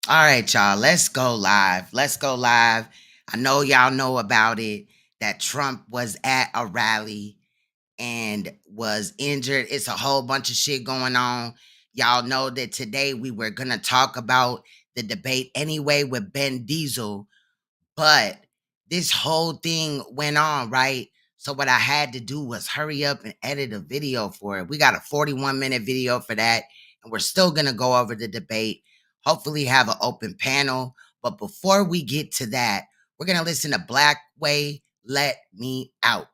All right, y'all. Let's go live. Let's go live. I know y'all know about it that Trump was at a rally and was injured. It's a whole bunch of shit going on. Y'all know that today we were going to talk about the debate anyway with Ben Diesel, but this whole thing went on, right? So what I had to do was hurry up and edit a video for it. We got a 41-minute video for that, and we're still going to go over the debate, hopefully have an open panel. But before we get to that, we're going to listen to Black Way, Let Me Out.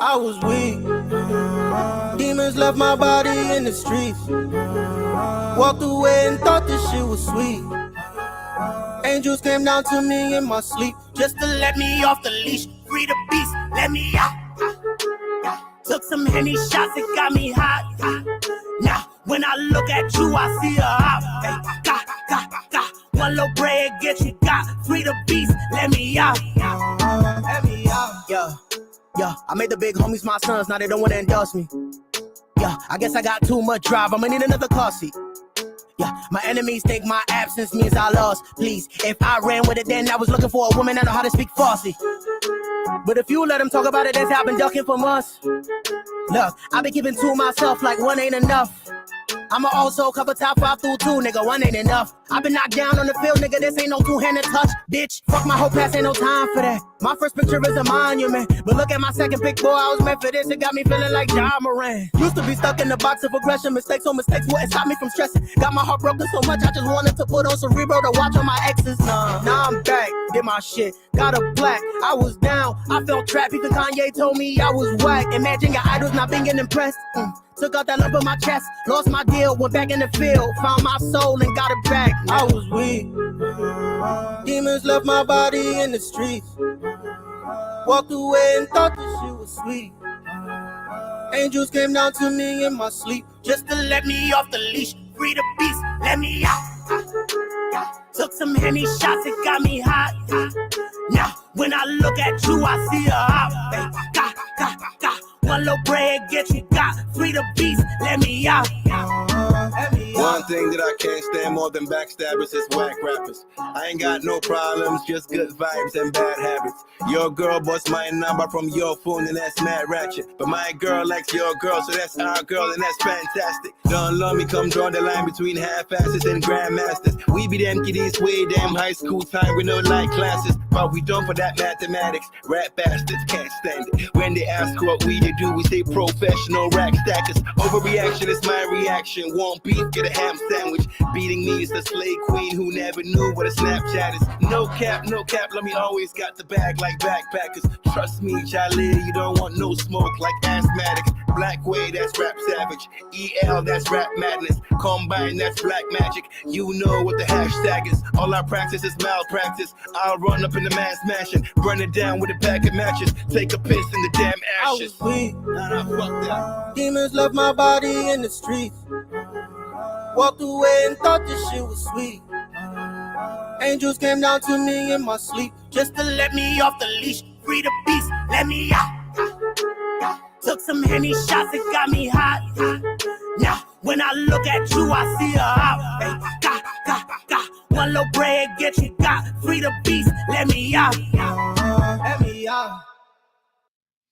I was weak. Demons left my body in the streets. Walked away and thought this shit was sweet. Angels came down to me in my sleep just to let me off the leash. Free the beast, let me out. Took some Henny shots, it got me hot. Now, when I look at you, I see a hop. Got. One little bread, get you got. Free the beast, let me out. Let me out. Yeah, I made the big homies my sons, now they don't wanna endorse me. Yeah, I guess I got too much drive, I'ma need another car seat. Yeah, my enemies think my absence means I lost. Please, if I ran with it, then I was looking for a woman that know how to speak Farsi. But if you let them talk about it, that's how I've been ducking for months. Look, I've been keeping to myself like one ain't enough. I'ma also cover top 5 through 2, nigga, one ain't enough. I've been knocked down on the field, nigga, this ain't no two-handed touch, bitch. Fuck my whole past, ain't no time for that. My first picture is a monument, but look at my second pick, boy, I was meant for this. It got me feeling like Ja Moran. Used to be stuck in the box of aggression, mistakes on mistakes wouldn't stop me from stressing. Got my heart broken so much, I just wanted to put on Cerebro to watch on my exes. Now I'm back, did my shit, got a black. I was down, I felt trapped, even Kanye told me I was whack. Imagine your idols not being impressed. Took out that lump in my chest, lost my deal, went back in the field, found my soul and got it back. I was weak. Demons left my body in the streets. Walked away and thought this shit was sweet. Angels came down to me in my sleep just to let me off the leash. Free the beast, let me out. Took some Henny shots, it got me hot. Now, when I look at you, I see a hop. Got. One little bread, get you got. Free the beast, let me out. One thing that I can't stand more than backstabbers is whack rappers. I ain't got no problems, just good vibes and bad habits. Your girl bust my number from your phone and that's mad ratchet. But my girl likes your girl, so that's our girl and that's fantastic. Don't love me, come draw the line between half-asses and grandmasters. We be them kiddies way damn high school time with no light classes. But we don't for that mathematics. Rap bastards can't stand it. When they ask what we do, we say professional rack stackers. Overreaction is my reaction. Want beef, get a ham sandwich. Beating me is the slave queen who never knew what a Snapchat is. No cap, let me always got the bag like backpackers. Trust me, Charlie, you don't want no smoke like asthmatics. Black Way, that's rap savage. EL, that's rap madness. Combine, that's black magic. You know what the hashtag is. All I practice is malpractice. I'll run up in the mass mansion, burn it down with a pack of matches. Take a piss in the damn ashes. I was weak. Nah, fuck that. Demons left my body in the streets. Walked away and thought this shit was sweet. Angels came down to me in my sleep just to let me off the leash. Free the beast, let me out. Took some Henny shots, it got me hot. Now, when I look at you, I see a hop. Got. One little bread, get you got. Free the beast, let me out. Let me out.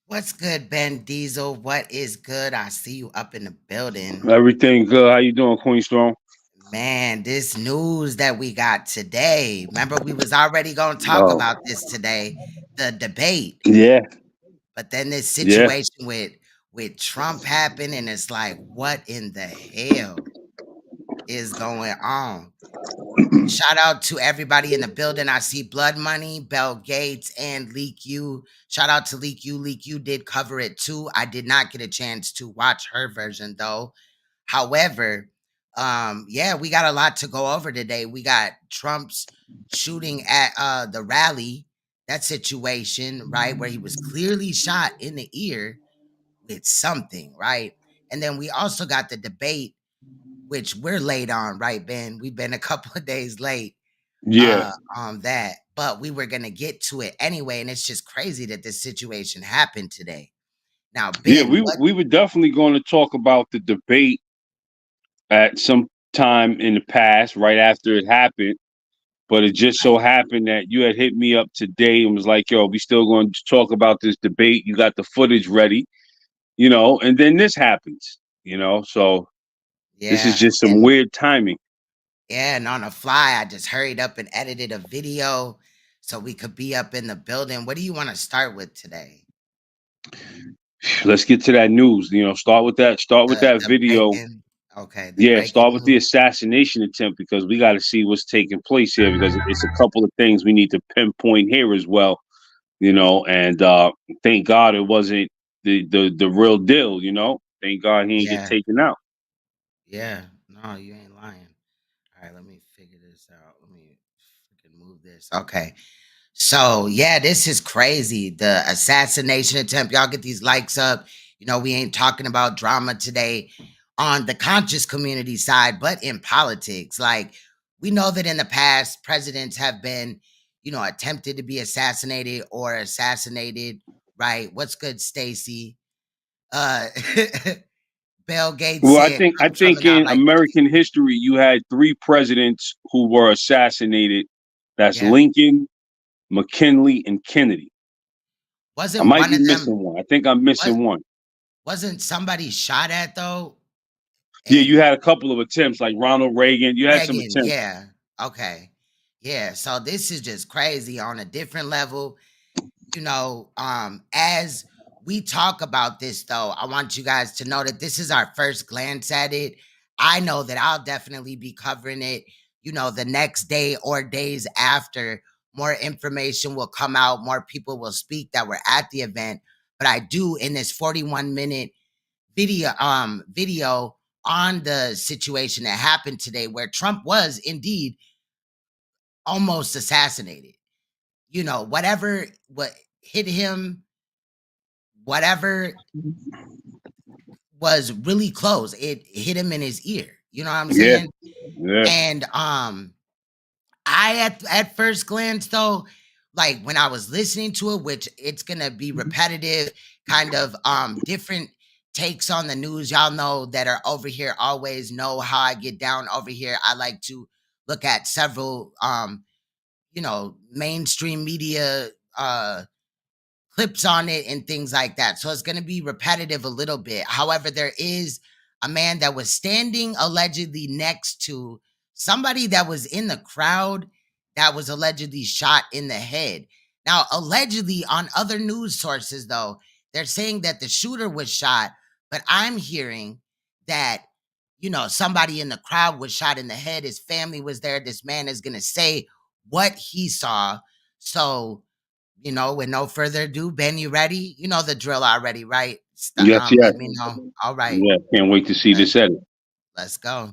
What's good, Ben Diesel? What is good? I see you up in the building. Everything good. How you doing, Queen Strong? Man, this news that we got today. Remember, we was already going to talk about this today, the debate. Yeah. But then this situation with Trump happened, and it's like, what in the hell is going on? Shout out to everybody in the building. I see Blood Money, Bell Gates, and Leak U. Shout out to Leak U. Leak U did cover it too. I did not get a chance to watch her version though. However, we got a lot to go over today. We got Trump's shooting at the rally, that situation, right, where he was clearly shot in the ear with something, right? And then we also got the debate, which we're late on, right, Ben? We've been a couple of days late. Yeah. That, but we were gonna get to it anyway, and it's just crazy that this situation happened today. Now, Yeah, Ben, what? we were definitely going to talk about the debate at some time in the past, right after it happened. But it just so happened that you had hit me up today and was like, yo, we still going to talk about this debate. You got the footage ready, and then this happens, so this is Yeah, just some weird timing. yeah, and on the fly, I just hurried up and edited a video so we could be up in the building. What do you want to start with today? Let's get to that news, start with that The video. breaking, okay, the Yeah, breaking start with the news. assassination attempt because we got to see what's taking place here because it's a couple of things we need to pinpoint here as well, and thank God it wasn't the real deal, Thank God he didn't get Yeah, taken out. yeah, no, you ain't lying. All right, let me figure this out. Let me freaking move this. Okay. So yeah, this is crazy. The assassination attempt. Y'all get these likes up. We ain't talking about drama today on the conscious community side, but in politics. Like, we know that in the past, presidents have been, attempted to be assassinated or assassinated, right? What's good, Stacy? Uh Bill Gates Well, I said think I comes from think the not in like American history you had three presidents who were assassinated. That's yeah. Lincoln, McKinley, and Kennedy. I Wasn't might one be of them missing one. I think I'm was missing one. wasn't somebody shot at though? Yeah, you And had a couple of attempts, like Ronald Reagan. You had some Reagan, attempts. yeah. Okay. Yeah. So this is just crazy on a different level. As we talk about this though, I want you guys to know that this is our first glance at it. I know that I'll definitely be covering it, the next day or days after. More information will come out, more people will speak that were at the event. But I do, in this 41-minute video on the situation that happened today where Trump was indeed almost assassinated. Whatever what hit him, whatever was really close, it hit him in his ear. You know what I'm Yeah, saying? yeah, And I at first glance though, like when I was listening to it, which it's gonna be repetitive, kind of different takes on the news. Y'all know that are over here always know how I get down over here. I like to look at several mainstream media clips on it and things like that. So it's going to be repetitive a little bit. However, there is a man that was standing allegedly next to somebody that was in the crowd that was allegedly shot in the head. Now, allegedly on other news sources, though, they're saying that the shooter was shot, but I'm hearing that, somebody in the crowd was shot in the head. His family was there. This man is going to say what he saw. So, with no further ado, Ben, you ready? You know the drill already, right? yes, yes, Let me know. All right, yeah. Can't wait to see let's, this edit. let's go.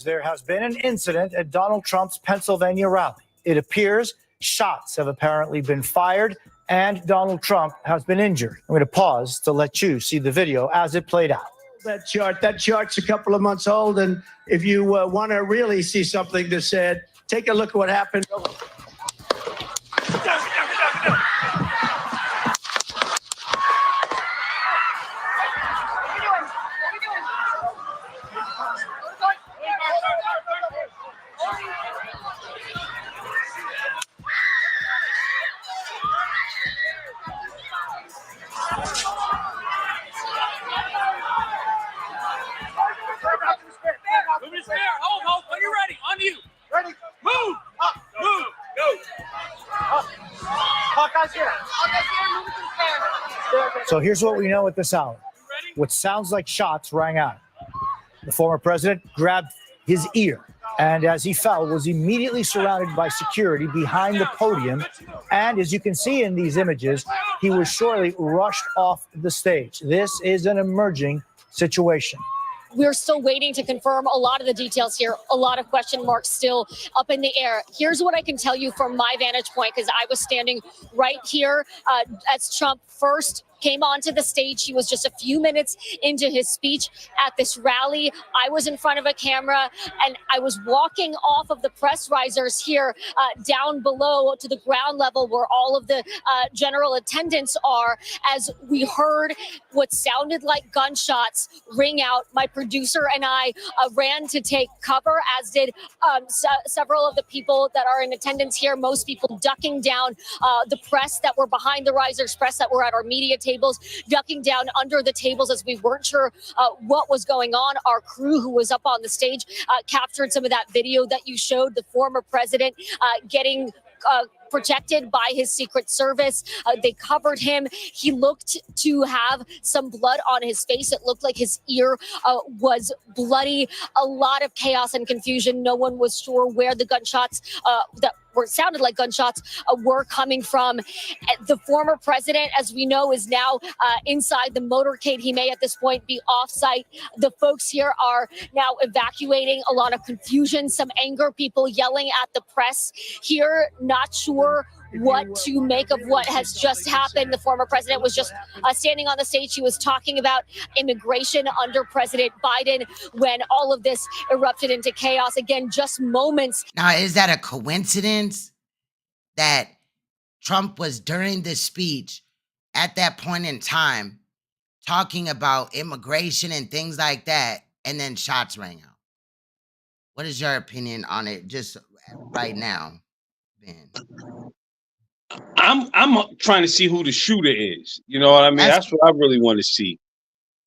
There has been an incident at Donald Trump's Pennsylvania rally. It appears shots have apparently been fired and Donald Trump has been injured. I'm going to pause to let you see the video as it played out. That chart's a couple of months old, and if you want to really see something that's said, take a look at what happened. Hold, when you're ready, on you. Ready? Move! Up, move! Go! Hawkeye's here. So here's what we know at this hour. What sounds like shots rang out. The former president grabbed his ear. and as he fell, was immediately surrounded by security behind the podium. And as you can see in these images, he was shortly rushed off the stage. This is an emerging situation. We're still waiting to confirm a lot of the details here. A lot of question marks still up in the air. Here's what I can tell you from my vantage point, because I was standing right here as Trump first came onto the stage. He was just a few minutes into his speech at this rally. I was in front of a camera and I was walking off of the press risers here down below to the ground level where all of the general attendants are, as we heard what sounded like gunshots ring out. My producer and I ran to take cover, as did several of the people that are in attendance here, most people ducking down, the press that were behind the risers, press that were at our media tables, ducking down under the tables as we weren't sure what was going on. Our crew who was up on the stage captured some of that video that you showed, the former president getting protected by his Secret Service. They covered him. He looked to have some blood on his face. It looked like his ear was bloody. A lot of chaos and confusion. No one was sure where the gunshots that sounded like gunshots were coming from. The former president, as we know, is now inside the motorcade. He may at this point be off-site. The folks here are now evacuating. A lot of confusion, some anger, people yelling at the press here, not sure what to make of what has just happened. The former president was just standing on the stage. He was talking about immigration under President Biden when all of this erupted into chaos. Again, just moments. Now, is that a coincidence that Trump was during this speech at that point in time talking about immigration and things like that, and then shots rang out? What is your opinion on it just right now, Ben? I'm trying to see who the shooter is. You know what I mean? That's what I really want to see.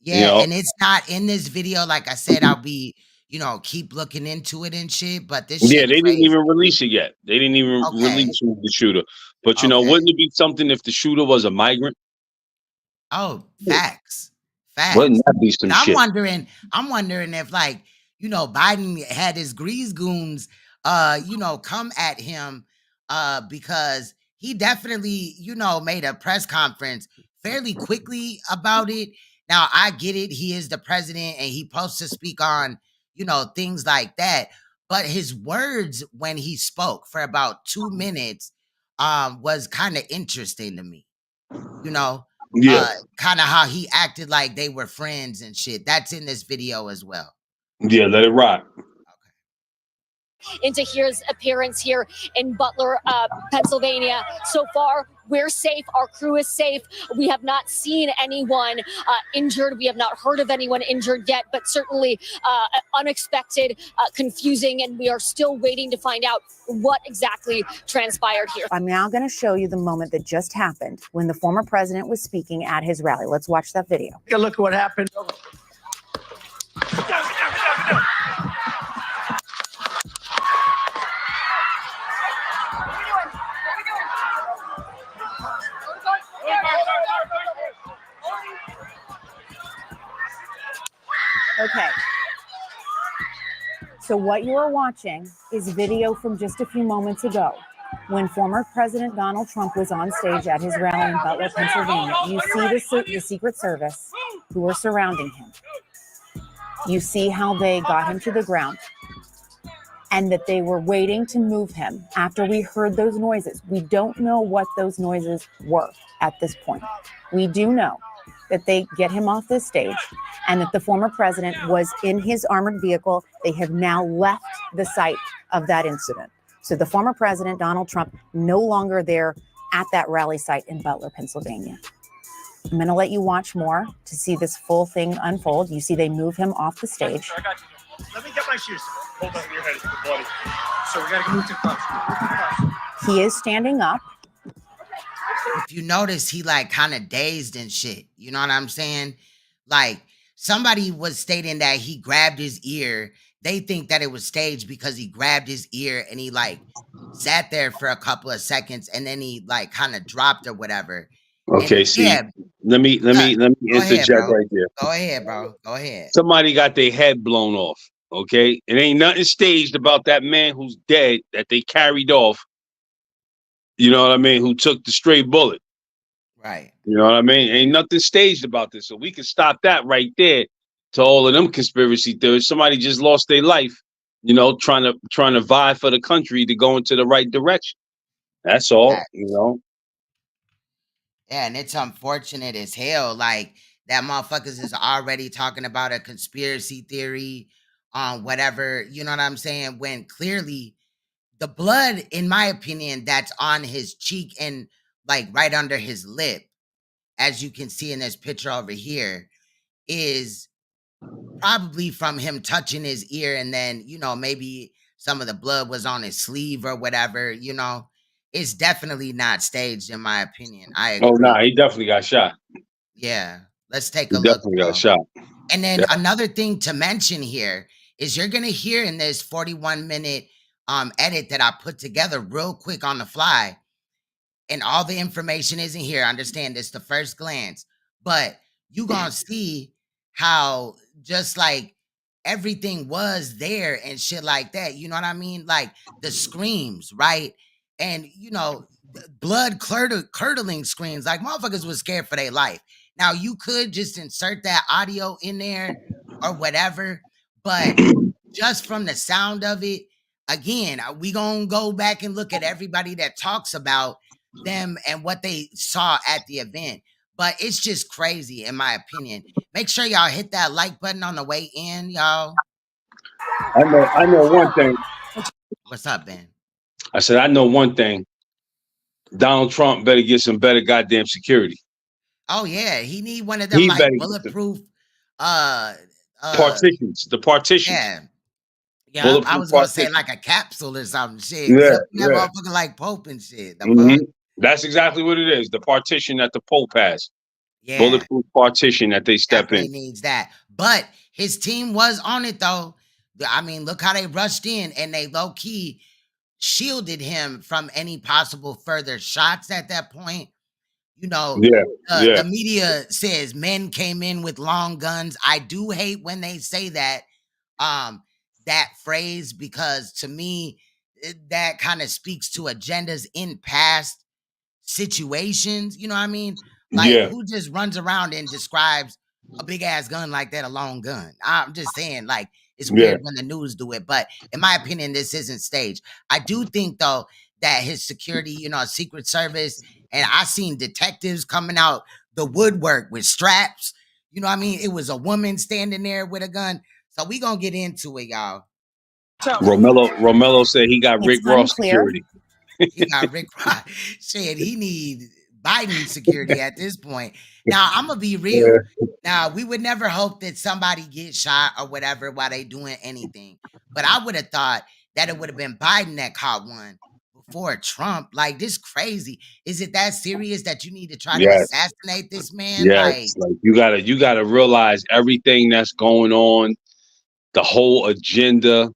Yeah, you know? And it's not in this video. Like I said, I'll be, keep looking into it and shit. But this shit they crazy. didn't even release it yet. They didn't even release who the shooter. But wouldn't it be something if the shooter was a migrant? Oh, facts. Wouldn't that be some shit? I'm wondering if Biden had his grease goons come at him because he definitely, made a press conference fairly quickly about it. Now, I get it. He is the president and he's supposed to speak on, things like that. But his words when he spoke for about 2 minutes was kind of interesting to me, kind of how he acted like they were friends and shit. That's in this video as well. Yeah, let it rock. Into his appearance here in Butler, Pennsylvania. So far, we're safe. Our crew is safe. We have not seen anyone injured. We have not heard of anyone injured yet, but certainly unexpected, confusing, and we are still waiting to find out what exactly transpired here. I'm now going to show you the moment that just happened when the former president was speaking at his rally. Let's watch that video. Take a look at what happened. Okay. So what you are watching is video from just a few moments ago when former President Donald Trump was on stage at his rally in Butler, Pennsylvania. You see the Secret Service who are surrounding him. You see how they got him to the ground and that they were waiting to move him after we heard those noises. We don't know what those noises were at this point. We do know that they get him off this stage and that the former president was in his armored vehicle. They have now left the site of that incident. So the former president, Donald Trump, no longer there at that rally site in Butler, Pennsylvania. I'm going to let you watch more to see this full thing unfold. You see they move him off the stage. I got you. Let me get my shoes. Hold on, your head is bloody. So we got to move to the He is standing up. If you notice, he kind of dazed and shit. You know what I'm saying? Like somebody was stating that he grabbed his ear. They think that it was staged because he grabbed his ear and he sat there for a couple of seconds and then he kind of dropped or whatever. Okay, and, see, let me interject right there. Go ahead, bro. Go ahead. Somebody got their head blown off. Okay, it ain't nothing staged about that man who's dead that they carried off. You know what I mean? Who took the stray bullet? Right. You know what I mean? Ain't nothing staged about this, so we can stop that right there. To all of them conspiracy theories, somebody just lost their life. You know, trying to vie for the country to go into the right direction. That's all. You know. Yeah, and it's unfortunate as hell. Like that motherfuckers is already talking about a conspiracy theory on whatever, you know what I'm saying? When clearly the blood, in my opinion, that's on his cheek and like right under his lip, as you can see in this picture over here, is probably from him touching his ear, and then, you know, maybe some of the blood was on his sleeve or whatever, you know. It's definitely not staged, in my opinion. I Oh agree. nah, he definitely got shot. Yeah. Let's take He a look, definitely got though. shot. And then Yeah. another thing to mention here is you're gonna hear in this 41-minute edit that I put together real quick on the fly, and all the information isn't here. I understand this the first glance, but you gonna see how just like everything was there and shit like that. You know what I mean? Like the screams, right? And you know, blood curdling screams. Like motherfuckers was scared for their life. Now you could just insert that audio in there or whatever, but just from the sound of it, again, we gonna go back and look at everybody that talks about them and what they saw at the event. But it's just crazy, in my opinion. Make sure y'all hit that like button on the way in, y'all. I know one thing. What's up, Ben? I said, I know one thing. Donald Trump better get some better goddamn security. Oh yeah, he need one of them He like better get bulletproof partitions. The partitions. yeah. Yeah, I Bulletproof was gonna say partitions. like a capsule or something. Shit. Get Yeah, up in that yeah. motherfucker like Pope and shit. The Mhm. fuck? That's exactly what it is. The partition that the Pope has. Yeah. Bulletproof partition that they step Definitely in. needs that. But his team was on it though. I mean, look how they rushed in and they low key shielded him from any possible further shots at that point. You know, Yeah, yeah. the media says men came in with long guns. I do hate when they say that that phrase, because to me that kind of speaks to agendas in past situations. You know what I mean? Like Yeah. who just runs around and describes a big ass gun like that a long gun? I'm just saying, like, it's weird Yeah. when the news do it, but in my opinion, this isn't staged. I do think though that his security, you know, Secret Service, and I seen detectives coming out the woodwork with straps. You know what I mean? It was a woman standing there with a gun. So we gonna get into it, y'all. Romello said he got Rick It's Ross unclear. security. He got Rick Ross. Shit, he need Biden security at this point. Now, I'm gonna be real. Now, we would never hope that somebody gets shot or whatever while they doing anything. But I would have thought that it would have been Biden that caught one before Trump. Like, this crazy. Is it that serious that you need to try to Yes. assassinate this man? Yes. Like you gotta realize everything that's going on, the whole agenda.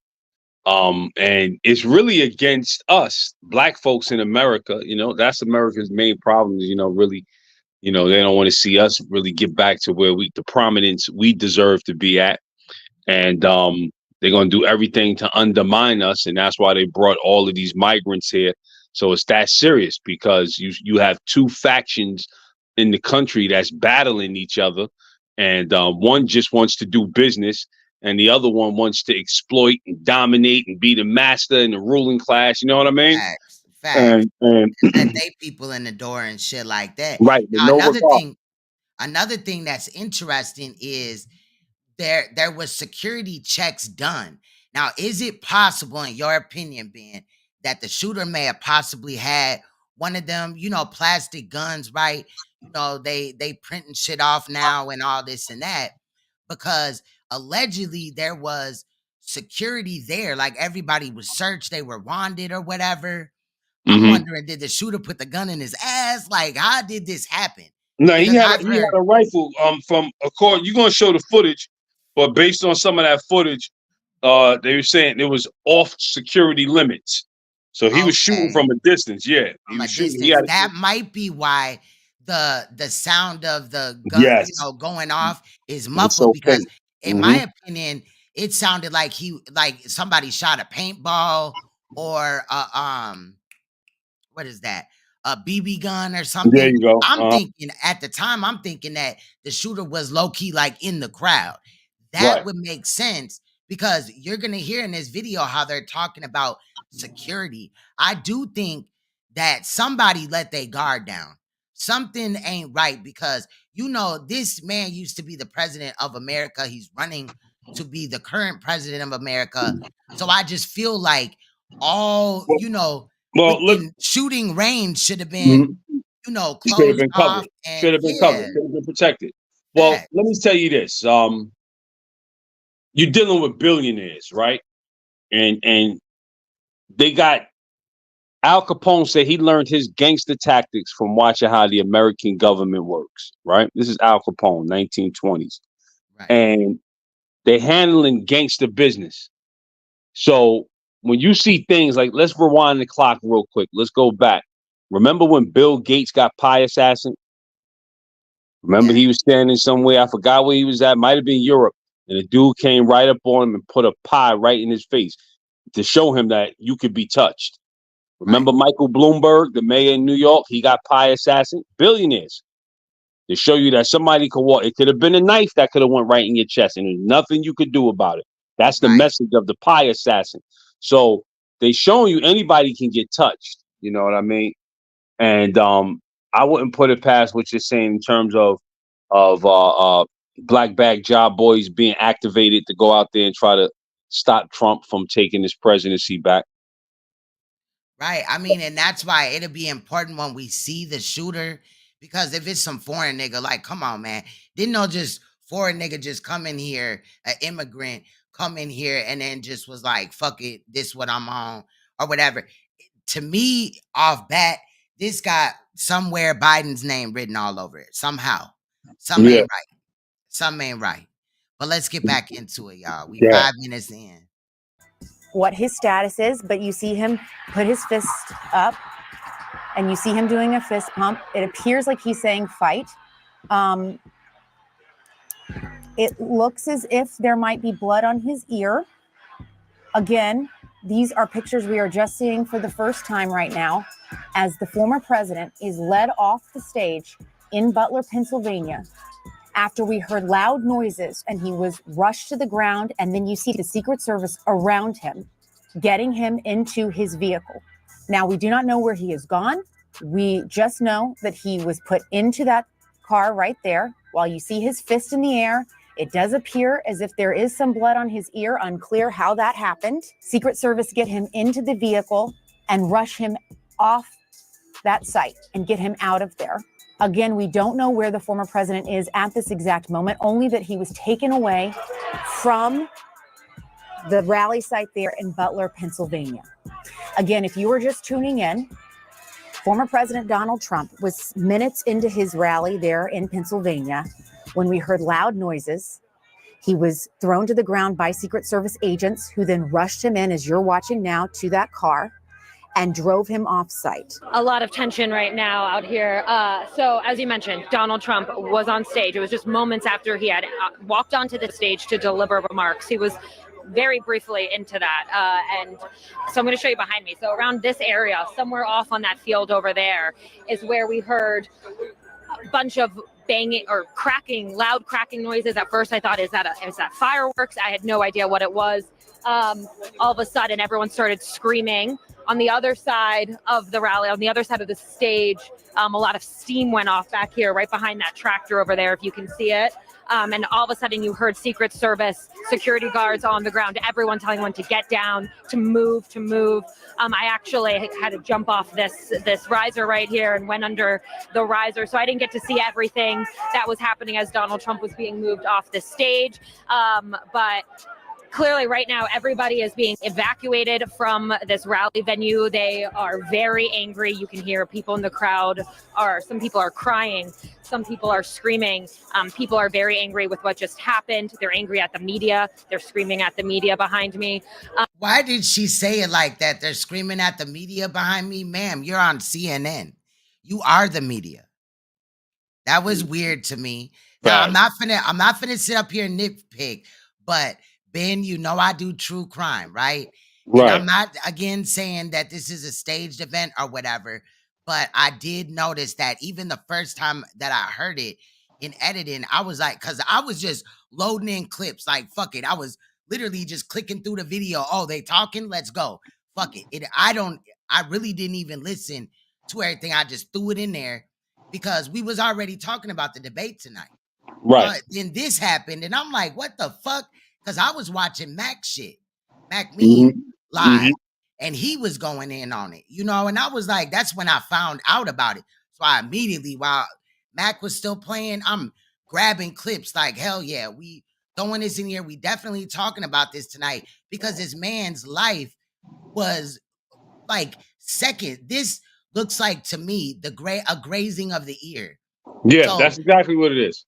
And it's really against us, black folks in America. You know, that's America's main problem. You know, really, you know, they don't want to see us really get back to where the prominence we deserve to be at. And they're gonna do everything to undermine us. And that's why they brought all of these migrants here. So it's that serious, because you have two factions in the country that's battling each other. And one just wants to do business, and the other one wants to exploit and dominate and be the master in the ruling class. You know what I mean? Facts. And Let they people in the door and shit like that. right. Now, No another regard. thing that's interesting is there was security checks done. Now, is it possible, in your opinion, Ben, that the shooter may have possibly had one of them, you know, plastic guns, right? You know, they printing shit off now and all this and that, because allegedly there was security there. Like everybody was searched, they were wanted or whatever. I'm wondering, did the shooter put the gun in his ass? Like, how did this happen? No, he Because had I've heard a rifle. From you're gonna show the footage, but based on some of that footage, they were saying it was off security limits. So he was shooting from a distance. Yeah, he from a was shooting. distance. That might be why the sound of the gun, you Yes. know, going off is It's muffled. so Because faint. in my opinion, it sounded like somebody shot a paintball or what is that? A BB gun or There something. you go. I'm thinking at the time, I'm thinking that the shooter was low key like in the crowd. That Right. would make sense because you're gonna hear in this video how they're talking about security. I do think that somebody let their guard down. Something ain't right because this man used to be the president of America. He's running to be the current president of America. So I just feel like all Well, look, within shooting range should have mhm, been, should have closed been off covered. and Should have been covered. Should have been protected. Well, that. let me tell you this. You're dealing with billionaires, right? And they got Al Capone said he learned his gangster tactics from watching how the American government works, right? This is Al Capone, 1920s. Right. And they're handling gangster business. So when you see things like, let's rewind the clock real quick. Let's go back. Remember when Bill Gates got pie assassin? Remember he was standing somewhere. I forgot where he was at. Might have been Europe. And a dude came right up on him and put a pie right in his face to show him that you could be touched. Remember Michael Bloomberg, the mayor in New York? He got pie assassin. Billionaires. To show you that somebody could walk. It could have been a knife that could have went right in your chest, and there's nothing you could do about it. That's the message of the pie assassin. So they showing you anybody can get touched. You know what I mean? And I wouldn't put it past what you're saying in terms of black bag job boys being activated to go out there and try to stop Trump from taking his presidency back. Right. I mean, and that's why it'll be important when we see the shooter, because if it's some foreign nigga, like, come on, man. Didn't no just foreign nigga just come in here, an immigrant come in here and then just was like, fuck it, this what I'm on or whatever. To me, off bat, this got somewhere Biden's name written all over it. Somehow. Something ain't right. Something ain't right. But let's get back into it, y'all. We 5 minutes in. What his status is, but you see him put his fist up and you see him doing a fist pump. It appears like he's saying fight. It looks as if there might be blood on his ear. Again, these are pictures we are just seeing for the first time right now as the former president is led off the stage in Butler, Pennsylvania, after we heard loud noises and he was rushed to the ground. And then you see the Secret Service around him, getting him into his vehicle. Now, we do not know where he has gone. We just know that he was put into that car right there. While you see his fist in the air, it does appear as if there is some blood on his ear. Unclear how that happened. Secret Service get him into the vehicle and rush him off that site and get him out of there. Again, we don't know where the former president is at this exact moment, only that he was taken away from the rally site there in Butler, Pennsylvania. Again, if you were just tuning in, former President Donald Trump was minutes into his rally there in Pennsylvania when we heard loud noises. He was thrown to the ground by Secret Service agents who then rushed him in, as you're watching now, to that car and drove him off site. A lot of tension right now out here. So as you mentioned, Donald Trump was on stage. It was just moments after he had walked onto the stage to deliver remarks. He was very briefly into that. And so I'm going to show you behind me. So around this area, somewhere off on that field over there, is where we heard a bunch of banging or cracking, loud cracking noises. At first I thought, is that fireworks? I had no idea what it was. All of a sudden, everyone started screaming. On the other side of the rally, on the other side of the stage, a lot of steam went off back here, right behind that tractor over there, if you can see it. And all of a sudden, you heard Secret Service security guards on the ground, everyone telling everyone to get down, to move. I actually had to jump off this riser right here and went under the riser. So I didn't get to see everything that was happening as Donald Trump was being moved off the stage. But clearly right now, everybody is being evacuated from this rally venue. They are very angry. You can hear people in the crowd some people are crying. Some people are screaming. People are very angry with what just happened. They're angry at the media. They're screaming at the media behind me. Why did she say it like that? They're screaming at the media behind me? Ma'am, you're on CNN. You are the media. That was weird to me. Now, I'm not finna sit up here and nitpick, but Ben, you know I do true crime, right? And Right. I'm not again saying that this is a staged event or whatever, but I did notice that even the first time that I heard it in editing, I was like, because I was just loading in clips, like fuck it. I was literally just clicking through the video. Oh, they talking? Let's go. Fuck it. I really didn't even listen to everything. I just threw it in there because we was already talking about the debate tonight. Right. Then this happened, and I'm like, what the fuck? Because I was watching Mac shit, Mac hmm Mean live, and he was going in on it, you know, and I was like, that's when I found out about it. So I immediately, while Mac was still playing, I'm grabbing clips like, hell yeah, we throwing this in here. We definitely talking about this tonight because this man's life was like second. This looks like to me a grazing of the ear. Yeah, So that's exactly what it is.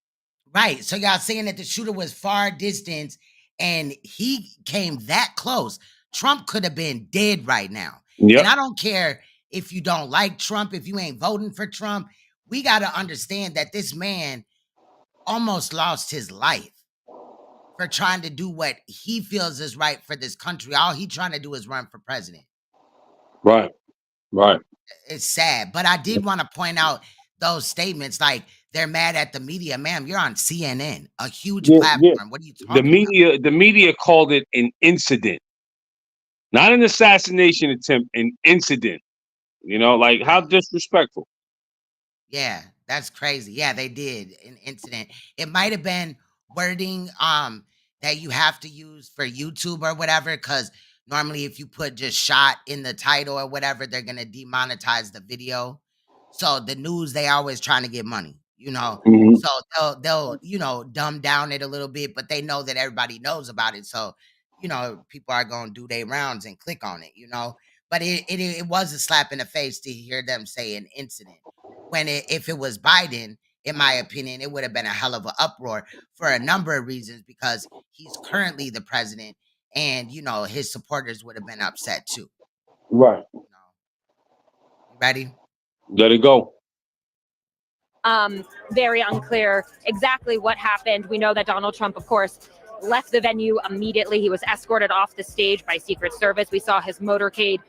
right. So y'all saying that the shooter was far distance and he came that close. Trump could have been dead right now. Yep. And I don't care if you don't like Trump, if you ain't voting for Trump. We got to understand that this man almost lost his life for trying to do what he feels is right for this country. All he trying to do is run for president. Right. Right. It's sad. But I did want to point out those statements like they're mad at the media. Ma'am, you're on CNN, a huge platform. What are you talking about? The media called it an incident, not an assassination attempt, an incident. You know, like how disrespectful. Yeah, that's crazy. Yeah, they did an incident. It might have been wording that you have to use for YouTube or whatever, because normally if you put just shot in the title or whatever, they're gonna demonetize the video. So the news, they always trying to get money, you know. Mhm. So they'll you know dumb down it a little bit, but they know that everybody knows about it. So you know people are gonna do their rounds and click on it, you know. But it was a slap in the face to hear them say an incident when if it was Biden, in my opinion, it would have been a hell of an uproar for a number of reasons because he's currently the president, and you know his supporters would have been upset too. Right. You know, you ready? Let it go. Very unclear exactly what happened. We know that Donald Trump, of course, left the venue immediately. He was escorted off the stage by Secret Service. We saw his motorcade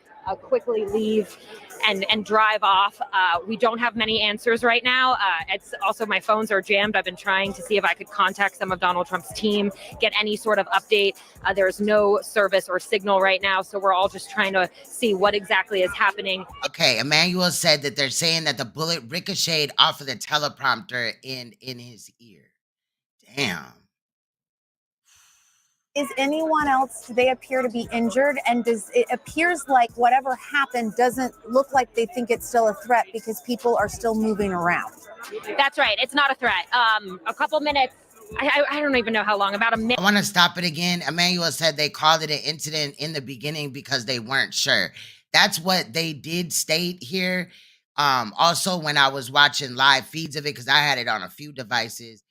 quickly leave and drive off. We don't have many answers right now. It's also my phones are jammed. I've been trying to see if I could contact some of Donald Trump's team, get any sort of update. There's no service or signal right now, so we're all just trying to see what exactly is happening. Okay, Emmanuel said that they're saying that the bullet ricocheted off of the teleprompter in his ear. Damn. Is anyone else, do they appear to be injured? And it appears like whatever happened doesn't look like they think it's still a threat because people are still moving around. That's right. It's not a threat. A couple minutes. I don't even know how long, about a minute. I want to stop it again. Emmanuel said they called it an incident in the beginning because they weren't sure. That's what they did state here. Also, when I was watching live feeds of it, because I had it on a few devices,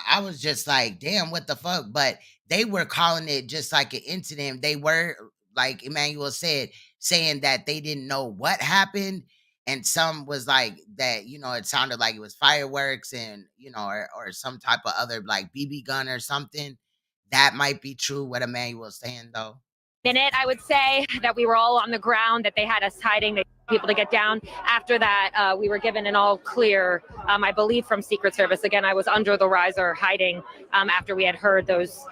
I was just like, damn, what the fuck? But they were calling it just like an incident. They were, like Emmanuel said, saying that they didn't know what happened. And some was like that, you know, it sounded like it was fireworks and, you know, or some type of other like BB gun or something. That might be true what Emmanuel's saying, though. Minute, I would say that we were all on the ground, that they had us hiding, people to get down. After that, we were given an all clear, I believe, from Secret Service. Again, I was under the riser hiding after we had heard those,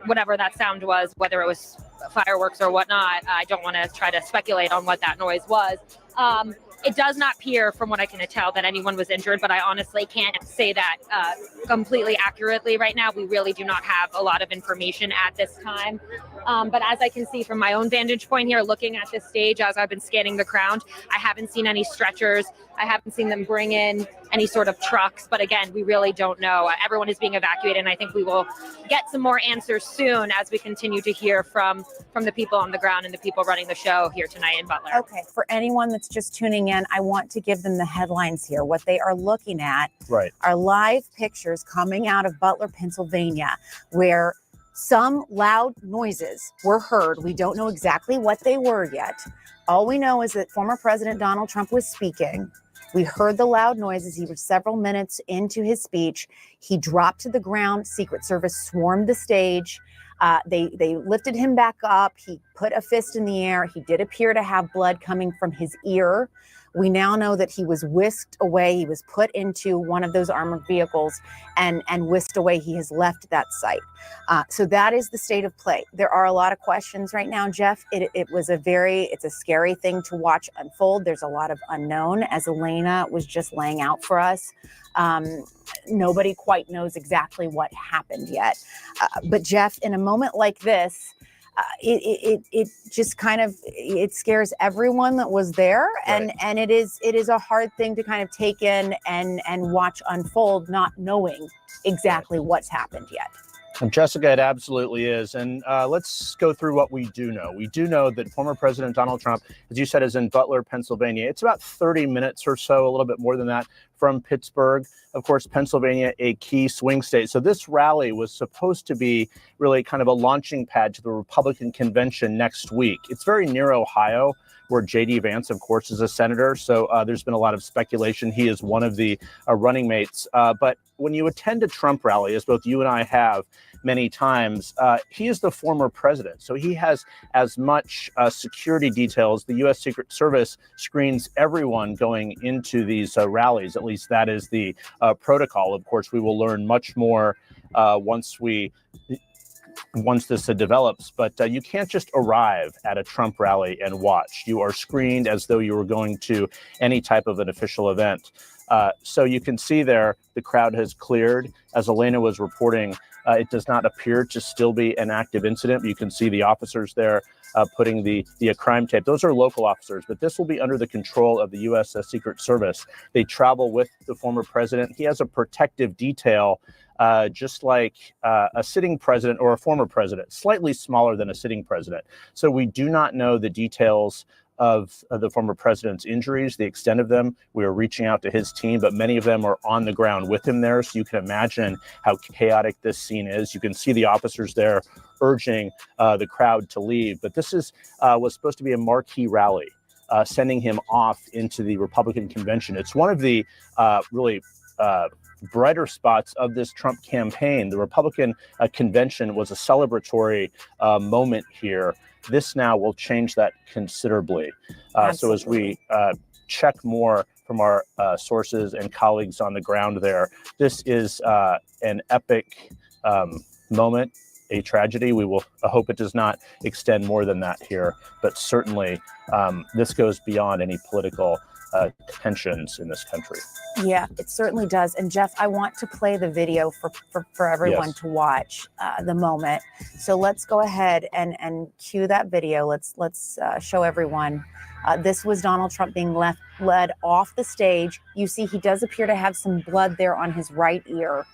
whatever that sound was, whether it was fireworks or whatnot. I don't want to try to speculate on what that noise was. It does not appear, from what I can tell, that anyone was injured, but I honestly can't say that completely accurately right now. We really do not have a lot of information at this time. But as I can see from my own vantage point here, looking at this stage, as I've been scanning the ground, I haven't seen any stretchers. I haven't seen them bring in any sort of trucks. But again, we really don't know. Everyone is being evacuated, and I think we will get some more answers soon as we continue to hear from the people on the ground and the people running the show here tonight in Butler. Okay, for anyone that's just tuning in, I want to give them the headlines here. What they are looking at are live pictures coming out of Butler, Pennsylvania, where some loud noises were heard. We don't know exactly what they were yet. All we know is that former President Donald Trump was speaking. We heard the loud noises. He was several minutes into his speech. He dropped to the ground. Secret Service swarmed the stage. They lifted him back up. He put a fist in the air. He did appear to have blood coming from his ear. We now know that he was whisked away. He was put into one of those armored vehicles and whisked away. He has left that site. So that is the state of play. There are a lot of questions right now, Jeff. It's a scary thing to watch unfold. There's a lot of unknown, as Elena was just laying out for us. Nobody quite knows exactly what happened yet. But Jeff, in a moment like this, it just kind of, it scares everyone that was there, and it is a hard thing to kind of take in and watch unfold, not knowing exactly what's happened yet. And Jessica, it absolutely is. And let's go through what we do know. We do know that former President Donald Trump, as you said, is in Butler, Pennsylvania. It's about 30 minutes or so, a little bit more than that, from Pittsburgh. Of course, Pennsylvania, a key swing state. So this rally was supposed to be really kind of a launching pad to the Republican convention next week. It's very near Ohio, where J.D. Vance, of course, is a senator. So there's been a lot of speculation. He is one of the running mates. But when you attend a Trump rally, as both you and I have many times, he is the former president. So he has as much security details. The U.S. Secret Service screens everyone going into these rallies. At least that is the protocol. Of course, we will learn much more once this develops, but you can't just arrive at a Trump rally and watch. You are screened as though you were going to any type of an official event. So you can see there, the crowd has cleared. As Elena was reporting, it does not appear to still be an active incident. You can see the officers there putting the crime tape. Those are local officers, but this will be under the control of the U.S. Secret Service. They travel with the former president. He has a protective detail, just like a sitting president or a former president, slightly smaller than a sitting president. So we do not know the details of the former president's injuries, the extent of them. We are reaching out to his team, but many of them are on the ground with him there. So you can imagine how chaotic this scene is. You can see the officers there urging the crowd to leave. But this was supposed to be a marquee rally, sending him off into the Republican convention. It's one of the really brighter spots of this Trump campaign. The Republican convention was a celebratory moment here. This now will change that considerably. So as we check more from our sources and colleagues on the ground there, this is an epic moment, a tragedy. We will hope it does not extend more than that here, but certainly this goes beyond any political tensions in this country. Yeah, it certainly does. And Jeff, I want to play the video for everyone to watch the moment. So let's go ahead and cue that video. Let's show everyone. This was Donald Trump being led off the stage. You see, he does appear to have some blood there on his right ear.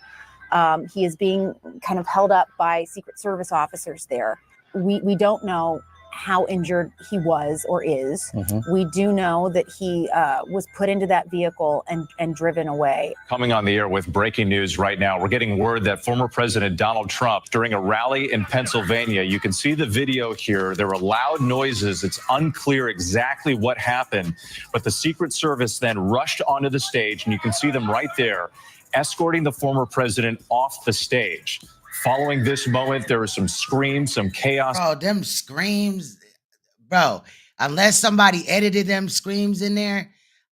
He is being kind of held up by Secret Service officers there. We don't know how injured he was or is. We do know that he was put into that vehicle and driven away. Coming on the air with breaking news right now. We're getting word that former President Donald Trump, during a rally in Pennsylvania, you can see the video here. There were loud noises. It's unclear exactly what happened, but the Secret Service then rushed onto the stage, and you can see them right there, escorting the former president off the stage. Following this moment, there was some screams, some chaos. Bro, them screams, bro, unless somebody edited them screams in there,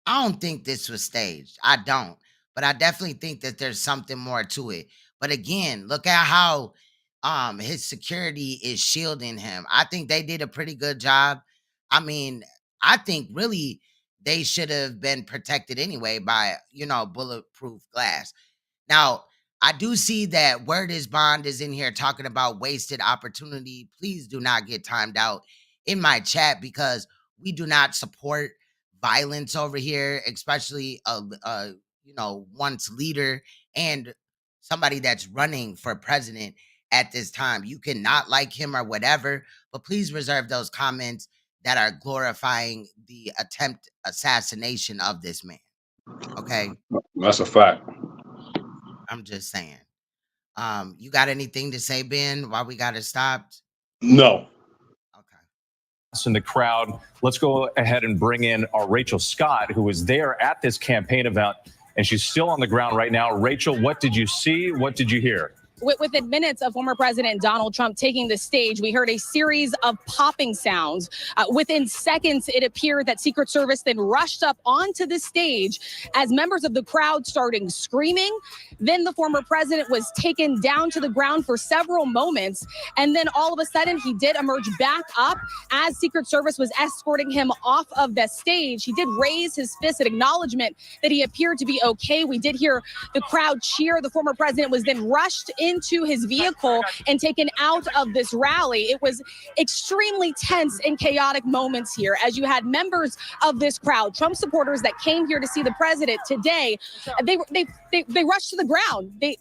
I don't think this was staged. I don't. But I definitely think that there's something more to it. But again, look at how his security is shielding him. I think they did a pretty good job. I mean, I think really they should have been protected anyway by, bulletproof glass. Now, I do see that Word is Bond is in here talking about wasted opportunity. Please do not get timed out in my chat, because we do not support violence over here, especially once leader and somebody that's running for president at this time. You cannot like him or whatever, but please reserve those comments that are glorifying the attempt assassination of this man. Okay? That's a fact. I'm just saying. You got anything to say, Ben, while we got it stopped? No. Okay. In the crowd, let's go ahead and bring in our Rachel Scott, who was there at this campaign event, and she's still on the ground right now. Rachel, what did you see? What did you hear? Within minutes of former President Donald Trump taking the stage, we heard a series of popping sounds. Within seconds, it appeared that Secret Service then rushed up onto the stage as members of the crowd started screaming. Then the former president was taken down to the ground for several moments. And then all of a sudden, he did emerge back up as Secret Service was escorting him off of the stage. He did raise his fist in acknowledgement that he appeared to be okay. We did hear the crowd cheer. The former president was then rushed into his vehicle and taken out of this rally. It was extremely tense and chaotic moments here as you had members of this crowd, Trump supporters that came here to see the president today. They rushed to the ground. They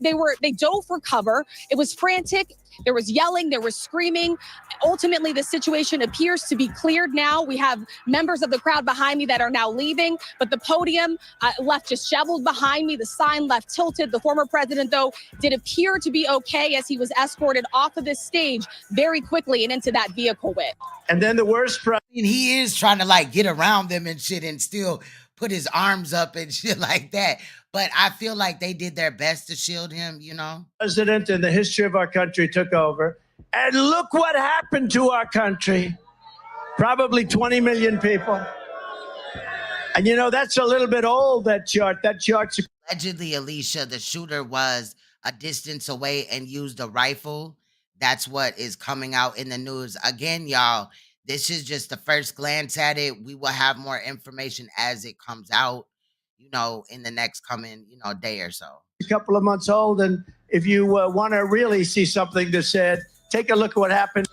dove for cover. It was frantic. There was yelling, there was screaming. Ultimately, the situation appears to be cleared now. We have members of the crowd behind me that are now leaving, but the podium left disheveled behind me. The sign left tilted. The former president, though, did appear to be okay as he was escorted off of this stage very quickly and into that vehicle with. And then the worst part. He is trying to like get around them and shit and still put his arms up and shit like that. But I feel like they did their best to shield him, you know? President in the history of our country took over. And look what happened to our country. Probably 20 million people. And you know, that's a little bit old, that chart. That chart's... Allegedly, Alicia, the shooter was a distance away and used a rifle. That's what is coming out in the news. Again, y'all, this is just the first glance at it. We will have more information as it comes out, you know, in the next coming, you know, day or so. A couple of months old, and if you want to really see something that said, take a look at what happened.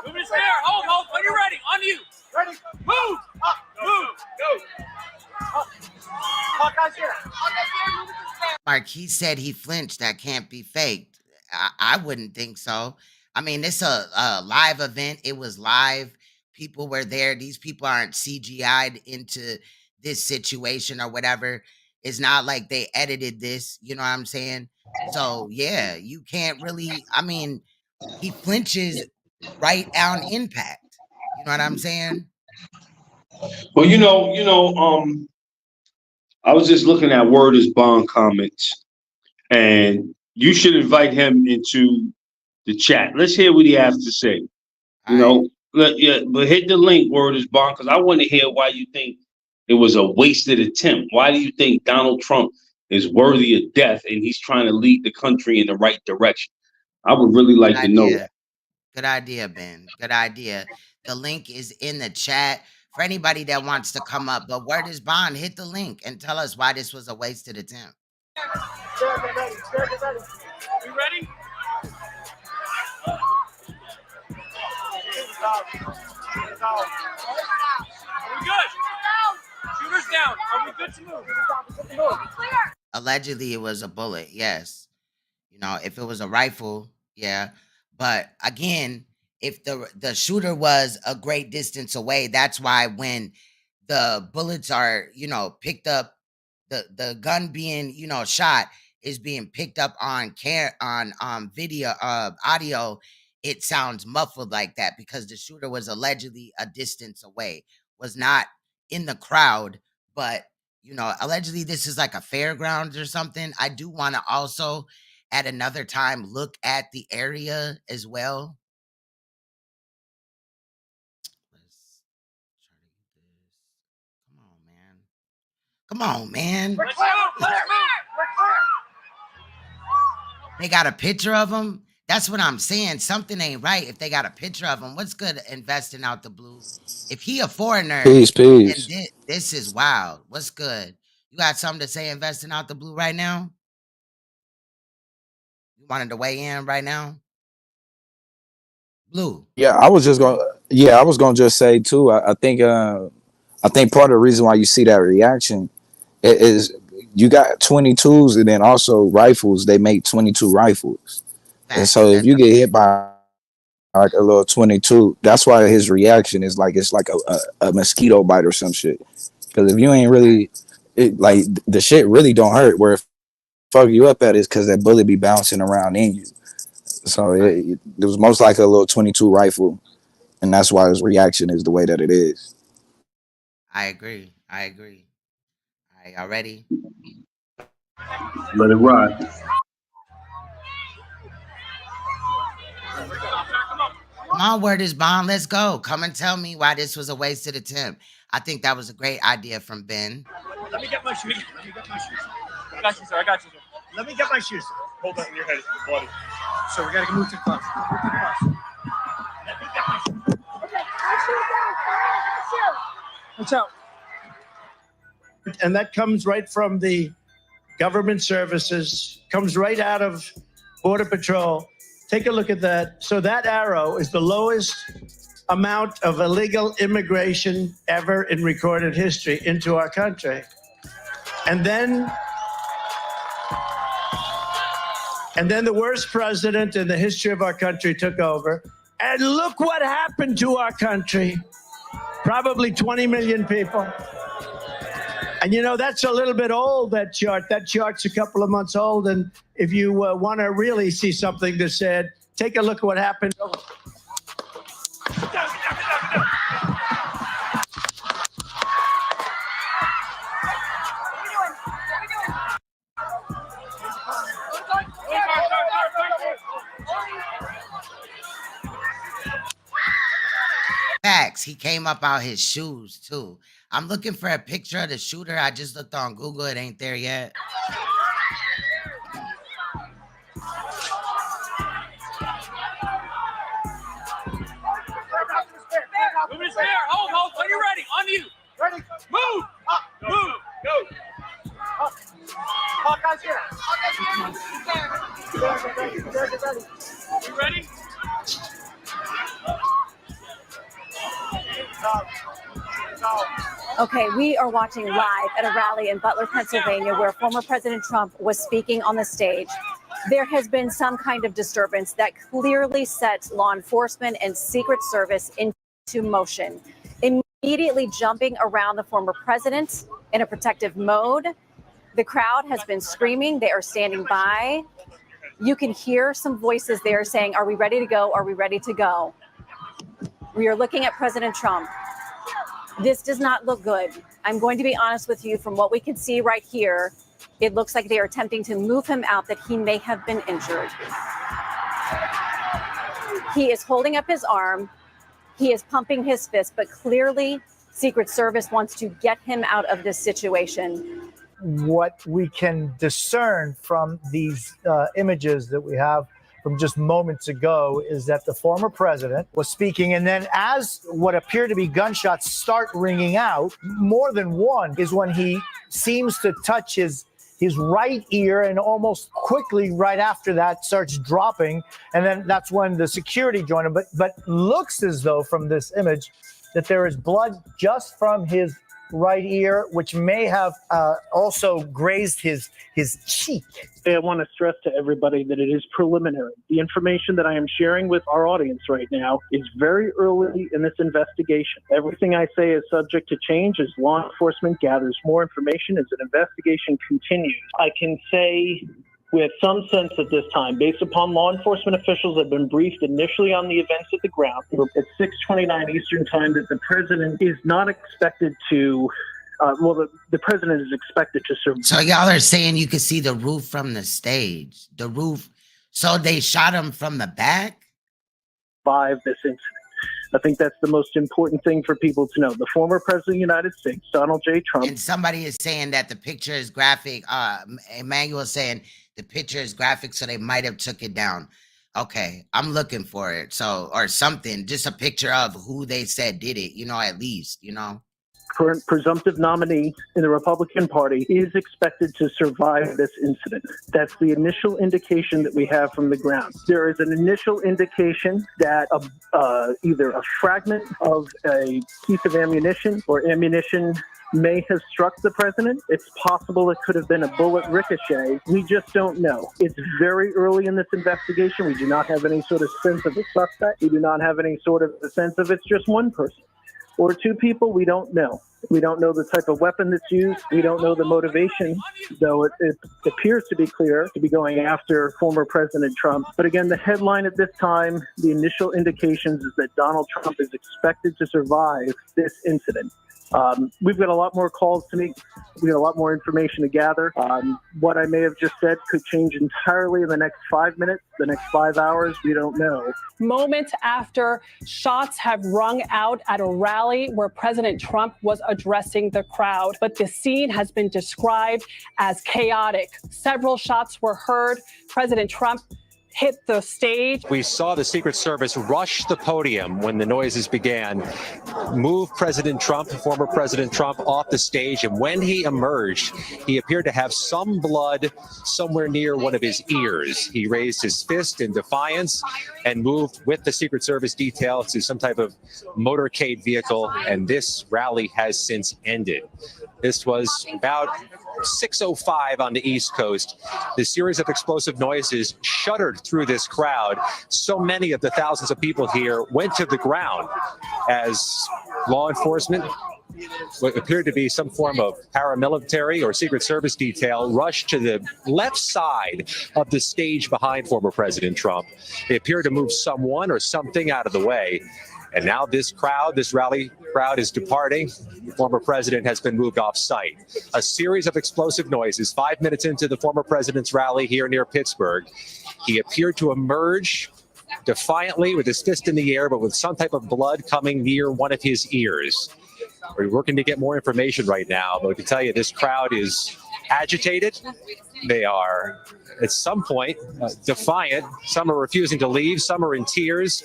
Move his hair. Hold. When you're ready, on you. Ready. Move. Up. Move. Go. Hawkeye's here. Marquis said he flinched. That can't be faked. I wouldn't think so. I mean, it's a live event. It was live. People were there. These people aren't CGI'd into this situation or whatever. It's not like they edited this. You know what I'm saying? So, yeah, you can't really, I mean, he flinches right on impact. You know what I'm saying? Well, I was just looking at Word is Bond comments, and you should invite him into the chat. Let's hear what he has to say. But hit the link, Word is Bond, because I want to hear why you think it was a wasted attempt. Why do you think Donald Trump is worthy of death and he's trying to lead the country in the right direction? I would really like to know that. Good idea, Ben. Good idea. The link is in the chat for anybody that wants to come up. But Word is Bond, hit the link and tell us why this was a wasted attempt. You ready? Are we good? Shooters down. Are we good to move? Allegedly, it was a bullet. Yes. You know, if it was a rifle, yeah. But again, if the shooter was a great distance away, that's why when the bullets are, you know, picked up, the gun being, you know, shot is being picked up on video, audio, it sounds muffled like that because the shooter was allegedly a distance away, was not in the crowd, but, you know, allegedly this is like a fairgrounds or something. I do want to also at another time look at the area as well. Let's try to get this. Come on, man. We're clear. They got a picture of him. That's what I'm saying. Something ain't right if they got a picture of him. What's good investing out the blue? If he a foreigner, Peace. then this is wild. What's good? You got something to say investing out the blue right now? You wanted to weigh in right now? Blue. Yeah, I was gonna just say too. I think part of the reason why you see that reaction is you got 22s and then also rifles. They make 22 rifles, and so if you get hit by like a little 22. That's why his reaction is like it's like a mosquito bite or some shit. Because if you ain't really, like the shit really don't hurt. Where it fuck you up at is because that bullet be bouncing around in you. So it was most like a little 22 rifle, and that's why his reaction is the way that it is. I agree. All right, y'all ready? Let it ride. Come on, word is bond. Let's go. Come and tell me why this was a wasted attempt. I think that was a great idea from Ben. Let me get my shoes. I got you, sir. Let me get my shoes. Hold on, your head is bloody. So we gotta move to the class. Let me get my shoes. Okay, my shoes out. What's out? And that comes right from the government services, comes right out of Border Patrol. Take a look at that. So that arrow is the lowest amount of illegal immigration ever in recorded history into our country. And then the worst president in the history of our country took over. And look what happened to our country. Probably 20 million people. And you know, that's a little bit old, that chart. That chart's a couple of months old. And if you want to really see something that's sad, take a look at what happened. Facts. He came up out his shoes too. I'm looking for a picture of the shooter. I just looked on Google. It ain't there yet. Move to spare. Hold. When you're ready. On you. Ready. Move. Up. Move. Go. Up. Hawkeye's here. You ready? Okay, we are watching live at a rally in Butler, Pennsylvania, where former President Trump was speaking on the stage. There has been some kind of disturbance that clearly sets law enforcement and Secret Service into motion, immediately jumping around the former president in a protective mode. The crowd has been screaming. They are standing by. You can hear some voices there saying, "Are we ready to go? Are we ready to go?" We are looking at President Trump. This does not look good. I'm going to be honest with you. From what we can see right here, it looks like they are attempting to move him out, that he may have been injured. He is holding up his arm. He is pumping his fist, but clearly Secret Service wants to get him out of this situation. What we can discern from these images that we have from just moments ago is that the former president was speaking, and then as what appear to be gunshots start ringing out, more than one, is when he seems to touch his right ear, and almost quickly right after that starts dropping, and then that's when the security joined him. But looks as though from this image that there is blood just from his right ear, which may have also grazed his cheek. I want to stress to everybody that it is preliminary. The information that I am sharing with our audience right now is very early in this investigation. Everything I say is subject to change as law enforcement gathers more information as an investigation continues. I can say with some sense at this time, based upon law enforcement officials that have been briefed initially on the events at the ground at 6:29 Eastern time, that the president is not expected to, the president is expected to survive. So y'all are saying you could see the roof from the stage, the roof. So they shot him from the back? Survive this incident. I think that's the most important thing for people to know. The former president of the United States, Donald J. Trump. And somebody is saying that the picture is graphic. Emmanuel is saying the picture is graphic, so they might have took it down. Okay, I'm looking for it. So, or something, just a picture of who they said did it, at least, Current presumptive nominee in the Republican Party is expected to survive this incident. That's the initial indication that we have from the ground. There is an initial indication that either a fragment of a piece of ammunition or ammunition may have struck the president. It's possible it could have been a bullet ricochet. We just don't know. It's very early in this investigation. We do not have any sort of sense of a suspect. We do not have any sort of a sense of it's just one person or two people. We don't know. We don't know the type of weapon that's used. We don't know the motivation, though it appears to be clear to be going after former President Trump. But again, the headline at this time, the initial indications is that Donald Trump is expected to survive this incident. We've got a lot more calls to make. We got a lot more information to gather. What I may have just said could change entirely in the next 5 minutes, the next 5 hours. We don't know. Moments after shots have rung out at a rally where President Trump was addressing the crowd, but the scene has been described as chaotic. Several shots were heard. President Trump hit the stage. We saw the Secret Service rush the podium when the noises began, move President Trump, former President Trump, off the stage. And when he emerged, he appeared to have some blood somewhere near one of his ears. He raised his fist in defiance and moved with the Secret Service detail to some type of motorcade vehicle. And this rally has since ended. This was about 6:05 on the East Coast. The series of explosive noises shuddered through this crowd. So many of the thousands of people here went to the ground as law enforcement, what appeared to be some form of paramilitary or Secret Service detail, rushed to the left side of the stage behind former President Trump. They appeared to move someone or something out of the way. And now this crowd, this rally crowd, is departing. The former president has been moved off site. A series of explosive noises 5 minutes into the former president's rally here near Pittsburgh. He appeared to emerge defiantly with his fist in the air, but with some type of blood coming near one of his ears. We're working to get more information right now, but I can tell you this crowd is agitated. They are, at some point, defiant. Some are refusing to leave. Some are in tears.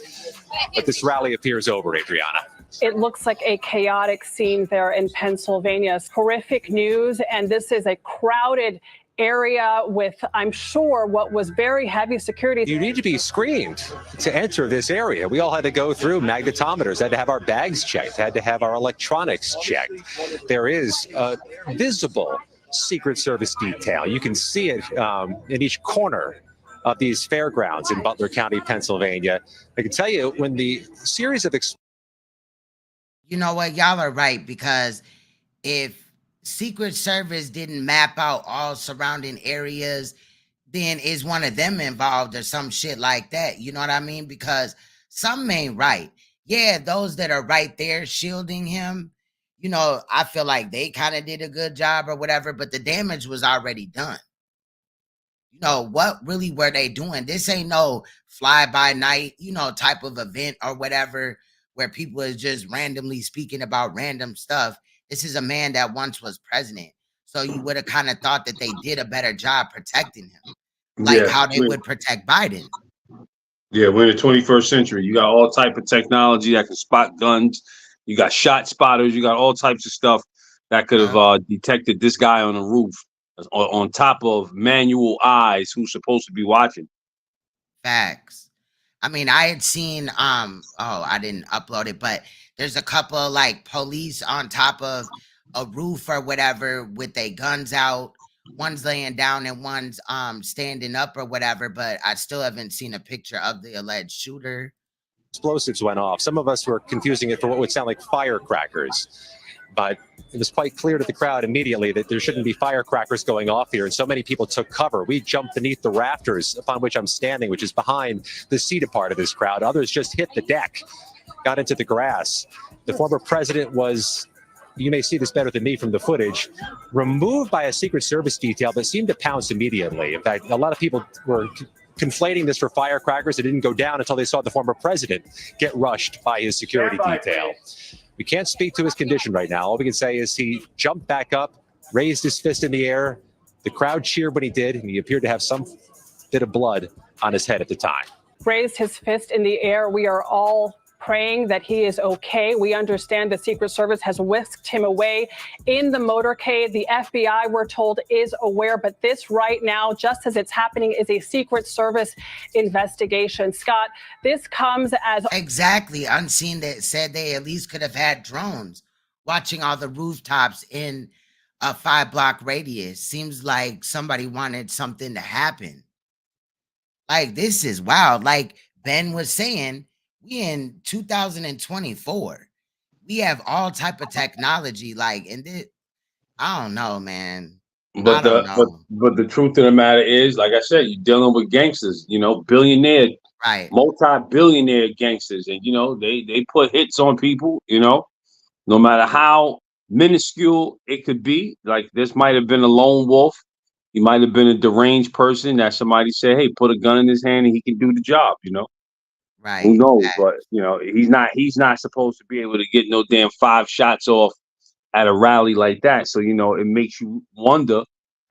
But this rally appears over, Adriana. It looks like a chaotic scene there in Pennsylvania. It's horrific news, and this is a crowded area with, I'm sure, what was very heavy security. You need to be screened to enter this area. We all had to go through magnetometers, had to have our bags checked, had to have our electronics checked. There is a visible Secret Service detail. You can see it in each corner of these fairgrounds in Butler County, Pennsylvania. I can tell you, when the series of... You know what? Y'all are right, because if Secret Service didn't map out all surrounding areas, then is one of them involved or some shit like that? You know what I mean? Because something ain't right. Yeah, those that are right there shielding him, you know, I feel like they kind of did a good job or whatever, but the damage was already done. You know, what really were they doing? This ain't no fly-by-night, you know, type of event or whatever where people is just randomly speaking about random stuff. This is a man that once was president. So you would have kind of thought that they did a better job protecting him, like how they would protect Biden. Yeah, we're in the 21st century. You got all type of technology that can spot guns. You got shot spotters. You got all types of stuff that could have detected this guy on the roof on top of manual eyes who's supposed to be watching. Facts. I mean, I had seen, I didn't upload it, but there's a couple of like police on top of a roof or whatever with their guns out. One's laying down and one's standing up or whatever, but I still haven't seen a picture of the alleged shooter. Explosives went off. Some of us were confusing it for what would sound like firecrackers, but it was quite clear to the crowd immediately that there shouldn't be firecrackers going off here, and so many people took cover. We jumped beneath the rafters upon which I'm standing, which is behind the seated part of this crowd. Others just hit the deck, got into the grass. The former president was, you may see this better than me from the footage, removed by a Secret Service detail that seemed to pounce immediately. In fact, a lot of people were conflating this for firecrackers. It didn't go down until they saw the former president get rushed by his security detail. We can't speak to his condition right now. All we can say is he jumped back up, raised his fist in the air. The crowd cheered when he did, and he appeared to have some bit of blood on his head at the time. Raised his fist in the air. We are all praying that he is okay. We understand the Secret Service has whisked him away in the motorcade. The FBI, we're told, is aware, but this right now, just as it's happening, is a Secret Service investigation. Scott, this comes as... Exactly. Unseen that said they at least could have had drones. watching all the rooftops in a 5-block radius. Seems like somebody wanted something to happen. Like, this is wild. Like Ben was saying, we in 2024. We have all type of technology. Like, and I don't know, man. I don't know. But the truth of the matter is, like I said, you're dealing with gangsters, you know, billionaire, right, multi-billionaire gangsters, and you know, they put hits on people, you know, no matter how minuscule it could be. Like, this might have been a lone wolf. He might have been a deranged person that somebody said, hey, put a gun in his hand and he can do the job, you know. Right. Who knows? But you know, he's not supposed to be able to get no damn 5 shots off at a rally like that. So, you know, it makes you wonder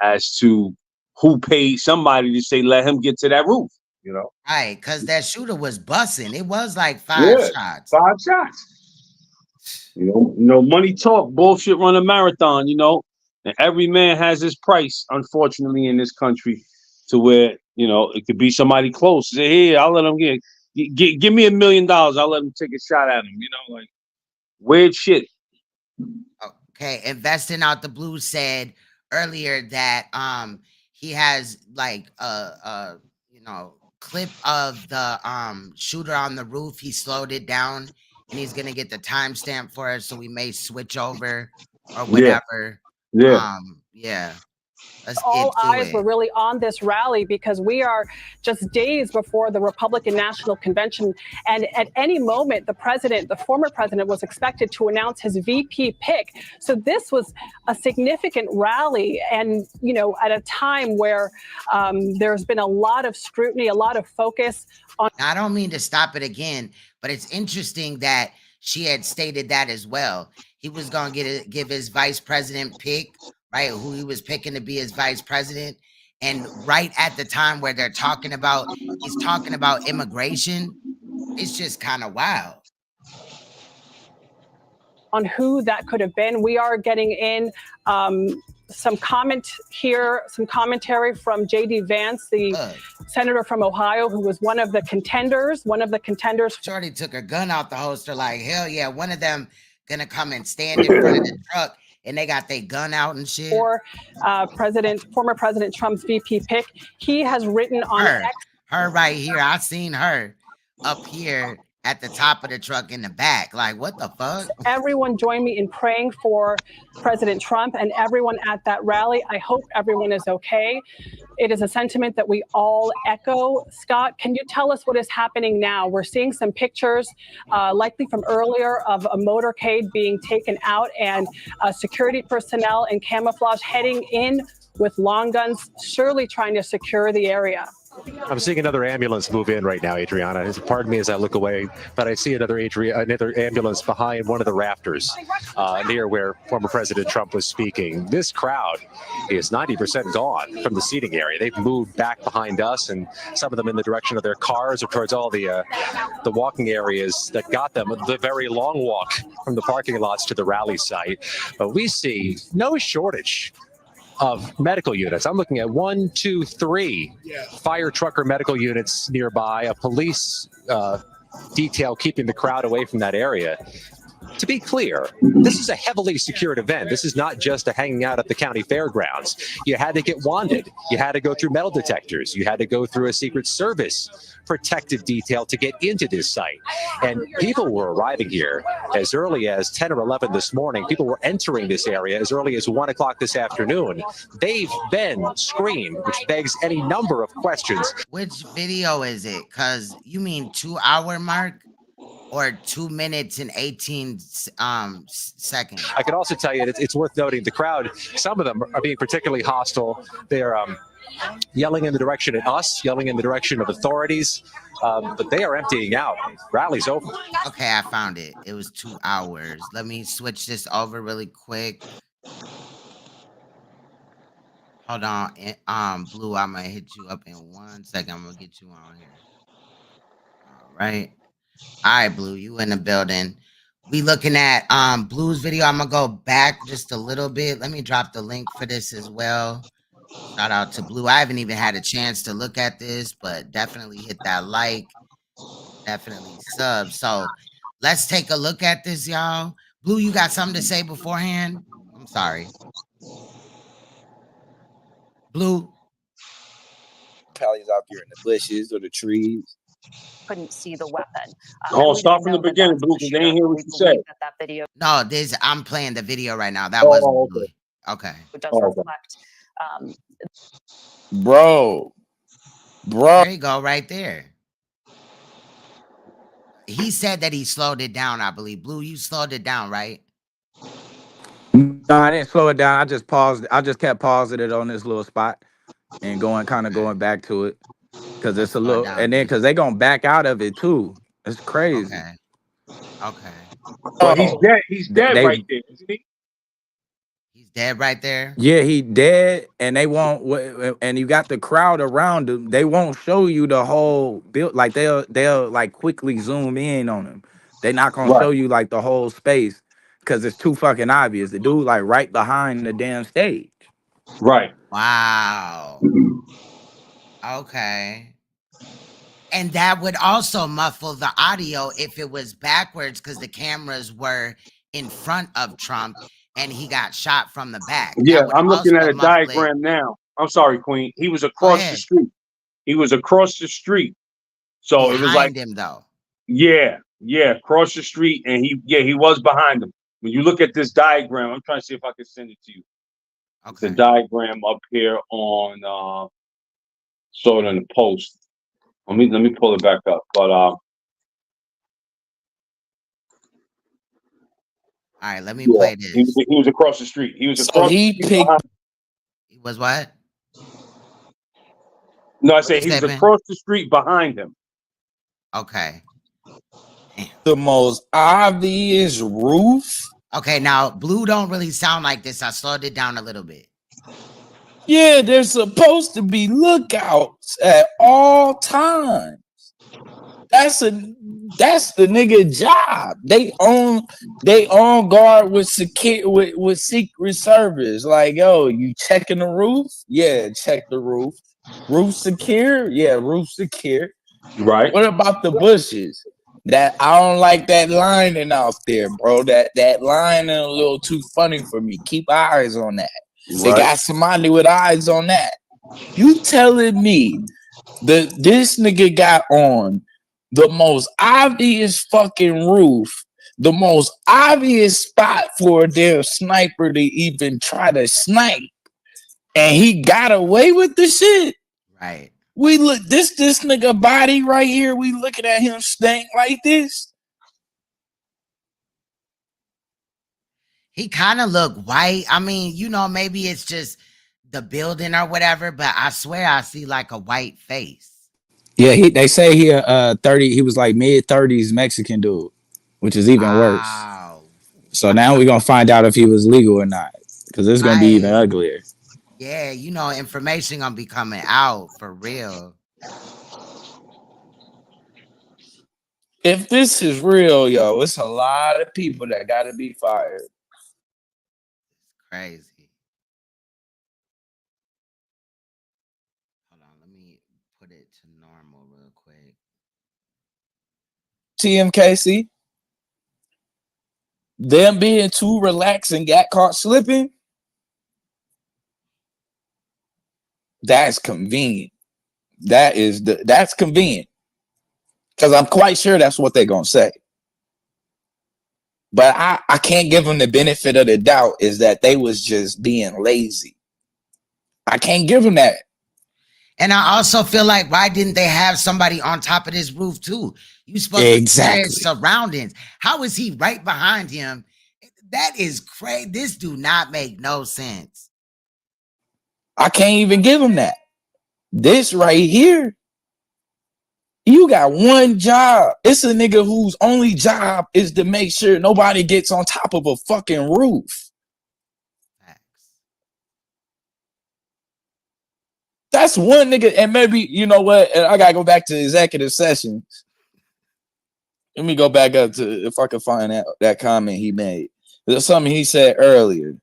as to who paid somebody to say, let him get to that roof, you know? Right, because that shooter was bussing. It was like 5 shots. 5 shots. You know, money talk, bullshit run a marathon, you know? And every man has his price, unfortunately, in this country, to where, you know, it could be somebody close. Say, hey, I'll let him give me $1 million. I'll let him take a shot at him, you know, like weird shit. Okay, Investing Out the Blue said earlier that he has like a clip of the shooter on the roof. He slowed it down and he's gonna get the timestamp for it, so we may switch over or whatever. Yeah. All eyes were really on this rally because we are just days before the Republican National Convention. And at any moment, the former president, was expected to announce his VP pick. So this was a significant rally. And, you know, at a time where there's been a lot of scrutiny, a lot of focus on. Now, I don't mean to stop it again, but it's interesting that she had stated that as well. He was going to give his vice president pick, right? Who he was picking to be his vice president. And right at the time where he's talking about immigration, it's just kind of wild. On who that could have been. We are getting in some commentary from J.D. Vance, the senator from Ohio, who was one of the contenders. Shorty took her gun out the holster like, hell yeah, one of them gonna come and stand in front of the truck and they got their gun out and shit. Or former President Trump's VP pick. He has written on her right here. I seen her up here at the top of the truck in the back. Like, what the fuck? Everyone join me in praying for President Trump and everyone at that rally. I hope everyone is okay. It is a sentiment that we all echo. Scott, can you tell us what is happening now? We're seeing some pictures, likely from earlier, of a motorcade being taken out and security personnel in camouflage heading in with long guns, surely trying to secure the area. I'm seeing another ambulance move in right now, Adriana. Pardon me as I look away, but I see another ambulance behind one of the rafters near where former President Trump was speaking. This crowd is 90% gone from the seating area. They've moved back behind us, and some of them in the direction of their cars or towards all the walking areas that got them the very long walk from the parking lots to the rally site. But we see no shortage of medical units. I'm looking at 1, 2, 3 fire truck or medical units nearby, a police detail keeping the crowd away from that area. To be clear, this is a heavily secured event. This is not just a hanging out at the county fairgrounds. You had to get wanded. You had to go through metal detectors. You had to go through a Secret Service protective detail to get into this site. And people were arriving here as early as 10 or 11 this morning. People were entering this area as early as 1 o'clock this afternoon. They've been screened, which begs any number of questions. Which video is it? Because you mean 2-hour mark? Or 2 minutes and 18 seconds. I can also tell you it's worth noting the crowd, some of them are being particularly hostile. They're yelling in the direction of us, yelling in the direction of authorities, but they are emptying out. Rally's over. Okay, I found it. It was 2 hours. Let me switch this over really quick. Hold on, Blue, I'm gonna hit you up in 1 second. I'm gonna get you on here. All right. All right, Blue, you in the building. We looking at Blue's video. I'm gonna go back just a little bit. Let me drop the link for this as well. Shout out to Blue. I haven't even had a chance to look at this, but definitely hit that like, definitely sub. So let's take a look at this, y'all. Blue, you got something to say beforehand? I'm sorry. Blue. Pally's out there in the bushes or the trees. Couldn't see the weapon. Oh, start from the beginning, Blue, because they ain't hear what you said. That video No, I'm playing the video right now. That was Blue. Okay. does reflect. Bro. There you go, right there. He said that he slowed it down, I believe. Blue, you slowed it down, right? No, I didn't slow it down. I just paused. I just kept pausing it on this little spot and going back to it because it's a little, and then because they gonna back out of it too. It's crazy. Okay. Well, he's dead. He's dead right there, isn't he? He's dead right there. Yeah, he dead, and they won't. And you got the crowd around him. They won't show you the whole build. Like they'll like quickly zoom in on him. They're not gonna show you like the whole space because it's too fucking obvious. The dude like right behind the damn stage. Right. Wow. Okay. And that would also muffle the audio if it was backwards because the cameras were in front of Trump and he got shot from the back. Yeah, I'm looking at a diagram now. I'm sorry, Queen. He was across the street. He was across the street. So it was like him though. Yeah, across the street, and he was behind him. When you look at this diagram, I'm trying to see if I can send it to you. Okay. The diagram up here on saw it in the post. Let me pull it back up. But all right, let me play this. He was across the street. He was across the street. He was what? No, I say he was across the street behind him. Okay. The most obvious roof. Okay, now Blue don't really sound like this. I slowed it down a little bit. Yeah, there's supposed to be lookouts at all times. That's the nigga job. They on guard with Secret Service. Like, yo, you checking the roof? Yeah, check the roof. Roof secure? Yeah, roof secure. Right. What about the bushes? That I don't like that lining out there, bro. That lining a little too funny for me. Keep eyes on that. Right. They got somebody with eyes on that. You telling me that this nigga got on the most obvious fucking roof, the most obvious spot for a damn sniper to even try to snipe, and he got away with the shit? Right. We look this nigga body right here. We looking at him stink like this. He kind of look white. I mean, you know, maybe it's just the building or whatever, but I swear I see like a white face. Yeah, they say he 30. He was like mid-30s Mexican dude, which is even worse. So now we're gonna find out if he was legal or not, because it's gonna be even uglier. Yeah, you know, information gonna be coming out for real. If this is real, yo, it's a lot of people that gotta be fired. Crazy. Hold on, let me put it to normal real quick. TMKC, them being too relaxed and got caught slipping. That's convenient. That's convenient. Because I'm quite sure that's what they're gonna say. But I can't give them the benefit of the doubt is that they was just being lazy. I can't give them that. And I also feel like, why didn't they have somebody on top of this roof too? You supposed to see his surroundings. How is he right behind him? That is crazy. This do not make no sense. I can't even give him that. This right here, you got one job. It's a nigga whose only job is to make sure nobody gets on top of a fucking roof. That's one nigga. And maybe, you know what? I gotta go back to executive sessions. Let me go back up to, if I can find that comment he made. There's something he said earlier.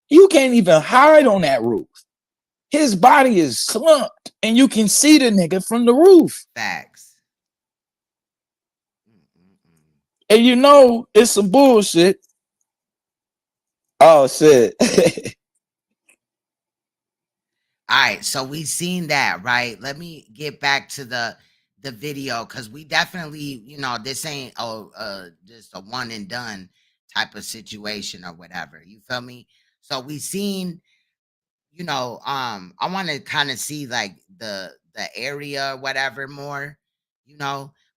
You can't even hide on that roof. His body is slumped, and you can see the nigga from the roof. Facts. And you know it's some bullshit. Oh shit. All right, so we seen that, right? Let me get back to the video because we definitely, this ain't just a one and done type of situation or whatever. You feel me? So we seen, I want to kind of see like the area or whatever more,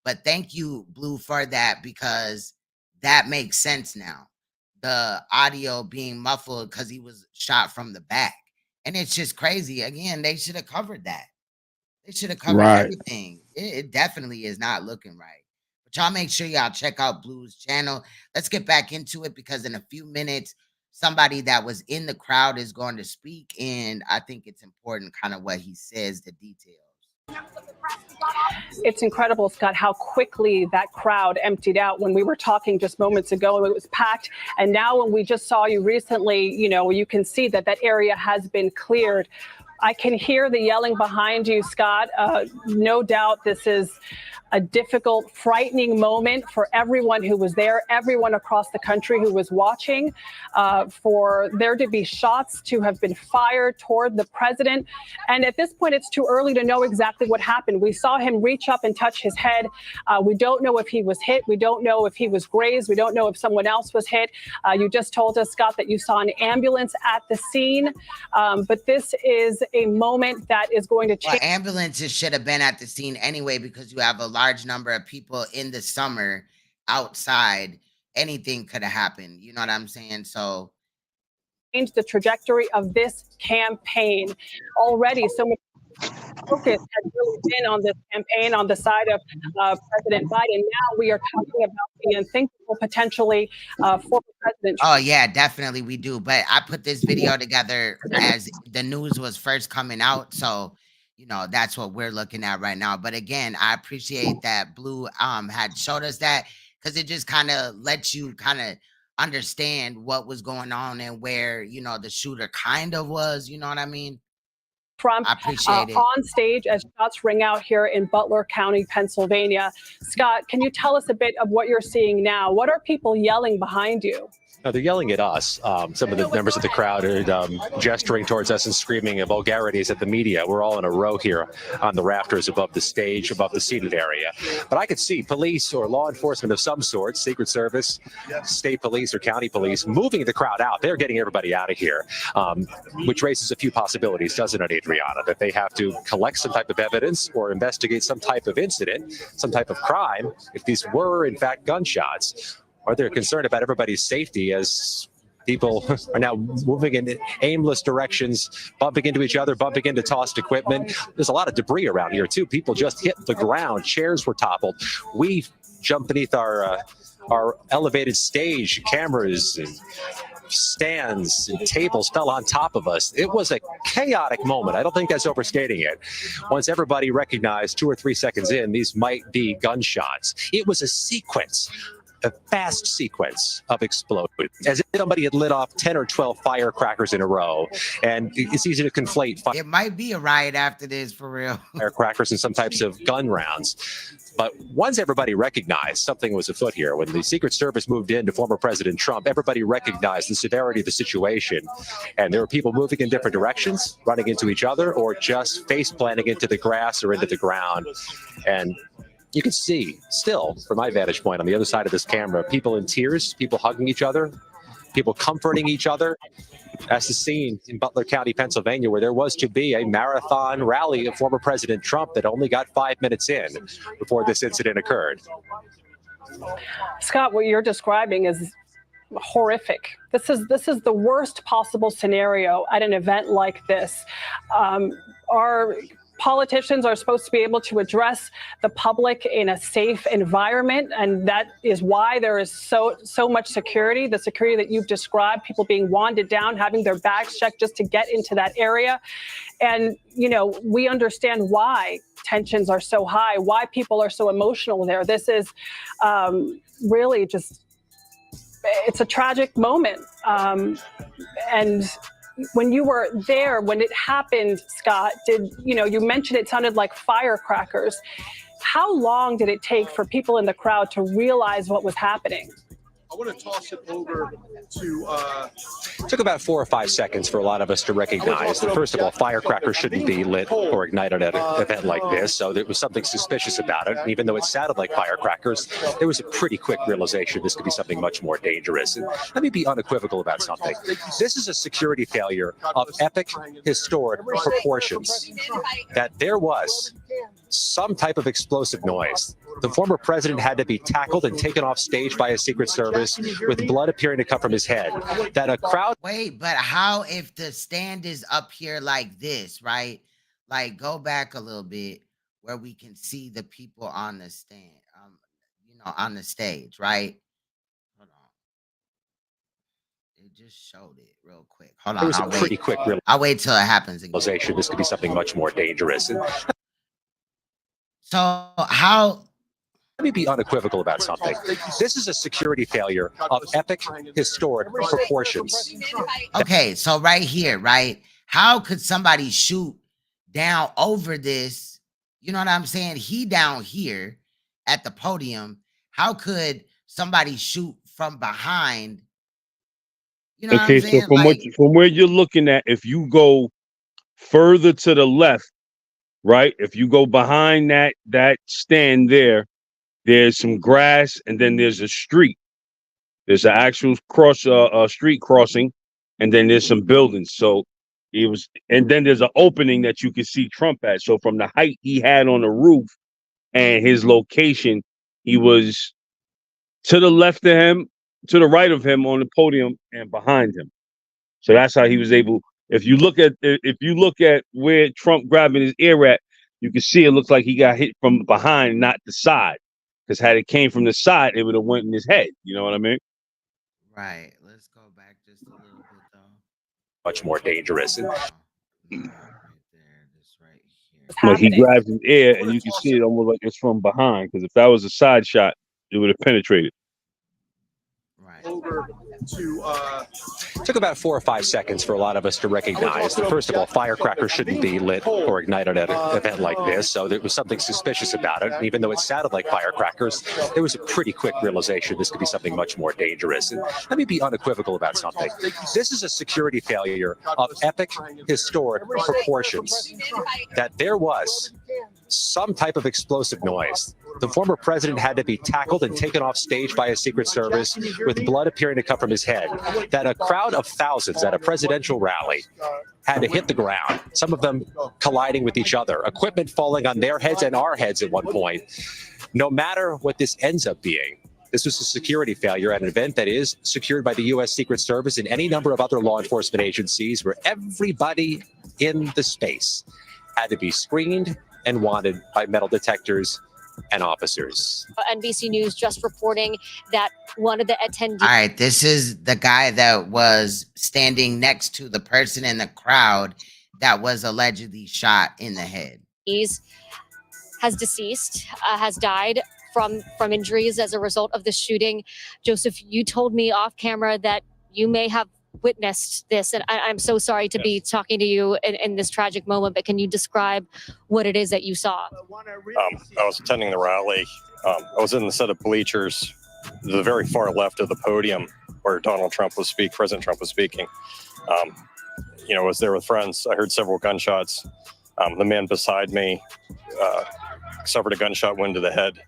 But thank you, Blue, for that because that makes sense now. The audio being muffled because he was shot from the back. And it's just crazy. Again, they should have covered that. They should have covered Right. everything. It definitely is not looking right. But y'all make sure y'all check out Blue's channel. Let's get back into it because in a few minutes, somebody that was in the crowd is going to speak. And I think it's important kind of what he says, the details. It's incredible, Scott, how quickly that crowd emptied out. When we were talking just moments ago, it was packed. And now when we just saw you recently, you can see that that area has been cleared. I can hear the yelling behind you, Scott. No doubt this is a difficult, frightening moment for everyone who was there, everyone across the country who was watching, for there to be shots to have been fired toward the president. And at this point, it's too early to know exactly what happened. We saw him reach up and touch his head. We don't know if he was hit. We don't know if he was grazed. We don't know if someone else was hit. You just told us, Scott, that you saw an ambulance at the scene. But this is a moment that is going to change. Well, ambulances should have been at the scene anyway because you have a large number of people in the summer outside. Anything could have happened. You know what I'm saying? So change the trajectory of this campaign already. So much focus has really been on this campaign on the side of President Biden. Now we are talking about the unthinkable potentially for President Trump. Oh, yeah, definitely we do. But I put this video together as the news was first coming out. So, that's what we're looking at right now. But again, I appreciate that Blue had showed us that because it just kind of lets you kind of understand what was going on and where, the shooter kind of was. You know what I mean? Trump I appreciate it. On stage as shots ring out here in Butler County, Pennsylvania. Scott, can you tell us a bit of what you're seeing now? What are people yelling behind you? They're yelling at us. Some of the members of the crowd are gesturing towards us and screaming vulgarities at the media. We're all in a row here on the rafters above the stage, above the seated area. But I could see police or law enforcement of some sort, Secret Service, state police or county police, moving the crowd out. They're getting everybody out of here, which raises a few possibilities, doesn't it, Adriana? That they have to collect some type of evidence or investigate some type of incident, some type of crime, if these were, in fact, gunshots. Or they're concerned about everybody's safety as people are now moving in aimless directions, bumping into each other, bumping into tossed equipment. There's a lot of debris around here, too. People just hit the ground. Chairs were toppled. We jumped beneath our elevated stage. Cameras and stands and tables fell on top of us. It was a chaotic moment. I don't think that's overstating it. Once everybody recognized 2 or 3 seconds in, these might be gunshots. It was a sequence, a fast sequence of explosions, as if somebody had lit off 10 or 12 firecrackers in a row. And it's easy to conflate It might be a riot after this, for real. firecrackers and some types of gun rounds. But once everybody recognized something was afoot here, when the Secret Service moved in to former President Trump, everybody recognized the severity of the situation. And there were people moving in different directions, running into each other, or just face planting into the grass or into the ground. And you can see, still, from my vantage point on the other side of this camera, people in tears, people hugging each other, people comforting each other. That's the scene in Butler County, Pennsylvania, where there was to be a marathon rally of former President Trump that only got 5 minutes in before this incident occurred. Scott, what you're describing is horrific. This is the worst possible scenario at an event like this. Our politicians are supposed to be able to address the public in a safe environment, and that is why there is so much security, the security that you've described, people being wanded down, having their bags checked just to get into that area. And, we understand why tensions are so high, why people are so emotional there. This is really just, it's a tragic moment. And when you were there, when it happened, Scott, you mentioned it sounded like firecrackers. How long did it take for people in the crowd to realize what was happening? I want to toss it over to. It took about 4 or 5 seconds for a lot of us to recognize that, first of all, firecrackers shouldn't be lit or ignited at an event like this. So there was something suspicious about it. Even though it sounded like firecrackers, there was a pretty quick realization this could be something much more dangerous. And let me be unequivocal about something. This is a security failure of epic, historic proportions. That there was some type of explosive noise. The former president had to be tackled and taken off stage by a Secret Service with blood appearing to come from his head. That a crowd. Wait, but how if the stand is up here like this, right? Like go back a little bit where we can see the people on the stand, on the stage, right? Hold on. They just showed it real quick. Hold on. It was a pretty quick realization. I'll wait till it happens again. This could be something much more dangerous. So how? Let me be unequivocal about something. This is a security failure of epic, historic proportions. Okay, so right here, right? How could somebody shoot down over this? You know what I'm saying? He down here at the podium. How could somebody shoot from behind? You know okay, what I'm saying? so from where you're looking at, if you go further to the left, right? If you go behind that stand there, there's some grass, and then there's a street. There's an actual street crossing, and then there's some buildings. So it was, and then there's an opening that you can see Trump at. So from the height he had on the roof and his location, he was to the left of him, to the right of him on the podium, and behind him. So that's how he was able. If you look at where Trump grabbing his ear at, you can see it looks like he got hit from behind, not the side. Because had it came from the side, it would have went in his head. You know what I mean? Right. Let's go back just a little bit though. Much more dangerous. Like he grabs his ear, and you can see it almost like it's from behind. Because if that was a side shot, it would have penetrated. Over to. It took about 4 or 5 seconds for a lot of us to recognize that, first of all, firecrackers shouldn't be lit or ignited at an event like this. So there was something suspicious about it. Even though it sounded like firecrackers, there was a pretty quick realization this could be something much more dangerous. And let me be unequivocal about something. This is a security failure of epic, historic proportions. That there was some type of explosive noise. The former president had to be tackled and taken off stage by a Secret Service with blood appearing to come from his head. That a crowd of thousands at a presidential rally had to hit the ground, some of them colliding with each other, equipment falling on their heads and our heads at one point. No matter what this ends up being, this was a security failure at an event that is secured by the U.S. Secret Service and any number of other law enforcement agencies, where everybody in the space had to be screened and wanted by metal detectors and officers. NBC News just reporting that one of the attendees. All right, this is the guy that was standing next to the person in the crowd that was allegedly shot in the head. Has deceased, has died from injuries as a result of the shooting. Joseph, you told me off camera that you may have witnessed this, and I'm so sorry to be talking to you in this tragic moment, but can you describe what it is that you saw? I was attending the rally. I was in the set of bleachers, the very far left of the podium where President Trump was speaking. I was there with friends. I heard several gunshots. The man beside me suffered a gunshot wound to the head,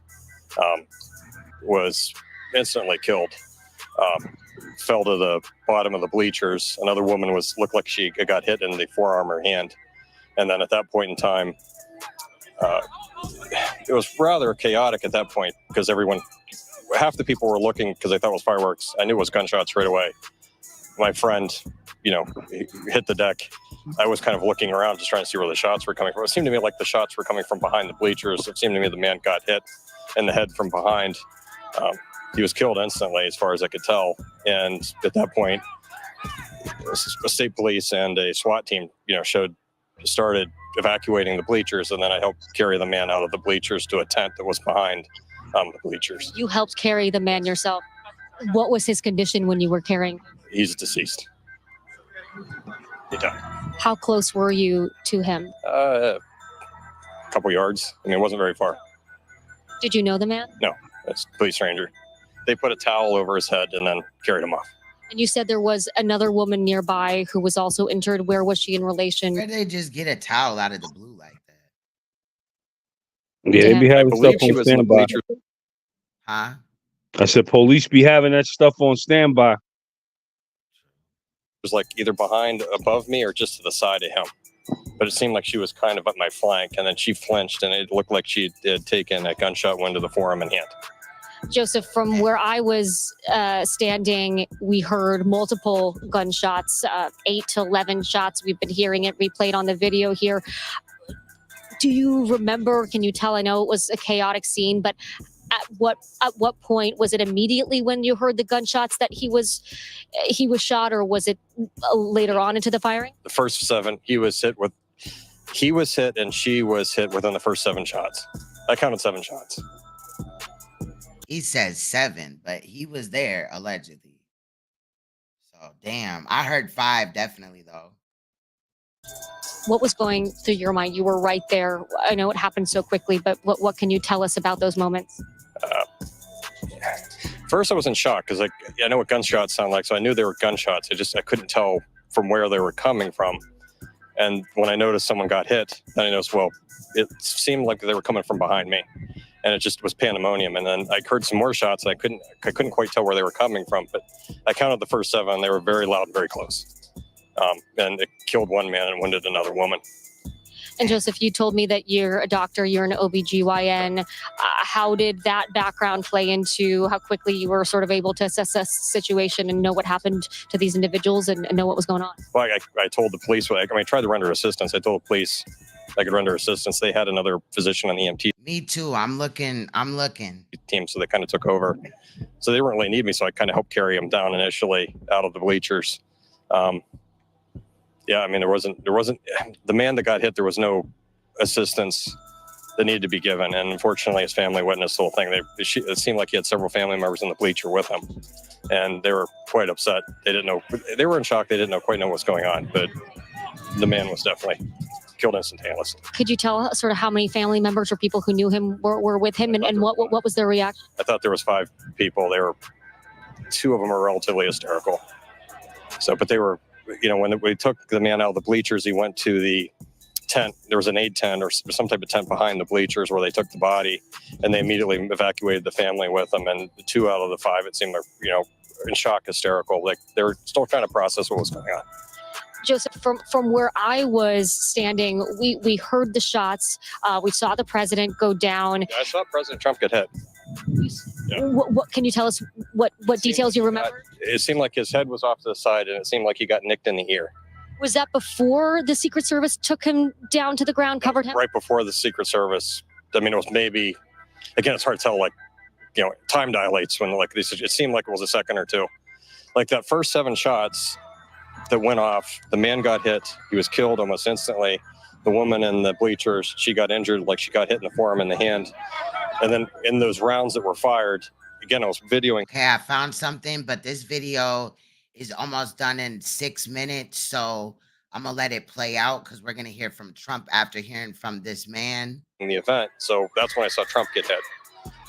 was instantly killed. Fell to the bottom of the bleachers. Another woman looked like she got hit in the forearm or hand. And then at that point in time, it was rather chaotic at that point because half the people were looking because they thought it was fireworks. I knew it was gunshots right away. My friend, he hit the deck. I was kind of looking around just trying to see where the shots were coming from. It seemed to me like the shots were coming from behind the bleachers. It seemed to me the man got hit in the head from behind. He was killed instantly, as far as I could tell. And at that point, a state police and a SWAT team, started evacuating the bleachers, and then I helped carry the man out of the bleachers to a tent that was behind the bleachers. You helped carry the man yourself. What was his condition when you were carrying? He's deceased. He died. How close were you to him? A couple yards. It wasn't very far. Did you know the man? No, it's a complete stranger. They put a towel over his head and then carried him off. And you said there was another woman nearby who was also injured. Where was she in relation? Where they just get a towel out of the blue like that? Yeah, they be having stuff she on was in the standby. bleachers. Huh? I said police be having that stuff on standby. It was like either behind, above me, or just to the side of him. But it seemed like she was kind of at my flank, and then she flinched, and it looked like she had taken a gunshot wound to the forearm and hand. Joseph, from where I was standing, we heard multiple gunshots, 8 to 11 shots. We've been hearing it replayed on the video here. Do you remember, can you tell, I know it was a chaotic scene, but at what point, was it immediately when you heard the gunshots that he was shot, or was it later on into the firing? The first 7, he was hit, and she was hit within the first 7 shots. I counted 7 shots. He says 7, but he was there allegedly. So damn, I heard 5 definitely though. What was going through your mind? You were right there. I know it happened so quickly, but what can you tell us about those moments? First, I was in shock because I know what gunshots sound like, so I knew they were gunshots. I couldn't tell from where they were coming from. And when I noticed someone got hit, then I noticed, well, it seemed like they were coming from behind me. And it just was pandemonium. And then I heard some more shots. I couldn't quite tell where they were coming from, but I counted the first 7. They were very loud and very close. And it killed one man and wounded another woman. And Joseph, you told me that you're a doctor, you're an OBGYN. How did that background play into how quickly you were sort of able to assess the situation and know what happened to these individuals and know what was going on? Well, I told the police, I tried to render assistance. I told the police I could render assistance. They had another physician on the EMT Me too. I'm looking. team, so they kind of took over. So they didn't really need me, so I kind of helped carry them down initially out of the bleachers. Yeah, I mean, there wasn't the man that got hit. There was no assistance that needed to be given, and unfortunately, his family witnessed the whole thing. It seemed like he had several family members in the bleacher with him, and they were quite upset. They didn't know. They were in shock. They didn't quite know what's going on, but the man was definitely killed instantaneously. Could you tell sort of how many family members or people who knew him were with him, and what was their reaction? I thought there was 5 people. 2 of them were relatively hysterical. So, but they were, when we took the man out of the bleachers, he went to the tent. There was an aid tent or some type of tent behind the bleachers where they took the body, and they immediately evacuated the family with them. And the 2 out of the 5, it seemed like, in shock, hysterical. Like they were still trying to process what was going on. Joseph, from where I was standing, we heard the shots. We saw the president go down. Yeah, I saw President Trump get hit. Yeah. What can you tell us? What details you remember? It seemed like his head was off to the side, and it seemed like he got nicked in the ear. Was that before the Secret Service took him down to the ground, covered him? Right before the Secret Service. I mean, it was maybe, again, it's hard to tell, time dilates when, it seemed like it was a second or 2. Like that first 7 shots that went off, the man got hit. He was killed almost instantly. The woman in the bleachers, she got injured, like she got hit in the forearm and the hand. And then in those rounds that were fired, again, I was videoing. Okay, I found something, but this video is almost done in 6 minutes. So I'm going to let it play out because we're going to hear from Trump after hearing from this man. In the event. So that's when I saw Trump get hit.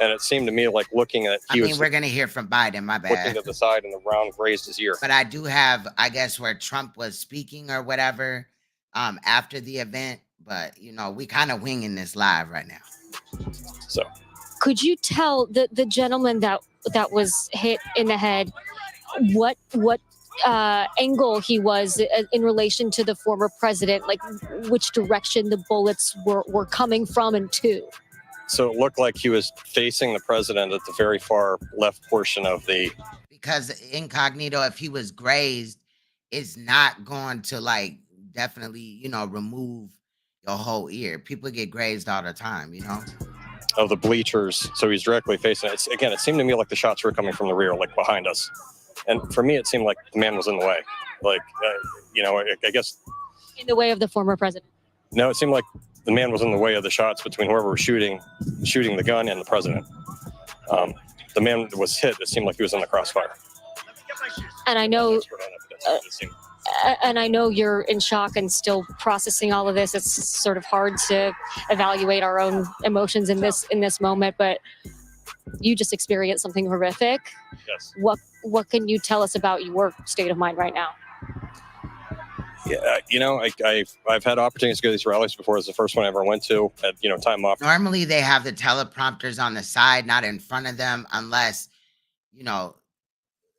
And it seemed to me like looking at, we're going to hear from Biden, my bad. Looking to the side and the round grazed his ear. But I do have, I guess, where Trump was speaking or whatever after the event. But, we kind of winging this live right now. So could you tell the gentleman that was hit in the head what angle he was in relation to the former president, like which direction the bullets were coming from and to? So it looked like he was facing the president at the very far left portion of the... Because incognito, if he was grazed, it's not going to definitely, remove your whole ear. People get grazed all the time, Of the bleachers. So he's directly facing it. Again, it seemed to me like the shots were coming from the rear, like behind us. And for me, it seemed like the man was in the way. I guess... In the way of the former president? No, it seemed like the man was in the way of the shots between whoever was shooting the gun and the president. The man was hit. It seemed like he was in the crossfire. And I know, and I know you're in shock and still processing all of this. It's sort of hard to evaluate our own emotions in this moment, but you just experienced something horrific. Yes. What can you tell us about your state of mind right now? Yeah, you know, I've had opportunities to go to these rallies before. It's the first one I ever went to at, you know, time off. Normally they have the teleprompters on the side, not in front of them, unless, you know,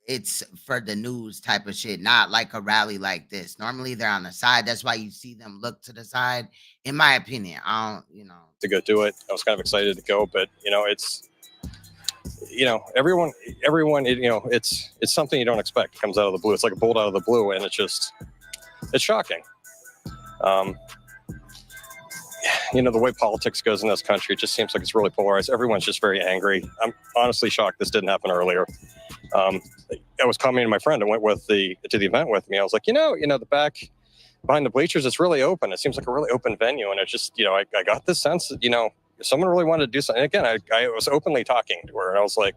it's for the news type of shit, not like a rally like this. Normally they're on the side. That's why you see them look to the side. In my opinion, I don't, you know. To go do it. I was kind of excited to go, but you know, it's, you know, everyone, you know, it's something you don't expect. It comes out of the blue. It's like a bolt out of the blue, and it's shocking. You know, the way politics goes in this country, it just seems like it's really polarized. Everyone's just very angry. I'm honestly shocked this didn't happen earlier. I was commenting to my friend and went to the event with me. I was like, you know, the back behind the bleachers, it's really open. It seems like a really open venue. And it just, you know, I got this sense that, you know, if someone really wanted to do something, again, I was openly talking to her, and I was like,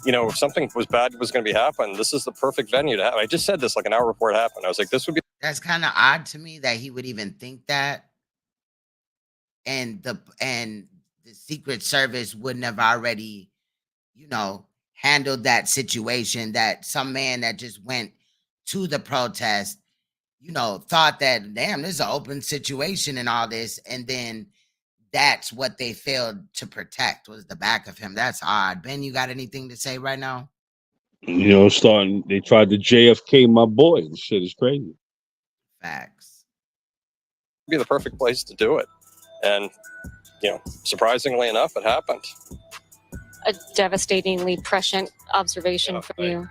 you know, if something was bad was going to be happening, this is the perfect venue to have. I just said this like an hour before it happened. I was like, this would be. That's kind of odd to me that he would even think that. And the Secret Service wouldn't have already, you know, handled that situation, that some man that just went to the protest, you know, thought that, damn, this is an open situation and all this. And then that's what they failed to protect, was the back of him. That's odd. Ben, you got anything to say right now? You know, they tried to JFK my boy. This shit is crazy. Facts. Be the perfect place to do it. And, you know, surprisingly enough, it happened. A devastatingly prescient observation from you.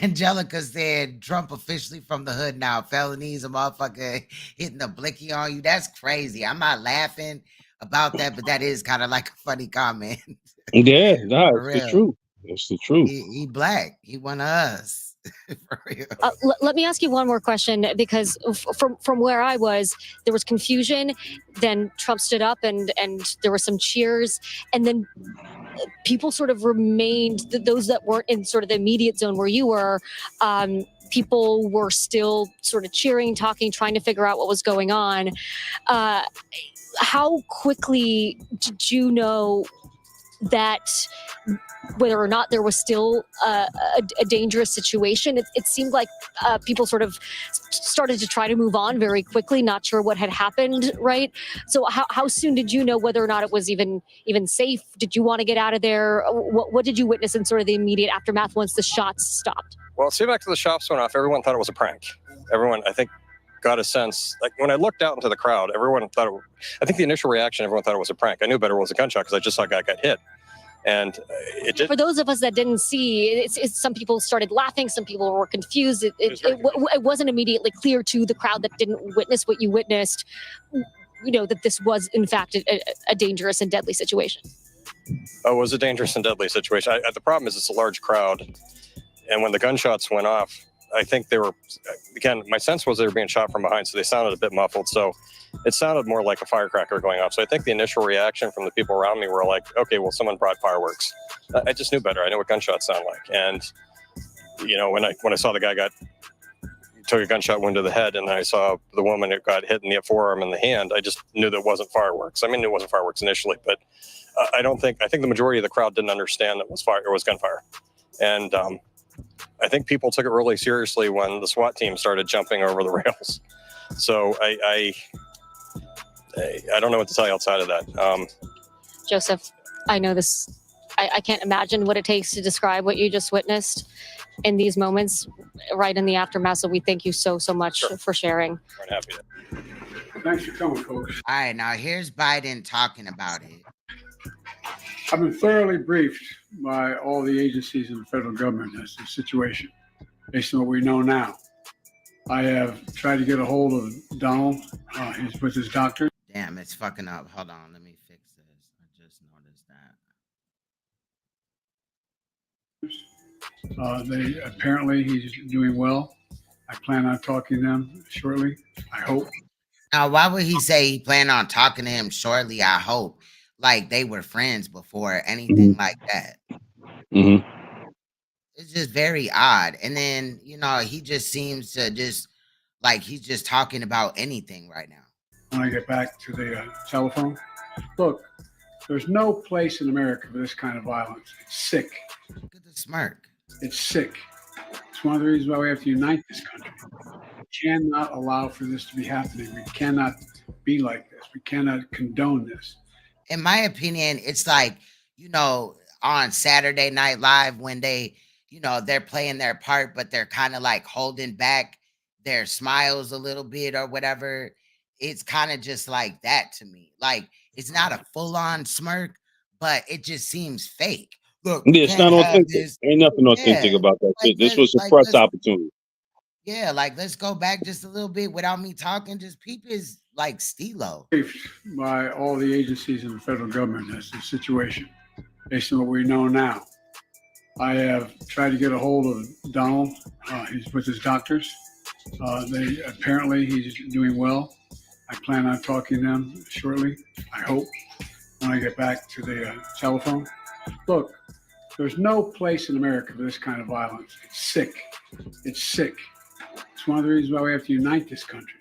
Angelica said, Trump officially from the hood now. Felonies, a motherfucker hitting a blicky on you. That's crazy. I'm not laughing about that, but that is kind of like a funny comment. Yeah, no, it's the truth. It's the truth. He black. He one of us. For real. Let me ask you one more question, because from where I was, there was confusion. Then Trump stood up and there were some cheers. And then people sort of remained, those that weren't in sort of the immediate zone where you were, people were still sort of cheering, talking, trying to figure out what was going on. How quickly did you know that whether or not there was still a dangerous situation? It seemed like people sort of started to try to move on very quickly, not sure what had happened, right? So how soon did you know whether or not it was even safe? Did you want to get out of there? What did you witness in sort of the immediate aftermath once the shots stopped? Well, see, back to the shots went off, everyone thought it was a prank. Everyone, I think, got a sense, like when I looked out into the crowd, everyone thought I think the initial reaction, everyone thought it was a prank. I knew better it was a gunshot because I just saw a guy get hit. And it did. For those of us that didn't see, it's some people started laughing, some people were confused. It wasn't immediately clear to the crowd that didn't witness what you witnessed, you know, that this was in fact a dangerous and deadly situation. Oh, it was a dangerous and deadly situation. The problem is it's a large crowd, and when the gunshots went off, I think they were, again, my sense was they were being shot from behind, so they sounded a bit muffled. So it sounded more like a firecracker going off. So I think the initial reaction from the people around me were like, okay, well, someone brought fireworks. I just knew better. I know what gunshots sound like. And, you know, when I saw the guy took a gunshot wound to the head, and then I saw the woman who got hit in the forearm and the hand, I just knew that it wasn't fireworks. I mean, it wasn't fireworks initially, but I think the majority of the crowd didn't understand that it was gunfire. And I think people took it really seriously when the SWAT team started jumping over the rails. So I don't know what to tell you outside of that. Joseph, I know this. I can't imagine what it takes to describe what you just witnessed in these moments, right in the aftermath. So we thank you so much for sharing. I'm happy to. Thanks for coming, folks. All right, now here's Biden talking about it. I've been thoroughly briefed by all the agencies in the federal government as to the situation, based on what we know now. I have tried to get a hold of Donald. He's with his doctor. Damn, it's fucking up. Hold on, let me fix this. I just noticed that. Apparently he's doing well. I plan on talking to them shortly, I hope. Now, why would he say he planned on talking to him shortly? I hope. Like they were friends before, anything like that. Mm-hmm. It's just very odd. And then, he just seems to just like he's just talking about anything right now. When I get back to the telephone, look, there's no place in America for this kind of violence. It's sick. Look at the smirk. It's sick. It's one of the reasons why we have to unite this country. We cannot allow for this to be happening. We cannot be like this. We cannot condone this. In my opinion, it's like, on Saturday Night Live when they're playing their part, but they're kind of like holding back their smiles a little bit or whatever. It's kind of just like that to me. Like, it's not a full on smirk, but it just seems fake. Look, we Yeah, it's can't not have authentic. this. Ain't nothing authentic Yeah. about that Like, shit. This was a like, press opportunity. yeah, like, let's go back just a little bit without me talking. Just peep his like stilo. Briefed by all the agencies in the federal government as the situation, based on what we know now. I have tried to get a hold of Donald. He's with his doctors. Apparently he's doing well. I plan on talking to them shortly, I hope, when I get back to the telephone. Look, there's no place in America for this kind of violence. It's sick. It's sick. It's one of the reasons why we have to unite this country.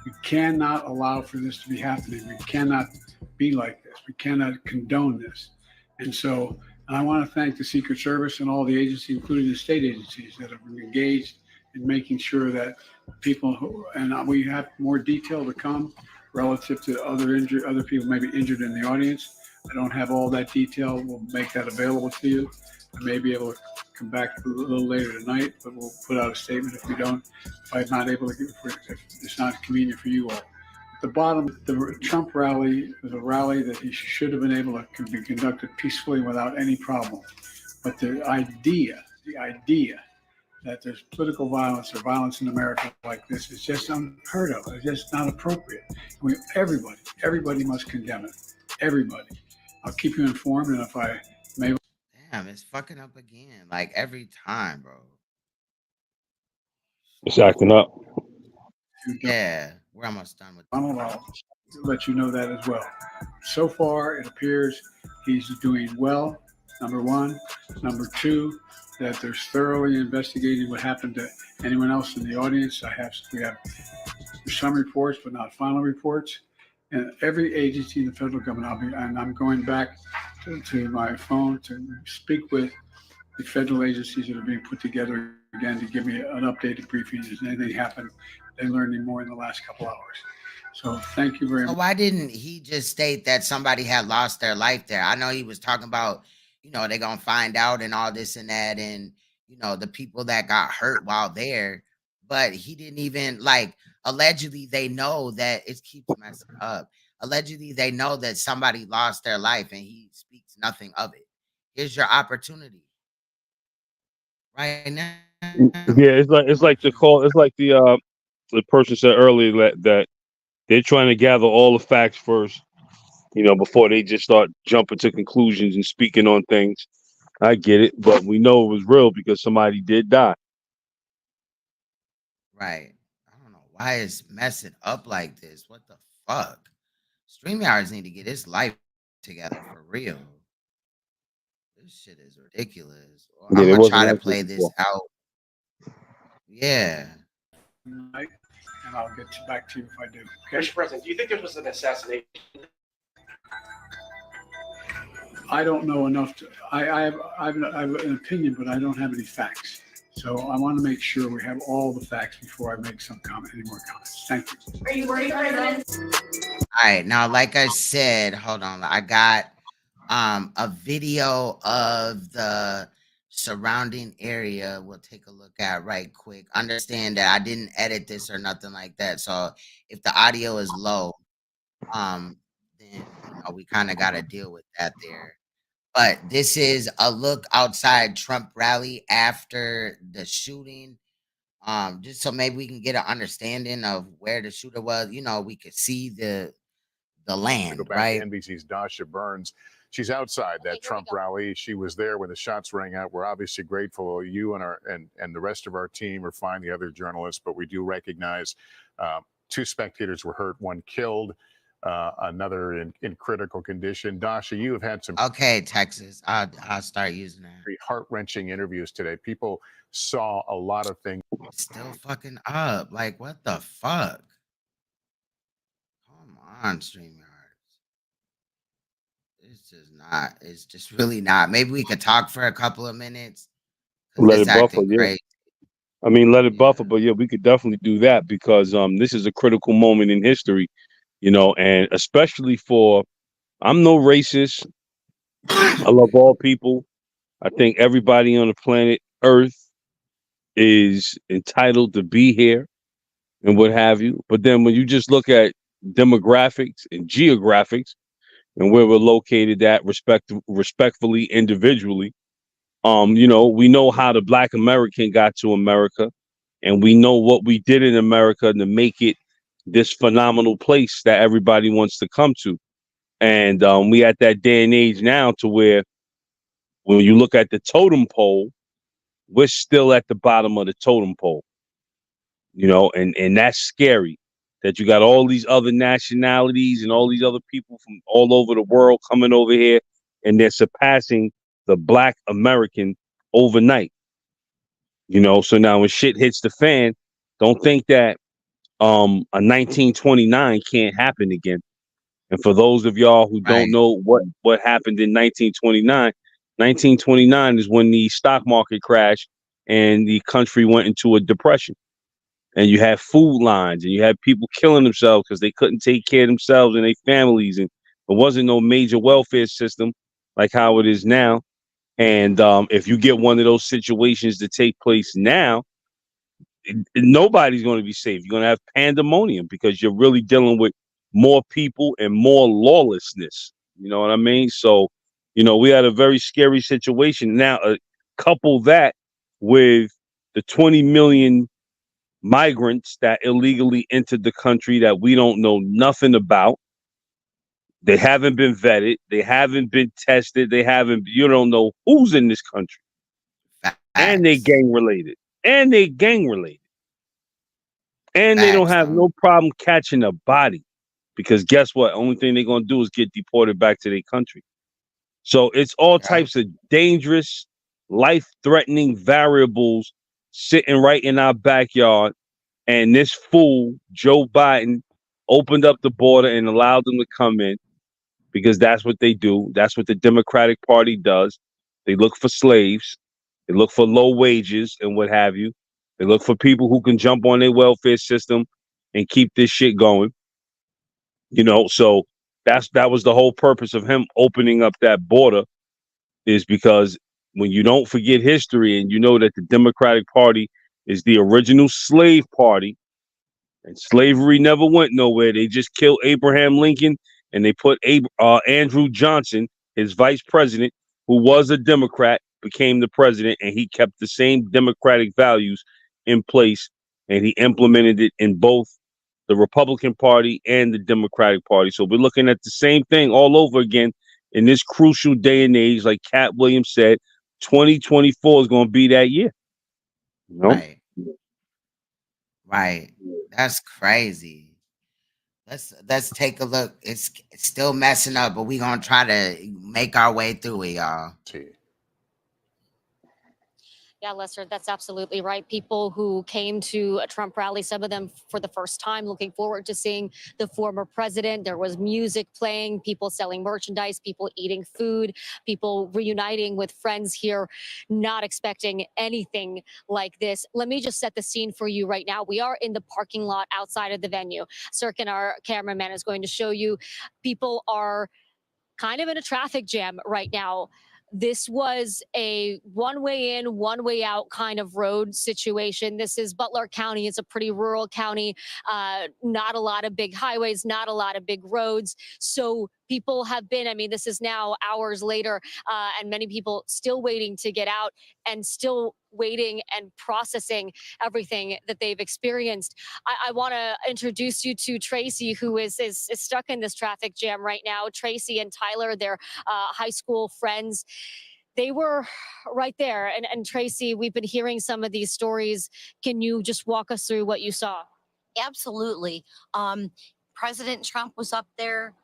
We cannot allow for this to be happening. We cannot be like this. We cannot condone this. And I want to thank the Secret Service and all the agencies, including the state agencies, that have been engaged in making sure that we have more detail to come relative to other people maybe injured in the audience. I don't have all that detail. We'll make that available to you. I may be able to come back a little later tonight, but we'll put out a statement if I'm not able to, if it's not convenient for you all. At the bottom, the Trump rally was a rally that he should have been able to be conducted peacefully without any problem. But the idea that there's political violence or violence in America like this is just unheard of. It's just not appropriate. Everybody must condemn it. Everybody. I'll keep you informed, and if I may. Damn, it's fucking up again. Like every time, bro. It's acting up. Yeah, we're almost done with Donald. I'll let you know that as well. So far, it appears he's doing well, number one. Number two, that they're thoroughly investigating what happened to anyone else in the audience. We have some reports, but not final reports. And every agency in the federal government, I'm going back to my phone to speak with the federal agencies that are being put together again to give me an updated briefing. Has anything happened? They learned any more in the last couple hours. So thank you very much. Why didn't he just state that somebody had lost their life there? I know he was talking about, they're going to find out and all this and that. And, the people that got hurt while there, but he didn't even allegedly they know that it keeps messing up. Allegedly, they know that somebody lost their life and he speaks nothing of it. Here's your opportunity. Right now. Yeah, it's like the person said earlier that they're trying to gather all the facts first, before they just start jumping to conclusions and speaking on things. I get it, but we know it was real because somebody did die. Right. I don't know why it's messing up like this. What the fuck? StreamYards need to get its life together for real. This shit is ridiculous. Yeah, I'm gonna try to play this out. Yeah. And I'll get back to you if I do. Okay? Mr. President, do you think this was an assassination? I don't know enough to. I have an opinion, but I don't have any facts. So I want to make sure we have all the facts before I make any more comments. Thank you. Are you worried, President? All right. Now, like I said, hold on. I got a video of the surrounding area we'll take a look at right quick. Understand that I didn't edit this or nothing like that. So if the audio is low, then we kind of got to deal with that there. But this is a look outside Trump rally after the shooting. Just so maybe we can get an understanding of where the shooter was. We could see the land, Go back right? to NBC's Dasha Burns. She's outside that Trump rally. She was there when the shots rang out. We're obviously grateful. You and the rest of our team are fine, the other journalists, but we do recognize 2 spectators were hurt, 1 killed. another in critical condition. Dasha, you have had some Okay, Texas. I'll start using that. heart-wrenching interviews today. People saw a lot of things. Still fucking up. Like, what the fuck? Come on, StreamYard. It's just not. It's just really not. Maybe we could talk for a couple of minutes. 'Cause Let it's it buffer, acting yeah. crazy. I mean, let it buffer, but yeah, we could definitely do that because this is a critical moment in history, you know, and especially for I'm no racist. I love all people. I think everybody on the planet Earth is entitled to be here and what have you. But then when you just look at demographics and geographics and where we're located at respectfully, individually, you know, we know how the Black American got to America, and we know what we did in America to make it this phenomenal place that everybody wants to come to. And we at that day and age now to where when you look at the totem pole, we're still at the bottom of the totem pole, you know, and that's scary that you got all these other nationalities and all these other people from all over the world coming over here and they're surpassing the Black American overnight, you know. So now when shit hits the fan, don't think that a 1929 can't happen again. And for those of y'all who don't know what happened in 1929, 1929 is when the stock market crashed and the country went into a depression. And you had food lines and you had people killing themselves because they couldn't take care of themselves and their families. And there wasn't no major welfare system like how it is now. And if you get one of those situations to take place now, nobody's going to be safe. You're going to have pandemonium because you're really dealing with more people and more lawlessness. You know what I mean? So, you know, we had a very scary situation. Now, couple that with the 20 million migrants that illegally entered the country that we don't know nothing about. They haven't been vetted. They haven't been tested. You don't know who's in this country. And they gang related. And they don't have no problem catching a body because guess what? Only thing they're going to do is get deported back to their country. So it's all types of dangerous, life-threatening variables sitting right in our backyard. And this fool, Joe Biden, opened up the border and allowed them to come in because that's what they do. That's what the Democratic Party does. They look for slaves. They look for low wages and what have you. They look for people who can jump on their welfare system and keep this shit going. You know, so that was the whole purpose of him opening up that border, is because when you don't forget history and you know that the Democratic Party is the original slave party and slavery never went nowhere. They just killed Abraham Lincoln and they put Andrew Johnson, his vice president, who was a Democrat, became the president, and he kept the same democratic values in place and he implemented it in both the Republican Party and the Democratic Party. So we're looking at the same thing all over again in this crucial day and age. Like Cat Williams said, 2024 is going to be that year. You know? Right. That's crazy. Let's take a look. It's still messing up, but we're gonna try to make our way through it, y'all. Yeah, Lester, that's absolutely right. People who came to a Trump rally, some of them for the first time, looking forward to seeing the former president. There was music playing, people selling merchandise, people eating food, people reuniting with friends here, not expecting anything like this. Let me just set the scene for you right now. We are in the parking lot outside of the venue. Sirkin, our cameraman, is going to show you. People are kind of in a traffic jam right now. This was a one way in, one way out kind of road situation. This is Butler County. It's a pretty rural county. Not a lot of big highways, not a lot of big roads. So people have been, I mean, this is now hours later, and many people still waiting to get out and still waiting and processing everything that they've experienced. I want to introduce you to Tracy, who is stuck in this traffic jam right now. Tracy and Tyler, they're high school friends. They were right there. And Tracy, we've been hearing some of these stories. Can you just walk us through what you saw? Absolutely. President Trump was up there,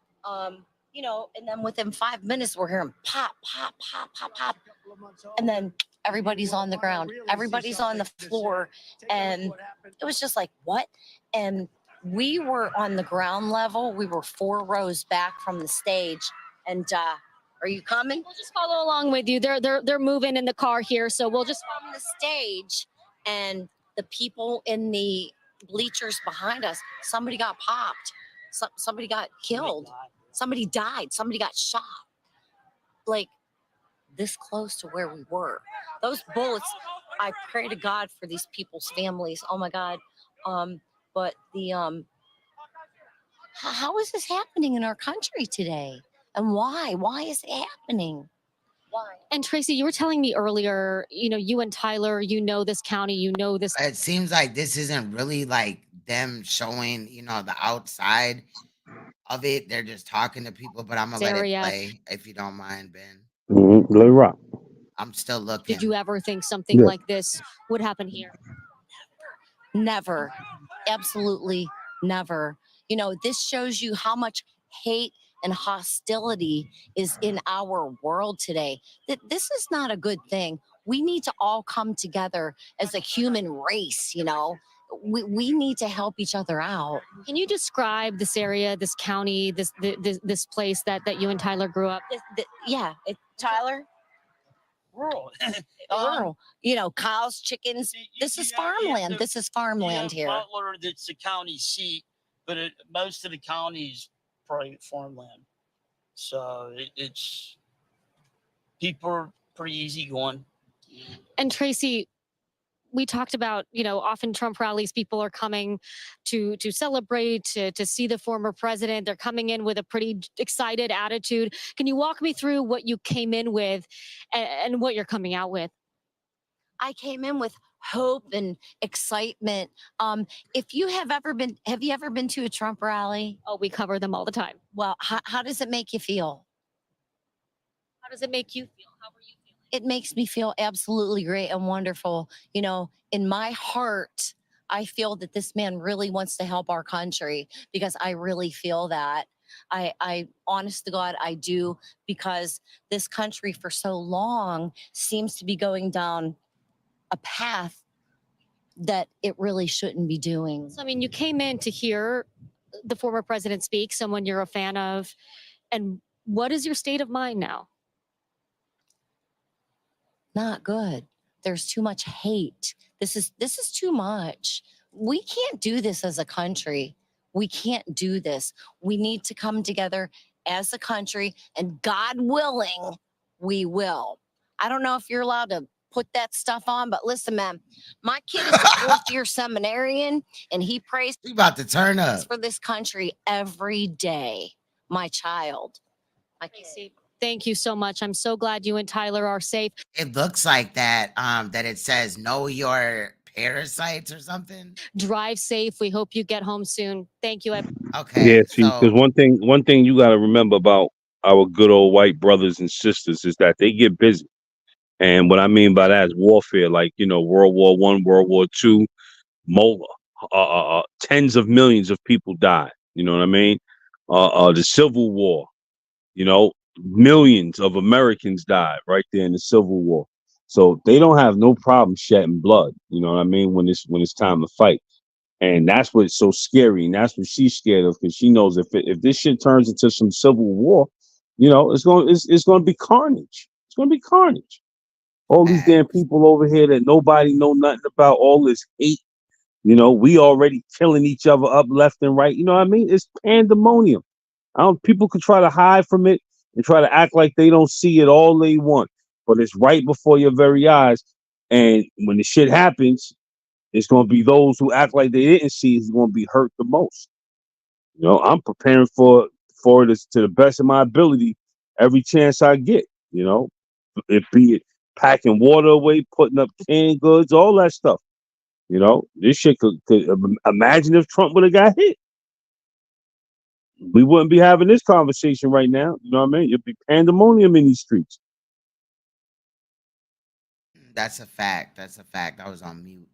you know, and then within 5 minutes, we're hearing pop, pop, pop, pop, pop. And then everybody's on the ground, everybody's on the floor. And it was just like, what? And we were on the ground level. We were 4 rows back from the stage. And are you coming? We'll just follow along with you. They're moving in the car here, so we'll just from the stage. And the people in the bleachers behind us, somebody got popped, somebody got killed, somebody died, somebody got shot. Like this close to where we were. Those bullets, I pray to God for these people's families. Oh my God. But the how is this happening in our country today? And why? Why is it happening? Why? And Tracy, you were telling me earlier, you know, you and Tyler, you know this county, you know this. It seems like this isn't really like them showing, you know, the outside of it. They're just talking to people, but I'm gonna let it area. play if you don't mind, Ben. Let it rock. I'm still looking. Did you ever think something Yeah. like this would happen here? Never. Absolutely never. You know, this shows you how much hate and hostility is in our world today. That this is not a good thing. We need to all come together as a human race, you know. We need to help each other out. Can you describe this area, this county, this place that you and Tyler grew up? Yeah, Tyler? Rural. Rural. You know, cows, chickens. This is farmland. This is farmland here. Butler, that's the county seat, but most of the county's private farmland. So it's people are pretty easygoing. And Tracy, we talked about, you know, often Trump rallies, people are coming to celebrate, to see the former president. They're coming in with a pretty excited attitude. Can you walk me through what you came in with and what you're coming out with? I came in with hope and excitement. If you have you ever been to a Trump rally? Oh, we cover them all the time. Well, how does it make you feel? How does it make you feel? How are you feeling? It makes me feel absolutely great and wonderful. You know, in my heart, I feel that this man really wants to help our country because I really feel that. I honest to God, I do, because this country for so long seems to be going down a path that it really shouldn't be doing. So, I mean, you came in to hear the former president speak, someone you're a fan of. And what is your state of mind now? Not good. There's too much hate. This is too much. We can't do this as a country. We can't do this. We need to come together as a country, and God willing, we will. I don't know if you're allowed to put that stuff on, but listen, man, my kid is a 4th-year seminarian, and he prays We about to turn up. for this country every day. My child. Thank you so much. I'm so glad you and Tyler are safe. It looks like that that it says know your parasites or something. Drive safe. We hope you get home soon. Thank you. Okay. Yeah, see, because one thing you got to remember about our good old white brothers and sisters is that they get busy. And what I mean by that is warfare, like, you know, World War I, World War II, tens of millions of people died. You know what I mean? The Civil War, you know, millions of Americans died right there in the Civil War. So they don't have no problem shedding blood. You know what I mean? When it's time to fight. And that's what's so scary. And that's what she's scared of, because she knows if this shit turns into some civil war, you know, it's going to be carnage. It's going to be carnage. All these damn people over here that nobody know nothing about, all this hate. You know, we already killing each other up left and right. You know what I mean? It's pandemonium. People can try to hide from it and try to act like they don't see it all they want, but it's right before your very eyes. And when the shit happens, it's going to be those who act like they didn't see is going to be hurt the most. You know, I'm preparing for it to the best of my ability every chance I get. You know, be it packing water away, putting up canned goods, all that stuff. You know, this shit could imagine if Trump would have got hit. We wouldn't be having this conversation right now. You know what I mean? It'd be pandemonium in these streets. That's a fact. That's a fact. I was on mute.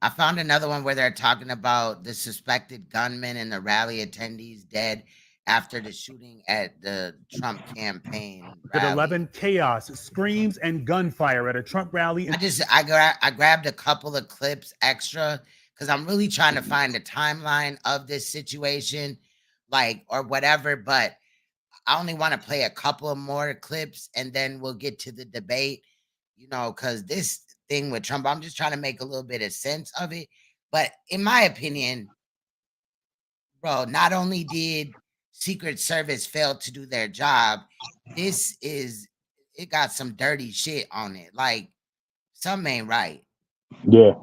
I found another one where they're talking about the suspected gunman and the rally attendees dead after the shooting at the Trump campaign At rally. 11, chaos, screams, and gunfire at a Trump rally. I grabbed a couple of clips extra because I'm really trying to find the timeline of this situation, like, or whatever, but I only want to play a couple of more clips and then we'll get to the debate, because this thing with Trump, I'm just trying to make a little bit of sense of it. But in my opinion, bro, not only did Secret Service fail to do their job, it got some dirty shit on it. Like, something ain't right. Yeah.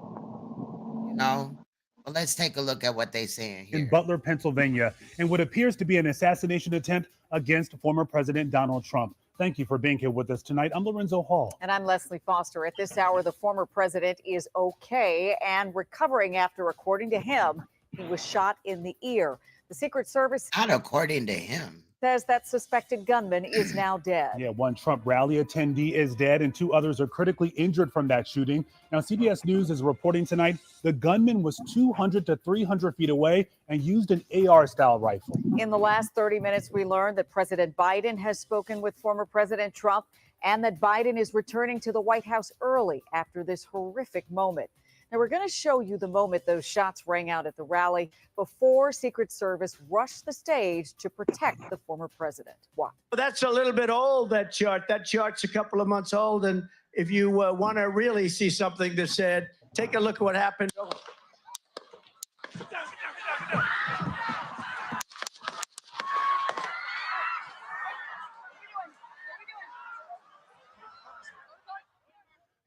But let's take a look at what they're saying here. In Butler, Pennsylvania, in what appears to be an assassination attempt against former President Donald Trump. Thank you for being here with us tonight. I'm Lorenzo Hall. And I'm Leslie Foster. At this hour, the former president is okay and recovering after, according to him, he was shot in the ear. The Secret Service, not according to him, says that suspected gunman is now dead. Yeah, one Trump rally attendee is dead and 2 others are critically injured from that shooting. Now, CBS News is reporting tonight the gunman was 200 to 300 feet away and used an AR-style rifle. In the last 30 minutes, we learned that President Biden has spoken with former President Trump and that Biden is returning to the White House early after this horrific moment. Now, we're going to show you the moment those shots rang out at the rally before Secret Service rushed the stage to protect the former president. Watch. That's a little bit old, that chart. That chart's a couple of months old. And if you want to really see something that's said, take a look at what happened.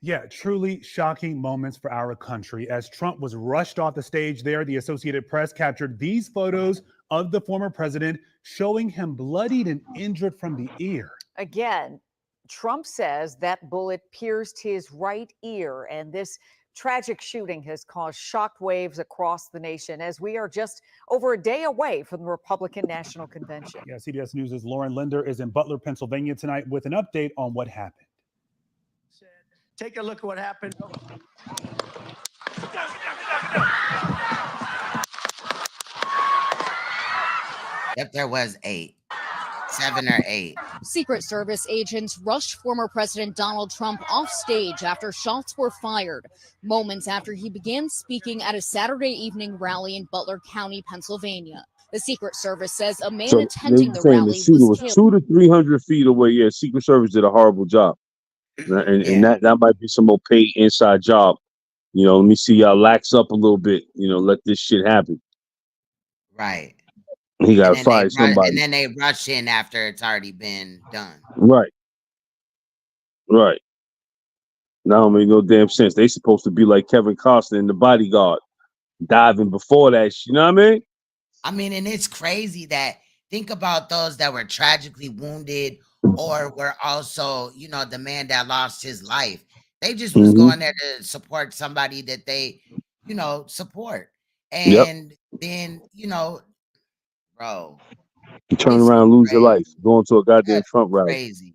Yeah, truly shocking moments for our country. As Trump was rushed off the stage there, the Associated Press captured these photos of the former president showing him bloodied and injured from the ear. Again, Trump says that bullet pierced his right ear, and this tragic shooting has caused shockwaves across the nation as we are just over a day away from the Republican National Convention. Yeah, CBS News' Lauren Linder is in Butler, Pennsylvania tonight with an update on what happened. Take a look at what happened. Yep, there was 7 or 8. Secret Service agents rushed former President Donald Trump off stage after shots were fired, moments after he began speaking at a Saturday evening rally in Butler County, Pennsylvania. The Secret Service says a man attending the rally was 200 to 300 feet away. Yeah, Secret Service did a horrible job. And that might be some opaque inside job. Let me see y'all lax up a little bit. Let this shit happen. Right. He got to fight somebody. And then they rush in after it's already been done. Right. That don't make no damn sense. They supposed to be like Kevin Costner in The Bodyguard, diving before that. You know what I mean? I mean, and it's crazy that think about those that were tragically wounded or were also, the man that lost his life. They just was going there to support somebody that they, support. And then, bro. You turn around and lose your life going to a goddamn Trump rally. Crazy.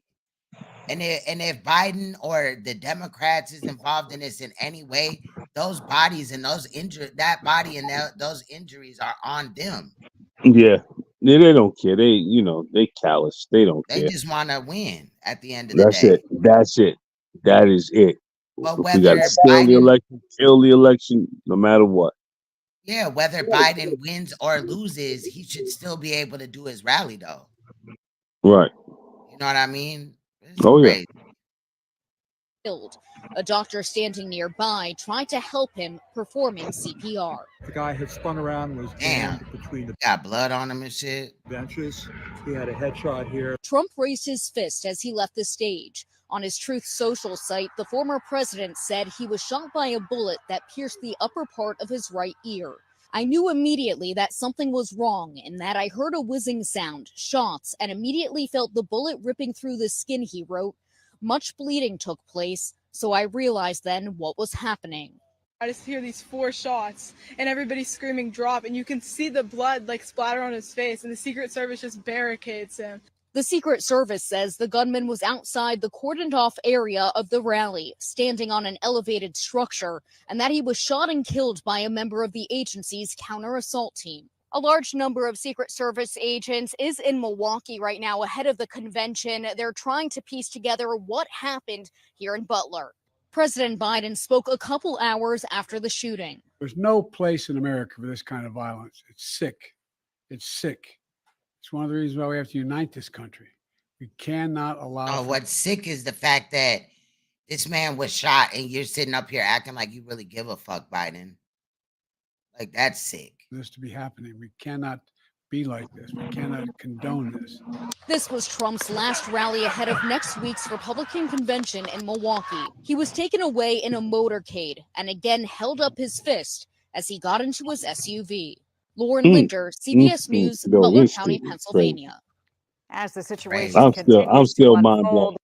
And if Biden or the Democrats is involved in this in any way, those bodies and those that body and those injuries are on them. Yeah. Yeah, they don't care. They, they callous. They don't care. They just want to win at the end of the day. That's it. That is it. But we got to steal the election, kill the election, no matter what. Yeah, whether Biden wins or loses, he should still be able to do his rally, though. Right. You know what I mean? Crazy. Killed. A doctor standing nearby tried to help him performing CPR. The guy had spun around and was jammed between the got blood on him and shit. Benches. He had a headshot here. Trump raised his fist as he left the stage. On his Truth Social site, the former president said he was shot by a bullet that pierced the upper part of his right ear. I knew immediately that something was wrong and that I heard a whizzing sound, shots, and immediately felt the bullet ripping through the skin, he wrote. Much bleeding took place, so I realized then what was happening. I just hear these 4 shots and everybody's screaming drop, and you can see the blood like splatter on his face, and the Secret Service just barricades him. The Secret Service says the gunman was outside the cordoned-off area of the rally, standing on an elevated structure, and that he was shot and killed by a member of the agency's counter-assault team. A large number of Secret Service agents is in Milwaukee right now ahead of the convention. They're trying to piece together what happened here in Butler. President Biden spoke a couple hours after the shooting. There's no place in America for this kind of violence. It's sick. It's sick. It's one of the reasons why we have to unite this country. We cannot allow. What's sick is the fact that this man was shot and you're sitting up here acting like you really give a fuck, Biden. Like, that's sick. This to be happening. We cannot be like this. We cannot condone this. This was Trump's last rally ahead of next week's Republican convention in Milwaukee. He was taken away in a motorcade and again held up his fist as he got into his SUV. Lauren Linder, CBS News, Butler County, Pennsylvania. As the situation I'm continues still to mind unfold,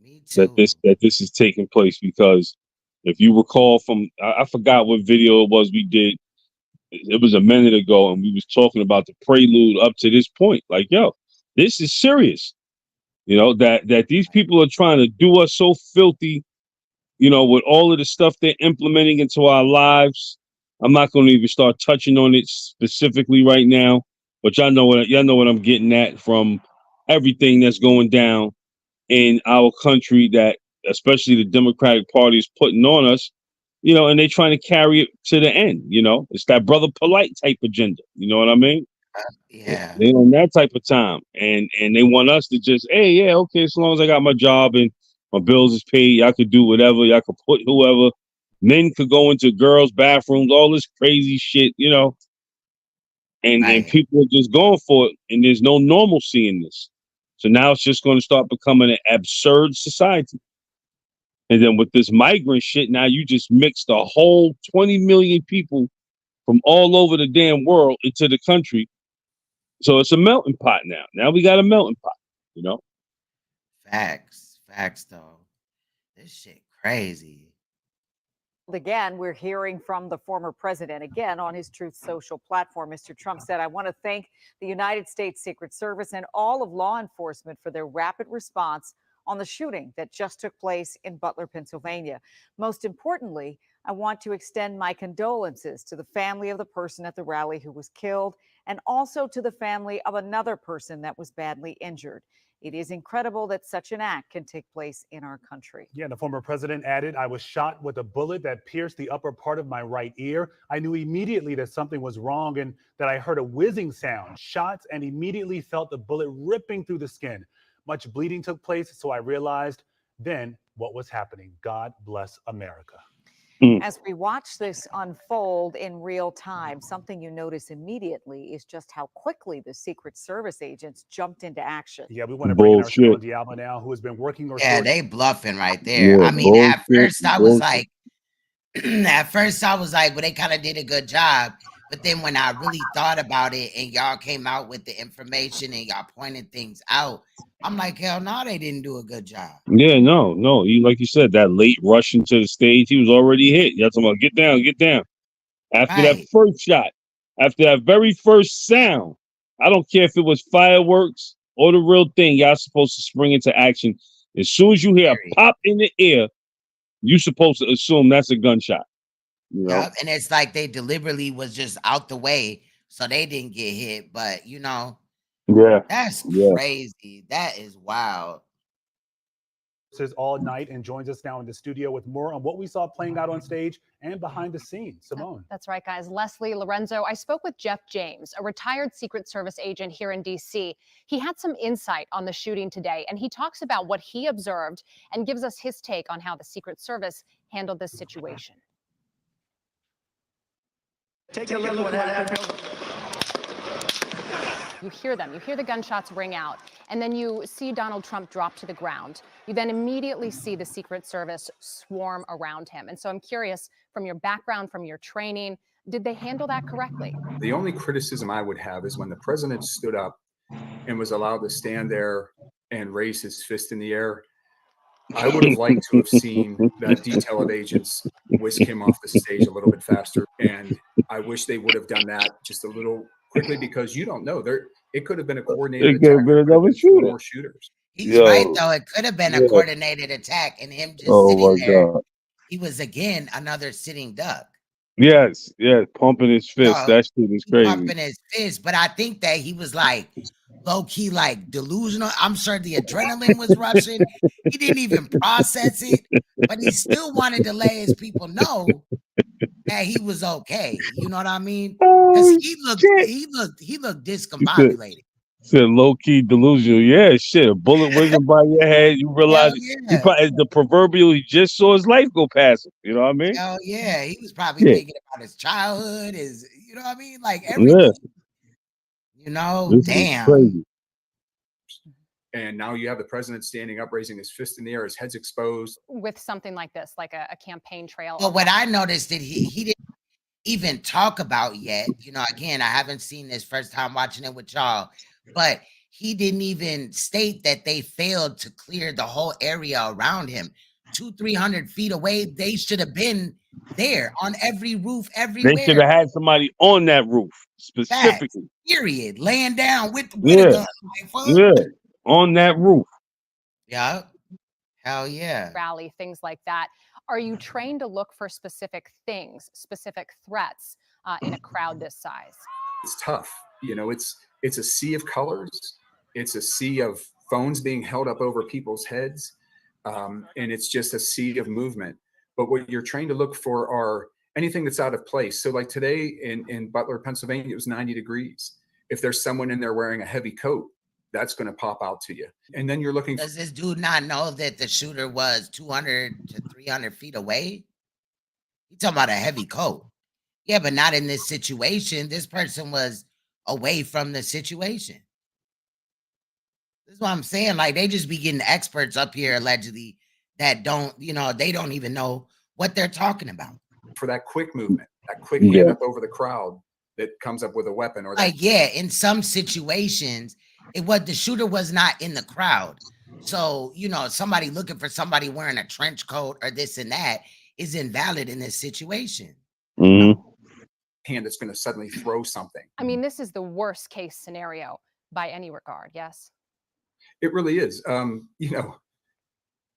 blown that this is taking place, because if you recall from I forgot what video it was we did. It was a minute ago, and we was talking about the prelude up to this point. Like, yo, this is serious. You know, that these people are trying to do us so filthy, you know, with all of the stuff they're implementing into our lives. I'm not going to even start touching on it specifically right now, but y'all know what I'm getting at from everything that's going down in our country, that especially the Democratic Party is putting on us, you know, and they're trying to carry it to the end. You know, it's that brother polite type agenda. You know what I mean? Yeah. They on that type of time, and they want us to just, hey, yeah, okay, as long as I got my job and my bills is paid, y'all could do whatever, y'all could put whoever. Men could go into girls' bathrooms, all this crazy shit, you know. And people are just going for it, and there's no normalcy in this. So now it's just going to start becoming an absurd society. And then with this migrant shit, now you just mixed a whole 20 million people from all over the damn world into the country. So it's a melting pot now. Now we got a melting pot, you know? Facts though. This shit crazy. again, we're hearing from the former president again on his Truth Social platform. Mr. Trump said, "I want to thank the United States Secret Service and all of law enforcement for their rapid response on the shooting that just took place in Butler, Pennsylvania. Most importantly, I want to extend my condolences to the family of the person at the rally who was killed and also to the family of another person that was badly injured. It is incredible that such an act can take place in our country." Yeah, the former president added, "I was shot with a bullet that pierced the upper part of my right ear. I knew immediately that something was wrong and that I heard a whizzing sound, shots, and immediately felt the bullet ripping through the skin. Much bleeding took place, so I realized then what was happening. God bless America." As we watch this unfold in real time, something you notice immediately is just how quickly the Secret Service agents jumped into action. Yeah, we want to bring in our Shimon Diallo now, who has been working. Yeah, they bluffing right there. Yeah, I mean, at bullshit, first I was bullshit. like, well, they kind of did a good job. But then when I really thought about it and y'all came out with the information and y'all pointed things out, I'm like, hell no, they didn't do a good job. Yeah, no. Like you said, that late rush into the stage, he was already hit. Y'all talking about get down. After that first shot, after that very first sound, I don't care if it was fireworks or the real thing, y'all supposed to spring into action. As soon as you hear a pop in the air, you supposed to assume that's a gunshot. You know? Yep. And it's like they deliberately was just out the way so they didn't get hit. But, you know, that's crazy. That is wild. All night and joins us now in the studio with more on what we saw playing out on stage and behind the scenes. Simone. That's right, guys. Leslie Lorenzo, I spoke with Jeff James, a retired Secret Service agent here in D.C. He had some insight on the shooting today, and he talks about what he observed and gives us his take on how the Secret Service handled this situation. Take a look at what happened. You hear them. You hear the gunshots ring out, and then you see Donald Trump drop to the ground. You then immediately see the Secret Service swarm around him. And so I'm curious, from your background, from your training, did they handle that correctly? The only criticism I would have is when the president stood up and was allowed to stand there and raise his fist in the air. I would have liked to have seen that detail of agents whisk him off the stage a little bit faster. And I wish they would have done that just a little quickly, because you don't know. It could have been a coordinated It attack. could have been another Four shooter. more shooters. He's right Yo, though. It could have been a yeah. coordinated attack, and him just Oh sitting my there. God. He was again another sitting duck. Yes, yes, pumping his fist. So That shit is he crazy. pumping his fist, but I think that he was like low key, like delusional. I'm sure the adrenaline was rushing. He didn't even process it, but he still wanted to let his people know that he was okay. You know what I mean? Because Oh he looked He said, discombobulated. low key delusional. Yeah, shit. A bullet whizzing by your head. You realize Hell he yeah. probably the proverbial. He just saw his life go past him. You know what I mean? Hell yeah. He was probably Yeah, thinking about his childhood, his, you know what I mean? Like yeah. everything, you know, This is damn. crazy. And now you have the president standing up, raising his fist in the air, his head's exposed. With something like this, like a campaign trail. But what I noticed that he didn't even talk about yet, you know, again, I haven't seen this, first time watching it with y'all, but he didn't even state that they failed to clear the whole area around him. 200-300 feet away, they should have been there on every roof, They everywhere. should have had somebody on that roof Facts, specifically. period. Laying down with a Yeah, gun. Like, fuck. yeah, on that roof. Yeah. Hell yeah. Rally, things like that. Are you trained to look for specific things, specific threats in a crowd this size? It's tough. You know, it's a sea of colors. It's a sea of phones being held up over people's heads. And it's just a sea of movement. But what you're trained to look for are anything that's out of place. So like today in Butler, Pennsylvania, it was 90 degrees. If there's someone in there wearing a heavy coat, that's going to pop out to you. And then you're looking. Does this dude not know that the shooter was 200 to 300 feet away? You talking about a heavy coat. Yeah, but not in this situation. This person was away from the situation. This is what I'm saying. Like, they just be getting experts up here allegedly that don't, you know, they don't even know what they're talking about. For that quick movement, that quick hand up over the crowd that comes up with a weapon or that. Like, yeah, in some situations, the shooter was not in the crowd. So, you know, somebody looking for somebody wearing a trench coat or this and that is invalid in this situation. Mm-hmm. Hand that's going to suddenly throw something. I mean, this is the worst case scenario by any regard, yes? It really is. You know,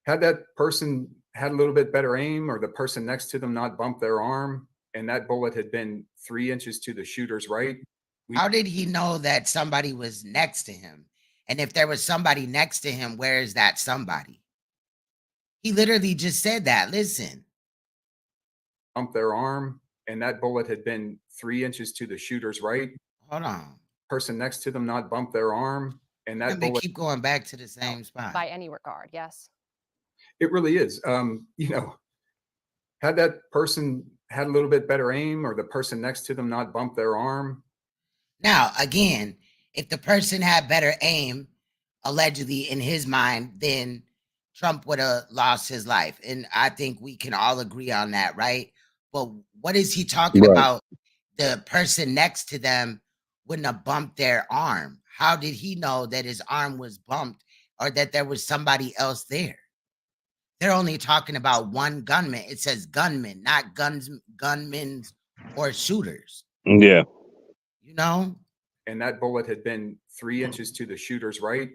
had that person had a little bit better aim or the person next to them not bumped their arm and that bullet had been 3 inches to the shooter's right. How did he know that somebody was next to him? And if there was somebody next to him, where is that somebody? He literally just said that. Listen. Bumped their arm and that bullet had been 3 inches to the shooter's right. Hold on. Person next to them not bumped their arm and that bullet. Keep going back to the same spot. By any regard, yes? It really is. You know, had that person had a little bit better aim or the person next to them not bumped their arm. Now, again, if the person had better aim, allegedly in his mind, then Trump would have lost his life. And I think we can all agree on that, right? But what is he talking about? The person next to them wouldn't have bumped their arm. How did he know that his arm was bumped or that there was somebody else there? They're only talking about one gunman. It says gunmen, not gunmen or shooters. Yeah. You know? And that bullet had been 3 inches to the shooter's right,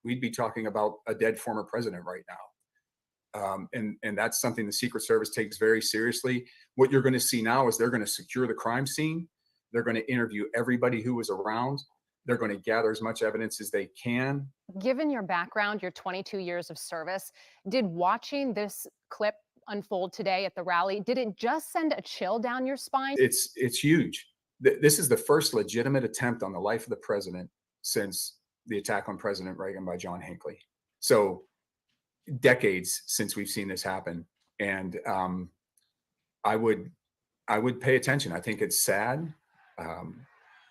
we'd be talking about a dead former president right now. And that's something the Secret Service takes very seriously. What you're going to see now is they're going to secure the crime scene. They're going to interview everybody who was around. They're going to gather as much evidence as they can. Given your background, your 22 years of service, did watching this clip unfold today at the rally, did it just send a chill down your spine? It's huge. This is the first legitimate attempt on the life of the president since the attack on President Reagan by John Hinckley. So decades since we've seen this happen. And I would pay attention. I think it's sad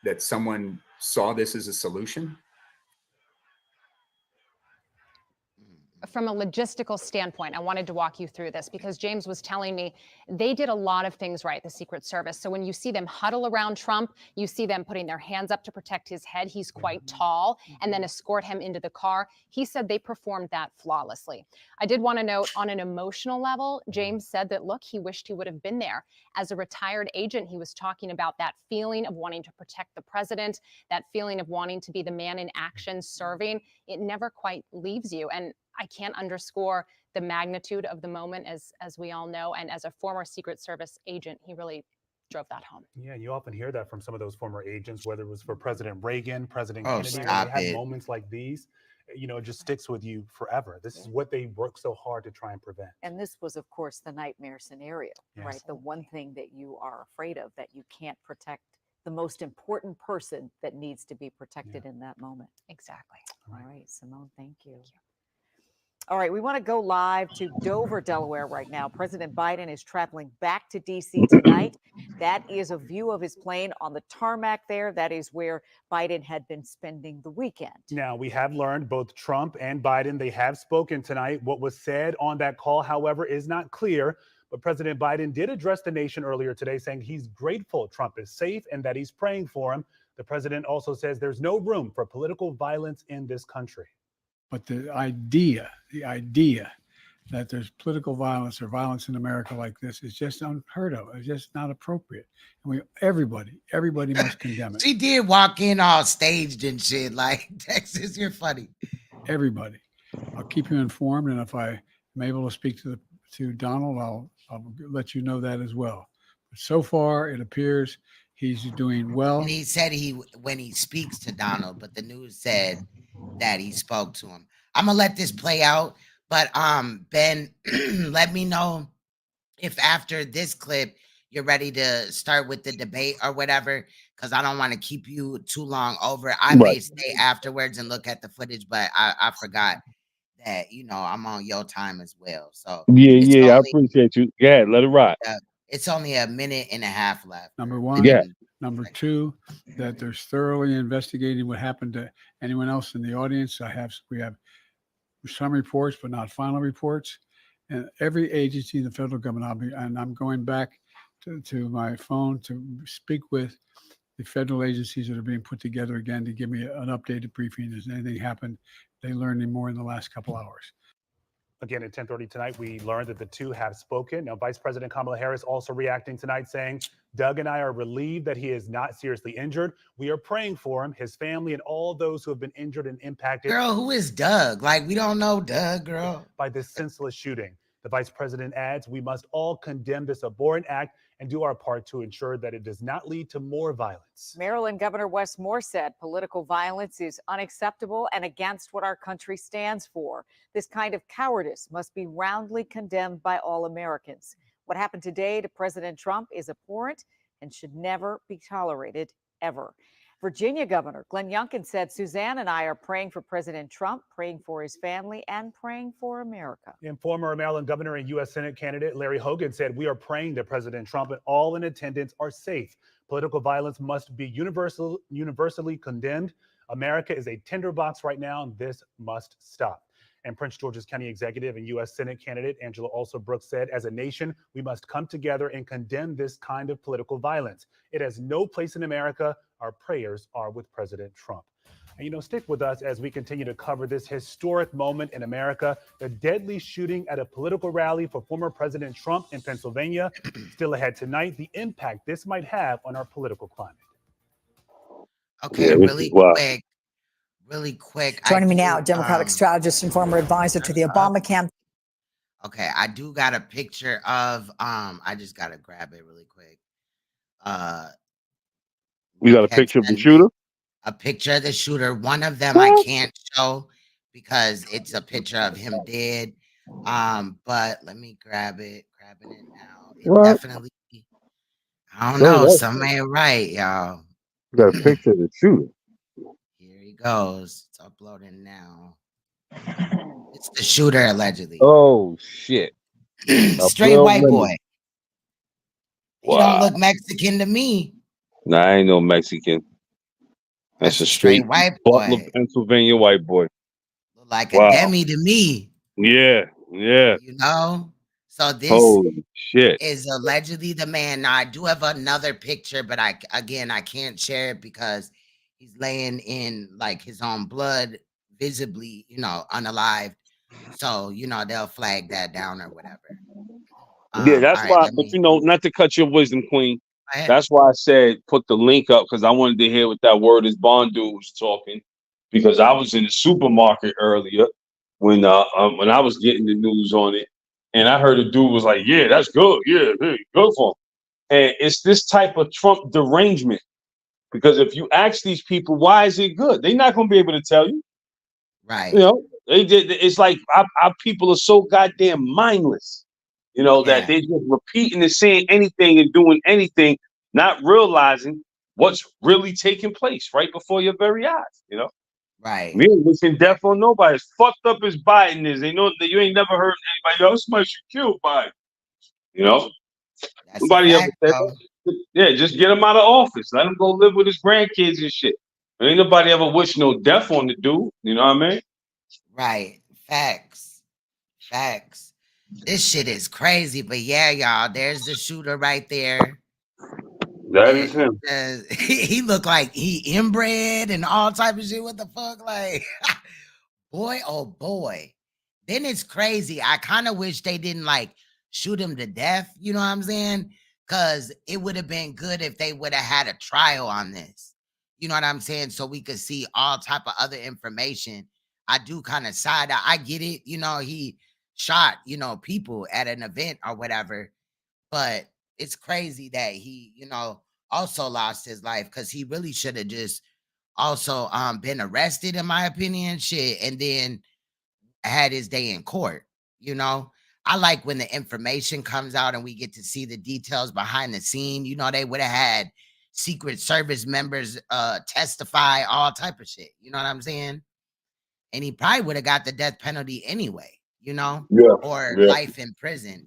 that someone saw this as a solution. from a logistical standpoint, I wanted to walk you through this because James was telling me they did a lot of things right, the Secret Service. So when you see them huddle around Trump, you see them putting their hands up to protect his head. He's quite tall, and then escort him into the car. He said they performed that flawlessly. I did want to note on an emotional level, James said that, look, he wished he would have been there. As a retired agent, he was talking about that feeling of wanting to protect the president, that feeling of wanting to be the man in action serving. It never quite leaves you. And I can't underscore the magnitude of the moment, as we all know. And as a former Secret Service agent, he really drove that home. Yeah, you often hear that from some of those former agents, whether it was for President Reagan, President Oh, Kennedy, when stop they had it. moments like these. You know, it just sticks with you forever. This is what they work so hard to try and prevent. And this was, of course, the nightmare scenario, Yes. right? The one thing that you are afraid of, that you can't protect the most important person that needs to be protected in that moment. Exactly. All right, Simone, thank you. All right, we want to go live to Dover, Delaware right now. President Biden is traveling back to D.C. tonight. That is a view of his plane on the tarmac there. That is where Biden had been spending the weekend. Now, we have learned both Trump and Biden, they have spoken tonight. What was said on that call, however, is not clear. But President Biden did address the nation earlier today, saying he's grateful Trump is safe and that he's praying for him. The president also says there's no room for political violence in this country. But the idea that there's political violence or violence in America like this is just unheard of. It's just not appropriate. And everybody must condemn it. She did walk in all staged and shit. Like, Texas, you're funny. Everybody. I'll keep you informed, and if I am able to speak to Donald, I'll let you know that as well. But so far, it appears he's doing well. And he said when he speaks to Donald, but the news said that he spoke to him. I'm gonna let this play out, but Ben, let me know if after this clip you're ready to start with the debate or whatever, because I don't want to keep you too long over. I may stay afterwards and look at the footage, but I forgot that, you know, I'm on your time as well. So Yeah, I appreciate you. Yeah, let it rock. It's only a minute and a half left. Number one. Yeah. Number two, that there's thoroughly investigating what happened to anyone else in the audience. We have some reports, but not final reports. And every agency in the federal government, I'm going back to my phone to speak with the federal agencies that are being put together again to give me an updated briefing. Has anything happened? They learned any more in the last couple hours. Again, at 10:30 tonight, we learned that the two have spoken. Now, Vice President Kamala Harris also reacting tonight, saying, Doug and I are relieved that he is not seriously injured. We are praying for him, his family, and all those who have been injured and impacted. Girl, who is Doug? Like, we don't know Doug, girl. By this senseless shooting. The vice president adds, we must all condemn this abhorrent act and do our part to ensure that it does not lead to more violence. Maryland Governor Wes Moore said political violence is unacceptable and against what our country stands for. This kind of cowardice must be roundly condemned by all Americans. What happened today to President Trump is abhorrent and should never be tolerated, ever. Virginia Governor Glenn Youngkin said, Suzanne and I are praying for President Trump, praying for his family, and praying for America. And former Maryland Governor and U.S. Senate candidate Larry Hogan said, we are praying that President Trump and all in attendance are safe. Political violence must be universally condemned. America is a tinderbox right now, and this must stop. And Prince George's County Executive and U.S. Senate candidate Angela Alsop-Brooks said, as a nation, we must come together and condemn this kind of political violence. It has no place in America. Our prayers are with President Trump. And, you know, stick with us as we continue to cover this historic moment in America, the deadly shooting at a political rally for former President Trump in Pennsylvania. Still ahead tonight, the impact this might have on our political climate. Okay, really quick. Joining me now, Democratic strategist and former advisor to the Obama campaign. Okay, I do got a picture of, I just got to grab it really quick. You got a picture of the shooter? A picture of the shooter. One of them I can't show because it's a picture of him dead. But let me grab it. Grabbing it now. It definitely, I don't know. Something ain't right, y'all. You got a picture of the shooter. Here he goes. It's uploading now. It's the shooter, allegedly. Oh, shit. Straight white boy. Wow. He don't look Mexican to me. Nah, I ain't no Mexican. That's a straight white Butler, boy. Pennsylvania white boy. Look like a demi to me. Yeah, yeah. You know? So this Holy shit. is allegedly the man. Now I do have another picture, but I can't share it because he's laying in like his own blood, visibly, unalived. So, they'll flag that down or whatever. Yeah, that's All right, why. let But me not to cut your wisdom, Queen. go ahead. That's why I said put the link up because I wanted to hear what that word is Bond dude was talking. Because I was in the supermarket earlier when I was getting the news on it, and I heard a dude was like, "Yeah, that's good. Yeah, hey, good for him." And it's this type of Trump derangement. Because if you ask these people why is it good, they're not going to be able to tell you. Right. You know, it's like our people are so goddamn mindless. That they just repeating and saying anything and doing anything, not realizing what's really taking place right before your very eyes. Right. We ain't wishing death on nobody. As fucked up as Biden is, they know that you ain't never heard anybody else. Somebody should kill Biden. That's Nobody a ever fact, said though. that. Yeah, just get him out of office. Let him go live with his grandkids and shit. Ain't nobody ever wish no death on the dude. You know what I mean? Right. Facts. Facts. This shit is crazy, but yeah, y'all, there's the shooter right there. That is him. He looked like he inbred and all type of shit. What the fuck? Like, boy, oh boy. Then it's crazy. I kind of wish they didn't like shoot him to death. You know what I'm saying? Because it would have been good if they would have had a trial on this. You know what I'm saying? So we could see all type of other information. I do kind of side eye. I get it. He shot, people at an event or whatever. But it's crazy that he, also lost his life because he really should have just also been arrested, in my opinion, shit, and then had his day in court. I like when the information comes out and we get to see the details behind the scene. They would have had Secret Service members testify, all type of shit. You know what I'm saying? And he probably would have got the death penalty anyway, or life in prison,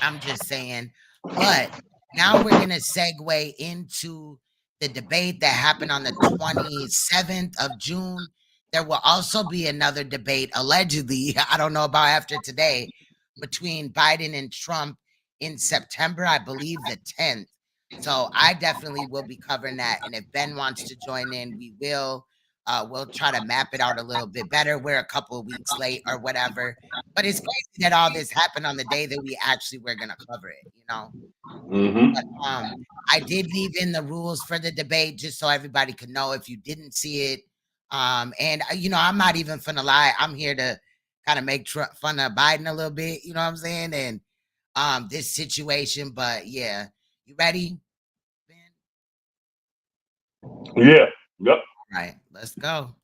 I'm just saying. But now we're going to segue into the debate that happened on the 27th of June. There will also be another debate, allegedly, I don't know about after today, between Biden and Trump in September, I believe the 10th. So I definitely will be covering that. And if Ben wants to join in, we will. We'll try to map it out a little bit better. We're a couple of weeks late or whatever. But it's crazy that all this happened on the day that we actually were going to cover it, But I did leave in the rules for the debate just so everybody could know if you didn't see it. And, I'm not even finna lie. I'm here to kind of make fun of Biden a little bit, you know what I'm saying? And this situation. But, yeah. You ready? Yeah. Yep. All right. Let's go.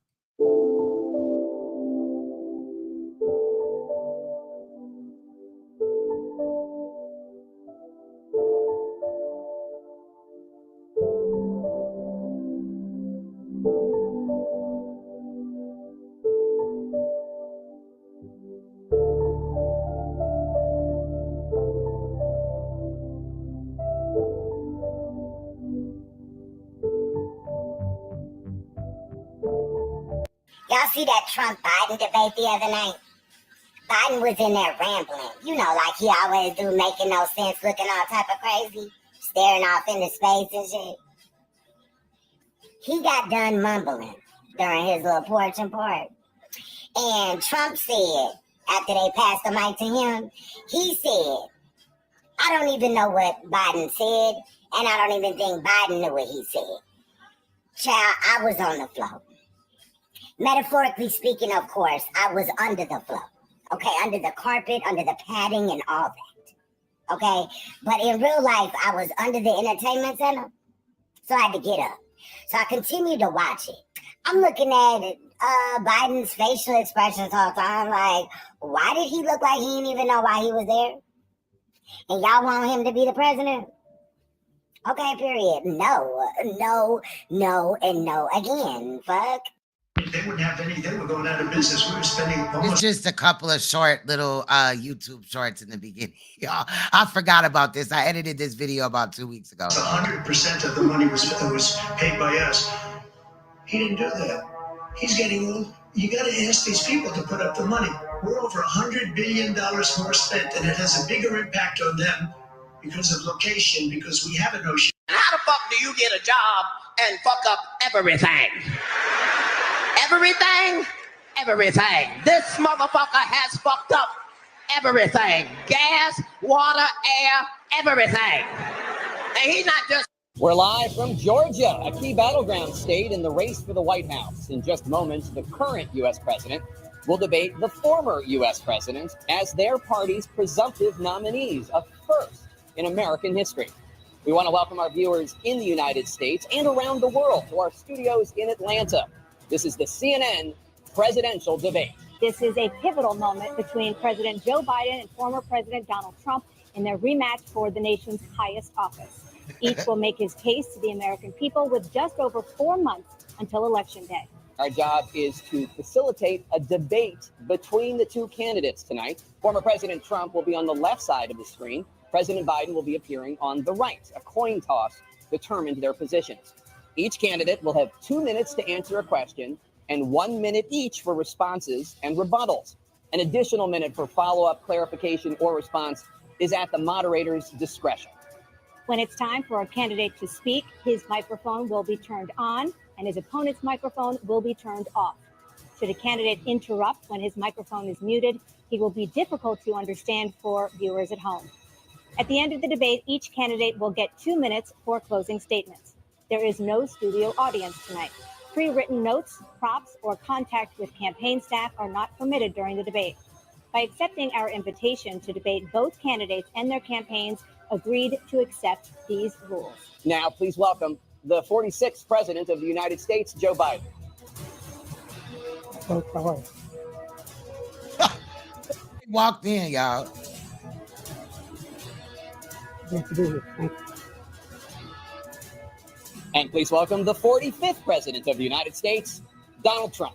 Y'all see that Trump-Biden debate the other night? Biden was in there rambling. Like he always do, making no sense, looking all type of crazy, staring off into space and shit. He got done mumbling during his little porch and part. And Trump said, after they passed the mic to him, he said, I don't even know what Biden said, and I don't even think Biden knew what he said. Child, I was on the floor. Metaphorically speaking, of course, I was under the floor. Okay, under the carpet, under the padding and all that. Okay, but in real life, I was under the entertainment center, so I had to get up. So I continued to watch it. I'm looking at Biden's facial expressions all the time, like, why did he look like he didn't even know why he was there? And y'all want him to be the president? Okay, period. No, and no again. Fuck. They wouldn't have any, they were going out of business. We were spending It's almost just a couple of short little YouTube shorts in the beginning. Y'all, I forgot about this. I edited this video about 2 weeks ago. 100% of the money was paid by us. He didn't do that. He's getting, you got to ask these people to put up the money. We're over $100 billion more spent, and it has a bigger impact on them because of location, because we have an ocean. How the fuck do you get a job and fuck up everything? Everything? Everything. This motherfucker has fucked up everything. Gas, water, air, everything. And he's not just... We're live from Georgia, a key battleground state in the race for the White House. In just moments, the current U.S. president will debate the former U.S. president as their party's presumptive nominees, a first in American history. We want to welcome our viewers in the United States and around the world to our studios in Atlanta. This is the CNN presidential debate. This is a pivotal moment between President Joe Biden and former President Donald Trump in their rematch for the nation's highest office. Each will make his case to the American people with just over 4 months until Election Day. Our job is to facilitate a debate between the two candidates tonight. Former President Trump will be on the left side of the screen. President Biden will be appearing on the right. A coin toss determined their positions. Each candidate will have 2 minutes to answer a question and 1 minute each for responses and rebuttals. An additional minute for follow-up, clarification, or response is at the moderator's discretion. When it's time for a candidate to speak, his microphone will be turned on and his opponent's microphone will be turned off. Should a candidate interrupt when his microphone is muted, he will be difficult to understand for viewers at home. At the end of the debate, each candidate will get 2 minutes for closing statements. There is no studio audience tonight. Pre-written notes, props, or contact with campaign staff are not permitted during the debate. By accepting our invitation to debate, both candidates and their campaigns agreed to accept these rules. Now, please welcome the 46th President of the United States, Joe Biden. Walked in, y'all. And please welcome the 45th President of the United States, Donald Trump.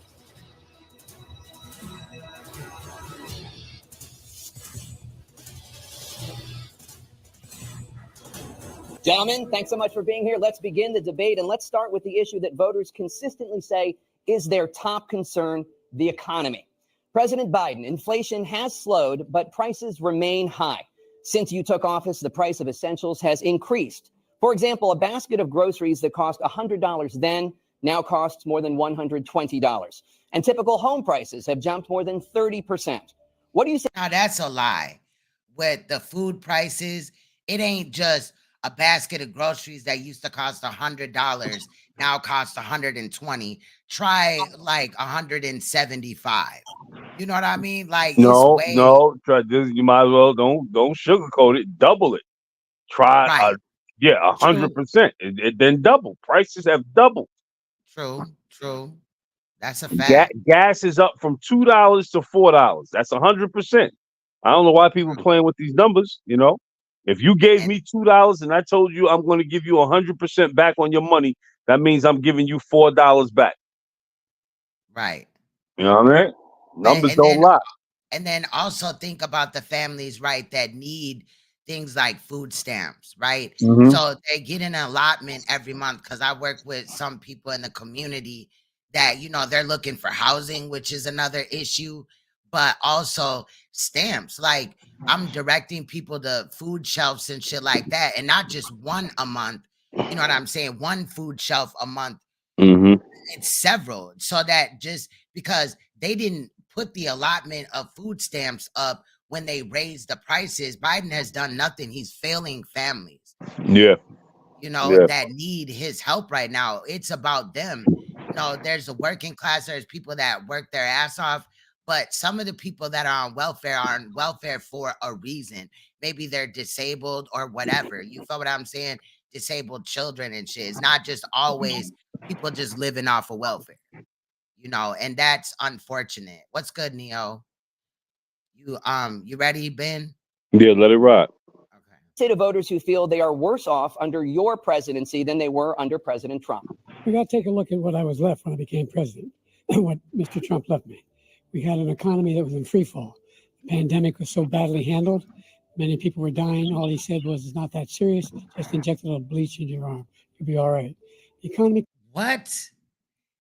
Gentlemen, thanks so much for being here. Let's begin the debate, and let's start with the issue that voters consistently say is their top concern, the economy. President Biden, inflation has slowed, but prices remain high. Since you took office, the price of essentials has increased. For example, a basket of groceries that cost $100 then now costs more than $120. And typical home prices have jumped more than 30%. What do you say? Now, that's a lie. With the food prices, it ain't just a basket of groceries that used to cost $100 now costs $120. Try like $175. You know what I mean? Like No, it's way, no. Try this. You might as well don't sugarcoat it. Double it. Try, right. 100%. It then double. Prices have doubled. True. That's a fact. Gas is up from $2 to $4. That's 100%. I don't know why people playing with these numbers. You know, if you gave me $2 and I told you I'm going to give you 100% back on your money, that means I'm giving you $4 back. Right. You know what I mean? Numbers don't lie. And then also think about the families, right, that need things like food stamps, right? Mhm. So they get an allotment every month, because I work with some people in the community that, you know, they're looking for housing, which is another issue, but also stamps. Like I'm directing people to food shelves and shit like that, and not just one a month. You know what I'm saying? One food shelf a month. Mm-hmm. It's several. So that just because they didn't put the allotment of food stamps up when they raised the prices, Biden has done nothing. He's failing families, Yeah. you know, Yeah. that need his help right now. It's about them. You know, there's a working class, there's people that work their ass off, but some of the people that are on welfare for a reason. Maybe they're disabled or whatever. You feel what I'm saying? Disabled children and shit. It's not just always people just living off of welfare, you know, and that's unfortunate. What's good, Neo? You ready, Ben? Yeah, let it ride. Say to voters who feel they are worse off under your presidency than they were under President Trump. We got to take a look at what I was left when I became president and what Mr. Trump left me. We had an economy that was in free fall. The pandemic was so badly handled. Many people were dying. All he said was, it's not that serious. Just inject a little bleach in your arm. You'll be all right. The economy. What?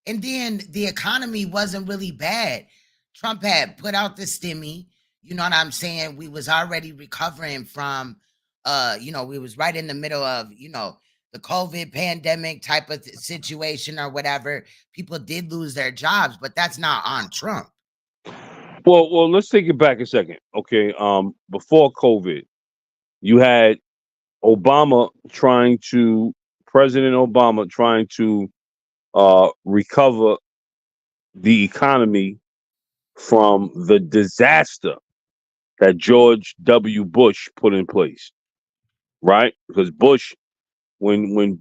And then the economy wasn't really bad. Trump had put out the stimmy. You know what I'm saying? We was already recovering from, we was right in the middle of, the COVID pandemic type of situation or whatever. People did lose their jobs, but that's not on Trump. Well, let's take it back a second. Okay. Before COVID, you had President Obama trying to recover the economy from the disaster that George W. Bush put in place, right? Because Bush, when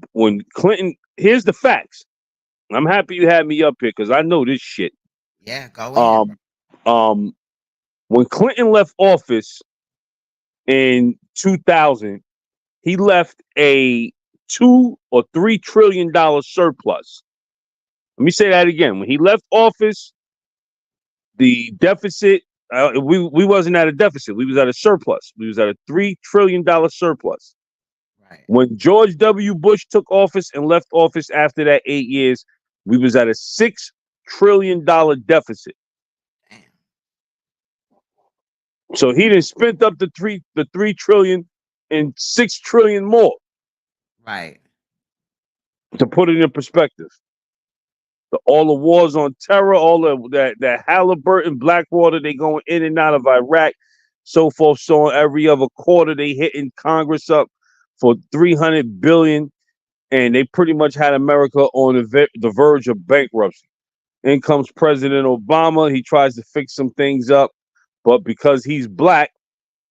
Clinton, here's the facts. I'm happy you had me up here because I know this shit. Yeah, go in. When Clinton left office in 2000, he left a $2 or $3 trillion surplus. Let me say that again. When he left office, the deficit, we wasn't at a deficit. We was at a surplus. We was at a $3 trillion surplus. Right. When George W. Bush took office and left office after that 8 years, we was at a $6 trillion deficit. Damn. So he done spent up the 3 trillion and 6 trillion more. Right. To put it in perspective. All the wars on terror, all of that Halliburton, Blackwater, they going in and out of Iraq, so forth, so on. Every other quarter, they hitting Congress up for $300 billion, and they pretty much had America on the verge of bankruptcy. In comes President Obama. He tries to fix some things up, but because he's black,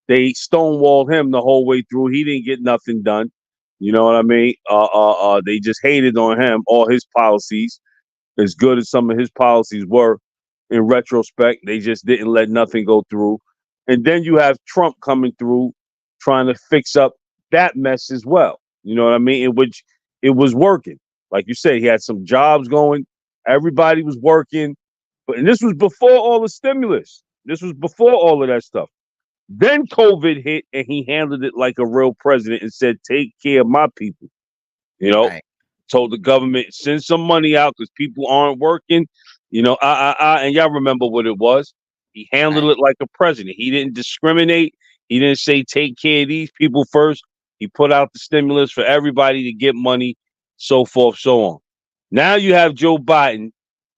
they stonewalled him the whole way through. He didn't get nothing done. You know what I mean? They just hated on him, all his policies. As good as some of his policies were, in retrospect, they just didn't let nothing go through. And then you have Trump coming through, trying to fix up that mess as well. You know what I mean? In which it was working. Like you said, he had some jobs going. Everybody was working. And this was before all the stimulus. This was before all of that stuff. Then COVID hit, and he handled it like a real president and said, take care of my people. You know? Right. Told the government, send some money out because people aren't working. And y'all remember what it was. He handled it like a president. He didn't discriminate. He didn't say take care of these people first. He put out the stimulus for everybody to get money, so forth, so on. Now you have Joe Biden,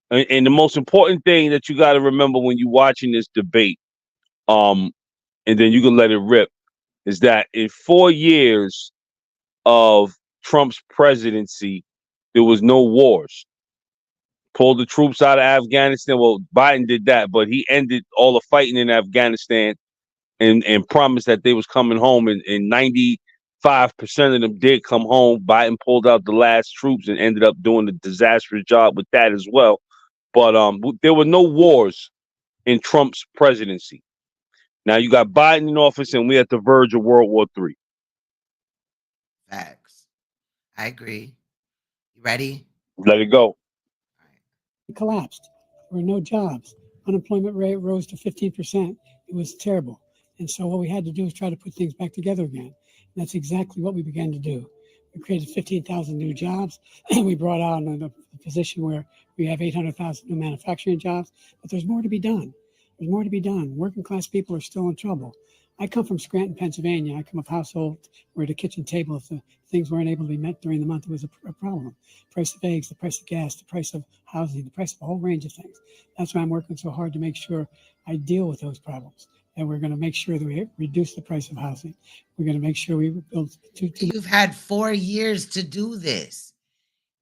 and the most important thing that you got to remember when you're watching this debate, and then you can let it rip, is that in 4 years of Trump's presidency, there was no wars. Pulled the troops out of Afghanistan. Well, Biden did that, but he ended all the fighting in Afghanistan and promised that they was coming home. And 95% of them did come home. Biden pulled out the last troops and ended up doing a disastrous job with that as well. But there were no wars in Trump's presidency. Now you got Biden in office, and we're at the verge of World War III. Facts. I agree. You ready? Let it go. It collapsed. There were no jobs. Unemployment rate rose to 15%. It was terrible. And so what we had to do was try to put things back together again. And that's exactly what we began to do. We created 15,000 new jobs. We brought on a position where we have 800,000 new manufacturing jobs. But there's more to be done. There's more to be done. Working class people are still in trouble. I come from Scranton, Pennsylvania. I come of a household where the kitchen table, if the things weren't able to be met during the month, it was a problem. The price of eggs, the price of gas, the price of housing, the price of a whole range of things. That's why I'm working so hard to make sure I deal with those problems. And we're going to make sure that we reduce the price of housing. We're going to make sure we build. You've had 4 years to do this.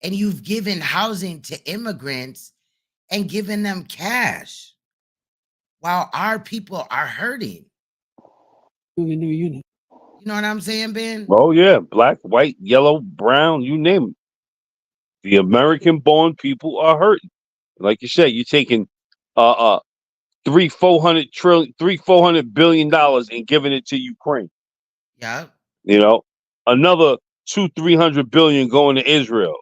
And you've given housing to immigrants and given them cash while our people are hurting. The new unit. You know what I'm saying, Ben? Oh yeah, black, white, yellow, brown, you name it. The American-born people are hurting. Like you said, you're taking $400 billion and giving it to Ukraine. Yeah. You know, another 200-300 billion going to Israel.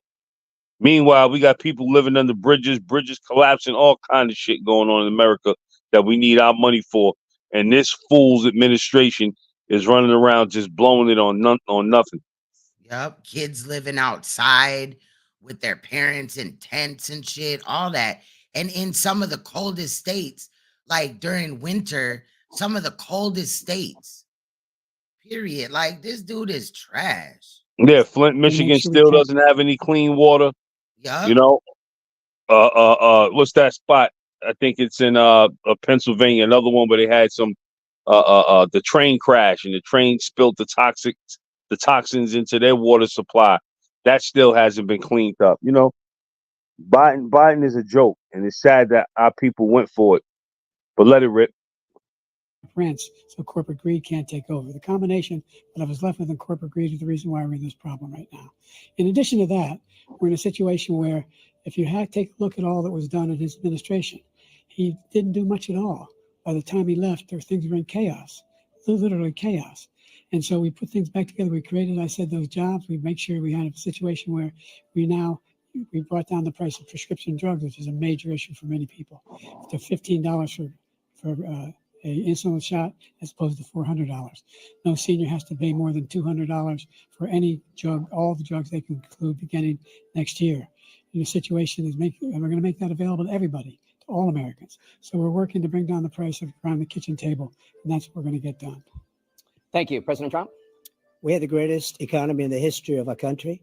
Meanwhile, we got people living under bridges collapsing, all kind of shit going on in America that we need our money for. And this fool's administration is running around just blowing it on nothing. Yep. Kids living outside with their parents in tents and shit, all that. And in some of the coldest states, like during winter, some of the coldest states. Period. Like this dude is trash. Yeah, Flint, make Michigan sure we still can. doesn't have any clean water. You Yup. know, what's that spot? I think it's in Pennsylvania. Another one where they had some the train crash and the train spilled the toxins into their water supply. That still hasn't been cleaned up. You know, Biden is a joke, and it's sad that our people went for it. But let it rip. Rents, so corporate greed can't take over. The combination that I was left with in corporate greed is the reason why we're in this problem right now. In addition to that, we're in a situation where if you take a look at all that was done in his administration, he didn't do much at all. By the time he left, things were in chaos, literally chaos. And so we put things back together. We created, I said, those jobs. We make sure we had a situation where we brought down the price of prescription drugs, which is a major issue for many people, to $15 for a insulin shot as opposed to $400. No senior has to pay more than $200 for any drug, all the drugs they can include beginning next year. And the situation is we're going to make that available to everybody, to all Americans. So we're working to bring down the price around the kitchen table, and that's what we're going to get done. Thank you, President Trump. We had the greatest economy in the history of our country.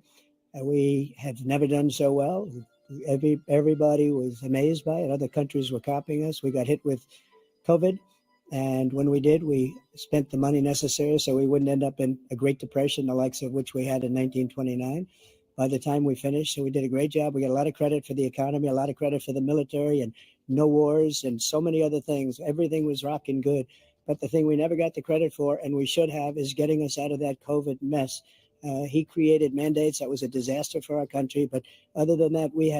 We have never done so well. Everybody was amazed by it. Other countries were copying us. We got hit with COVID. And when we did, we spent the money necessary so we wouldn't end up in a Great Depression, the likes of which we had in 1929 by the time we finished. So we did a great job. We got a lot of credit for the economy, a lot of credit for the military, and no wars and so many other things. Everything was rocking good. But the thing we never got the credit for, and we should have, is getting us out of that COVID mess. He created mandates. That was a disaster for our country. But other than that, we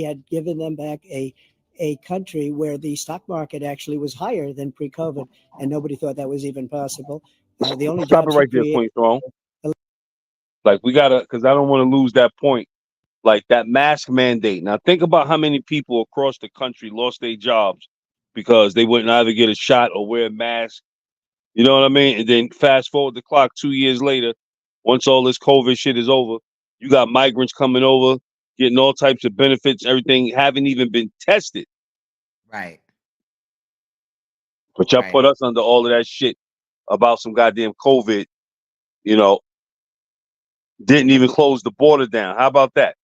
had given them back a country where the stock market actually was higher than pre-COVID, and nobody thought that was even possible. The only Stop it jobs right there, Queen Throne. Like we gotta, because I don't want to lose that point. Like that mask mandate. Now think about how many people across the country lost their jobs because they wouldn't either get a shot or wear a mask. You know what I mean? And then fast forward the clock 2 years later, once all this COVID shit is over, you got migrants coming over, getting all types of benefits, everything haven't even been tested. Right. But y'all Right. put us under all of that shit about some goddamn COVID, you know, didn't even close the border down. How about that?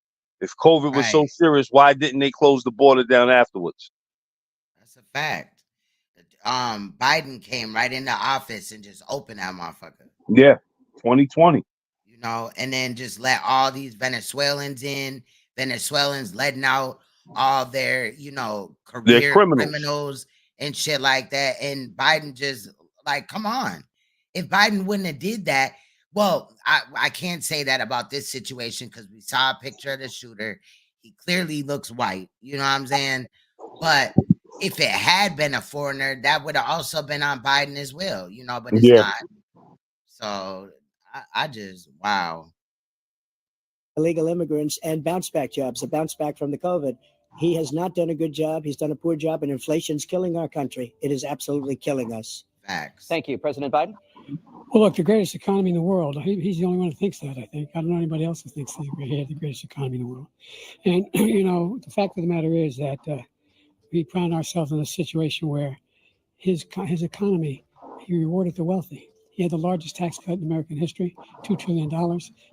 If COVID was so Right. serious, why didn't they close the border down afterwards? That's a fact. Biden came right into office and just opened that motherfucker. Yeah, 2020. You know, and then just let all these Venezuelans in. Venezuelans letting out all their, you know, They're career criminals and shit like that. And Biden just like, come on. If Biden wouldn't have did that, well, I can't say that about this situation because we saw a picture of the shooter. He clearly looks white. You know what I'm saying? But if it had been a foreigner, that would have also been on Biden as well, you know, but it's Yeah. not. So I just, wow. illegal immigrants and bounce back jobs, a bounce back from the COVID. He has not done a good job. He's done a poor job, and inflation's killing our country. It is absolutely killing us. Facts. Thank you, President Biden. Well, look, the greatest economy in the world. He's the only one who thinks that, I think. I don't know anybody else who thinks that we have the greatest economy in the world. And, you know, the fact of the matter is that we found ourselves in a situation where his economy, he rewarded the wealthy. He had the largest tax cut in American history, $2 trillion.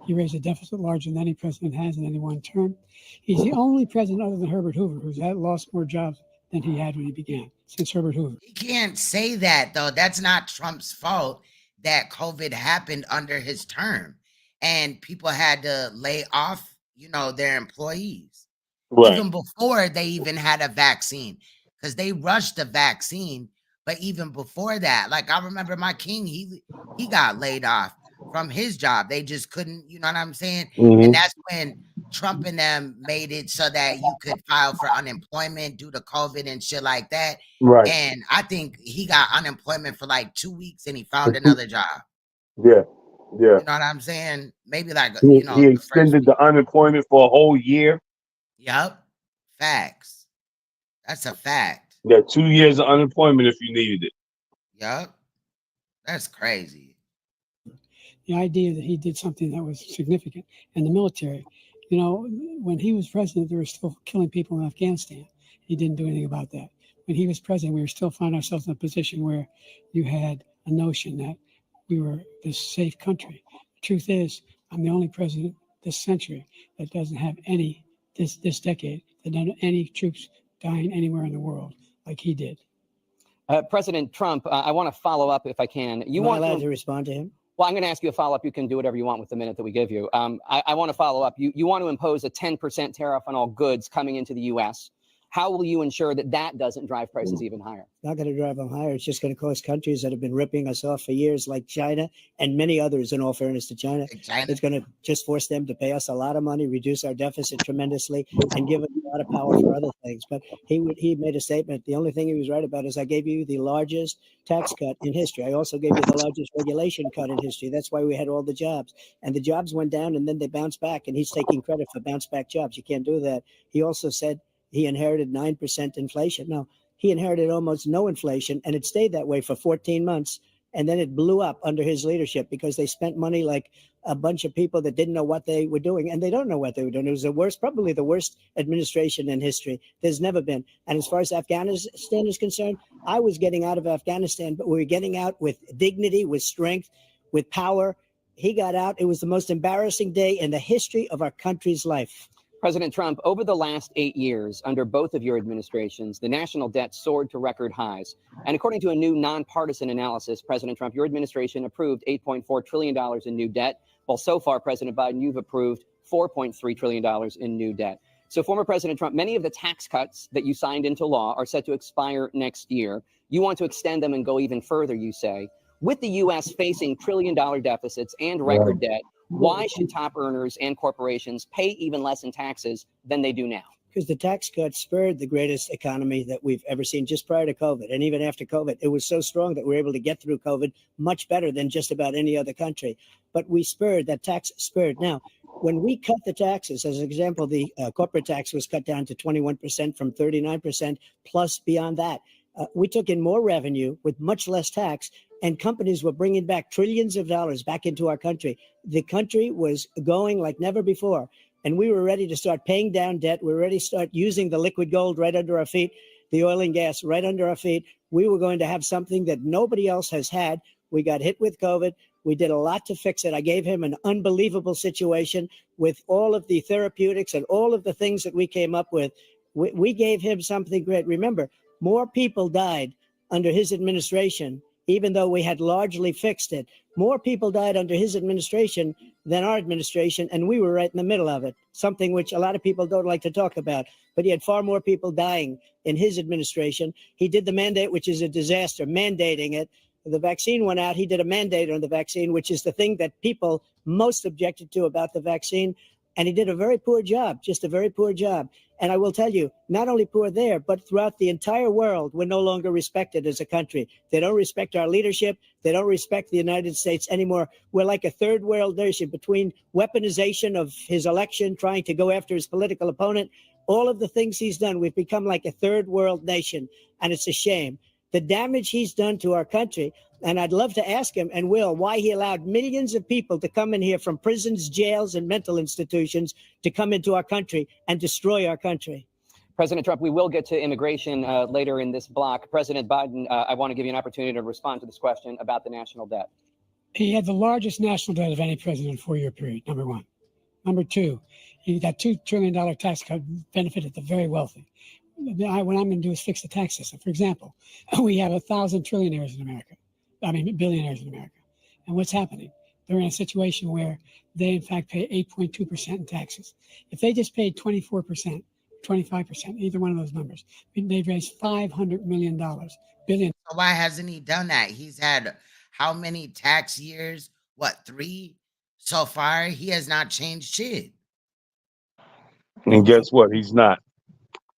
He raised a deficit larger than any president has in any one term. He's the only president other than Herbert Hoover who's lost more jobs than he had when he began, since Herbert Hoover. You can't say that, though. That's not Trump's fault that COVID happened under his term. And people had to lay off, you know, their employees. Right. Even before they even had a vaccine. Because they rushed the vaccine. But even before that, like I remember my king, he got laid off from his job. They just couldn't, you know what I'm saying? Mhm. And that's when Trump and them made it so that you could file for unemployment due to COVID and shit like that. Right. And I think he got unemployment for like 2 weeks and he found another job. Yeah. Yeah. You know what I'm saying? Maybe like, He, you know, he extended the unemployment for a whole year. Yup. Facts. That's a fact. Yeah, 2 years of unemployment if you needed it. Yup. That's crazy. The idea that he did something that was significant. And the military, you know, when he was president, they were still killing people in Afghanistan. He didn't do anything about that. when he was president, we were still finding ourselves in a position where you had a notion that we were this safe country. The truth is, I'm the only president this century that doesn't have this decade, that doesn't have any troops dying anywhere in the world like he did. President Trump, I want to follow up if I can. Am I allowed to respond to him? Well, I'm going to ask you a follow-up. You can do whatever you want with the minute that we give you. I want to follow up. You want to impose a 10% tariff on all goods coming into the U.S. How will you ensure that that doesn't drive prices even higher? Not going to drive them higher. It's just going to cost countries that have been ripping us off for years, like China and many others, in all fairness to China. It's going to just force them to pay us a lot of money, reduce our deficit tremendously, and give us a lot of power for other things. But he made a statement. The only thing he was right about is I gave you the largest tax cut in history. I also gave you the largest regulation cut in history. That's why we had all the jobs. And the jobs went down, and then they bounced back, and he's taking credit for bounce back jobs. You can't do that. He also said he inherited 9% inflation. No, he inherited almost no inflation, and it stayed that way for 14 months. And then it blew up under his leadership because they spent money like a bunch of people that didn't know what they were doing, and they don't know what they were doing. It was the worst, probably the worst administration in history. There's never been. And as far as Afghanistan is concerned, I was getting out of Afghanistan, but we were getting out with dignity, with strength, with power. He got out. It was the most embarrassing day in the history of our country's life. President Trump, over the last 8 years, under both of your administrations, the national debt soared to record highs. And according to a new nonpartisan analysis, President Trump, your administration approved $8.4 trillion in new debt, while so far, President Biden, you've approved $4.3 trillion in new debt. So, former President Trump, many of the tax cuts that you signed into law are set to expire next year. You want to extend them and go even further, you say. With the U.S. facing trillion-dollar deficits and record debt, why should top earners and corporations pay even less in taxes than they do now? Because the tax cuts spurred the greatest economy that we've ever seen just prior to COVID. And even after COVID, it was so strong that we were able to get through COVID much better than just about any other country. But we spurred, that tax spurred. Now, when we cut the taxes, as an example, the corporate tax was cut down to 21% from 39%, plus beyond that. We took in more revenue with much less tax, and companies were bringing back trillions of dollars back into our country. The country was going like never before, and we were ready to start paying down debt. We were ready to start using the liquid gold right under our feet, the oil and gas right under our feet. We were going to have something that nobody else has had. We got hit with COVID. We did a lot to fix it. I gave him an unbelievable situation with all of the therapeutics and all of the things that we came up with. We gave him something great. Remember, more people died under his administration, even though we had largely fixed it. More people died under his administration than our administration, and we were right in the middle of it, something which a lot of people don't like to talk about. But he had far more people dying in his administration. He did the mandate, which is a disaster, mandating it. The vaccine went out. He did a mandate on the vaccine, which is the thing that people most objected to about the vaccine. And he did a very poor job, just a very poor job. And I will tell you, not only poor there, but throughout the entire world, we're no longer respected as a country. They don't respect our leadership. They don't respect the United States anymore. We're like a third world nation between weaponization of his election, trying to go after his political opponent, all of the things he's done. We've become like a third world nation, and it's a shame. The damage he's done to our country. And I'd love to ask him, and will, why he allowed millions of people to come in here from prisons, jails, and mental institutions to come into our country and destroy our country. President Trump, we will get to immigration later in this block. President Biden, I want to give you an opportunity to respond to this question about the national debt. He had the largest national debt of any president in a 4-year period, number one. Number two, that $2 trillion tax cut benefited the very wealthy. What I'm going to do is fix the tax system. For example, we have 1,000 trillionaires in America. Billionaires in America. And what's happening? They're in a situation where they, in fact, pay 8.2% in taxes. If they just paid 24%, 25%, either one of those numbers, they've raised $500 million. Billion. So why hasn't he done that? He's had how many tax years? What, 3 so far? He has not changed shit. And guess what? He's not.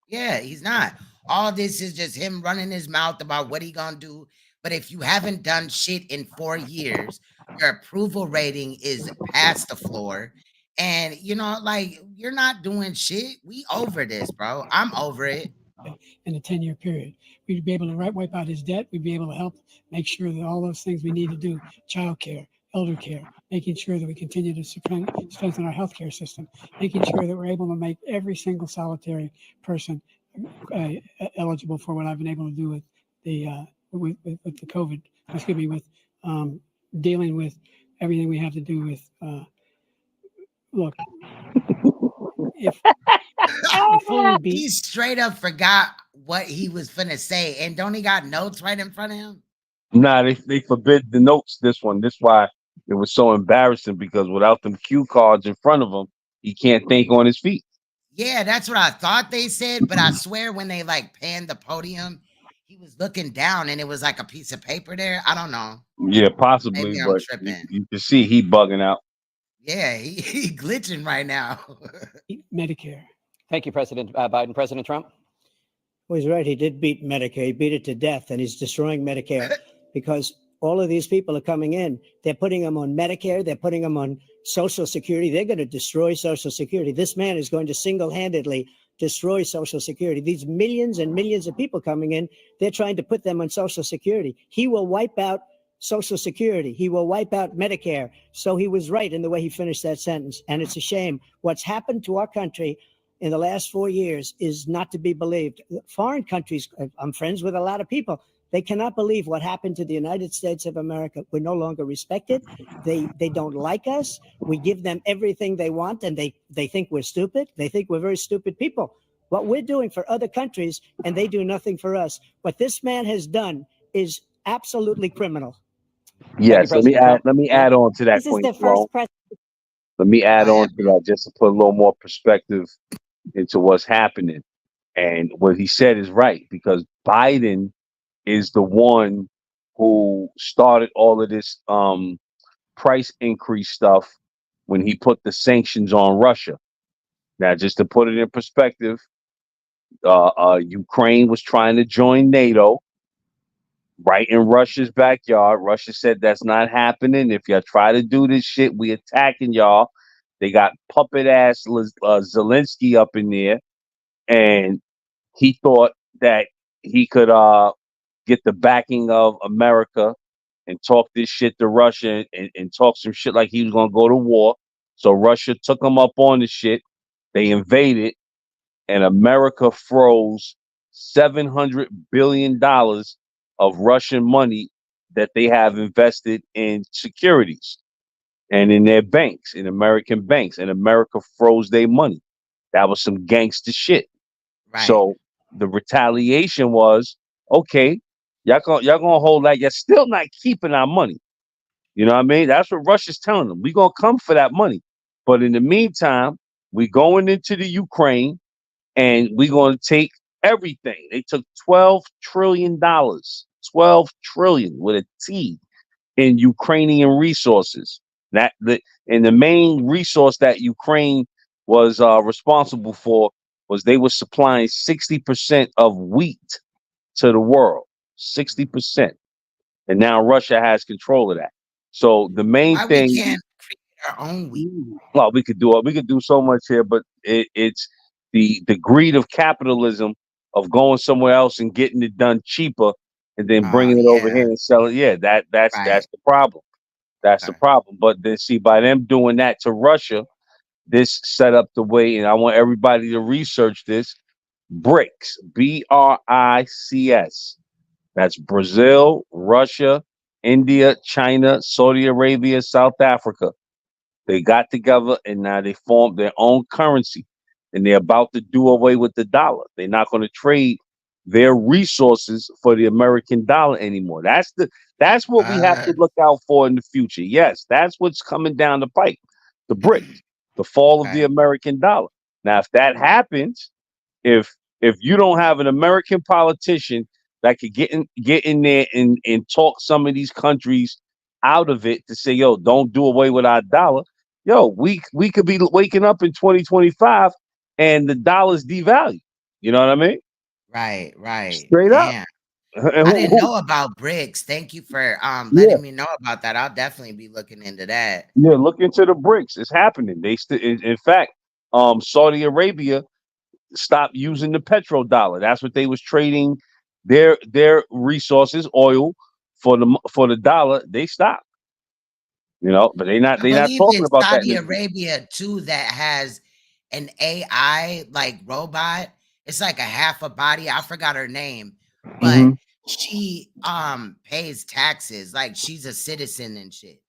Yeah, he's not. All this is just him running his mouth about what he gonna do. But if you haven't done shit in 4 years, your approval rating is past the floor. And, you know, like, you're not doing shit. We over this, bro. I'm over it. In a 10-year period, we'd be able to wipe out his debt. We'd be able to help make sure that all those things we need to do, childcare, elder care, making sure that we continue to strengthen our healthcare system, making sure that we're able to make every single solitary person eligible for what I've been able to do with the with the COVID. Excuse me, with dealing with everything we have to do with. Look, if fully beat, he straight up forgot what he was finna say, and don't he got notes right in front of him? Nah, they forbid the notes. This one. This why it was so embarrassing, because without them cue cards in front of him, he can't think on his feet. Yeah, that's what I thought they said, but I swear when they like panned the podium, he was looking down and it was like a piece of paper there. I don't know. Yeah, possibly, Maybe I'm but tripping. you can see he bugging out. Yeah, he glitching right now. Medicare. Thank you, President Biden. President Trump? Well, he's right. He did beat Medicare. He beat it to death, and he's destroying Medicare because all of these people are coming in. They're putting them on Medicare. They're putting them on Social Security. They're going to destroy Social Security. This man is going to single-handedly destroy Social Security. These millions and millions of people coming in, they're trying to put them on Social Security. He will wipe out Social Security. He will wipe out Medicare. So he was right in the way he finished that sentence. And it's a shame. What's happened to our country in the last 4 years is not to be believed. Foreign countries, I'm friends with a lot of people. They cannot believe what happened to the United States of America. We're no longer respected. They don't like us. We give them everything they want, and they think we're stupid. They think we're very stupid people. What we're doing for other countries, and they do nothing for us. What this man has done is absolutely criminal. Yes, let me add on to that This is point, the Flo. first president. Let me add on to that just to put a little more perspective into what's happening. And what he said is right, because Biden is the one who started all of this price increase stuff when he put the sanctions on Russia. Now, just to put it in perspective, Ukraine was trying to join NATO right in Russia's backyard. Russia said that's not happening. If y'all try to do this shit, we attacking y'all. They got puppet ass Zelensky up in there, and he thought that he could get the backing of America and talk this shit to Russia and talk some shit like he was gonna go to war. So Russia took him up on the shit. They invaded, and America froze $700 billion of Russian money that they have invested in securities and in their banks, in American banks, and America froze their money. That was some gangster shit. Right. So the retaliation was, okay, y'all gonna hold that. You're still not keeping our money. You know what I mean? That's what Russia's telling them. We're gonna come for that money. But in the meantime, we going into the Ukraine and we're gonna take everything. They took $12 trillion, 12 trillion with a T, in Ukrainian resources. And the main resource that Ukraine was responsible for was they were supplying 60% of wheat to the world, 60%. And now Russia has control of that. So the main Why thing, we can't create our own wheat? well, we could do so much here, but it's the greed of capitalism of going somewhere else and getting it done cheaper and then bringing it over here and selling. Yeah, that's the problem. That's the problem. But then see, by them doing that to Russia, this set up the way, and I want everybody to research this. BRICS, BRICS. That's Brazil, Russia, India, China, Saudi Arabia, South Africa. They got together and now they formed their own currency, and they're about to do away with the dollar. They're not going to trade their resources for the American dollar anymore. That's what we have to look out for in the future. Yes, that's what's coming down the pipe. The BRICS, the fall of the American dollar. Now, if that happens, if you don't have an American politician that could get in there and talk some of these countries out of it to say, yo, don't do away with our dollar. Yo, we could be waking up in 2025 and the dollar's devalued. You know what I mean? Right. Straight up. Damn. I didn't know about BRICS. Thank you for letting me know about that. I'll definitely be looking into that. Yeah, look into the BRICS. It's happening. In fact, Saudi Arabia stopped using the petrodollar. That's what they was trading their resources, oil, for the dollar. They stopped. You know, but they're not believe talking it's about that. Saudi Arabia too that has an AI like robot It's like a half a body. I forgot her name, but Mhm. she pays taxes. Like she's a citizen and shit.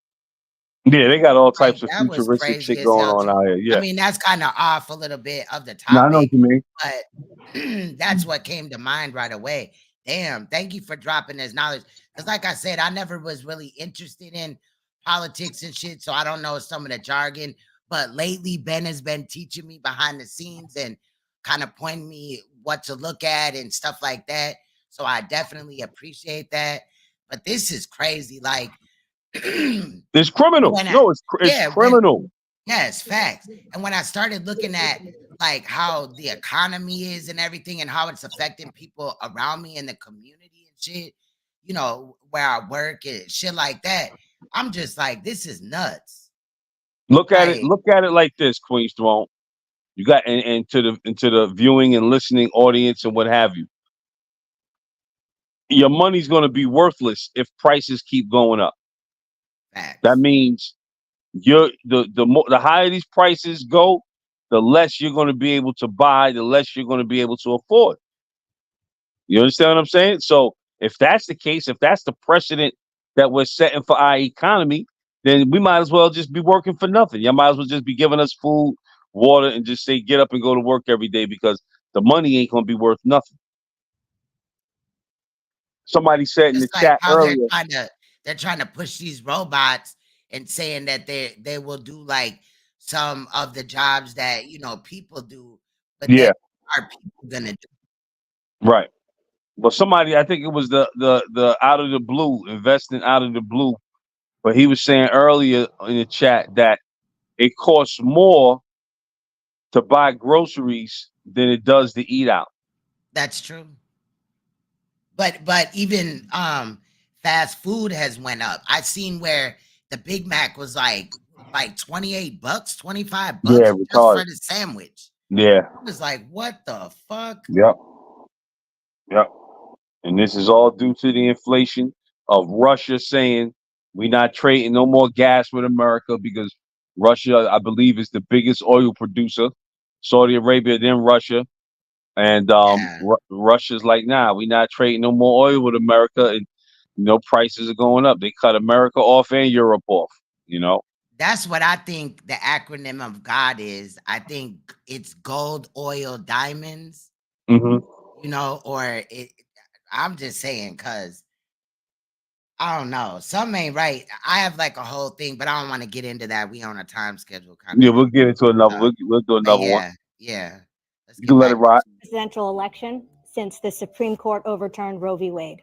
Yeah, they got all types Like of that was futuristic crazy shit as going hell on too. out here. I Yeah. mean, that's kind of off a little bit of the No, I know what topic, you mean. but that's what came to mind right away. Damn, thank you for dropping this knowledge. Because like I said, I never was really interested in politics and shit, so I don't know some of the jargon. But lately, Ben has been teaching me behind the scenes and kind of pointing me what to look at and stuff like that. So I definitely appreciate that. But this is crazy. Like, It's criminal. when I, No, it's yeah, criminal. yes, facts. And when I started looking at like how the economy is and everything and how it's affecting people around me in the community and shit, you know, where I work and shit like that, I'm just like, this is nuts. Look at it. Like, Look at it like this, Queen's Throne. You got and to the viewing and listening audience and what have you. Your money's going to be worthless if prices keep going up. facts. That means the higher these prices go, the less you're going to be able to buy, the less you're going to be able to afford. You understand what I'm saying? So if that's the case, if that's the precedent that we're setting for our economy, then we might as well just be working for nothing. You might as well just be giving us food, water, and just say get up and go to work every day because the money ain't going to be worth nothing. Somebody said in the Just like chat how earlier. they're trying to push these robots and saying that they will do like some of the jobs that, you know, people do, but then Yeah, are people gonna do? right. Well, somebody, I think it was the out of the blue, investing out of the blue, but he was saying earlier in the chat that it costs more to buy groceries than it does to eat out. That's true. But even fast food has went up. I've seen where the Big Mac was like $28, $25 Yeah, just for retarded. the sandwich. Yeah. I was like, what the fuck? Yep. Yep. And this is all due to the inflation of Russia saying we're not trading no more gas with America because Russia, I believe, is the biggest oil producer. Saudi Arabia, then Russia. And Yeah. Russia's like, nah, we're not trading no more oil with America. And, you know, prices are going up. They cut America off and Europe off, you know. That's what I think the acronym of God is. I think it's gold, oil, diamonds, Hmm. you know, or I'm just saying, cause I don't know. Something ain't right. I have like a whole thing, but I don't want to get into that. We on a time schedule kind of Yeah, thing. we'll get into another. So, We'll do but another one. yeah. Let's You can get let it back. ride. Presidential election since the Supreme Court overturned Roe v. Wade.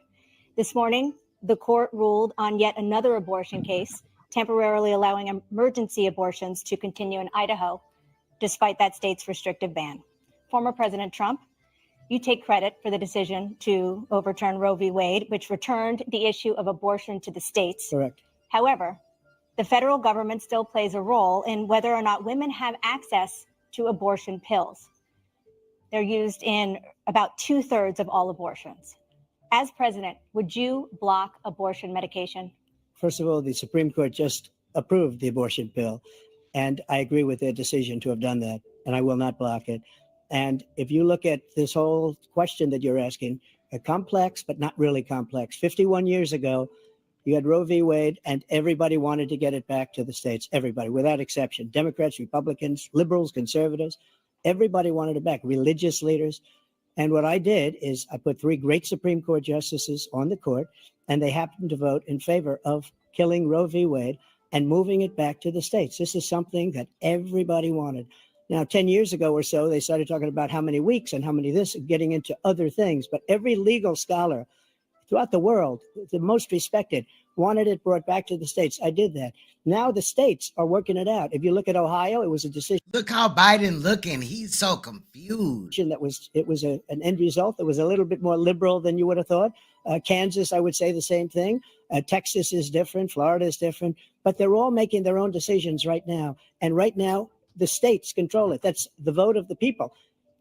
This morning, the court ruled on yet another abortion case, temporarily allowing emergency abortions to continue in Idaho, despite that state's restrictive ban. Former President Trump, you take credit for the decision to overturn Roe v. Wade, which returned the issue of abortion to the states. Correct. However, the federal government still plays a role in whether or not women have access to abortion pills. They're used in about 2/3 of all abortions. As president, would you block abortion medication? First of all, the Supreme Court just approved the abortion bill, and I agree with their decision to have done that, and I will not block it. And if you look at this whole question that you're asking, complex, but not really complex. 51 years ago, you had Roe v. Wade, and everybody wanted to get it back to the states. Everybody, without exception. Democrats, Republicans, liberals, conservatives, everybody wanted it back. Religious leaders. And what I did is I put 3 great Supreme Court justices on the court, and they happened to vote in favor of killing Roe v. Wade and moving it back to the states. This is something that everybody wanted. Now, 10 years ago or so, they started talking about how many weeks and how many this, getting into other things. But every legal scholar throughout the world, the most respected, wanted it brought back to the states. I did that. Now the states are working it out. If you look at Ohio, it was a decision. Look how Biden looking. He's so confused. It was an end result that was a little bit more liberal than you would have thought. Kansas, I would say the same thing. Texas is different. Florida is different. But they're all making their own decisions right now. And right now, the states control it. That's the vote of the people.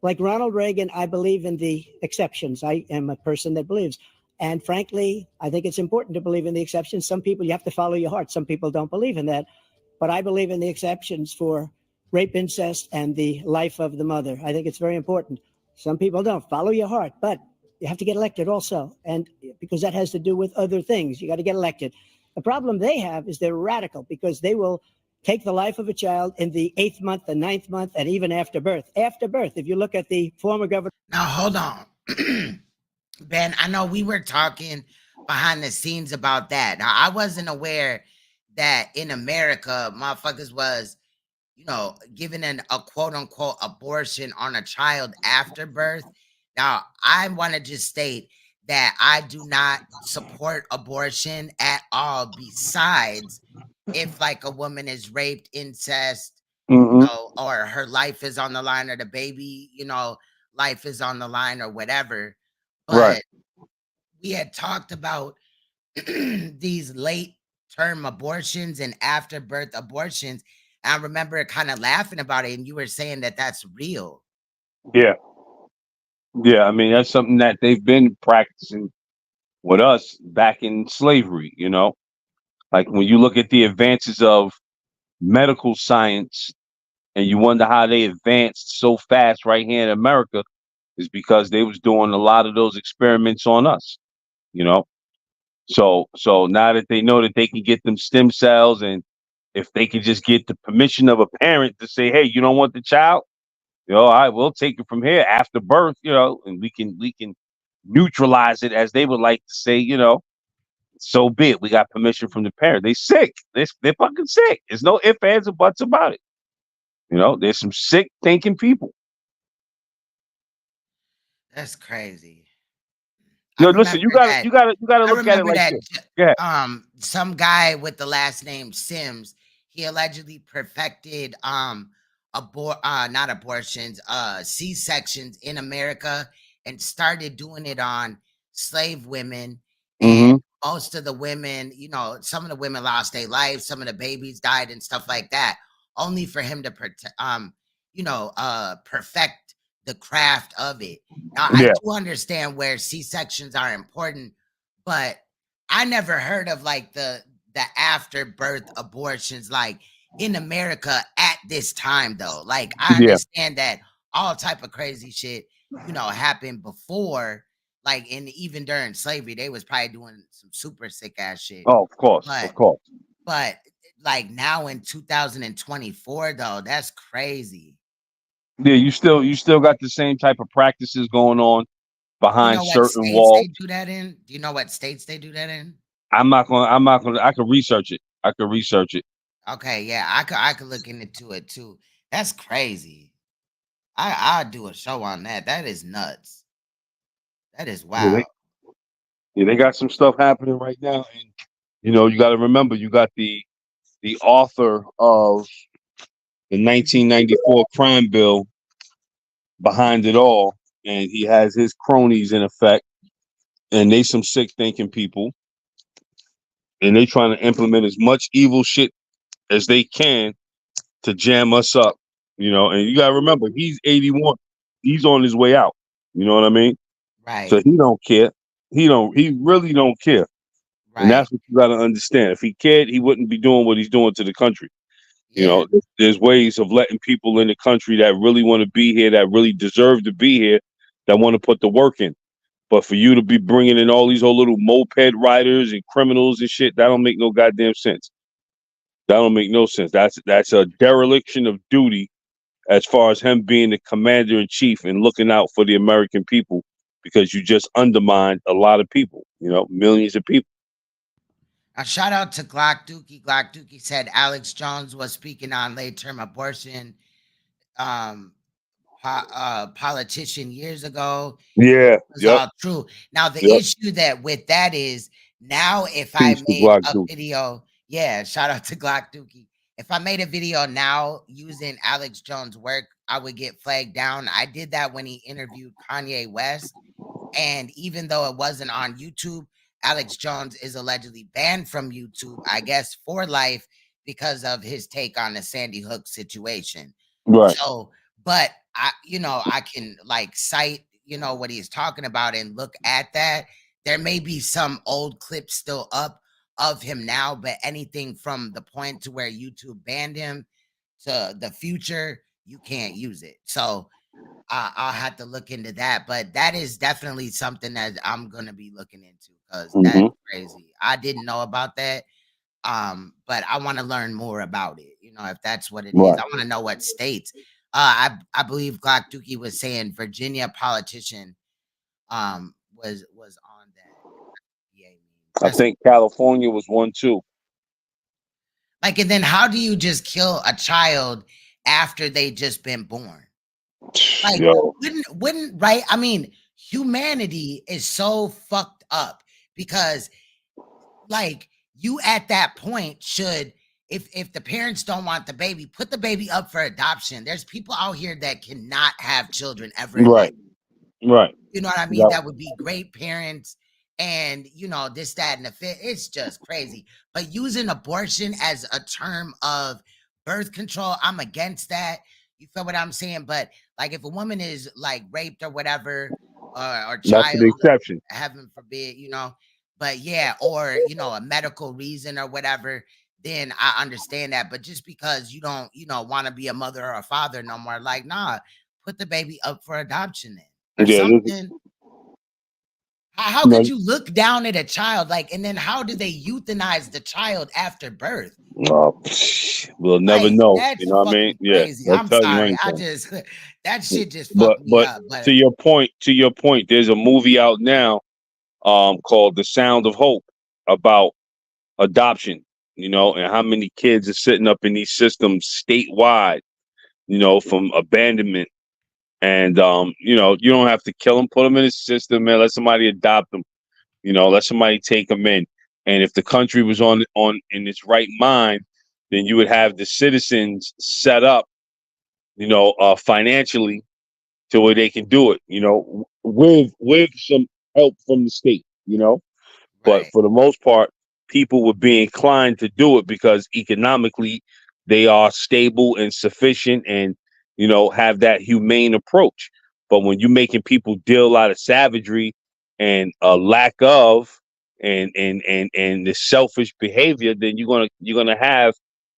Like Ronald Reagan, I believe in the exceptions. I am a person that believes. And frankly, I think it's important to believe in the exceptions. Some people, you have to follow your heart. Some people don't believe in that. But I believe in the exceptions for rape, incest, and the life of the mother. I think it's very important. Some people don't follow your heart, but you have to get elected also. And because that has to do with other things, you got to get elected. The problem they have is they're radical because they will take the life of a child in the 8th month, the 9th month, and even after birth. After birth, if you look at the former governor. Now, hold on. Ben, I know we were talking behind the scenes about that. Now, I wasn't aware that in America, motherfuckers was, giving a quote unquote abortion on a child after birth. Now, I want to just state that I do not support abortion at all, besides if like a woman is raped, incest, or her life is on the line, or the baby, life is on the line, or whatever. Right. But we had talked about these late term abortions and after birth abortions. And I remember kind of laughing about it, and you were saying that that's real. Yeah. Yeah. I mean, that's something that they've been practicing with us back in slavery, Like when you look at the advances of medical science and you wonder how they advanced so fast right here in America, is because they was doing a lot of those experiments on us, So now that they know that they can get them stem cells, and if they could just get the permission of a parent to say, hey, you don't want the child, all right, we'll take it from here after birth, and we can neutralize it, as they would like to say, so be it. We got permission from the parent. They sick. They're fucking sick. There's no ifs, ands, or buts about it. There's some sick thinking people. That's crazy. No, listen, you gotta look at it like this. Go ahead. Some guy with the last name Sims, he allegedly perfected not abortions, C-sections in America, and started doing it on slave women. And most of the women, some of the women lost their lives, some of the babies died and stuff like that, only for him to perfect the craft of it. Now, I do understand where C-sections are important, but I never heard of like the after birth abortions like in America at this time though. Like I understand that all type of crazy shit, happened before, like even during slavery, they was probably doing some super sick ass shit. Oh, of course, of course. But like now in 2024 though, that's crazy. Yeah, you still got the same type of practices going on behind certain walls. They do that in? Do you know what states they do that in? I'm not gonna. I could research it. Okay, yeah, I could look into it too. That's crazy. I'll do a show on that. That is nuts. That is wild. Yeah, they got some stuff happening right now, and you got to remember, you got the author of the 1994 crime bill behind it all, and he has his cronies in effect, and they some sick thinking people, and they trying to implement as much evil shit as they can to jam us up, and you gotta remember, he's 81, he's on his way out, you know what I mean? Right. So he don't care. He really don't care. Right. And that's what you gotta understand. If he cared, he wouldn't be doing what he's doing to the country. Yeah. There's ways of letting people in the country that really want to be here, that really deserve to be here, that want to put the work in. But for you to be bringing in all these old little moped riders and criminals and shit, that don't make no goddamn sense. That don't make no sense. That's a dereliction of duty, as far as him being the commander in chief and looking out for the American people, because you just undermined a lot of people, millions of people. A shout out to Glock Dookie. Glock Dookie said Alex Jones was speaking on late term abortion politician years ago. Yeah. It was all true. Now the issue that with that is now if I made a video, shout out to Glock Dookie. If I made a video now using Alex Jones' work, I would get flagged down. I did that when he interviewed Kanye West. And even though it wasn't on YouTube, Alex Jones is allegedly banned from YouTube, I guess, for life because of his take on the Sandy Hook situation. Right. So, but I can like cite, what he's talking about and look at that. There may be some old clips still up of him now, but anything from the point to where YouTube banned him to the future, you can't use it. So I'll have to look into that. But that is definitely something that I'm gonna be looking into because that's Mhm. crazy. I didn't know about that. But I want to learn more about it. You know, if that's what it is, Right. I want to know what states. I believe Glock Dookie was saying Virginia politician was on that. Yeah, I that's think California was one too. like, and then how do you just kill a child after they just been born? Like, Yo, wouldn't right? I mean, humanity is so fucked up because like you at that point should if the parents don't want the baby, put the baby up for adoption. There's people out here that cannot have children ever in life. right, right. You know what I mean? Yep. That would be great parents and you know, this, that, and the fifth. It's just crazy. But using abortion as a term of birth control, I'm against that. You feel what I'm saying? But like if a woman is like raped or whatever, or That's the child, exception. heaven forbid, you know, but yeah, or you know, a medical reason or whatever, then I understand that. But just because you don't, you know, want to be a mother or a father no more, like, nah, put the baby up for adoption then or Yeah, something. How you could know, you look down at a child like, and then how do they euthanize the child after birth? we'll never Like, know. You that's know what I mean? fucking Yeah, crazy. they'll I'm tell you sorry. I anything. just that shit just But fucked me but up. to But your point, there's a movie out now called The Sound of Hope about adoption, you know, and how many kids are sitting up in these systems statewide, you know, from abandonment. And you know, you don't have to kill them, put them in a system, man. Let somebody adopt them, you know, let somebody take them in. And if the country was on in its right mind, then you would have the citizens set up, you know, financially to where they can do it, you know, with some help from the state, you know. But right, for the most part, people would be inclined to do it because economically they are stable and sufficient and, you know, have that humane approach. But when you're making people deal out of savagery and a lack of and the selfish behavior, then you're gonna have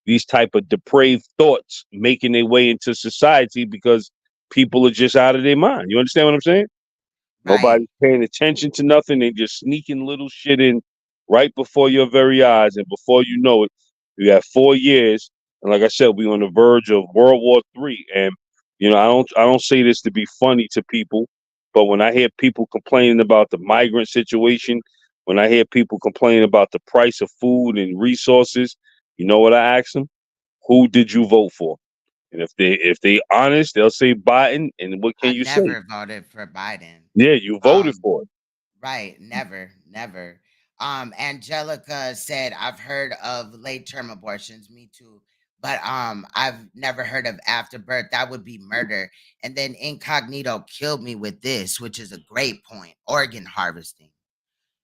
these type of depraved thoughts making their way into society because people are just out of their mind. You understand what I'm saying? right. Nobody's paying attention to nothing. They just sneaking little shit in right before your very eyes, and before you know it, you have 4 years. And like I said, we're on the verge of World War III. And you know, I don't say this to be funny to people, but when I hear people complaining about the migrant situation, when I hear people complaining about the price of food and resources, you know what I ask them? Who did you vote for? And if they honest, they'll say Biden. And what can I you say? never voted for Biden. Yeah, you voted Um, for it. right, never, never. Angelica said, I've heard of late term abortions, me too. But I've never heard of afterbirth. That would be murder. And then Incognito killed me with this, which is a great point. Organ harvesting.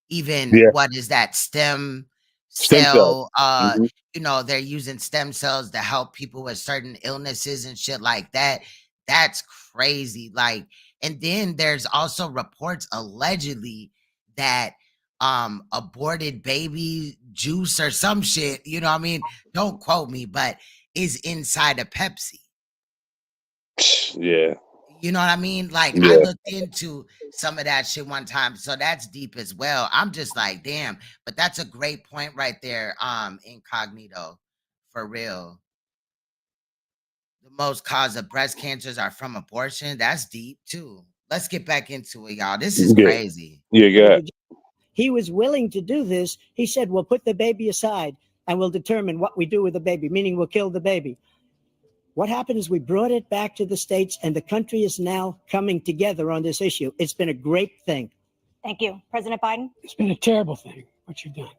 Even Yeah, what is that stem stem cells. cell, Mhm. you know, they're using stem cells to help people with certain illnesses and shit like that. That's crazy. Like, and then there's also reports allegedly that aborted baby juice or some shit, you know what I mean? Don't quote me, but is inside a Pepsi. Yeah, You know what I mean? Like I yeah. looked into some of that shit one time, so that's deep as well. I'm just like, damn, but that's a great point right there. Incognito, for real. The most cause of breast cancers are from abortion. That's deep too. Let's get back into it, y'all. This is Yeah. crazy. Yeah, yeah. He was willing to do this. He said, we'll put the baby aside and we'll determine what we do with the baby, meaning we'll kill the baby. What happened is we brought it back to the states, and the country is now coming together on this issue. It's been a great thing. Thank you. President Biden? It's been a terrible thing, what you've done.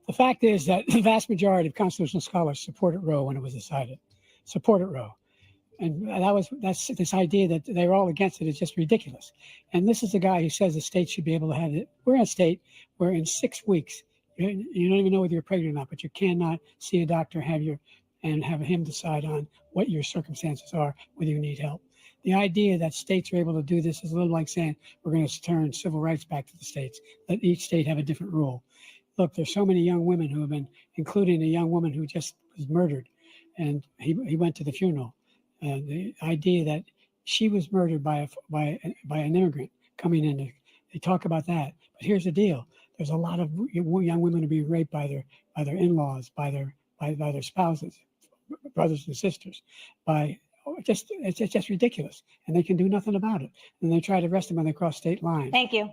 The fact is that the vast majority of constitutional scholars supported Roe when it was decided, supported Roe. And that's this idea that they're all against it is just ridiculous. And this is the guy who says the state should be able to have it. We're in a state where in 6 weeks, you don't even know whether you're pregnant or not, but you cannot see a doctor, and have him decide on what your circumstances are, whether you need help. The idea that states are able to do this is a little like saying we're going to turn civil rights back to the states. Let each state have a different rule. Look, there's so many young women who have been, including a young woman who just was murdered, and he went to the funeral. The idea that She was murdered by an immigrant coming in. They talk about that, but here's the deal: there's a lot of young women being raped by their in-laws, by their spouses, brothers and sisters, it's just ridiculous, and they can do nothing about it. And they try to arrest them when they cross state lines. Thank you.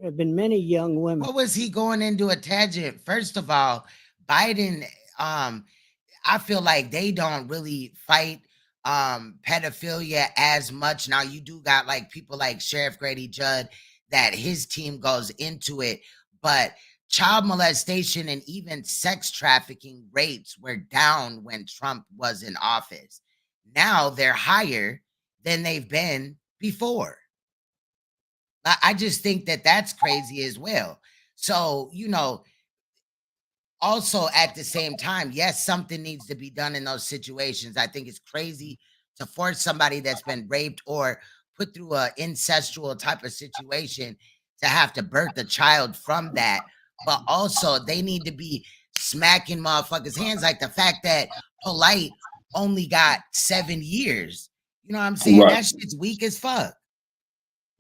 There have been many young women. What was he going into a tangent? First of all, Biden, I feel like they don't really fight pedophilia as much. Now you do got like people like Sheriff Grady Judd that his team goes into it, but child molestation and even sex trafficking rates were down when Trump was in office. Now they're higher than they've been before. I just think that that's crazy as well. So, also at the same time, yes, something needs to be done in those situations. I think it's crazy to force somebody that's been raped or put through a incestual type of situation to have to birth a child from that. But also they need to be smacking motherfuckers' hands, like the fact that Polite only got 7 years. You know what I'm saying? Right. That shit's weak as fuck.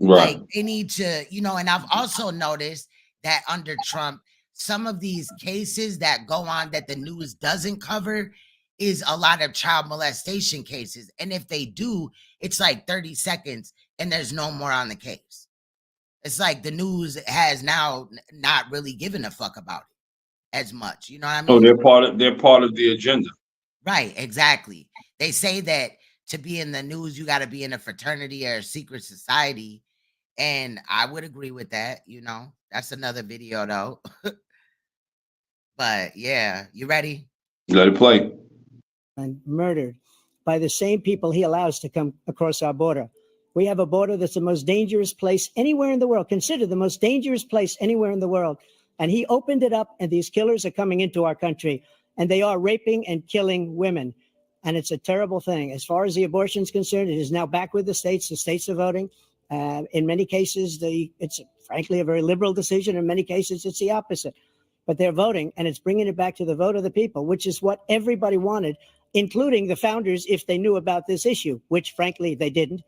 Right. Like they need to, and I've also noticed that under Trump, some of these cases that go on that the news doesn't cover is a lot of child molestation cases. And if they do, it's like 30 seconds and there's no more on the case. It's like the news has now not really given a fuck about it as much. You know what I mean? So they're part of the agenda. Right, exactly. They say that to be in the news, you got to be in a fraternity or a secret society. And I would agree with that. That's another video though. But yeah, you ready? Let it play. And murdered by the same people he allows to come across our border. We have a border that's the most dangerous place anywhere in the world, considered the most dangerous place anywhere in the world. And he opened it up, and these killers are coming into our country, and they are raping and killing women. And it's a terrible thing. As far as the abortion is concerned, it is now back with the states. The states are voting. In many cases, it's frankly a very liberal decision. In many cases, it's the opposite. But they're voting, and it's bringing it back to the vote of the people, which is what everybody wanted, including the founders, if they knew about this issue, which frankly they didn't.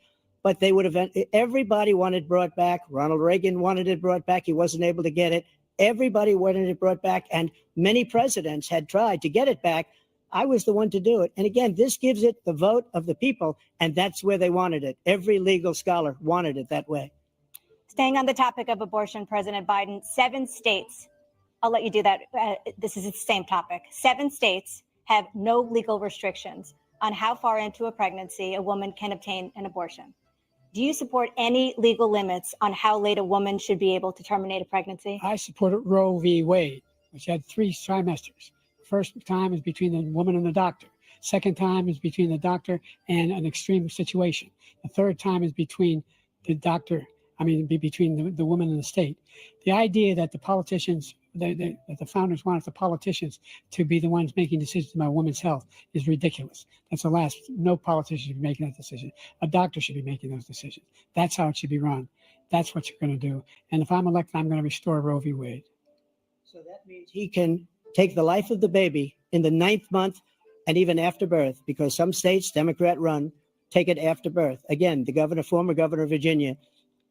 But they would have, everybody wanted brought back. Ronald Reagan wanted it brought back. He wasn't able to get it. Everybody wanted it brought back, and many presidents had tried to get it back. I was the one to do it. And again, this gives it the vote of the people, and that's where they wanted it. Every legal scholar wanted it that way. Staying on the topic of abortion, President Biden, 7 states, I'll let you do that. This is the same topic. 7 states have no legal restrictions on how far into a pregnancy a woman can obtain an abortion. Do you support any legal limits on how late a woman should be able to terminate a pregnancy? I supported Roe v. Wade, which had 3 trimesters. First time is between the woman and the doctor. Second time is between the doctor and an extreme situation. The third time is between the doctor, between the woman and the state. The idea that the politicians, that the founders wanted the politicians to be the ones making decisions about women's health is ridiculous. That's the last. No politician should be making that decision. A doctor should be making those decisions. That's how it should be run. That's what you're going to do. And if I'm elected, I'm going to restore Roe v. Wade. So that means he can take the life of the baby in the 9th month and even after birth, because some states, Democrat run, take it after birth. Again, the former governor of Virginia,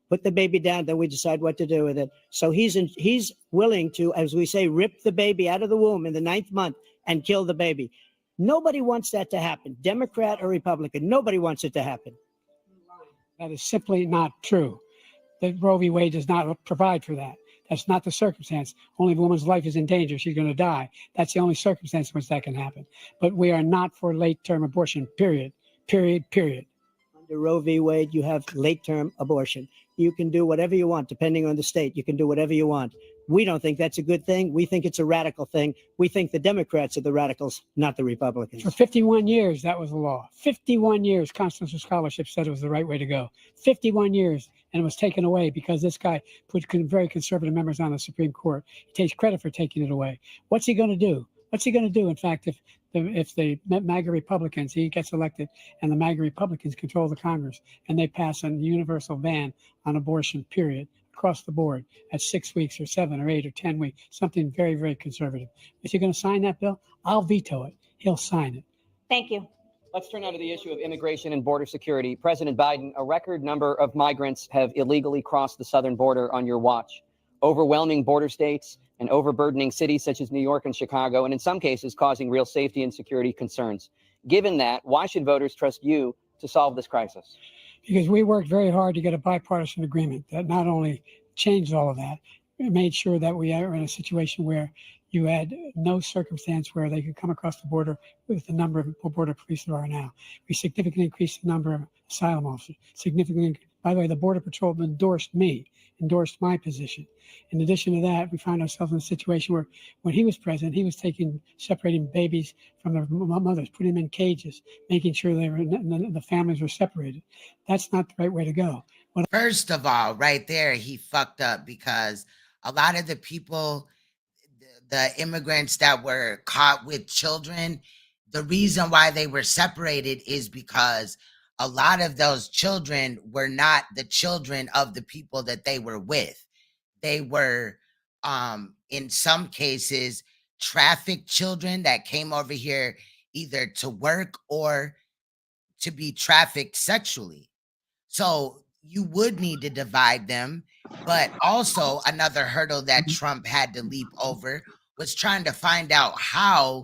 put the baby down, then we decide what to do with it. So he's willing to, as we say, rip the baby out of the womb in the 9th month and kill the baby. Nobody wants that to happen, Democrat or Republican. Nobody wants it to happen. That is simply not true. The Roe v. Wade does not provide for that. That's not the circumstance. Only if a woman's life is in danger, she's going to die. That's the only circumstance in which that can happen. But we are not for late-term abortion, period. Under Roe v. Wade, you have late-term abortion. You can do whatever you want, depending on the state. You can do whatever you want. We don't think that's a good thing. We think it's a radical thing. We think the Democrats are the radicals, not the Republicans. For 51 years, that was the law. 51 years, constitutional scholarship said it was the right way to go. 51 years, and it was taken away because this guy put very conservative members on the Supreme Court. He takes credit for taking it away. What's he going to do? What's he going to do, in fact, if the MAGA Republicans, he gets elected, and the MAGA Republicans control the Congress, and they pass a universal ban on abortion, period, across the board at 6 weeks or 7 or 8 or 10 weeks, something very, very conservative. Is he going to sign that bill? I'll veto it. He'll sign it. Thank you. Let's turn now to the issue of immigration and border security. President Biden, a record number of migrants have illegally crossed the southern border on your watch, overwhelming border states and overburdening cities such as New York and Chicago, and in some cases causing real safety and security concerns. Given that, why should voters trust you to solve this crisis? Because we worked very hard to get a bipartisan agreement that not only changed all of that, it made sure that we are in a situation where you had no circumstance where they could come across the border with the number of border police there are now. We significantly increased the number of asylum officers. Significantly, by the way, the Border Patrol endorsed my position. In addition to that, we found ourselves in a situation where when he was president, he was separating babies from their mothers, putting them in cages, making sure the families were separated. That's not the right way to go. First of all, right there, he fucked up because a lot of the people, the immigrants that were caught with children, the reason why they were separated is because a lot of those children were not the children of the people that they were with. They were, in some cases, trafficked children that came over here either to work or to be trafficked sexually. So you would need to divide them. But also another hurdle that Trump had to leap over was trying to find out how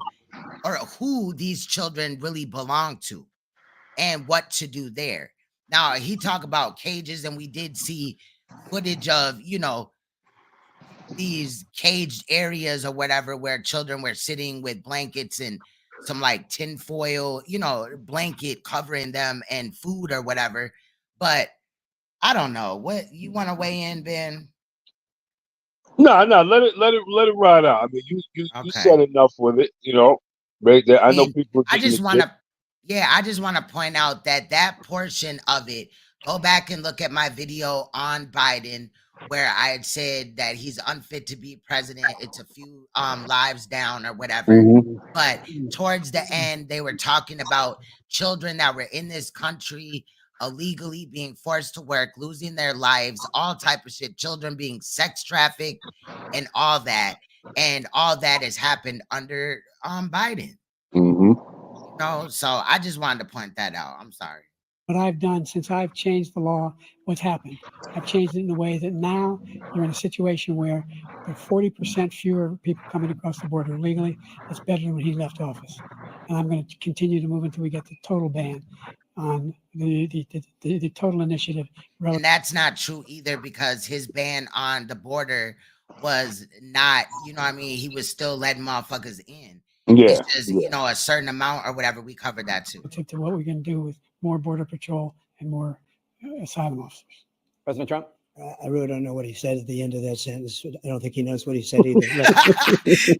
or who these children really belong to and what to do there. Now, he talked about cages, and we did see footage of, these caged areas or whatever where children were sitting with blankets and some like tinfoil, blanket covering them and food or whatever. But I don't know. What you want to weigh in, Ben? No, let it ride out. I mean, you said enough with it, right there. I know people. I just want to point out that portion of it. Go back and look at my video on Biden where I had said that he's unfit to be president. It's a few lives down or whatever. Mm-hmm. But towards the end, they were talking about children that were in this country illegally being forced to work, losing their lives, all type of shit, children being sex trafficked and all that. And all that has happened under Biden. Mm-hmm. So I just wanted to point that out. I'm sorry. What I've done since I've changed the law, what's happened? I've changed it in a way that now you're in a situation where there are 40% fewer people coming across the border illegally. That's better than when he left office. And I'm going to continue to move until we get the total ban on the total initiative. And that's not true either, because his ban on the border was not, he was still letting motherfuckers in. Yeah. It's just, a certain amount or whatever. We covered that too. To what we can do with more Border Patrol and more asylum officers. President Trump? I really don't know what he said at the end of that sentence. I don't think he knows what he said either.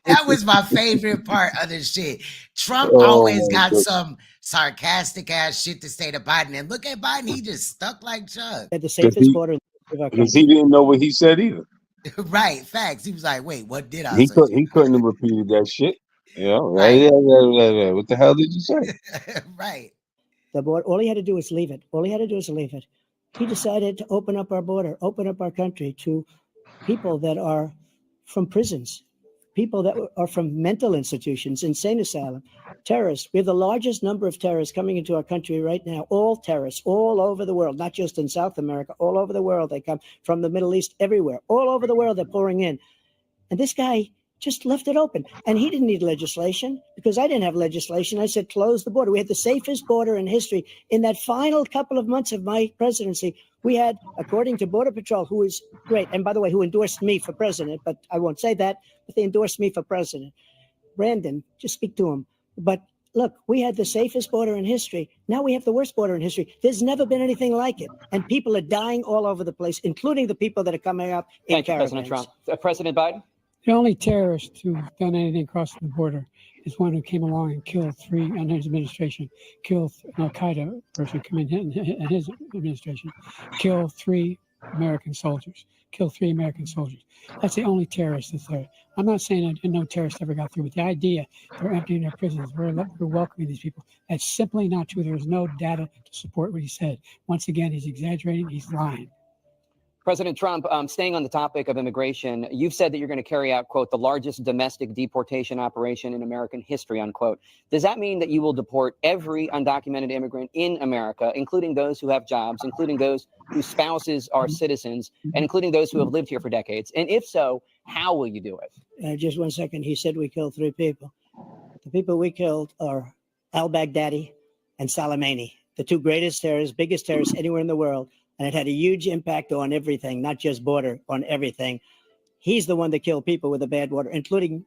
That was my favorite part of the shit. Trump always got some sarcastic ass shit to say to Biden. And look at Biden, he just stuck like Chuck. At the safest border of our Because country. he didn't know what he said either. Right, facts. He was like, wait, what did I He say? he couldn't have repeated that shit. Right. Yeah. What the hell did you say? Right. The border, all he had to do was leave it. All he had to do was leave it. He decided to open up our border, open up our country to people that are from prisons, people that are from mental institutions, insane asylum, terrorists. We have the largest number of terrorists coming into our country right now, all terrorists, all over the world, not just in South America, all over the world. They come from the Middle East, everywhere, all over the world, they're pouring in. And this guy just left it open. And he didn't need legislation because I didn't have legislation. I said, close the border. We had the safest border in history. In that final couple of months of my presidency, we had, according to Border Patrol, who is great, and by the way, who endorsed me for president, but I won't say that, but they endorsed me for president. Brandon, just speak to him. But look, we had the safest border in history. Now we have the worst border in history. There's never been anything like it. And people are dying all over the place, including the people that are coming up in Thank you, caravans. President Trump. President Biden? The only terrorist who's done anything crossing the border is one who came along and killed three, in his administration, killed an Al-Qaeda person coming in his administration, killed three American soldiers. That's the only terrorist that's there. I'm not saying that no terrorist ever got through, but the idea they're emptying their prisons, we're welcoming these people, that's simply not true. There's no data to support what he said. Once again, he's exaggerating, he's lying. President Trump, staying on the topic of immigration, you've said that you're going to carry out, quote, the largest domestic deportation operation in American history, unquote. Does that mean that you will deport every undocumented immigrant in America, including those who have jobs, including those whose spouses are citizens, and including those who have lived here for decades? And if so, how will you do it? Just 1 second. He said we killed 3 people. The people we killed are al-Baghdadi and Soleimani, the 2 greatest terrorists, biggest terrorists anywhere in the world. And it had a huge impact on everything, not just border, on everything. He's the one that killed people with the bad water, including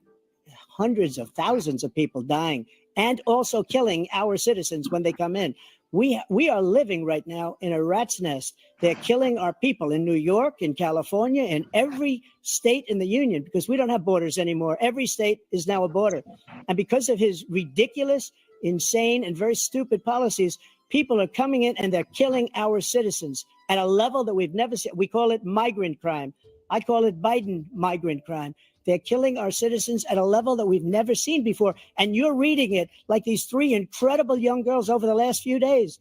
hundreds of thousands of people dying and also killing our citizens when they come in. We are living right now in a rat's nest. They're killing our people in New York, in California, in every state in the union, because we don't have borders anymore. Every state is now a border. And because of his ridiculous, insane, and very stupid policies, people are coming in and they're killing our citizens at a level that we've never seen. We call it migrant crime. I call it Biden migrant crime. They're killing our citizens at a level that we've never seen before. And you're reading it like these 3 incredible young girls over the last few days.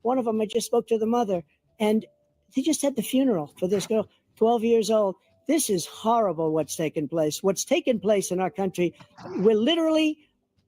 One of them, I just spoke to the mother, and they just had the funeral for this girl, 12 years old. This is horrible what's taken place. What's taken place in our country, we're literally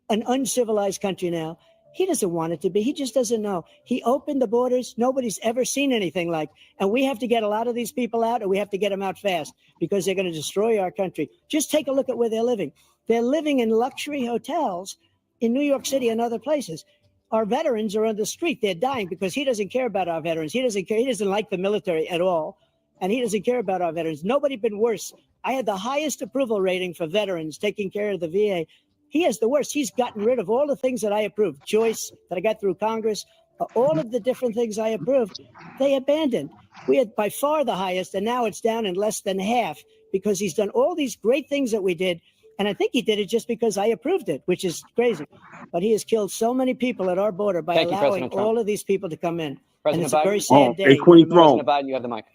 an uncivilized country now. He doesn't want it to be. He just doesn't know. He opened the borders. Nobody's ever seen anything like. And we have to get a lot of these people out, and we have to get them out fast because they're going to destroy our country. Just take a look at where they're living. They're living in luxury hotels in New York City and other places. Our veterans are on the street. They're dying because he doesn't care about our veterans. He doesn't care. He doesn't like the military at all. And he doesn't care about our veterans. Nobody been worse. I had the highest approval rating for veterans taking care of the VA. He has the worst. He's gotten rid of all the things that I approved. Choice that I got through Congress, all of the different things I approved, they abandoned. We had by far the highest, and now it's down in less than half because he's done all these great things that we did. And I think he did it just because I approved it, which is crazy. But he has killed so many people at our border by allowing all of these people to come in. And it's a very sad day. Hey, Queen Throne. President Biden, you have the mic.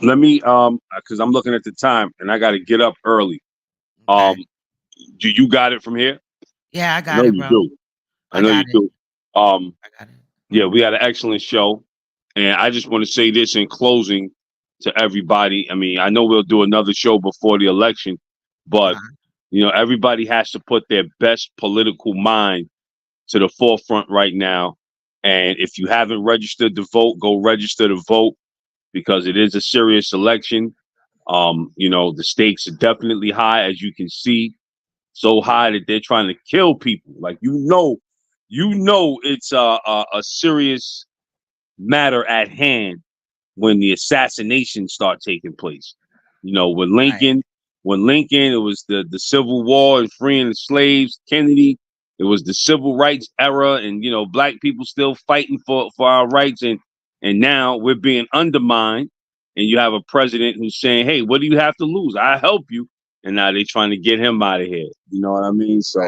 Let me, because I'm looking at the time and I got to get up early. Do you got it from here? Yeah, I got it, bro. I know you do. Yeah, we had an excellent show. And I just want to say this in closing to everybody. I mean, I know we'll do another show before the election, but, you know, everybody has to put their best political mind to the forefront right now. And if you haven't registered to vote, go register to vote because it is a serious election. You know, the stakes are definitely high, as you can see. So high that they're trying to kill people. Like, you know, it's a serious matter at hand when the assassinations start taking place. You know, when Lincoln, it was the Civil War and freeing the slaves. Kennedy, it was the civil rights era, and you know, black people still fighting for our rights. And now we're being undermined. And you have a president who's saying, "Hey, what do you have to lose? I help you." And now they're trying to get him out of here. You know what I mean? So,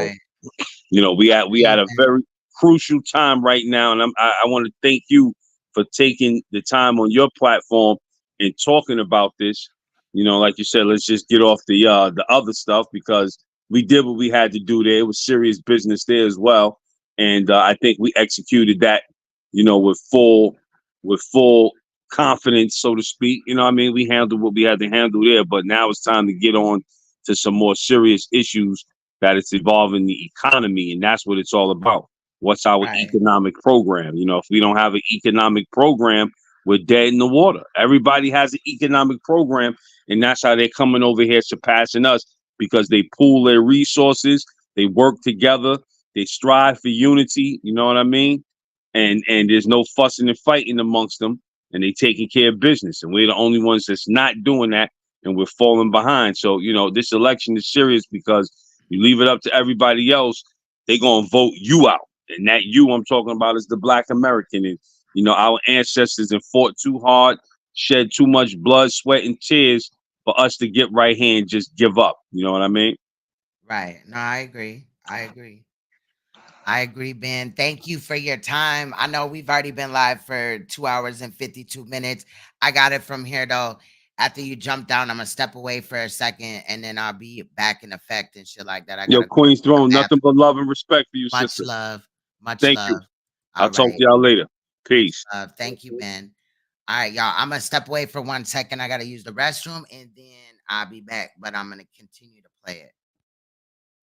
you know, we had a very crucial time right now. And I want to thank you for taking the time on your platform and talking about this. You know, like you said, let's just get off the other stuff because we did what we had to do there. It was serious business there as well. And I think we executed that, you know, with full confidence, so to speak. You know what I mean? We handled what we had to handle there, but now it's time to get on to some more serious issues that it's involving the economy, and that's what it's all about. What's our economic program? You know, if we don't have an economic program, we're dead in the water. Everybody has an economic program, and that's how they're coming over here surpassing us because they pool their resources, they work together, they strive for unity, you know what I mean? And there's no fussing and fighting amongst them, and they taking care of business, and we're the only ones that's not doing that, and we're falling behind. So, you know, this election is serious because you leave it up to everybody else, they're going to vote you out. And that you I'm talking about is the Black American. And, you know, our ancestors have fought too hard, shed too much blood, sweat, and tears for us to get right here and just give up. You know what I mean? Right. No, I agree. I agree, Ben. Thank you for your time. I know we've already been live for 2 hours and 52 minutes. I got it from here, though. After you jump down, I'm going to step away for a second, and then I'll be back in effect and shit like that. Yo, Queen's Throne, nothing but love and respect for you, sister. Much love. Thank you. I'll talk to y'all later. Peace. Thank you, Ben. All right, y'all. I'm gonna step away for 1 second. I gotta use the restroom, and then I'll be back. But I'm gonna continue to play it.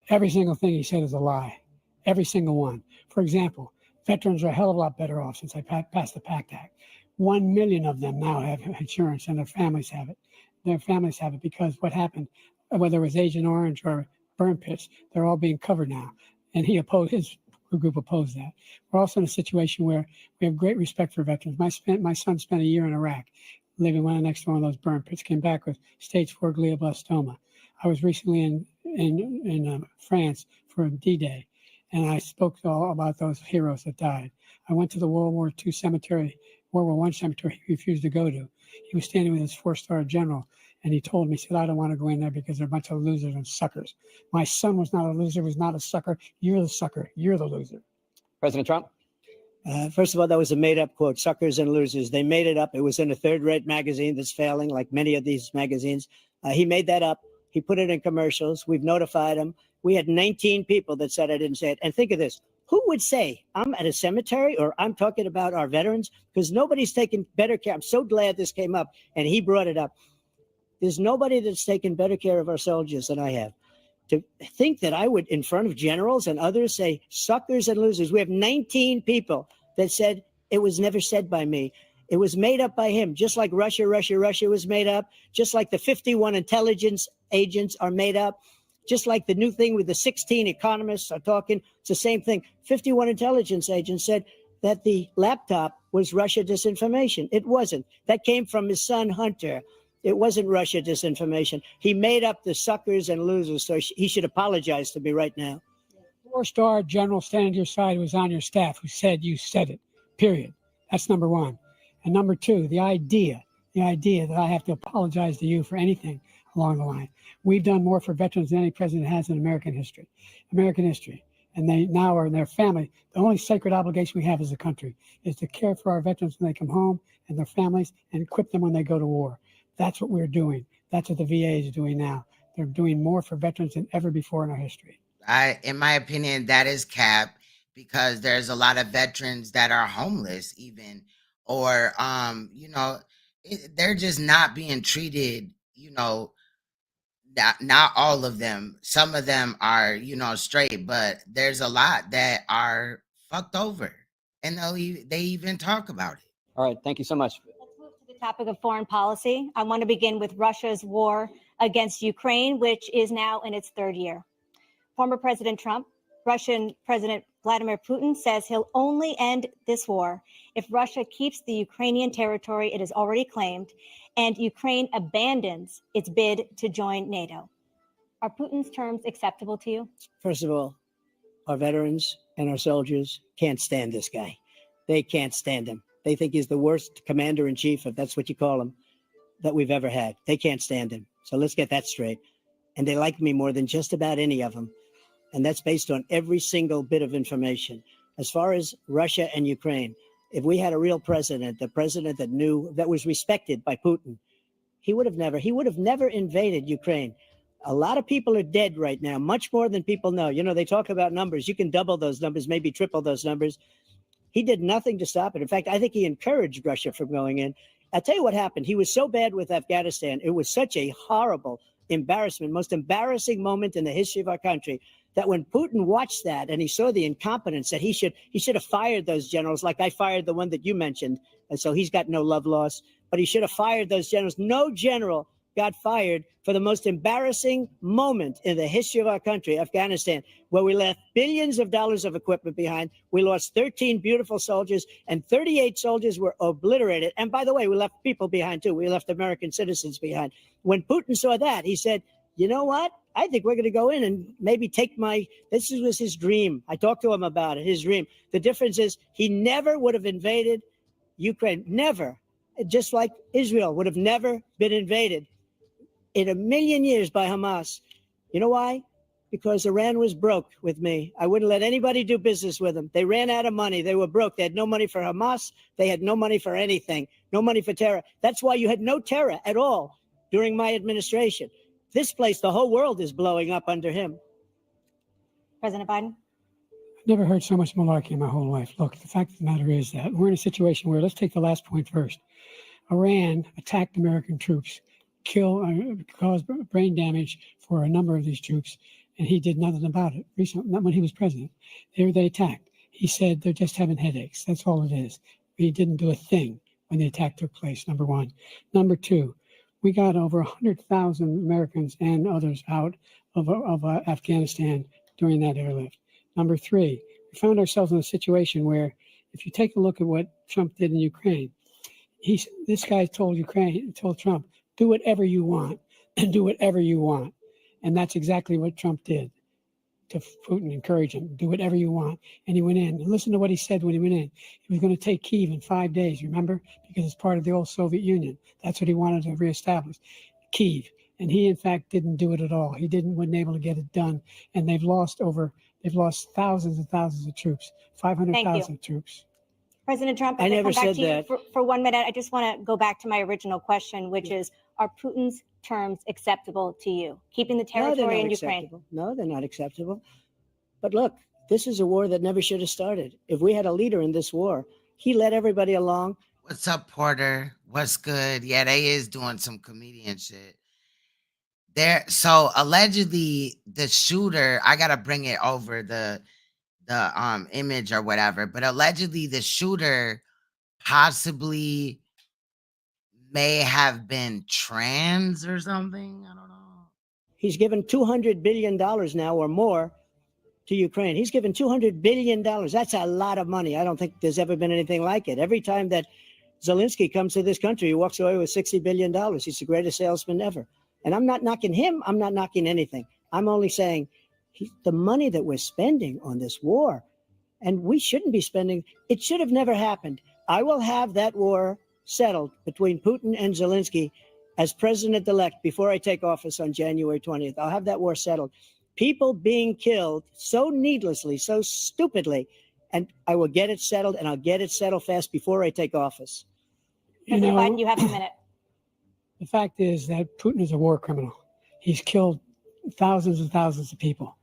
Every single thing he said is a lie. Every single one. For example, veterans are a hell of a lot better off since I passed the PACT Act. 1 million of them now have insurance, and their families have it. Their families have it because what happened, whether it was Agent Orange or burn pits, they're all being covered now. And his group opposed that. We're also in a situation where we have great respect for veterans. My son spent a year in Iraq, living right next to one of those burn pits, came back with stage 4 glioblastoma. I was recently in France for D-Day, and I spoke all about those heroes that died. I went to the World War II cemetery, World War I cemetery he refused to go to. He was standing with his 4-star general, and he told me, he said, I don't want to go in there because they're a bunch of losers and suckers. My son was not a loser, was not a sucker. You're the sucker. You're the loser. President Trump? First of all, that was a made-up quote, suckers and losers. They made it up. It was in a third-rate magazine that's failing, like many of these magazines. He made that up. He put it in commercials. We've notified him. We had 19 people that said I didn't say it. And think of this. Who would say I'm at a cemetery or I'm talking about our veterans? Because nobody's taken better care. I'm so glad this came up and he brought it up. There's nobody that's taken better care of our soldiers than I have. To think that I would, in front of generals and others, say suckers and losers. We have 19 people that said it was never said by me. It was made up by him, just like Russia was made up, just like the 51 intelligence agents are made up, just like the new thing with the 16 economists are talking. It's the same thing. 51 intelligence agents said that the laptop was Russia disinformation. It wasn't. That came from his son, Hunter. It wasn't Russia disinformation. He made up the suckers and losers, so he should apologize to me right now. 4-star general standing to your side who was on your staff who said you said it, period. That's number one. And number two, the idea that I have to apologize to you for anything along the line. We've done more for veterans than any president has in American history. And they now are in their family. The only sacred obligation we have as a country is to care for our veterans when they come home and their families and equip them when they go to war. That's what we're doing. That's what the VA is doing now. They're doing more for veterans than ever before in our history. In my opinion, that is cap because there's a lot of veterans that are homeless even, or, they're just not being treated, not all of them. Some of them are, straight, but there's a lot that are fucked over and they even talk about it. All right. Thank you so much. Let's move to the topic of foreign policy. I want to begin with Russia's war against Ukraine, which is now in its third year. Former President Trump, Russian President Vladimir Putin says he'll only end this war if Russia keeps the Ukrainian territory it has already claimed and Ukraine abandons its bid to join NATO. Are Putin's terms acceptable to you? First of all, our veterans and our soldiers can't stand this guy. They can't stand him. They think he's the worst commander-in-chief, if that's what you call him, that we've ever had. They can't stand him. So let's get that straight. And they like me more than just about any of them. And that's based on every single bit of information. As far as Russia and Ukraine, if we had a real president, the president that knew, that was respected by Putin, he would have never invaded Ukraine. A lot of people are dead right now, much more than people know. They talk about numbers. You can double those numbers, maybe triple those numbers. He did nothing to stop it. In fact, I think he encouraged Russia from going in. I'll tell you what happened. He was so bad with Afghanistan. It was such a horrible embarrassment, most embarrassing moment in the history of our country, that when Putin watched that and he saw the incompetence, that he should have fired those generals, like I fired the one that you mentioned. And so he's got no love lost, but he should have fired those generals. No general got fired for the most embarrassing moment in the history of our country, Afghanistan, where we left billions of dollars of equipment behind. We lost 13 beautiful soldiers and 38 soldiers were obliterated. And by the way, we left people behind too. We left American citizens behind. When Putin saw that, he said, you know what? I think we're going to go in and maybe take this was his dream. I talked to him about it, his dream. The difference is he never would have invaded Ukraine. Never. Just like Israel would have never been invaded in a million years by Hamas. You know why? Because Iran was broke with me. I wouldn't let anybody do business with them. They ran out of money. They were broke. They had no money for Hamas. They had no money for anything. No money for terror. That's why you had no terror at all during my administration. This place, the whole world is blowing up under him. President Biden? I've never heard so much malarkey in my whole life. Look, the fact of the matter is that we're in a situation where, let's take the last point first. Iran attacked American troops, caused brain damage for a number of these troops, and he did nothing about it. Recently, not when he was president. They attacked. He said they're just having headaches. That's all it is. He didn't do a thing when the attack took place, number one. Number two, we got over 100,000 Americans and others out of Afghanistan during that airlift. Number three, we found ourselves in a situation where if you take a look at what Trump did in Ukraine, this guy told Trump, do whatever you want and do whatever you want. And that's exactly what Trump did to Putin, encourage him, do whatever you want. And he went in. And listen to what he said when he went in. He was going to take Kyiv in 5 days, remember? Because it's part of the old Soviet Union. That's what he wanted to reestablish, Kyiv. And he, in fact, didn't do it at all. He wasn't able to get it done. And they've lost thousands and thousands of troops, 500,000 troops. President Trump, I I'm gonna never come back said to that. you for 1 minute. I just want to go back to my original question, which is, are Putin's terms acceptable to you? Keeping the No, they're territory not in Ukraine. acceptable. No, they're not acceptable. But look, this is a war that never should have started. If we had a leader in this war, he led everybody along. What's up, Porter? What's good? Yeah, they is doing some comedian shit. So allegedly the shooter, I gotta bring it over the image or whatever, but allegedly the shooter possibly may have been trans or something. I don't know. He's given $200 billion now or more to Ukraine. He's given $200 billion. That's a lot of money. I don't think there's ever been anything like it. Every time that Zelensky comes to this country, he walks away with $60 billion. He's the greatest salesman ever. And I'm not knocking him. I'm not knocking anything. I'm only saying the money that we're spending on this war, and we shouldn't be spending, it should have never happened. I will have that war settled between Putin and Zelensky as president-elect before I take office on January 20th. I'll have that war settled. People being killed so needlessly, so stupidly, and I will get it settled, and I'll get it settled fast before I take office. President Biden, you have a minute. The fact is that Putin is a war criminal. He's killed thousands and thousands of people.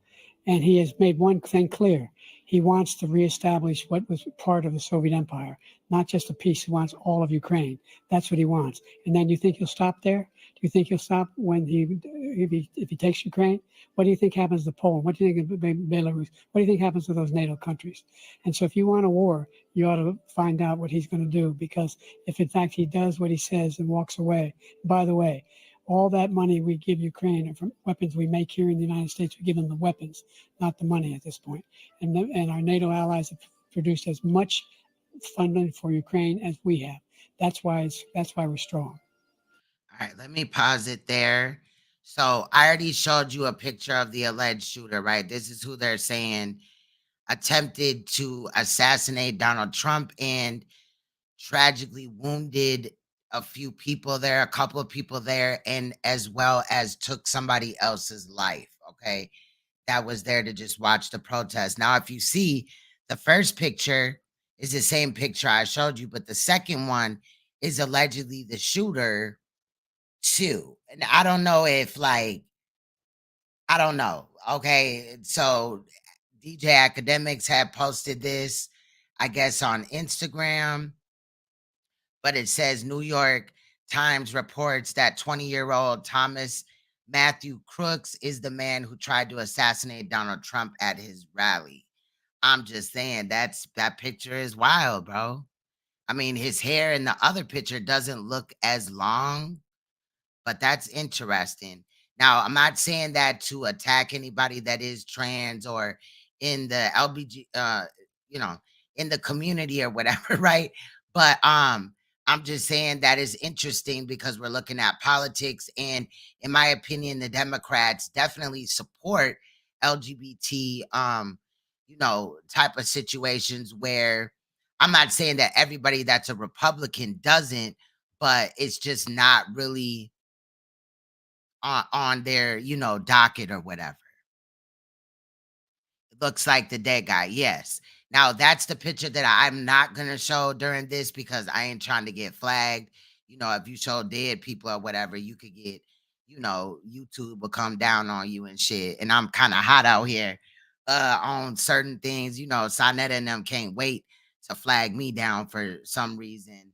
And he has made one thing clear. He wants to reestablish what was part of the Soviet Empire, not just a piece. He wants all of Ukraine. That's what he wants. And then you think he'll stop there? Do you think he'll stop when if he takes Ukraine? What do you think happens to Poland? What do you think of Belarus? What do you think happens to those NATO countries? And so if you want a war, you ought to find out what he's going to do, because if in fact he does what he says and walks away, by the way, all that money we give Ukraine are from weapons we make here in the United States. We give them the weapons, not the money at this point. And our NATO allies have produced as much funding for Ukraine as we have. That's why we're strong. All right, let me pause it there. So I already showed you a picture of the alleged shooter, right? This is who they're saying attempted to assassinate Donald Trump and tragically wounded a few people there, a couple of people there, and as well as took somebody else's life, okay? That was there to just watch the protest. Now, if you see, the first picture is the same picture I showed you, but the second one is allegedly the shooter too. And I don't know if I don't know. Okay. So DJ Academics had posted this, I guess, on Instagram, but it says New York Times reports that 20-year-old Thomas Matthew Crooks is the man who tried to assassinate Donald Trump at his rally. I'm just saying that picture is wild, bro. I mean, his hair in the other picture doesn't look as long, but that's interesting. Now, I'm not saying that to attack anybody that is trans or in the LBG, in the community or whatever, right? But I'm just saying that is interesting because we're looking at politics, and in my opinion, the Democrats definitely support LGBT, type of situations where I'm not saying that everybody that's a Republican doesn't, but it's just not really on their, docket or whatever. It looks like the dead guy. Yes. Now that's the picture that I'm not going to show during this because I ain't trying to get flagged. If you show dead people or whatever, you could get, YouTube will come down on you and shit. And I'm kind of hot out here on certain things, Sonetta and them can't wait to flag me down for some reason.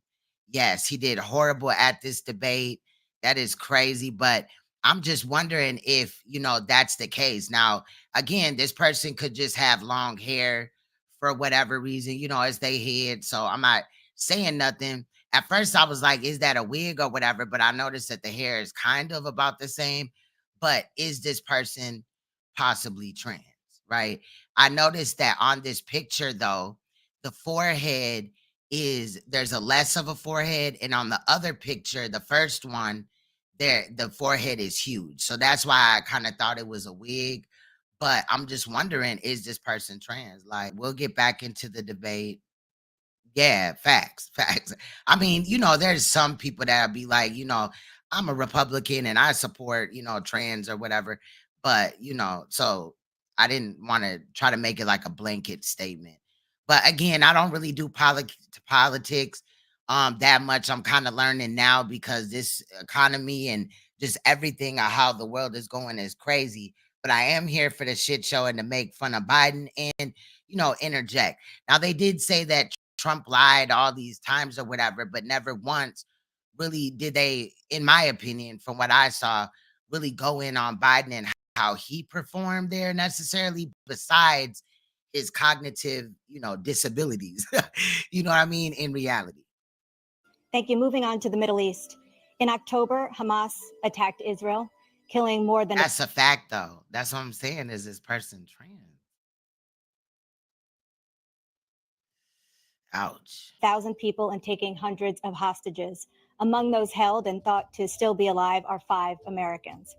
Yes, he did horrible at this debate. That is crazy. But I'm just wondering if, that's the case. Now, again, this person could just have long hair for whatever reason, as they head. So I'm not saying nothing. At first, I was like, is that a wig or whatever? But I noticed that the hair is kind of about the same. But is this person possibly trans? Right. I noticed that on this picture, though, the forehead there's a less of a forehead, and on the other picture, the first one, the forehead is huge. So that's why I kind of thought it was a wig. But I'm just wondering, is this person trans? Like, we'll get back into the debate. Yeah, facts, facts. I mean, there's some people that'll be like, I'm a Republican and I support, trans or whatever. But, so I didn't want to try to make it like a blanket statement. But again, I don't really do politics that much. I'm kind of learning now because this economy and just everything of how the world is going is crazy. But I am here for the shit show and to make fun of Biden and, interject. Now, they did say that Trump lied all these times or whatever, but never once really did they, in my opinion, from what I saw, really go in on Biden and how he performed there necessarily, besides his cognitive, disabilities. You know what I mean? In reality. Thank you. Moving on to the Middle East. In October, Hamas attacked Israel, killing more than That's a fact, though. That's what I'm saying. Is this person trans? Ouch. 1,000 people and taking hundreds of hostages. Among those held and thought to still be alive are 5 Americans.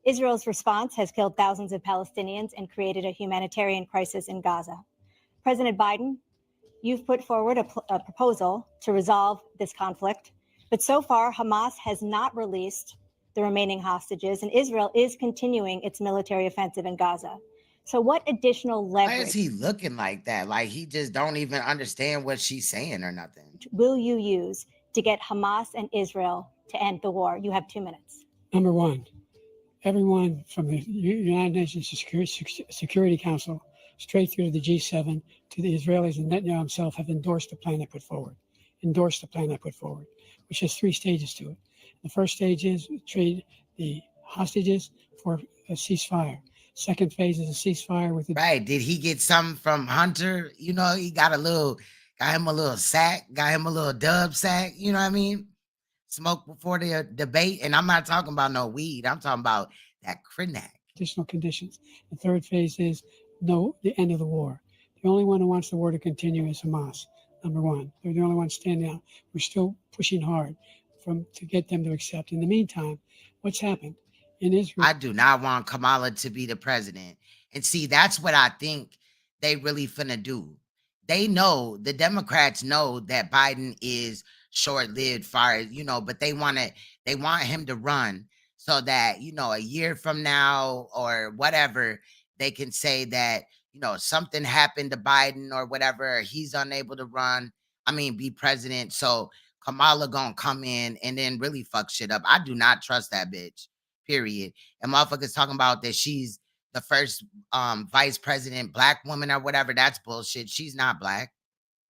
Israel's response has killed thousands of Palestinians and created a humanitarian crisis in Gaza. President Biden, you've put forward a proposal to resolve this conflict, but so far Hamas has not released the remaining hostages, and Israel is continuing its military offensive in Gaza. So what additional leverage Why is he looking like that? Like he just don't even understand what she's saying or nothing. will you use to get Hamas and Israel to end the war? You have 2 minutes. Number one, everyone from the United Nations Security Council straight through to the G7 to the Israelis and Netanyahu himself have endorsed the plan I put forward, which has 3 stages to it. The first stage is trade the hostages for a ceasefire. Second phase is a ceasefire with the right. Did he get something from Hunter? He got him a little sack, got him a little dub sack. You know what I mean? Smoke before the debate, and I'm not talking about no weed. I'm talking about that Krenak. Additional conditions. The third phase is the end of the war. The only one who wants the war to continue is Hamas. Number one, they're the only ones standing out. We're still pushing hard to get them to accept. In the meantime, what's happened in Israel? I do not want Kamala to be the president. And see, that's what I think they really finna do. They know, the Democrats know that Biden is short-lived but they want him to run so that, a year from now or whatever, they can say that, something happened to Biden or whatever, he's unable to be president. So Kamala gonna come in and then really fuck shit up. I do not trust that bitch, period. And motherfuckers talking about that she's the first vice president black woman or whatever. That's bullshit. She's not black.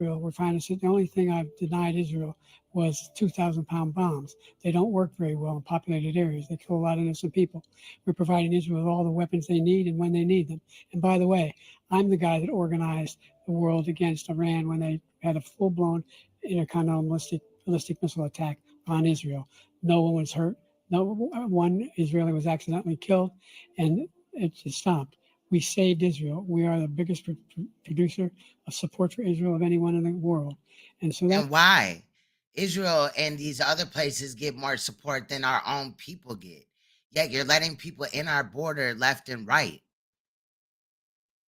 We're trying to say the only thing I've denied Israel was 2,000-pound bombs. They don't work very well in populated areas. They kill a lot of innocent people. We're providing Israel with all the weapons they need and when they need them. And by the way, I'm the guy that organized the world against Iran when they had a full-blown intercontinental ballistic missile attack on Israel. No one was hurt. No one Israeli was accidentally killed, and it just stopped. We saved Israel. We are the biggest producer of support for Israel of anyone in the world. And so And why? Israel and these other places get more support than our own people get. Yet you're letting people in our border left and right.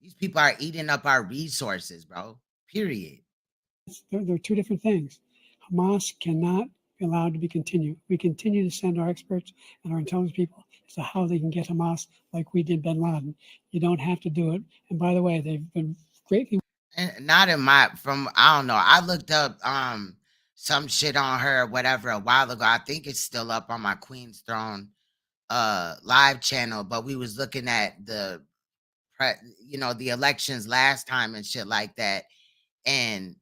These people are eating up our resources, bro. Period. They're 2 different things. Hamas cannot be allowed to be continued. We continue to send our experts and our intelligence people as to how they can get Hamas like we did bin Laden. You don't have to do it. And by the way, they've been greatly. And not in I don't know. I looked up some shit on her or whatever a while ago. I think it's still up on my Queen's Throne live channel, but we was looking at the elections last time and shit like that. And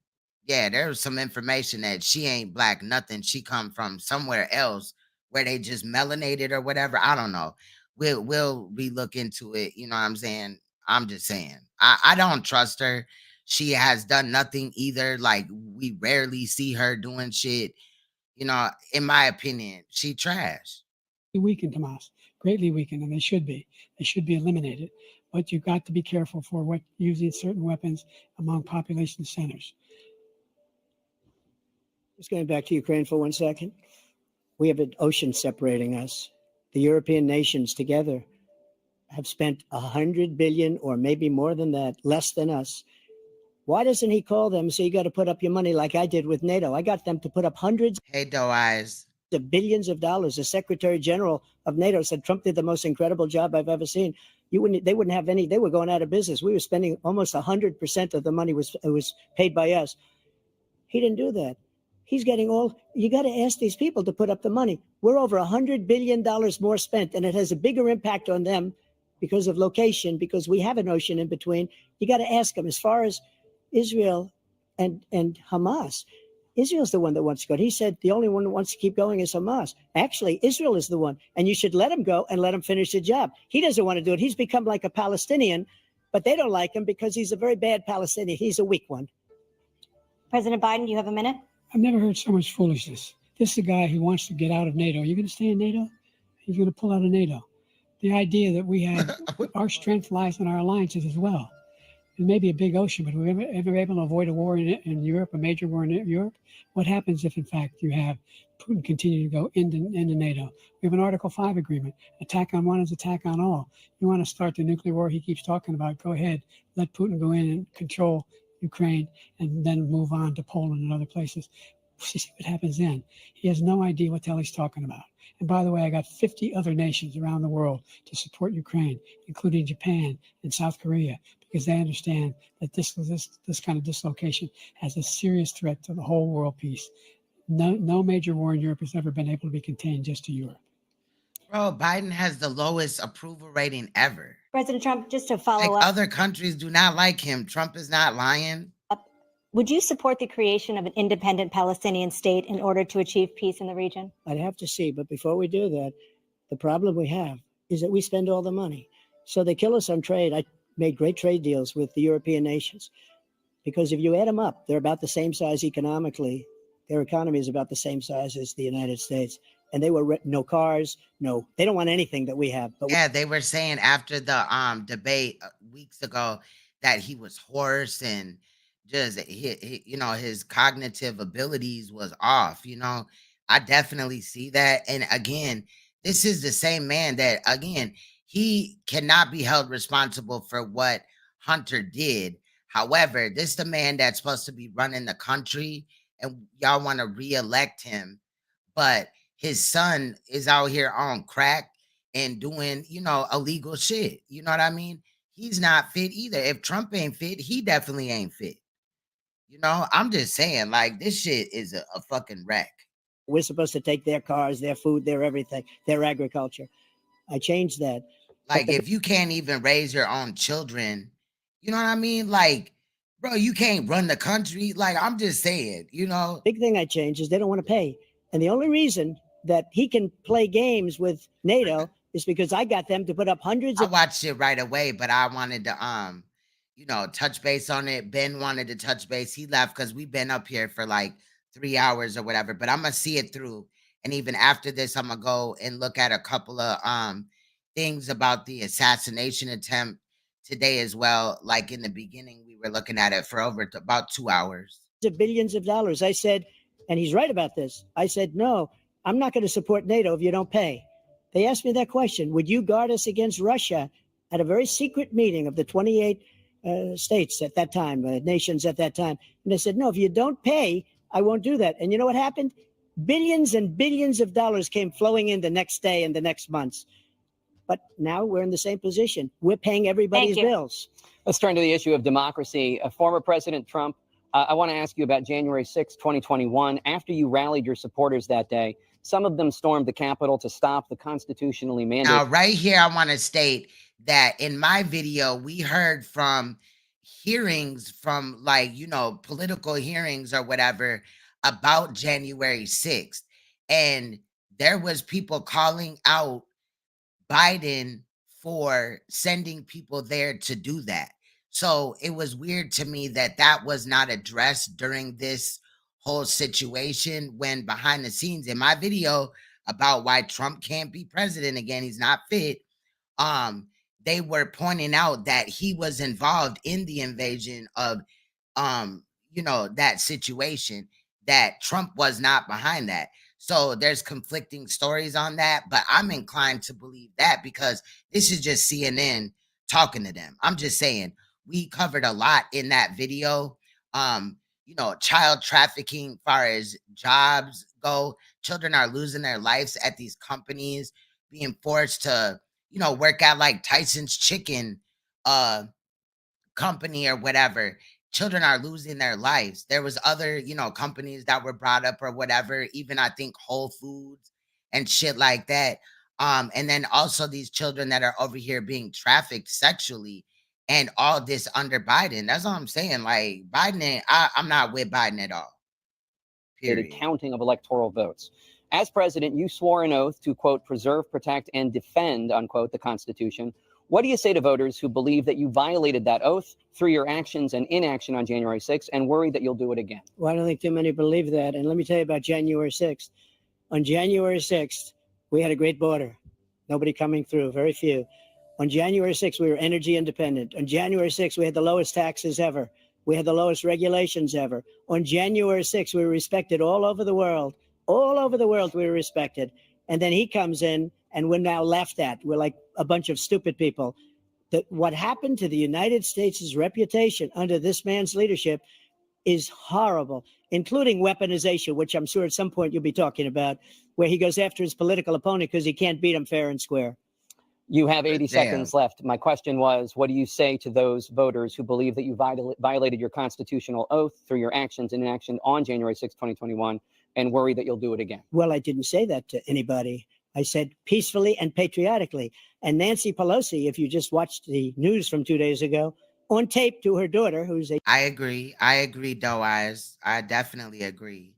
yeah, there was some information that she ain't black, nothing. She come from somewhere else where they just melanated or whatever. I don't know. We'll relook into it. You know what I'm saying? I'm just saying. I don't trust her. She has done nothing either. Like, we rarely see her doing shit. You know, in my opinion, she trash. Weakened, Hamas, greatly weakened, and they should be. They should be eliminated. But you've got to be careful for what using certain weapons among population centers. Just going back to Ukraine for 1 second. We have an ocean separating us. The European nations together have spent 100 billion, or maybe more than that, less than us. Why doesn't he call them and say, you got to put up your money like I did with NATO? I got them to put up hundreds of billions of dollars. The Secretary General of NATO said Trump did the most incredible job I've ever seen. They wouldn't have any, they were going out of business. We were spending almost 100% of the money was paid by us. He didn't do that. He's getting all, you got to ask these people to put up the money. We're over $100 billion more spent, and it has a bigger impact on them because of location, because we have an ocean in between. You got to ask them. As far as Israel and Hamas, Israel's the one that wants to go. He said the only one that wants to keep going is Hamas. Actually, Israel is the one, and you should let him go and let him finish the job. He doesn't want to do it. He's become like a Palestinian, but they don't like him because he's a very bad Palestinian. He's a weak one. President Biden, you have a minute. I've never heard so much foolishness. This is a guy who wants to get out of NATO. You're going to stay in NATO? He's going to pull out of NATO. The idea that we have, our strength lies in our alliances as well. It may be a big ocean, but we're ever able to avoid a war in Europe, a major war in Europe? What happens if, in fact, you have Putin continue to go into NATO? We have an Article 5 agreement. Attack on one is attack on all. You want to start the nuclear war he keeps talking about, go ahead. Let Putin go in and control Ukraine, and then move on to Poland and other places. See what happens then. He has no idea what the hell he's talking about. And by the way, I got 50 other nations around the world to support Ukraine, including Japan and South Korea, because they understand that this kind of dislocation has a serious threat to the whole world peace. No major war in Europe has ever been able to be contained just to Europe. Bro, Biden has the lowest approval rating ever. President Trump, just to follow Like, up. other countries do not like him. Trump is not lying. Would you support the creation of an independent Palestinian state in order to achieve peace in the region? I'd have to see. But before we do that, the problem we have is that we spend all the money. So they kill us on trade. I made great trade deals with the European nations because if you add them up, they're about the same size economically. Their economy is about the same size as the United States. And they were no cars, no, they don't want anything that we have. But yeah, they were saying after the debate weeks ago that he was hoarse and just you know, his cognitive abilities was off. You know, I definitely see that. And again, this is the same man that, again, he cannot be held responsible for what Hunter did. However, this is the man that's supposed to be running the country, and y'all want to reelect him, but his son is out here on crack and doing, you know, illegal shit. You know what I mean? He's not fit either. If Trump ain't fit, he definitely ain't fit. You know, I'm just saying, like, this shit is a fucking wreck. we're supposed to take their cars, their food, their everything, their agriculture. I changed that. Like, if you can't even raise your own children, you know what I mean? Like, bro, you can't run the country. Like, I'm just saying, you know. Big thing I changed is they don't want to pay. And the only reason that he can play games with NATO is because I got them to put up hundreds I of. watched it right away, but I wanted to, you know, touch base on it. Ben wanted to touch base. He left because we've been up here for like 3 hours or whatever, but I'm going to see it through. And even after this, I'm going to go and look at a couple of things about the assassination attempt today as well. Like in the beginning, we were looking at it for over about 2 hours. Billions of dollars. I said, and he's right about this. I said, no, I'm not going to support NATO if you don't pay. They asked me that question. Would you guard us against Russia at a very secret meeting of the 28 states at that time, nations at that time? And I said, no, if you don't pay, I won't do that. And you know what happened? Billions and billions of dollars came flowing in the next day and the next months. But now we're in the same position. We're paying everybody's bills. Let's turn to the issue of democracy. Former President Trump, I want to ask you about January 6, 2021. After you rallied your supporters that day, some of them stormed the Capitol to stop the constitutionally mandated. Now, right here, I want to state that in my video, we heard from hearings from like, political hearings or whatever about January 6th. And there was people calling out Biden for sending people there to do that. So it was weird to me that that was not addressed during this whole situation, when behind the scenes in my video about why Trump can't be president again, he's not fit. They were pointing out that he was involved in the invasion of that situation, that Trump was not behind that. So there's conflicting stories on that, but I'm inclined to believe that because this is just CNN talking to them. I'm just saying, we covered a lot in that video. Child trafficking, far as jobs go, children are losing their lives at these companies, being forced to, work at like Tyson's Chicken company or whatever. Children are losing their lives. There was other, companies that were brought up or whatever, even I think Whole Foods and shit like that. And then also these children that are over here being trafficked sexually, and all this under Biden. That's all I'm saying. Like Biden, I'm not with Biden at all. Period. Counting of electoral votes. As president, you swore an oath to, quote, preserve, protect, and defend, unquote, the Constitution. What do you say to voters who believe that you violated that oath through your actions and inaction on January 6th and worry that you'll do it again? Well, I don't think too many believe that. And let me tell you about January 6th. On January 6th, we had a great border. Nobody coming through, very few. On January 6th, we were energy independent. On January 6th, we had the lowest taxes ever. We had the lowest regulations ever. On January 6th, we were respected all over the world. All over the world, we were respected. And then he comes in, and we're now laughed at. We're like a bunch of stupid people. What happened to the United States' reputation under this man's leadership is horrible, including weaponization, which I'm sure at some point you'll be talking about, where he goes after his political opponent because he can't beat him fair and square. You have 80 seconds left. My question was, what do you say to those voters who believe that you violated your constitutional oath through your actions and inaction on January 6, 2021, and worry that you'll do it again? Well, I didn't say that to anybody. I said peacefully and patriotically. And Nancy Pelosi, if you just watched the news from 2 days ago, on tape to her daughter, who's I agree, Doe Eyes. I definitely agree.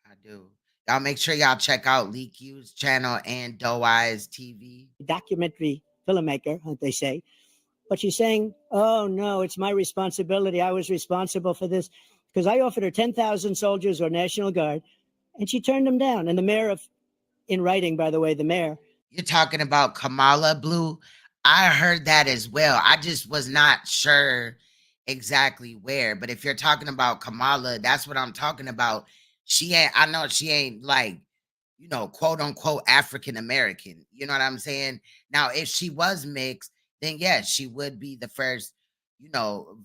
I do. Y'all make sure y'all check out Leak U's channel and Doe Eyes TV. Documentary filmmaker, they say. But she's saying, oh, no, it's my responsibility. I was responsible for this because I offered her 10,000 soldiers or National Guard, and she turned them down. And the mayor in writing, by the way, the mayor. You're talking about Kamala Blue? I heard that as well. I just was not sure exactly where. But if you're talking about Kamala, that's what I'm talking about. I know she ain't like, quote unquote African American. You know what I'm saying? Now, if she was mixed, then yes, she would be the first,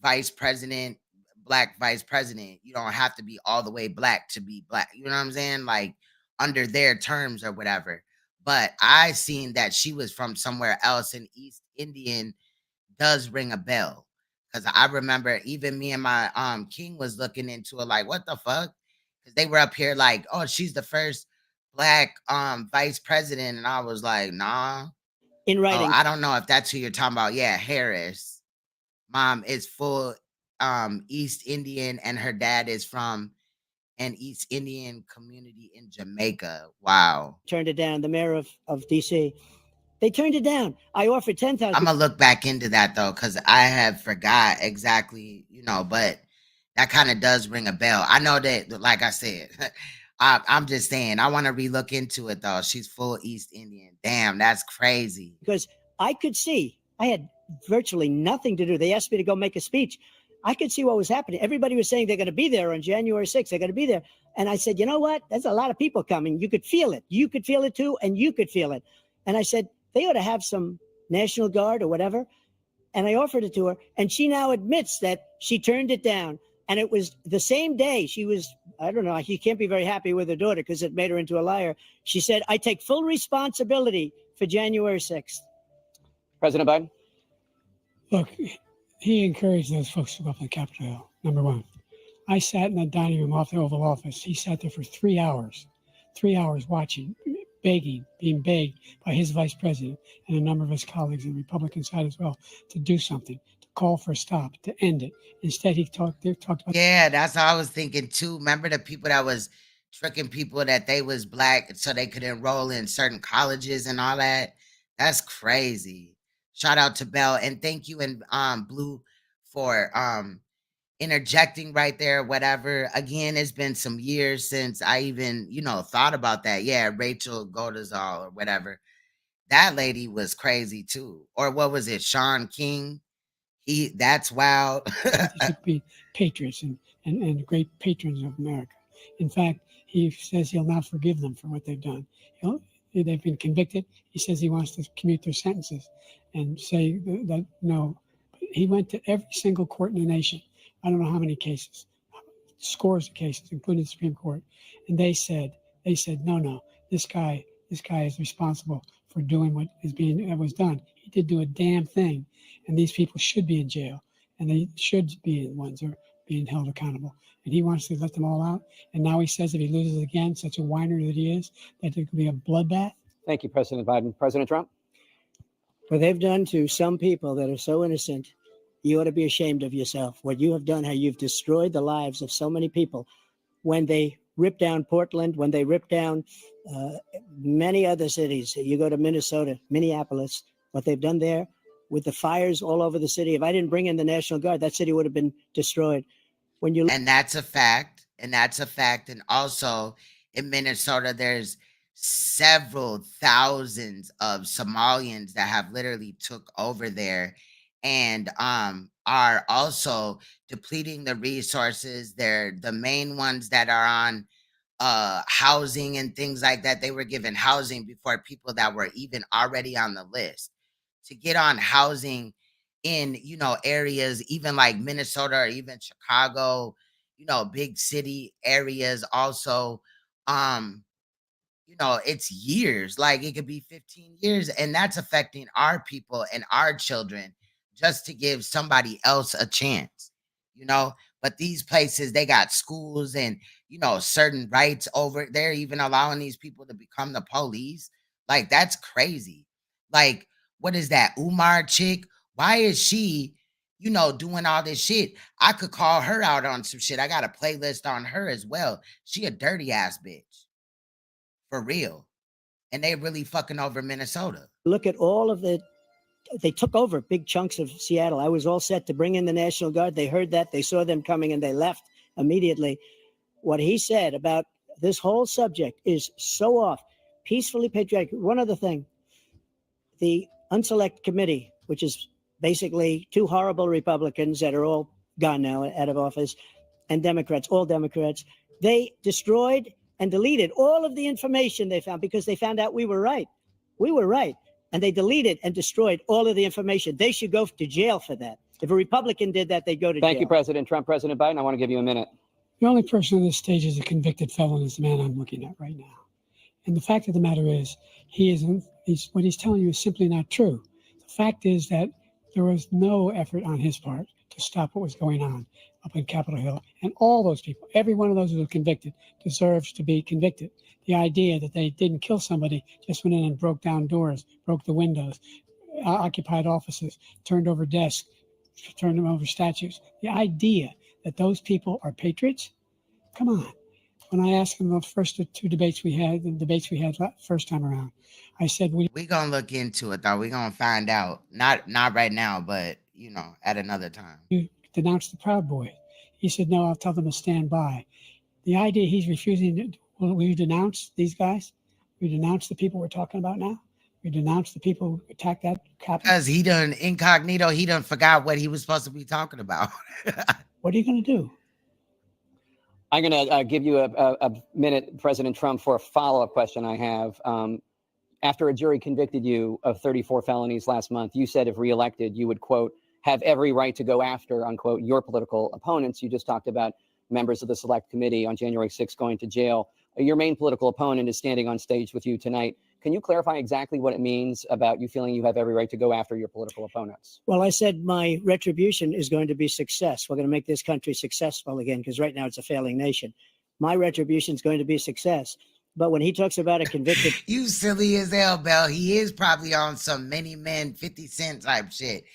vice president, black vice president. You don't have to be all the way black to be black. You know what I'm saying? Like under their terms or whatever. But I seen that she was from somewhere else, and East Indian does ring a bell. Because I remember even me and my king was looking into it like, what the fuck? Because they were up here like, oh, she's the first black vice president. And I was like, nah. In writing. I don't know if that's who you're talking about. Yeah, Harris. Mom is full East Indian, and her dad is from an East Indian community in Jamaica. Wow. Turned it down. The mayor of D.C. They turned it down. I offered 10,000. I'm going to look back into that, though, because I have forgot exactly, but that kind of does ring a bell. I know that, like I said, I'm just saying, I want to relook into it, though. She's full East Indian. Damn, that's crazy. Because I could see, I had virtually nothing to do. They asked me to go make a speech. I could see what was happening. Everybody was saying they're going to be there on January 6th. They're going to be there. And I said, you know what? There's a lot of people coming. You could feel it. You could feel it too, and you could feel it. And I said, they ought to have some National Guard or whatever. And I offered it to her. And she now admits that she turned it down. And it was the same day she was, I don't know, she can't be very happy with her daughter because it made her into a liar. She said, I take full responsibility for January 6th. President Biden? Look, he encouraged those folks to go up to the Capitol Hill, number one. I sat in the dining room off the Oval Office. He sat there for 3 hours watching, begging, being begged by his vice president and a number of his colleagues on the Republican side as well to do something, to call for a stop to end it. Instead, he talked about. Yeah, that's what I was thinking too. Remember the people that was tricking people that they was black so they could enroll in certain colleges and all that? That's crazy. Shout out to Bell and thank you and Blue for interjecting right there, whatever. Again, it's been some years since I even, thought about that. Yeah, Rachel Goldazal or whatever. That lady was crazy too. Or what was it, Sean King? That's wild. They should be patriots and great patrons of America. In fact, he says he'll not forgive them for what they've done. They've been convicted. He says he wants to commute their sentences and say that no. He went to every single court in the nation. I don't know how many cases, scores of cases, including the Supreme Court. And they said, no, this guy is responsible for doing what was done. He did do a damn thing. And these people should be in jail. And they should be the ones who are being held accountable. And he wants to let them all out. And now he says if he loses again, such a whiner that he is, that there could be a bloodbath. Thank you, President Biden. President Trump? What they've done to some people that are so innocent, you ought to be ashamed of yourself. What you have done, how you've destroyed the lives of so many people. When they ripped down Portland, when they ripped down many other cities, you go to Minnesota, Minneapolis, what they've done there with the fires all over the city. If I didn't bring in the National Guard, that city would have been destroyed. And that's a fact. And also in Minnesota, there's several thousands of Somalians that have literally took over there and are also depleting the resources. They're the main ones that are on housing and things like that. They were given housing before people that were even already on the list. To get on housing in, areas even like Minnesota or even Chicago, big city areas also, it's years. Like it could be 15 years, and that's affecting our people and our children just to give somebody else a chance, But these places, they got schools and, certain rights over. They're even allowing these people to become the police. Like, that's crazy. Like, what is that Umar chick? Why is she, doing all this shit? I could call her out on some shit. I got a playlist on her as well. She a dirty ass bitch. For real. And they really fucking over Minnesota. Look at all of they took over big chunks of Seattle. I was all set to bring in the National Guard. They heard that. They saw them coming and they left immediately. What he said about this whole subject is so off. Peacefully patriotic. One other thing. The Unselect Committee, which is basically two horrible Republicans that are all gone now, out of office, and Democrats, all Democrats, they destroyed and deleted all of the information they found because they found out we were right. We were right. And they deleted and destroyed all of the information. They should go to jail for that. If a Republican did that, they'd go to jail. Thank you, President Trump. President Biden, I want to give you a minute. The only person on this stage is a convicted felon is the man I'm looking at right now. And the fact of the matter is, what he's telling you is simply not true. The fact is that there was no effort on his part to stop what was going on up in Capitol Hill. And all those people, every one of those who were convicted, deserves to be convicted. The idea that they didn't kill somebody, just went in and broke down doors, broke the windows, occupied offices, turned over desks, turned over statues. The idea that those people are patriots, come on. When I asked him the first two debates we had, first time around, I said, we're going to look into it, though. We're going to find out. Not right now, but, at another time. You denounced the Proud Boys. He said, no, I'll tell them to stand by. The idea he's refusing, will you denounce these guys? We denounce the people we're talking about now? We denounce the people who attacked that Capitol? Because he done incognito, he done forgot what he was supposed to be talking about. What are you going to do? I'm going to give you a minute, President Trump, for a follow-up question I have. After a jury convicted you of 34 felonies last month, you said if reelected, you would, quote, have every right to go after, unquote, your political opponents. You just talked about members of the Select Committee on January 6th going to jail. Your main political opponent is standing on stage with you tonight. Can you clarify exactly what it means about you feeling you have every right to go after your political opponents? Well, I said my retribution is going to be success. We're going to make this country successful again, because right now it's a failing nation. My retribution is going to be success. But when he talks about a convicted... You silly as hell, Bell. He is probably on some Many Men, 50 Cent type shit.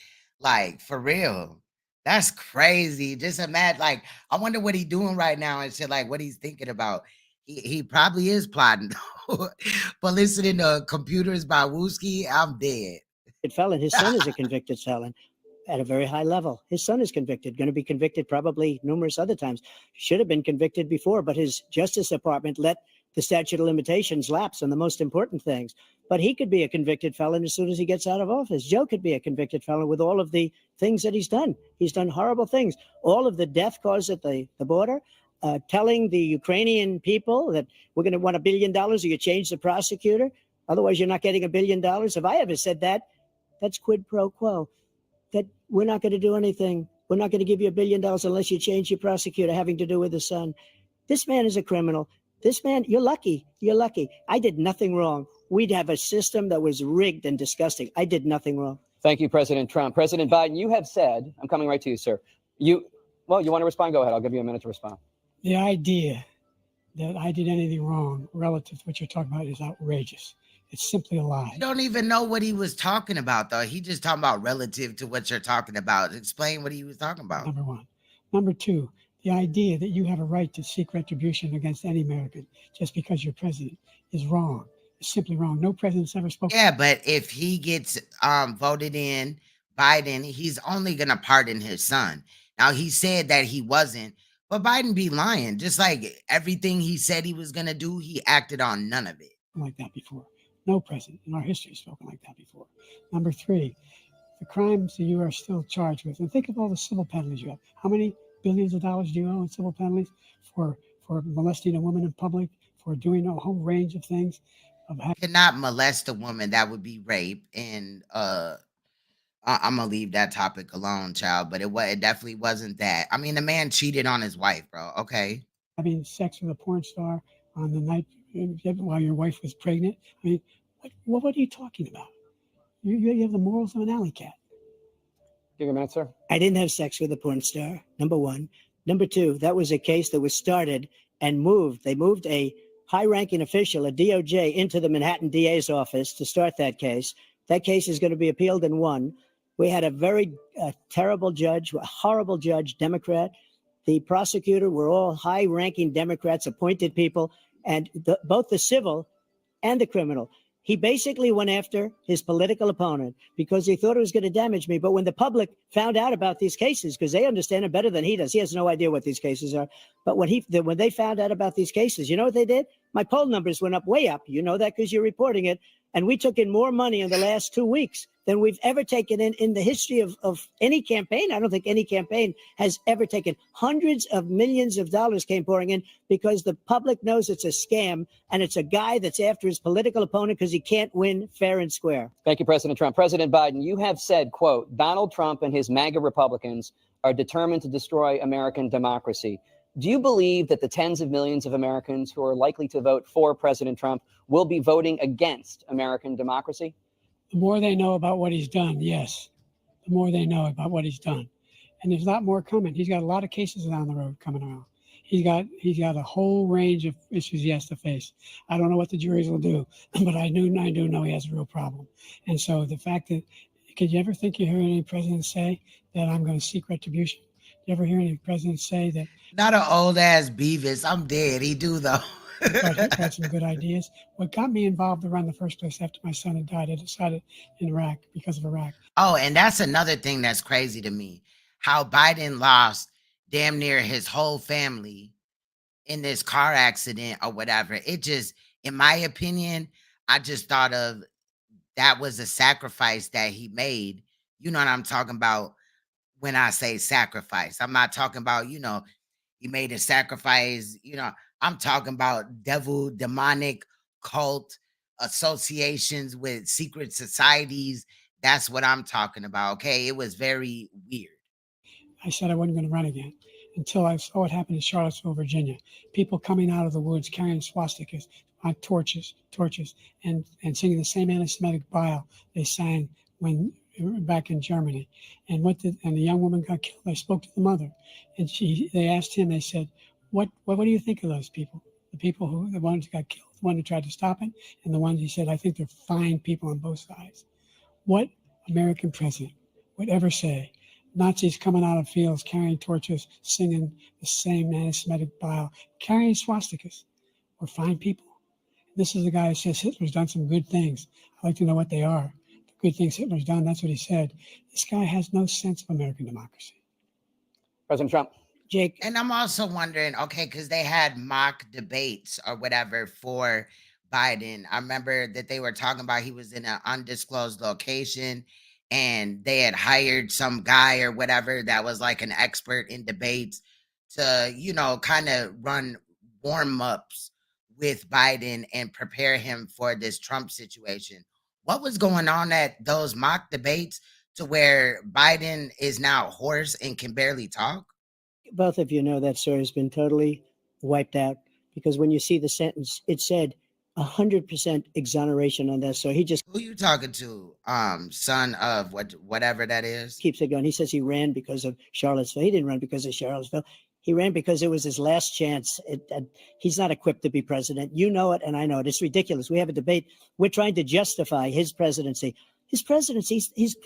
Like, for real. That's crazy. Just imagine, like, I wonder what he's doing right now and shit, like what he's thinking about. He probably is plotting. But listening to Computers by Wooski, I'm dead. Felon. His son is a convicted felon at a very high level. His son is convicted, going to be convicted probably numerous other times. Should have been convicted before, but his Justice Department let the statute of limitations lapse on the most important things. But he could be a convicted felon as soon as he gets out of office. Joe could be a convicted felon with all of the things that he's done. He's done horrible things. All of the death caused at the border, telling the Ukrainian people that we're going to want $1 billion or you change the prosecutor. Otherwise, you're not getting $1 billion. If I ever said that, that's quid pro quo. That we're not going to do anything. We're not going to give you $1 billion unless you change your prosecutor having to do with the son. This man is a criminal. This man, you're lucky. You're lucky. I did nothing wrong. We'd have a system that was rigged and disgusting. I did nothing wrong. Thank you, President Trump. President Biden, you have said, I'm coming right to you, sir. You want to respond? Go ahead. I'll give you a minute to respond. The idea that I did anything wrong relative to what you're talking about is outrageous. It's simply a lie. You don't even know what he was talking about, though. He just talking about relative to what you're talking about. Explain what he was talking about. Number one. Number two, the idea that you have a right to seek retribution against any American just because you're president is wrong. It's simply wrong. No president's ever spoken. Yeah, but if he gets voted in, Biden, he's only gonna pardon his son. Now he said that he wasn't, but Biden be lying. Just like everything he said he was gonna do, he acted on none of it. Like that before. No president in our history has spoken like that before. Number three, the crimes that you are still charged with, and think of all the civil penalties you have. How many billions of dollars do you owe in civil penalties for molesting a woman in public, for doing a whole range of things? Cannot molest a woman, that would be rape. And I'm gonna leave that topic alone, child. But it definitely wasn't that. I mean, the man cheated on his wife, bro. Okay. Having sex with a porn star on the night while your wife was pregnant. I mean, what are you talking about? You have the morals of an alley cat. Give your minute, sir. I didn't have sex with a porn star, number one. Number two, that was a case that was started and moved. They moved a high-ranking official, a DOJ, into the Manhattan DA's office to start that case. That case is going to be appealed and won. We had a very terrible judge, a horrible judge, Democrat. The prosecutor were all high-ranking Democrats, appointed people, and both the civil and the criminal. He basically went after his political opponent because he thought it was going to damage me. But when the public found out about these cases, because they understand it better than he does, he has no idea what these cases are. But when they found out about these cases, you know what they did? My poll numbers went up, way up. You know that because you're reporting it. And we took in more money in the last 2 weeks than we've ever taken in the history of any campaign. I don't think any campaign has ever taken. Hundreds of millions of dollars came pouring in because the public knows it's a scam and it's a guy that's after his political opponent because he can't win fair and square. Thank you, President Trump. President Biden, you have said, quote, Donald Trump and his MAGA Republicans are determined to destroy American democracy. Do you believe that the tens of millions of Americans who are likely to vote for President Trump will be voting against American democracy? The more they know about what he's done, yes. The more they know about what he's done. And there's a lot more coming. He's got a lot of cases down the road coming around. He's got a whole range of issues he has to face. I don't know what the juries will do, but I do know he has a real problem. And so the fact that, could you ever think you hear any president say that I'm going to seek retribution? You ever hear any president say that? Not an old ass Beavis. I'm dead. He do though. But he had some good ideas. What got me involved around the first place after my son had died, I decided in Iraq because of Iraq. Oh, and that's another thing that's crazy to me. How Biden lost damn near his whole family in this car accident or whatever. It just, in my opinion, I just thought of that was a sacrifice that he made. You know what I'm talking about when I say sacrifice. I'm not talking about, he made a sacrifice, I'm talking about devil, demonic, cult associations with secret societies. That's what I'm talking about. Okay. It was very weird. I said I wasn't going to run again until I saw what happened in Charlottesville, Virginia. People coming out of the woods carrying swastikas on torches, and singing the same anti-Semitic bile they sang when back in Germany. And the young woman got killed. I spoke to the mother, and they asked him. They said, "What do you think of those people? The ones who got killed, the one who tried to stop it, and the ones," he said, "I think they're fine people on both sides." What American president would ever say. Nazis coming out of fields carrying torches, singing the same anti-Semitic bile, carrying swastikas were fine people. This is the guy who says Hitler's done some good things. I'd like to know what they are. The good things Hitler's done, that's what he said. This guy has no sense of American democracy. President Trump. Jake. And I'm also wondering, okay, because they had mock debates or whatever for Biden. I remember that they were talking about he was in an undisclosed location and they had hired some guy or whatever that was like an expert in debates to, you know, kind of run warm-ups with Biden and prepare him for this Trump situation. What was going on at those mock debates to where Biden is now hoarse and can barely talk? Both of you know that story has been totally wiped out, because when you see the sentence, it said 100% exoneration on that. So he just— Who you talking to? Son of whatever that is? Keeps it going. He says he ran because of Charlottesville. He didn't run because of Charlottesville. He ran because it was his last chance. He's not equipped to be president. You know it, and I know it. It's ridiculous. We have a debate. We're trying to justify his presidency. His presidency, he's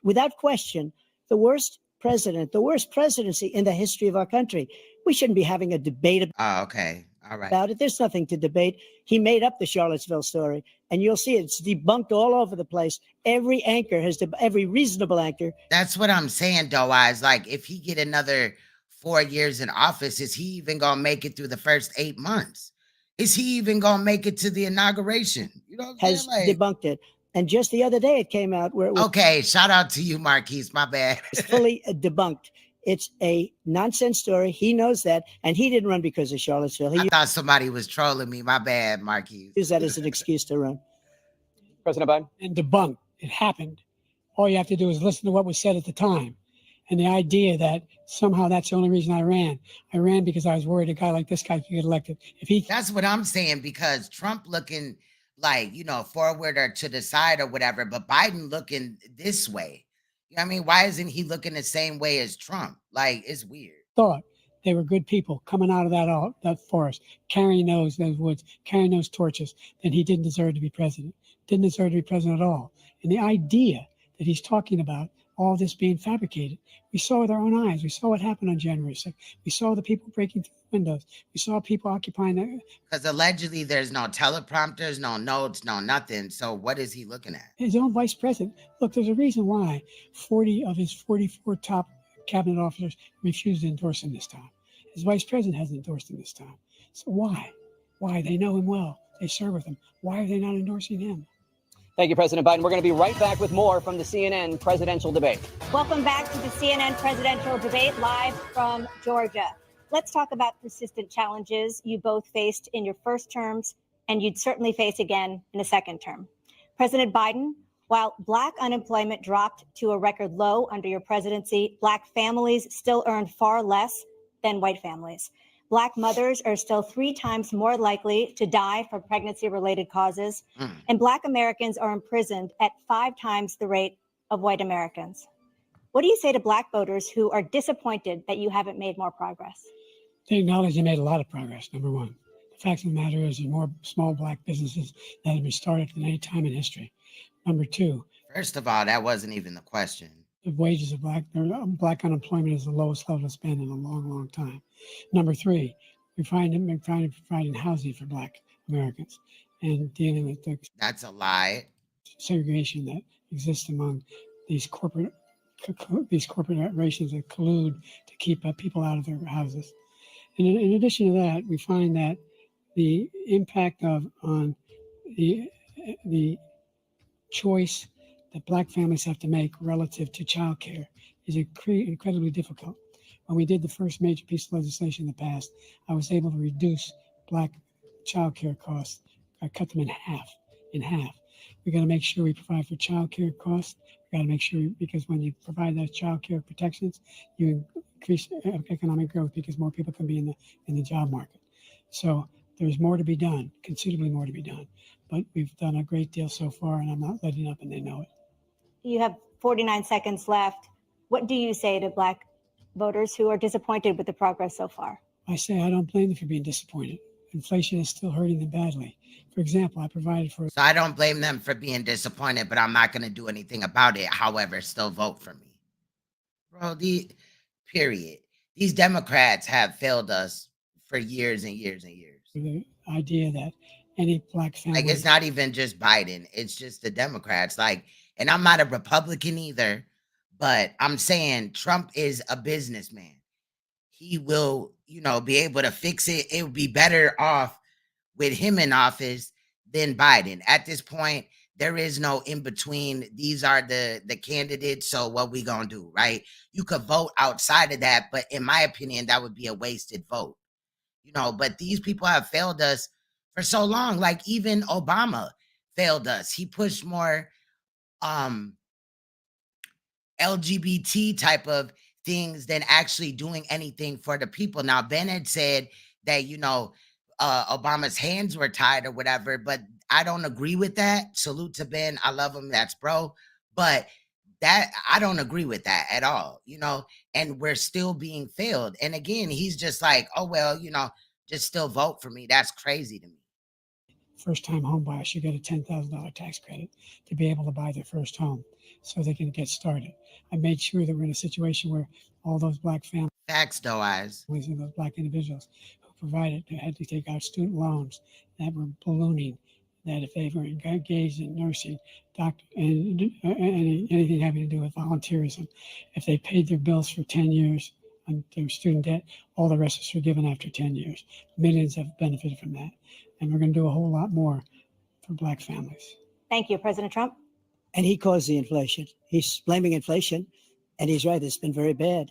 without question the worst president, the worst presidency in the history of our country. We shouldn't be having a debate okay. All right. about it. There's nothing to debate. He made up the Charlottesville story, and you'll see it's debunked all over the place. Every anchor has, every reasonable anchor. That's what I'm saying, though. Is like, if he get another 4 years in office, is he even gonna make it through the first 8 months? Is he even gonna make it to the inauguration? You know, what I'm Has saying? Like, debunked it. And just the other day, it came out where it was— okay, shout out to you, Marquise. My bad. It's fully debunked. It's a nonsense story. He knows that, and he didn't run because of Charlottesville. I thought somebody was trolling me. My bad, Marquise. Use that as an excuse to run. President Biden. And debunked. It happened. All you have to do is listen to what was said at the time. And the idea that somehow that's the only reason I ran. I ran because I was worried a guy like this guy could get elected. That's what I'm saying, because Trump looking like, you know, forward or to the side or whatever, but Biden looking this way. You know what I mean? Why isn't he looking the same way as Trump? Like, it's weird. Thought they were good people coming out of that forest, carrying those woods, carrying those torches, then he didn't deserve to be president. Didn't deserve to be president at all. And the idea that he's talking about all this being fabricated, we saw with our own eyes. We saw what happened on January 6th. We saw the people breaking through the windows. We saw people occupying the— Because allegedly there's no teleprompters, no notes, no nothing. So what is he looking at? His own vice president. Look, there's a reason why 40 of his 44 top cabinet officers refused to endorse him this time. His vice president hasn't endorsed him this time. So why? Why? They know him well. They serve with him. Why are they not endorsing him? Thank you, President Biden. We're going to be right back with more from the CNN presidential debate. Welcome back to the CNN presidential debate live from Georgia. Let's talk about persistent challenges you both faced in your first terms, and you'd certainly face again in a second term. President Biden, while Black unemployment dropped to a record low under your presidency, Black families still earn far less than white families. Black mothers are still 3 times more likely to die from pregnancy-related causes, and Black Americans are imprisoned at 5 times the rate of white Americans. What do you say to Black voters who are disappointed that you haven't made more progress? They acknowledge they made a lot of progress, number one. The fact of the matter is there's more small Black businesses that have been started than any time in history. Number two. First of all, that wasn't even the question. The wages of Black unemployment is the lowest level it's been in a long, long time. Number three, we're providing housing for Black Americans and dealing with the— That's a lie. Segregation that exists among these corporate corporations that collude to keep people out of their houses. And in addition to that, we find that the impact on the choice that Black families have to make relative to childcare is incredibly difficult. When we did the first major piece of legislation in the past, I was able to reduce Black childcare costs. I cut them in half. We got to make sure we provide for childcare costs. We got to make sure, because when you provide those childcare protections, you increase economic growth because more people can be in the job market. So there's more to be done, considerably more to be done. But we've done a great deal so far, and I'm not letting up, and they know it. You have 49 seconds left. What do you say to Black voters who are disappointed with the progress so far? I say I don't blame them for being disappointed. Inflation is still hurting them badly. For example, I provided for— So I don't blame them for being disappointed, but I'm not going to do anything about it. However, still vote for me. bro. Period. These Democrats have failed us for years and years and years. The idea that any black family, Like, it's not even just Biden; it's just the Democrats. Like, and I'm not a Republican either, but I'm saying Trump is a businessman. He will, be able to fix it. It would be better off with him in office than Biden. At this point, there is no in between. These are the candidates. So what we gonna do, right? You could vote outside of that, but in my opinion, that would be a wasted vote. But these people have failed us for so long. Like, even Obama failed us. He pushed more LGBT type of things than actually doing anything for the people. Now, Ben had said that, Obama's hands were tied or whatever, but I don't agree with that. Salute to Ben. I love him. That's bro. But that, I don't agree with that at all, and we're still being failed. And again, he's just like, oh, well, just still vote for me. That's crazy to me. first-time home buyers should get a $10,000 tax credit to be able to buy their first home so they can get started. I made sure that we're in a situation where all those black families, facts, though, eyes, and those black individuals who provided, who had to take out student loans that were ballooning, that if they were engaged in nursing, doctor, and anything having to do with volunteerism, if they paid their bills for 10 years on their student debt, all the rest is forgiven after 10 years. Millions have benefited from that. And we're going to do a whole lot more for black families. Thank you, President Trump. And he caused the inflation. He's blaming inflation, and he's right. It's been very bad.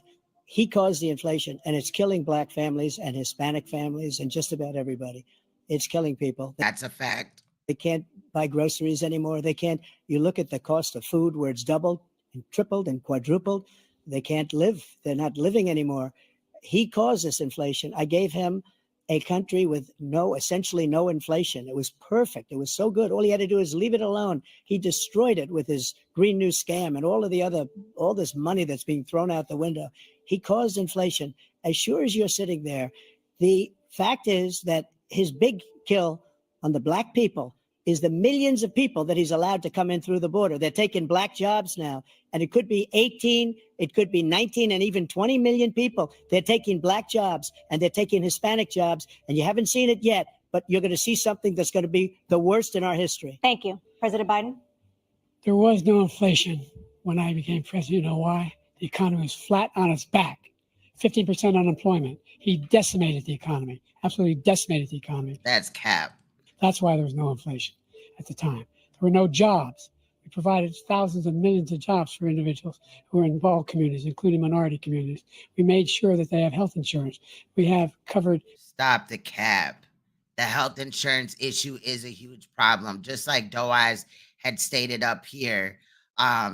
He caused the inflation, and it's killing black families and Hispanic families and just about everybody. It's killing people. That's a fact. They can't buy groceries anymore. They can't. You look at the cost of food where it's doubled and tripled and quadrupled. They can't live. They're not living anymore. He caused this inflation. I gave him a country with essentially no inflation. It was perfect. It was so good. All he had to do is leave it alone. He destroyed it with his Green New scam and all this money that's being thrown out the window. He caused inflation. As sure as you're sitting there, the fact is that his big kill on the black people is the millions of people that he's allowed to come in through the border. They're taking black jobs now, and it could be 18, it could be 19, and even 20 million people. They're taking black jobs, and they're taking Hispanic jobs, and you haven't seen it yet, but you're going to see something that's going to be the worst in our history. Thank you. President Biden? There was no inflation when I became president. You know why? The economy was flat on its back. 15% unemployment. He decimated the economy, absolutely decimated the economy. That's cap. That's why there was no inflation at the time. There were no jobs. We provided thousands of millions of jobs for individuals who are in all communities, including minority communities. We made sure that they have health insurance. We have covered. Stop the cap. The health insurance issue is a huge problem. Just like Doe Eyes had stated up here,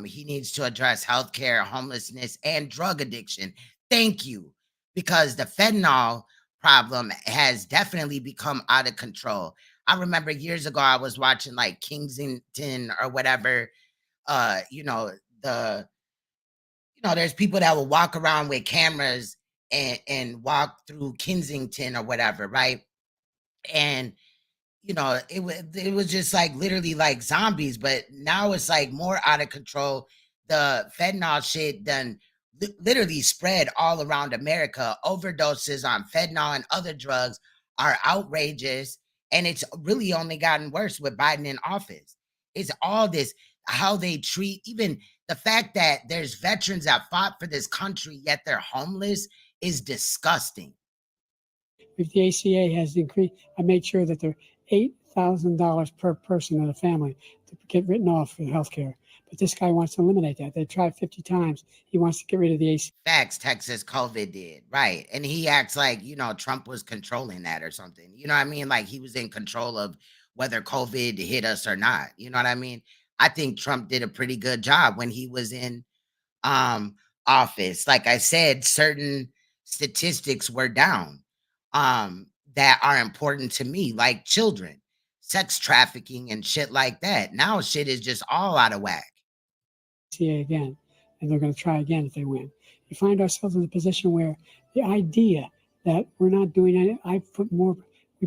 he needs to address healthcare, homelessness, and drug addiction. Thank you. Because the fentanyl problem has definitely become out of control. I remember years ago, I was watching like Kensington or whatever, there's people that will walk around with cameras and walk through Kensington or whatever, right? And, it was just like literally like zombies, but now it's like more out of control. The fentanyl shit done literally spread all around America. Overdoses on fentanyl and other drugs are outrageous. And it's really only gotten worse with Biden in office. It's all this, how they treat, even the fact that there's veterans that fought for this country, yet they're homeless, is disgusting. If the ACA has increased, I made sure that there are $8,000 per person in a family to get written off for health care. But this guy wants to eliminate that. They tried 50 times. He wants to get rid of the ACA. Facts, Texas COVID did, right. And he acts like, Trump was controlling that or something. You know what I mean? Like he was in control of whether COVID hit us or not. You know what I mean? I think Trump did a pretty good job when he was in office. Like I said, certain statistics were down that are important to me, like children, sex trafficking and shit like that. Now shit is just all out of whack. Again, and they're going to try again if they win. We find ourselves in a position where the idea that we're not doing it, we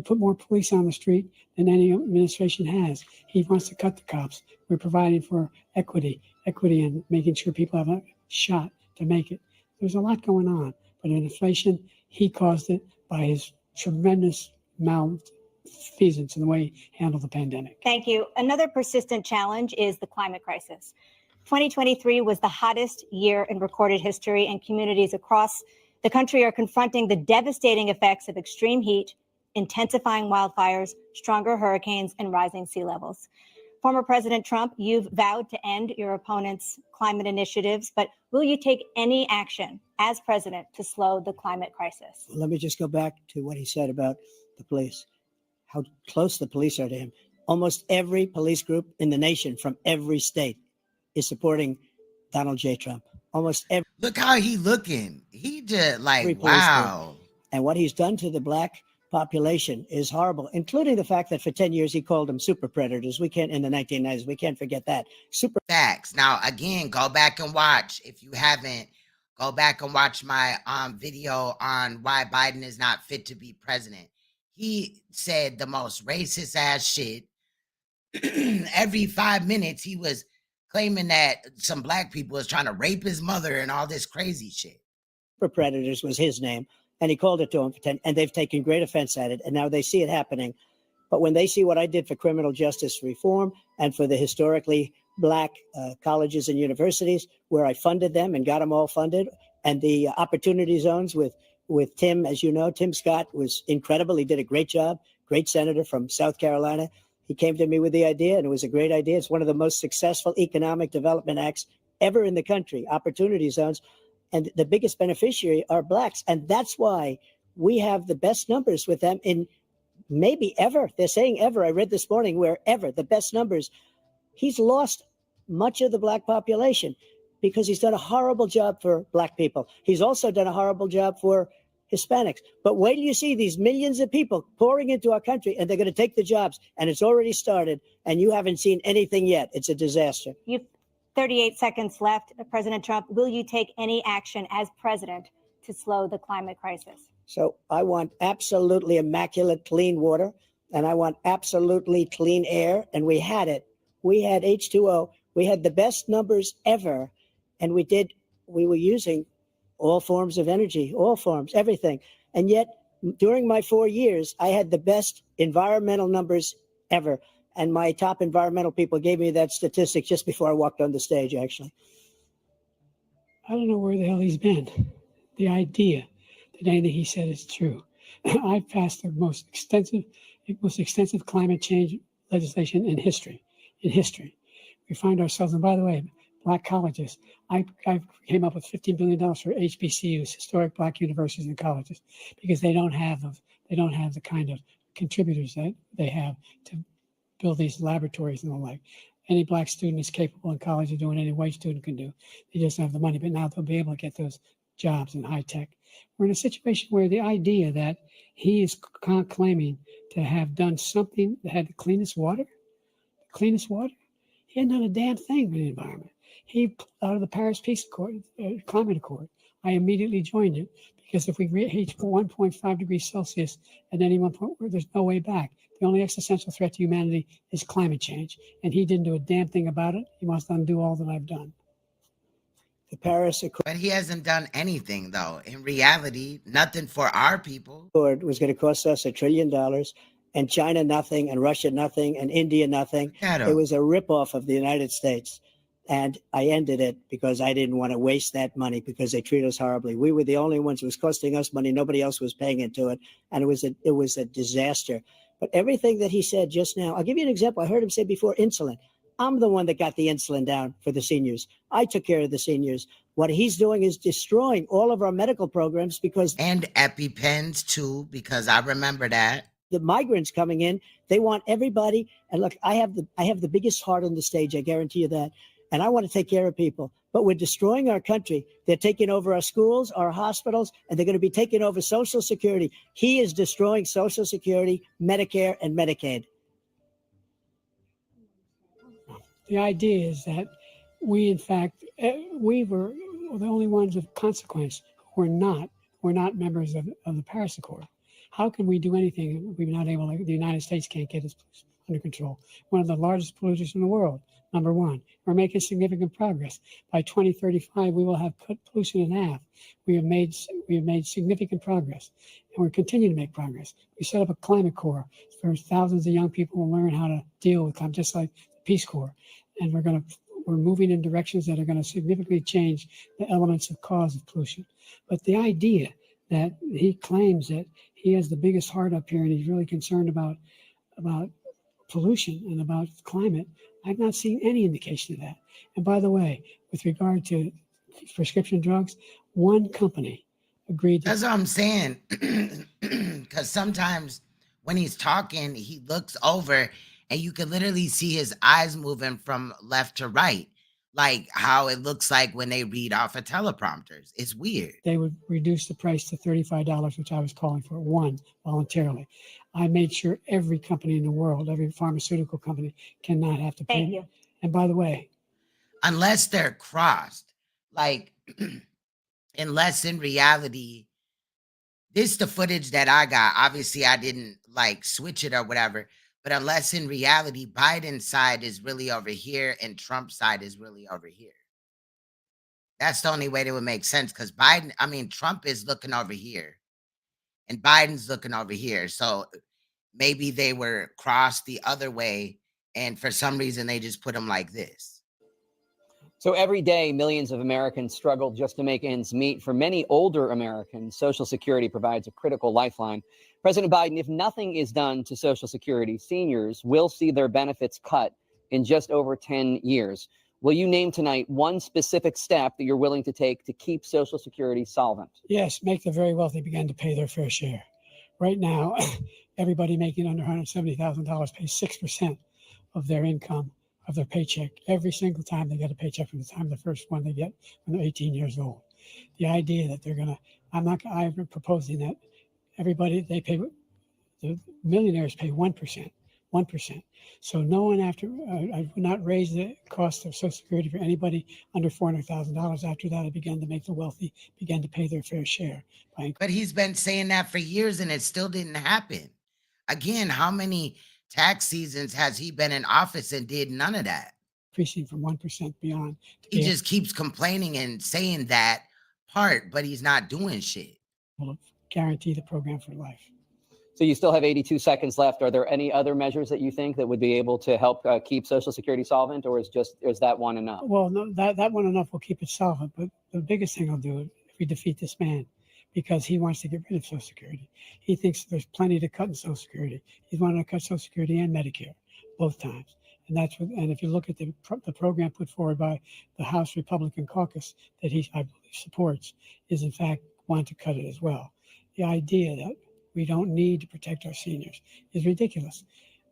put more police on the street than any administration has. He wants to cut the cops. We're providing for equity and making sure people have a shot to make it. There's a lot going on. But in inflation, he caused it by his tremendous malfeasance in the way he handled the pandemic. Thank you. Another persistent challenge is the climate crisis. 2023 was the hottest year in recorded history, and communities across the country are confronting the devastating effects of extreme heat, intensifying wildfires, stronger hurricanes, and rising sea levels. Former President Trump, you've vowed to end your opponent's climate initiatives, but will you take any action as president to slow the climate crisis? Let me just go back to what he said about the police, how close the police are to him. Almost every police group in the nation from every state is supporting Donald J. Trump. Almost every. Look how he looking. He just like, Every police group. wow. And what he's done to the black population is horrible, including the fact that for 10 years he called them super predators. We can't, in the 1990s, we can't forget that. Super Facts. Now, again, go back and watch. If you haven't, go back and watch my video on why Biden is not fit to be president. He said the most racist ass shit. Every 5 minutes, he was claiming that some black people was trying to rape his mother and all this crazy shit. Super predators was his name. And he called it to them for 10, and they've taken great offense at it. And now they see it happening. But when they see what I did for criminal justice reform and for the historically black colleges and universities, where I funded them and got them all funded, and the opportunity zones with Tim, as you know, Tim Scott was incredible. He did a great job, great senator from South Carolina. He came to me with the idea, and it was a great idea. It's one of the most successful economic development acts ever in the country, opportunity zones. And the biggest beneficiary are blacks. And that's why we have the best numbers with them in maybe ever. They're saying ever. I read this morning where ever, the best numbers. He's lost much of the black population because he's done a horrible job for black people. He's also done a horrible job for Hispanics. But wait till you see these millions of people pouring into our country, and they're going to take the jobs. And it's already started, and you haven't seen anything yet. It's a disaster. 38 seconds left. President Trump, will you take any action as president to slow the climate crisis? So I want absolutely immaculate clean water, and I want absolutely clean air. And we had it. We had H2O. We had the best numbers ever. And we were using all forms of energy, all forms, everything. And yet during my 4 years, I had the best environmental numbers ever. And my top environmental people gave me that statistic just before I walked on the stage, actually. I don't know where the hell he's been. The idea that anything he said is true. I passed the most extensive climate change legislation in history. We find ourselves, and by the way, black colleges. I came up with $15 billion for HBCUs, historic black universities and colleges, because they don't have the kind of contributors that they have to build these laboratories and the like. Any black student is capable in college of doing any white student can do. They just don't have the money, but now they'll be able to get those jobs in high tech. We're in a situation where the idea that he is claiming to have done something that had the cleanest water, he hadn't done a damn thing with the environment. He pulled out of the Paris Peace Accord, Climate Accord. I immediately joined it because if we reach 1.5 degrees Celsius at any one point, there's no way back. The only existential threat to humanity is climate change. And he didn't do a damn thing about it. He wants to undo all that I've done. The Paris Accord. But he hasn't done anything, though. In reality, nothing for our people. Was going to cost us $1 trillion, and China nothing, and Russia nothing, and India nothing. It was a ripoff of the United States. And I ended it because I didn't want to waste that money because they treat us horribly. We were the only ones. It was costing us money. Nobody else was paying into it. And it was a disaster. But everything that he said just now, I'll give you an example. I heard him say before insulin. I'm the one that got the insulin down for the seniors. I took care of the seniors. What he's doing is destroying all of our medical programs because... And EpiPens too, because I remember that. The migrants coming in, they want everybody. And look, I have the biggest heart on the stage. I guarantee you that. And I want to take care of people. But we're destroying our country. They're taking over our schools, our hospitals, and they're going to be taking over Social Security. He is destroying Social Security, Medicare, and Medicaid. The idea is that we, in fact, we were the only ones of consequence who were not members of the Paris Accord. How can we do anything if we're not able, like the United States can't get its under control. One of the largest polluters in the world, number one. We're making significant progress. By 2035, we will have cut pollution in half. We have made significant progress, and we're continuing to make progress. We set up a climate corps where thousands of young people will learn how to deal with climate, just like the Peace Corps. And we're moving in directions that are going to significantly change the elements of cause of pollution. But the idea that he claims that he has the biggest heart up here and he's really concerned about pollution and about climate, I've not seen any indication of that. And by the way, with regard to prescription drugs, one company agreed. That's what I'm saying. Because sometimes when he's talking, he looks over and you can literally see his eyes moving from left to right, like how it looks like when they read off of teleprompters. It's weird. They would reduce the price to $35, which I was calling for, one, voluntarily. I made sure every company in the world, every pharmaceutical company, cannot have to pay. Thank you. And by the way, unless they're crossed, like, unless in reality, this is the footage that I got. Obviously, I didn't like switch it or whatever, but unless in reality, Biden's side is really over here and Trump's side is really over here. That's the only way that would make sense, because Trump is looking over here and Biden's looking over here. So maybe they were crossed the other way, and for some reason they just put them like this. So every day, millions of Americans struggle just to make ends meet. For many older Americans, Social Security provides a critical lifeline. President Biden, if nothing is done to Social Security, seniors will see their benefits cut in just over 10 years. Will you name tonight one specific step that you're willing to take to keep Social Security solvent? Yes, make the very wealthy begin to pay their fair share. Right now, everybody making under $170,000 pays 6% of their income, of their paycheck, every single time they get a paycheck from the time the first one they get when they're 18 years old. The idea that they're going to, I'm proposing that everybody, the millionaires pay 1%. So no one I would not raise the cost of Social Security for anybody under $400,000. After that, I began to make the wealthy begin to pay their fair share. But he's been saying that for years and it still didn't happen. Again, how many tax seasons has he been in office and did none of that? Increasing from 1% beyond. He just keeps complaining and saying that part, but he's not doing shit. Will guarantee the program for life. So you still have 82 seconds left. Are there any other measures that you think that would be able to help keep Social Security solvent, or is that one enough? Well, no, that one enough will keep it solvent. But the biggest thing I'll do if we defeat this man, because he wants to get rid of Social Security. He thinks there's plenty to cut in Social Security. He's wanting to cut Social Security and Medicare both times. And and if you look at the program put forward by the House Republican caucus that I believe supports, is in fact want to cut it as well. The idea that we don't need to protect our seniors is ridiculous.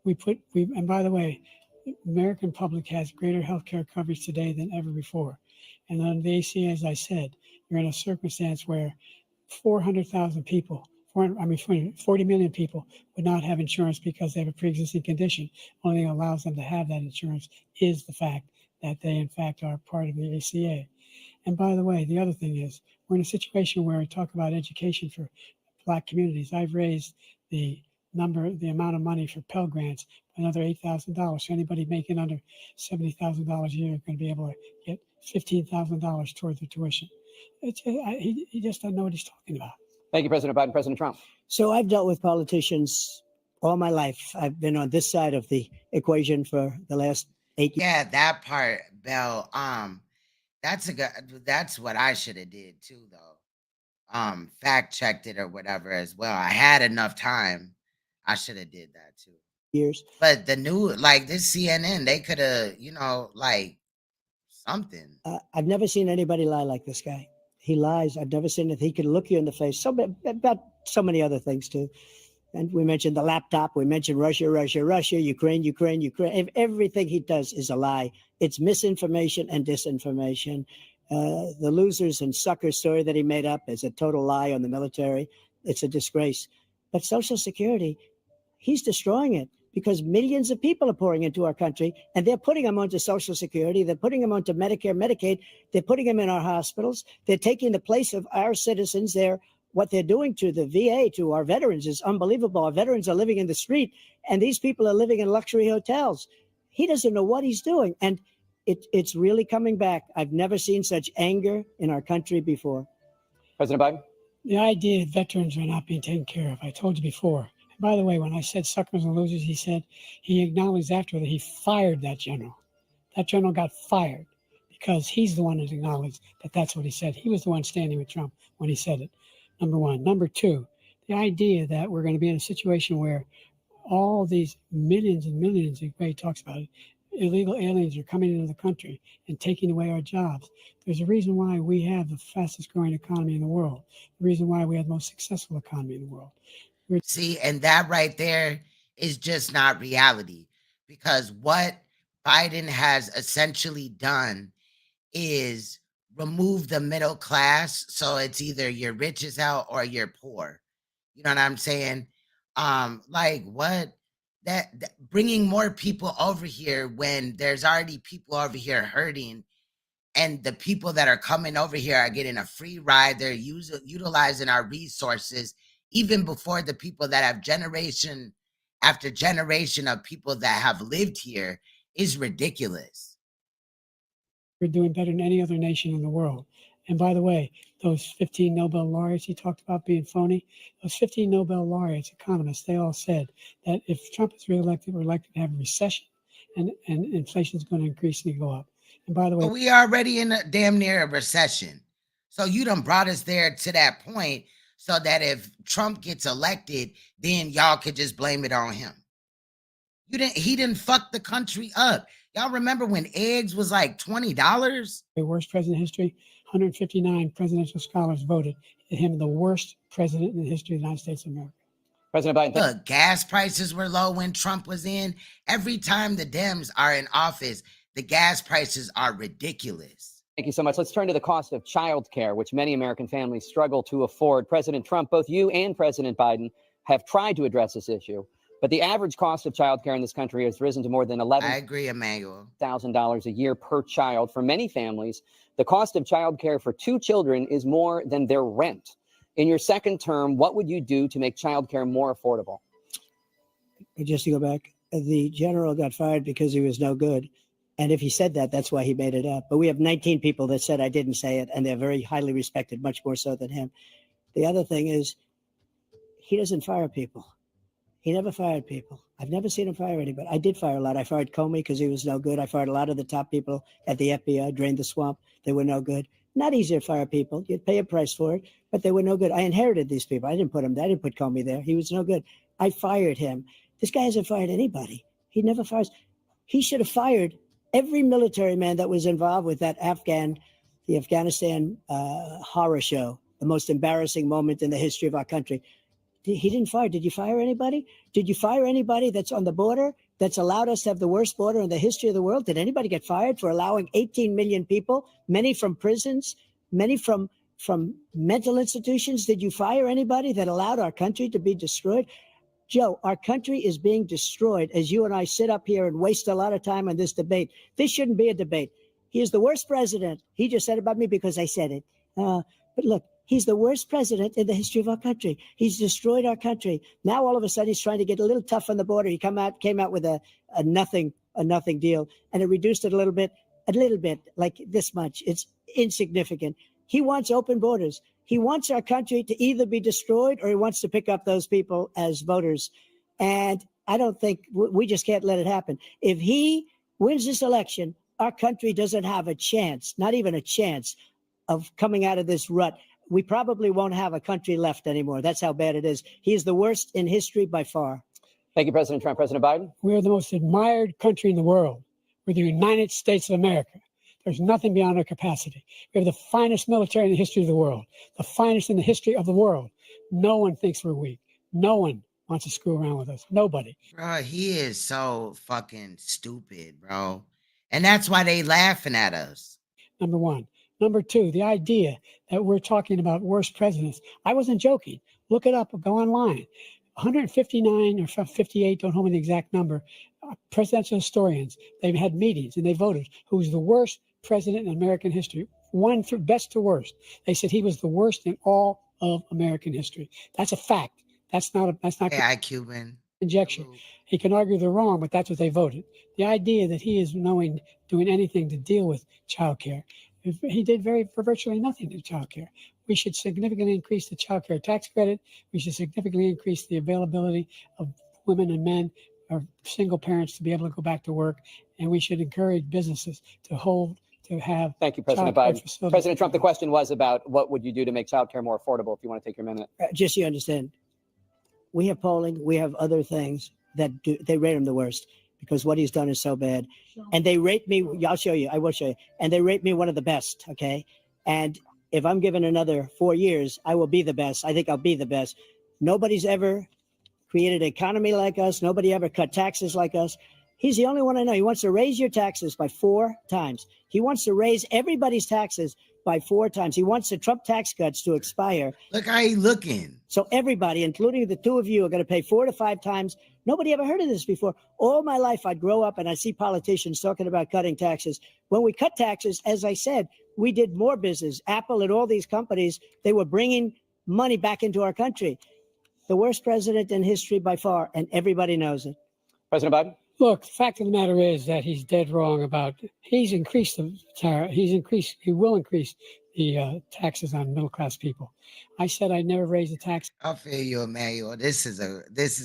And by the way, the American public has greater health care coverage today than ever before. And on the ACA, as I said, you're in a circumstance where 400,000 people, 40 million people would not have insurance because they have a pre-existing condition. Only thing that allows them to have that insurance is the fact that they, in fact, are part of the ACA. And by the way, the other thing is, we're in a situation where we talk about education for Black communities. I've raised the amount of money for Pell Grants another $8,000. So anybody making under $70,000 a year is going to be able to get $15,000 toward their tuition. He just doesn't know what he's talking about. Thank you, President Biden. President Trump. So I've dealt with politicians all my life. I've been on this side of the equation for the last 8 years. Yeah, that part, Bell. That's what I should have did too, though. Fact checked it or whatever as well. I had enough time. I should have did that too. Years. But the new, like this CNN, they could have, something. I've never seen anybody lie like this guy. He lies. I've never seen it. He can look you in the face. About so many other things too. And we mentioned the laptop. We mentioned Russia, Ukraine. Everything he does is a lie. It's misinformation and disinformation. The losers and suckers story that he made up is a total lie on the military. It's a disgrace. But Social Security, he's destroying it because millions of people are pouring into our country and they're putting them onto Social Security. They're putting them onto Medicare, Medicaid. They're putting them in our hospitals. They're taking the place of our citizens. They're what they're doing to the VA, to our veterans, is unbelievable. Our veterans are living in the street, and these people are living in luxury hotels. He doesn't know what he's doing, and it's really coming back. I've never seen such anger in our country before. President Biden? The idea that veterans are not being taken care of, I told you before. And by the way, when I said suckers and losers, he said he acknowledged after that he fired that general. That general got fired because he's the one that acknowledged that that's what he said. He was the one standing with Trump when he said it, number one. Number two, the idea that we're going to be in a situation where all these millions and millions, the way he talks about it, illegal aliens are coming into the country and taking away our jobs. There's a reason why we have the fastest growing economy in the world. The reason why we have the most successful economy in the world. See, and that right there is just not reality, because what Biden has essentially done is remove the middle class. So it's either you're rich as hell or you're poor. You know what I'm saying? Like what? That bringing more people over here when there's already people over here hurting, and the people that are coming over here are getting a free ride. They're utilizing our resources even before the people that have generation after generation of people that have lived here is ridiculous. We're doing better than any other nation in the world. And by the way, those 15 Nobel laureates he talked about being phony, those 15 Nobel laureates, economists, they all said that if Trump is reelected, we're likely to have a recession and inflation is going to increasingly go up. And by the way, but we already in a damn near a recession. So you done brought us there to that point so that if Trump gets elected, then y'all could just blame it on him. He didn't fuck the country up. Y'all remember when eggs was like $20? The worst president in history, 159 presidential scholars voted him the worst president in the history of the United States of America. President Biden. Look, gas prices were low when Trump was in. Every time the Dems are in office, the gas prices are ridiculous. Thank you so much. Let's turn to the cost of child care, which many American families struggle to afford. President Trump, both you and President Biden have tried to address this issue, but the average cost of child care in this country has risen to more than $11,000 a year per child. For many families, the cost of child care for 2 children is more than their rent. In your second term, what would you do to make child care more affordable? Just to go back, the general got fired because he was no good. And if he said that, that's why he made it up. But we have 19 people that said I didn't say it, and they're very highly respected, much more so than him. The other thing is, he doesn't fire people. He never fired people. I've never seen him fire anybody. I did fire a lot. I fired Comey because he was no good. I fired a lot of the top people at the FBI, drained the swamp. They were no good. Not easy to fire people. You'd pay a price for it, but they were no good. I inherited these people. I didn't put him there. I didn't put Comey there. He was no good. I fired him. This guy hasn't fired anybody. He never fires. He should have fired every military man that was involved with the Afghanistan horror show, the most embarrassing moment in the history of our country. He didn't fire. Did you fire anybody? Did you fire anybody that's on the border that's allowed us to have the worst border in the history of the world? Did anybody get fired for allowing 18 million people, many from prisons, many from mental institutions? Did you fire anybody that allowed our country to be destroyed? Joe, our country is being destroyed as you and I sit up here and waste a lot of time on this debate. This shouldn't be a debate. He is the worst president. He just said about me because I said it. But look, he's the worst president in the history of our country. He's destroyed our country. Now, all of a sudden, he's trying to get a little tough on the border. He came out with a nothing deal, and it reduced it a little bit, like this much. It's insignificant. He wants open borders. He wants our country to either be destroyed or he wants to pick up those people as voters. And I don't think we just can't let it happen. If he wins this election, our country doesn't have a chance, not even a chance, of coming out of this rut. We probably won't have a country left anymore. That's how bad it is. He is the worst in history by far. Thank you, President Trump. President Biden? We're the most admired country in the world. We're the United States of America. There's nothing beyond our capacity. We have the finest military in the history of the world, the finest in the history of the world. No one thinks we're weak. No one wants to screw around with us. Nobody. Bro, he is so fucking stupid, bro. And that's why they laughing at us. Number one. Number two, the idea that we're talking about worst presidents. I wasn't joking. Look it up or go online. 159 or 58, don't hold me the exact number, presidential historians, they've had meetings and they voted who's the worst president in American history, one from best to worst. They said he was the worst in all of American history. That's a fact. That's not AI Cuban. conjecture. He can argue they're wrong, but that's what they voted. The idea that he is doing anything to deal with childcare, he did for virtually nothing to childcare. We should significantly increase the childcare tax credit. We should significantly increase the availability of women and men or single parents to be able to go back to work, and we should encourage businesses to have. Thank you, President Biden. President Trump, the question was about what would you do to make childcare more affordable, if you want to take your minute. Just so you understand, we have polling, we have other things that they rate him the worst because what he's done is so bad. And they rate me, I'll show you, I will show you. And they rate me one of the best, okay? And if I'm given another 4 years, I will be the best. I think I'll be the best. Nobody's ever created an economy like us. Nobody ever cut taxes like us. He's the only one I know. He wants to raise your taxes by 4 times. He wants to raise everybody's taxes by 4 times. He wants the Trump tax cuts to expire. Look how he's looking. So everybody, including the two of you, are going to pay 4 to 5 times. Nobody ever heard of this before. All my life, I'd grow up and I see politicians talking about cutting taxes. When we cut taxes, as I said, we did more business. Apple and all these companies, they were bringing money back into our country. The worst president in history by far, and everybody knows it. President Biden? Look, the fact of the matter is that he's dead wrong about, he's increased the tariff, he will increase the taxes on middle-class people. I said I'd never raise the tax. I feel you, Emmanuel. This is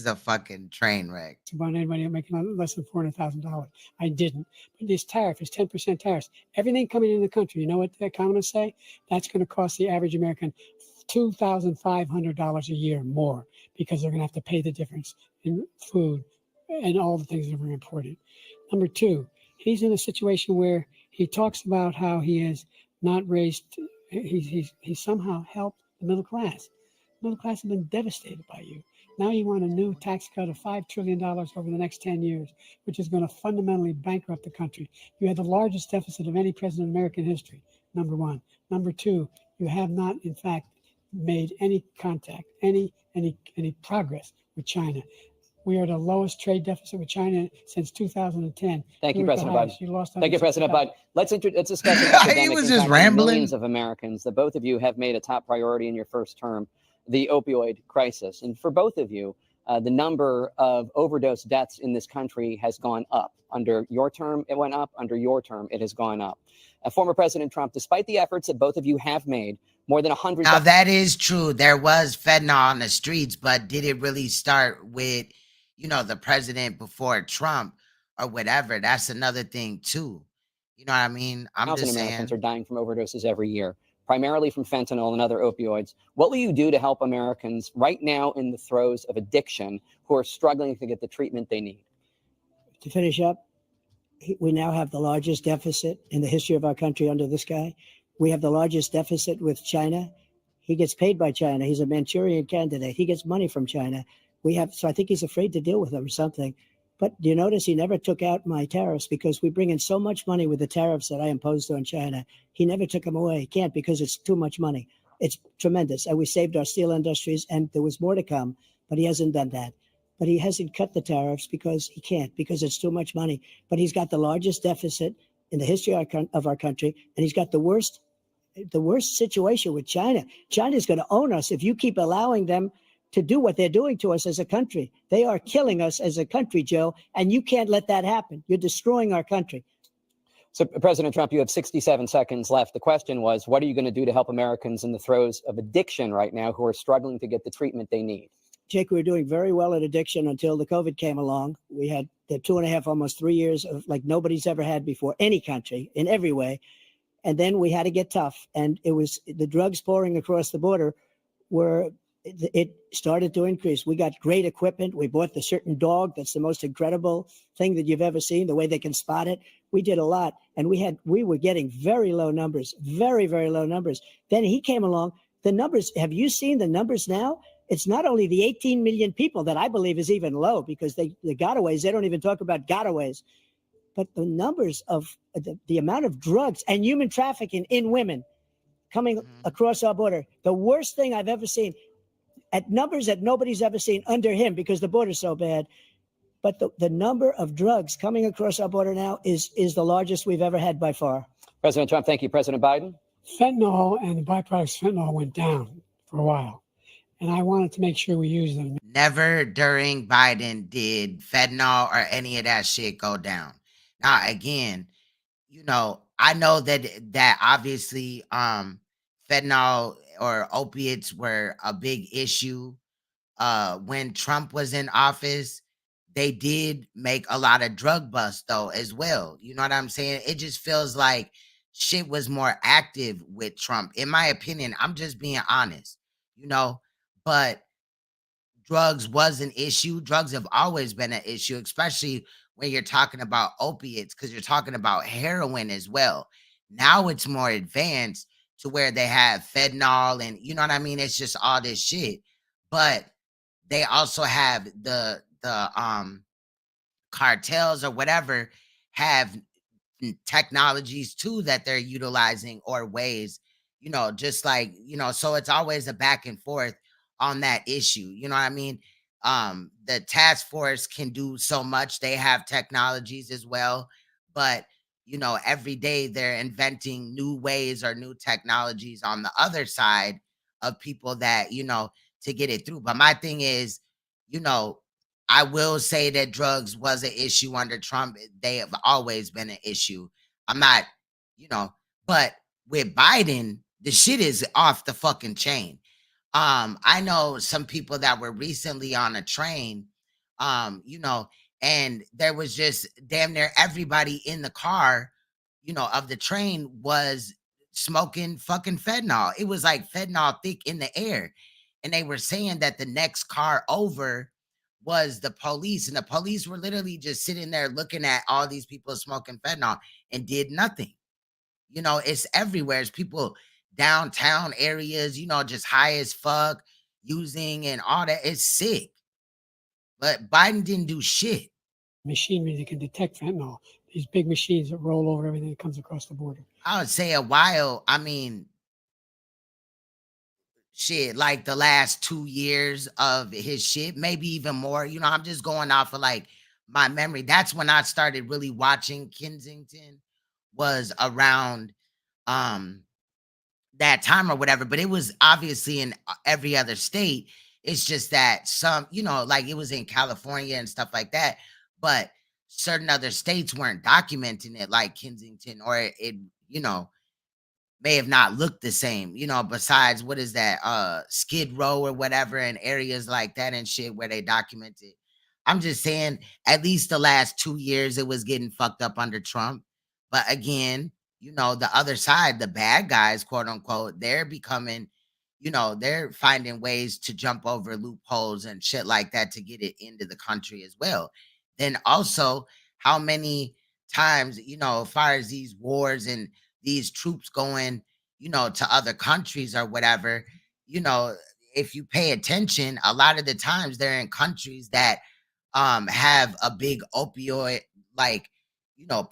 a fucking train wreck. About anybody making less than $400,000. I didn't. But this tariff is 10% tariffs. Everything coming in the country, you know what the economists say? That's going to cost the average American $2,500 a year more because they're going to have to pay the difference in food and all the things that were imported. Number two, he's in a situation where he talks about how he has not raised, he's somehow helped the middle class. The middle class has been devastated by you. Now you want a new tax cut of $5 trillion over the next 10 years, which is going to fundamentally bankrupt the country. You had the largest deficit of any president in American history, number one. Number two, you have not, in fact, made any contact, any progress with China. We are the lowest trade deficit with China since 2010. Thank you, President Biden. You lost. Thank you, President Biden. Let's discuss an epidemic He was just impacting rambling. millions of Americans that both of you have made a top priority in your first term, the opioid crisis. And for both of you, the number of overdose deaths in this country has gone up. Under your term, it went up. Under your term, it has gone up. Former President Trump, despite the efforts that both of you have made, more than 100. Now that is true. There was fentanyl on the streets, but did it really start with, the president before Trump or whatever? That's another thing too. You know what I mean? I'm just saying. Americans are dying from overdoses every year, primarily from fentanyl and other opioids. What will you do to help Americans right now in the throes of addiction who are struggling to get the treatment they need? To finish up, we now have the largest deficit in the history of our country under this guy. We have the largest deficit with China. He gets paid by China. He's a Manchurian candidate. He gets money from China. So I think he's afraid to deal with them or something. But do you notice he never took out my tariffs because we bring in so much money with the tariffs that I imposed on China. He never took them away. He can't because it's too much money. It's tremendous. And we saved our steel industries and there was more to come, but he hasn't done that. But he hasn't cut the tariffs because he can't, because it's too much money. But he's got the largest deficit in the history of our country, and he's got the worst situation with China. China's going to own us if you keep allowing them to do what they're doing to us as a country. They are killing us as a country, Joe, and you can't let that happen. You're destroying our country. So, President Trump, you have 67 seconds left. The question was, what are you going to do to help Americans in the throes of addiction right now who are struggling to get the treatment they need? Jake, we were doing very well at addiction until the COVID came along. We had the 2.5, almost 3 years of like nobody's ever had before, any country in every way. And then we had to get tough. And it was the drugs pouring across the border it started to increase. We got great equipment. We bought the certain dog. That's the most incredible thing that you've ever seen, the way they can spot it. We did a lot. And we were getting very low numbers, very, very low numbers. Then he came along. The numbers, have you seen the numbers now? It's not only the 18 million people that I believe is even low because the gotaways, they don't even talk about gotaways, but the numbers of the amount of drugs and human trafficking in women coming across our border, the worst thing I've ever seen at numbers that nobody's ever seen under him because the border's so bad. But the number of drugs coming across our border now is the largest we've ever had by far. President Trump, thank you. President Biden? Fentanyl and the byproducts of fentanyl went down for a while. And I wanted to make sure we use them. Never during Biden did fentanyl or any of that shit go down. Now, again, I know that obviously fentanyl or opiates were a big issue when Trump was in office. They did make a lot of drug busts though as well. You know what I'm saying? It just feels like shit was more active with Trump. In my opinion, I'm just being honest, but drugs was an issue. Drugs have always been an issue, especially when you're talking about opiates, because you're talking about heroin as well. Now it's more advanced to where they have fentanyl and you know what I mean? It's just all this shit. But they also have the cartels or whatever have technologies too that they're utilizing or ways, just like, so it's always a back and forth on that issue. You know what I mean? The task force can do so much. They have technologies as well, but every day they're inventing new ways or new technologies on the other side of people that, to get it through. But my thing is, you know, I will say that drugs was an issue under Trump. They have always been an issue. I'm not, you know, but with Biden, the shit is off the fucking chain. I know some people that were recently on a train, and there was just damn near everybody in the car, of the train was smoking fucking fentanyl. It was like fentanyl thick in the air. And they were saying that the next car over was the police, and the police were literally just sitting there looking at all these people smoking fentanyl and did nothing. It's everywhere. It's people downtown areas, just high as fuck, using and all that. It's sick. But Biden didn't do shit. Machinery that can detect fentanyl. These big machines that roll over everything that comes across the border. I would say a while. I mean, shit, like the last 2 years of his shit, maybe even more. I'm just going off of like my memory. That's when I started really watching Kensington, was around that time or whatever. But it was obviously in every other state. It's just that some, like it was in California and stuff like that. But certain other states weren't documenting it like Kensington, or it, may have not looked the same, besides what is that, Skid Row or whatever, and areas like that and shit where they documented. I'm just saying, at least the last 2 years, it was getting fucked up under Trump. But again, the other side, the bad guys, quote unquote, they're becoming, they're finding ways to jump over loopholes and shit like that to get it into the country as well. Then also, how many times, as far as these wars and these troops going, to other countries or whatever, if you pay attention, a lot of the times they're in countries that have a big opioid, like,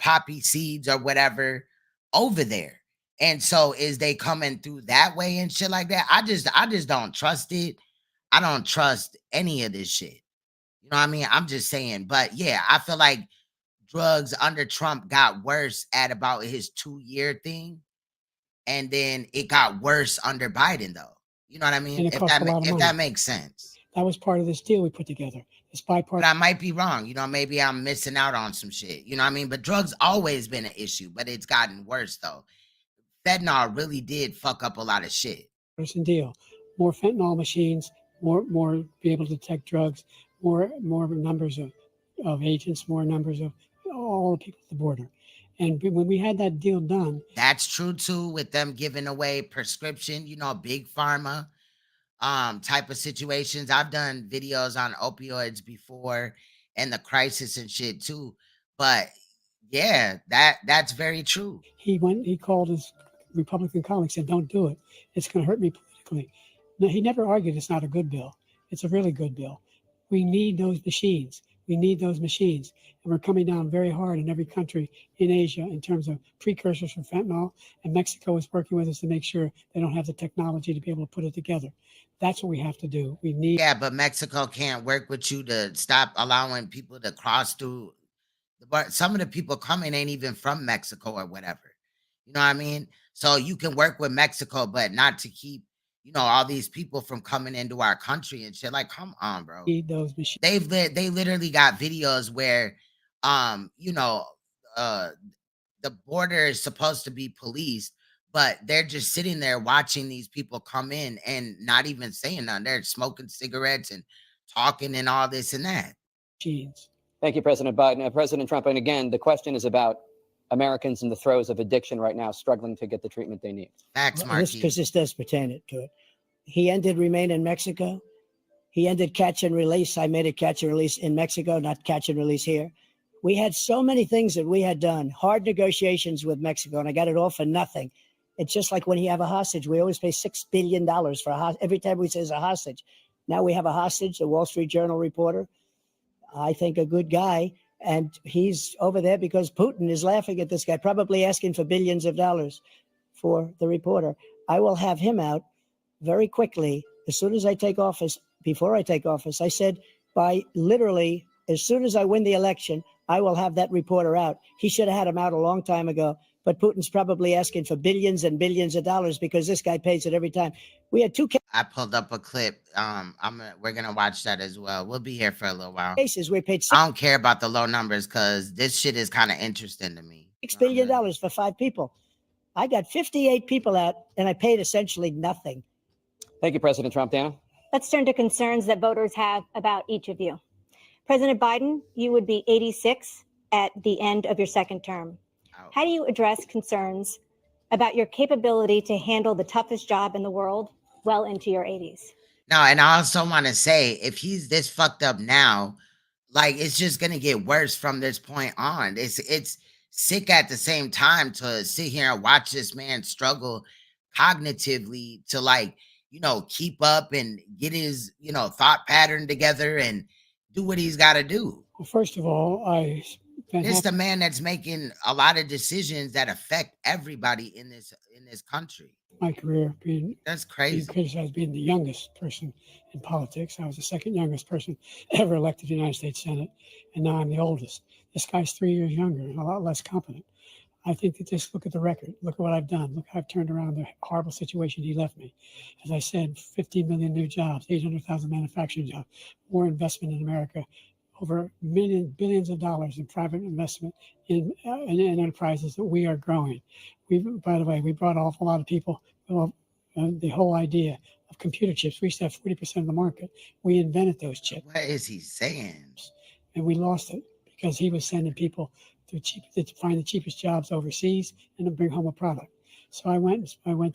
poppy seeds or whatever over there. And so is they coming through that way and shit like that? I just don't trust it. I don't trust any of this shit. You know what I mean? I'm just saying. But yeah, I feel like drugs under Trump got worse at about his 2-year thing. And then it got worse under Biden, though. You know what I mean? And it cost a lot of If money. that makes sense. That was part of this deal we put together. This bipartisan. But I might be wrong. Maybe I'm missing out on some shit. You know what I mean? But drugs always been an issue, but it's gotten worse, though. Fentanyl really did fuck up a lot of shit. Deal. More fentanyl machines, more be able to detect drugs, more numbers of agents, more numbers of all the people at the border. And when we had that deal done. That's true too, with them giving away prescription, big pharma type of situations. I've done videos on opioids before and the crisis and shit too. But yeah, that's very true. He called his Republican colleagues, said, "Don't do it. It's going to hurt me politically." No, he never argued it's not a good bill. It's a really good bill. We need those machines. We need those machines. And we're coming down very hard in every country in Asia in terms of precursors for fentanyl. And Mexico is working with us to make sure they don't have the technology to be able to put it together. That's what we have to do. We need. Yeah, but Mexico can't work with you to stop allowing people to cross through. But some of the people coming ain't even from Mexico or whatever. You know what I mean? So you can work with Mexico, but not to keep, all these people from coming into our country and shit. Like, come on, bro. Those machines. They literally got videos where, the border is supposed to be policed, but they're just sitting there watching these people come in and not even saying nothing. They're smoking cigarettes and talking and all this and that. Thank you, President Biden. President Trump, and again, the question is about Americans in the throes of addiction right now, struggling to get the treatment they need. Facts, Because this does pertain to it. He ended remain in Mexico. He ended catch and release. I made it catch and release in Mexico, not catch and release here. We had so many things that we had done, hard negotiations with Mexico, and I got it all for nothing. It's just like when you have a hostage, we always pay $6 billion for a hostage. Every time we say it's a hostage. Now we have a hostage, a Wall Street Journal reporter, I think a good guy, and he's over there because Putin is laughing at this guy, probably asking for billions of dollars for the reporter. I will have him out very quickly as soon as I take office. Before I take office, I said by literally as soon as I win the election, I will have that reporter out. He should have had him out a long time ago, but Putin's probably asking for billions and billions of dollars because this guy pays it every time. We had two I pulled up a clip. We're gonna watch that as well. We'll be here for a little while. cases. We paid I don't care about the low numbers because this shit is kind of interesting to me. $6 billion for 5 people. I got 58 people out, and I paid essentially nothing. Thank you, President Trump. Dana? Let's turn to concerns that voters have about each of you. President Biden, you would be 86 at the end of your second term. How do you address concerns about your capability to handle the toughest job in the world well into your 80s? No, and I also want to say, if he's this fucked up now, like it's just gonna get worse from this point on. It's sick at the same time to sit here and watch this man struggle cognitively to keep up and get his thought pattern together and do what he's got to do. Well, first of all, It's the man that's making a lot of decisions that affect everybody in this country. My career that's crazy. Being criticized being the youngest person in politics. I was the second youngest person ever elected to the United States Senate, and now I'm the oldest. This guy's 3 years younger and a lot less competent. I think that just look at the record. Look at what I've done. Look how I've turned around the horrible situation he left me. As I said, 15 million new jobs, 800,000 manufacturing jobs, more investment in America, over billions of dollars in private investment in enterprises that we are growing. By the way, we brought off a lot of people. The whole idea of computer chips, we used to have 40% of the market. We invented those chips. What is he saying? And we lost it because he was sending people to find the cheapest jobs overseas and to bring home a product. So I went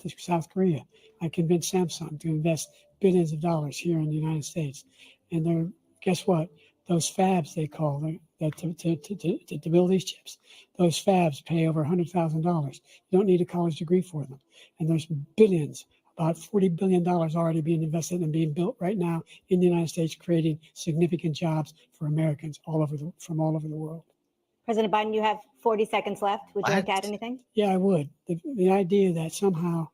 to South Korea. I convinced Samsung to invest billions of dollars here in the United States. And guess what? Those fabs, they call them, to build these chips, those fabs pay over $100,000. You don't need a college degree for them. And there's billions, about $40 billion already being invested and being built right now in the United States, creating significant jobs for Americans from all over the world. President Biden, you have 40 seconds left. Would you like to add anything? Yeah, I would. The idea that somehow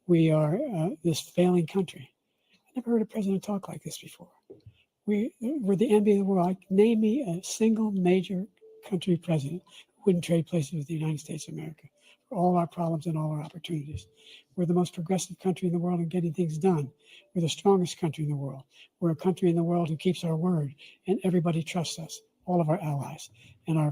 we are this failing country. I never heard a president talk like this before. We're the envy of the world. Name me a single major country president who wouldn't trade places with the United States of America for all our problems and all our opportunities. We're the most progressive country in the world in getting things done. We're the strongest country in the world. We're a country in the world who keeps our word, and everybody trusts us. All of our allies and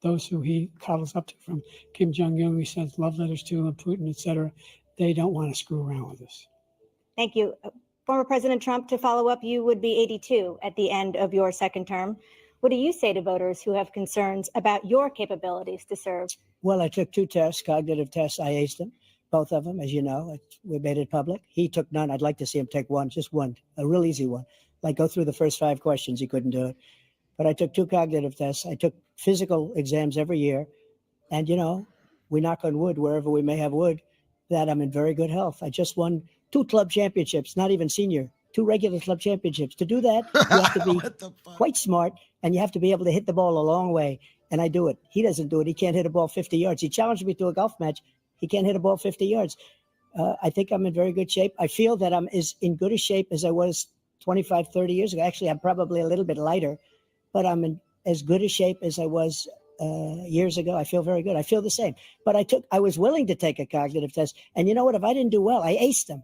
those who he cuddles up to, from Kim Jong-un, he sends love letters to, and Putin, etc. They don't want to screw around with us. Thank you. Former President Trump, to follow up, you would be 82 at the end of your second term. What do you say to voters who have concerns about your capabilities to serve? Well, I took 2 tests, cognitive tests. I aced them, both of them, as you know. We made it public. He took none. I'd like to see him take one, just one, a real easy one. Like go through the first 5 questions. He couldn't do it. But I took 2 cognitive tests. I took physical exams every year. And, we knock on wood wherever we may have wood, that I'm in very good health. I just won 2 club championships, not even senior, 2 regular club championships. To do that, you have to be quite smart, and you have to be able to hit the ball a long way. And I do it. He doesn't do it. He can't hit a ball 50 yards. He challenged me to a golf match. He can't hit a ball 50 yards. I think I'm in very good shape. I feel that I'm as in good a shape as I was 25, 30 years ago. Actually, I'm probably a little bit lighter, but I'm in as good a shape as I was years ago. I feel very good. I feel the same. But I was willing to take a cognitive test. And you know what? If I didn't do well, I aced him.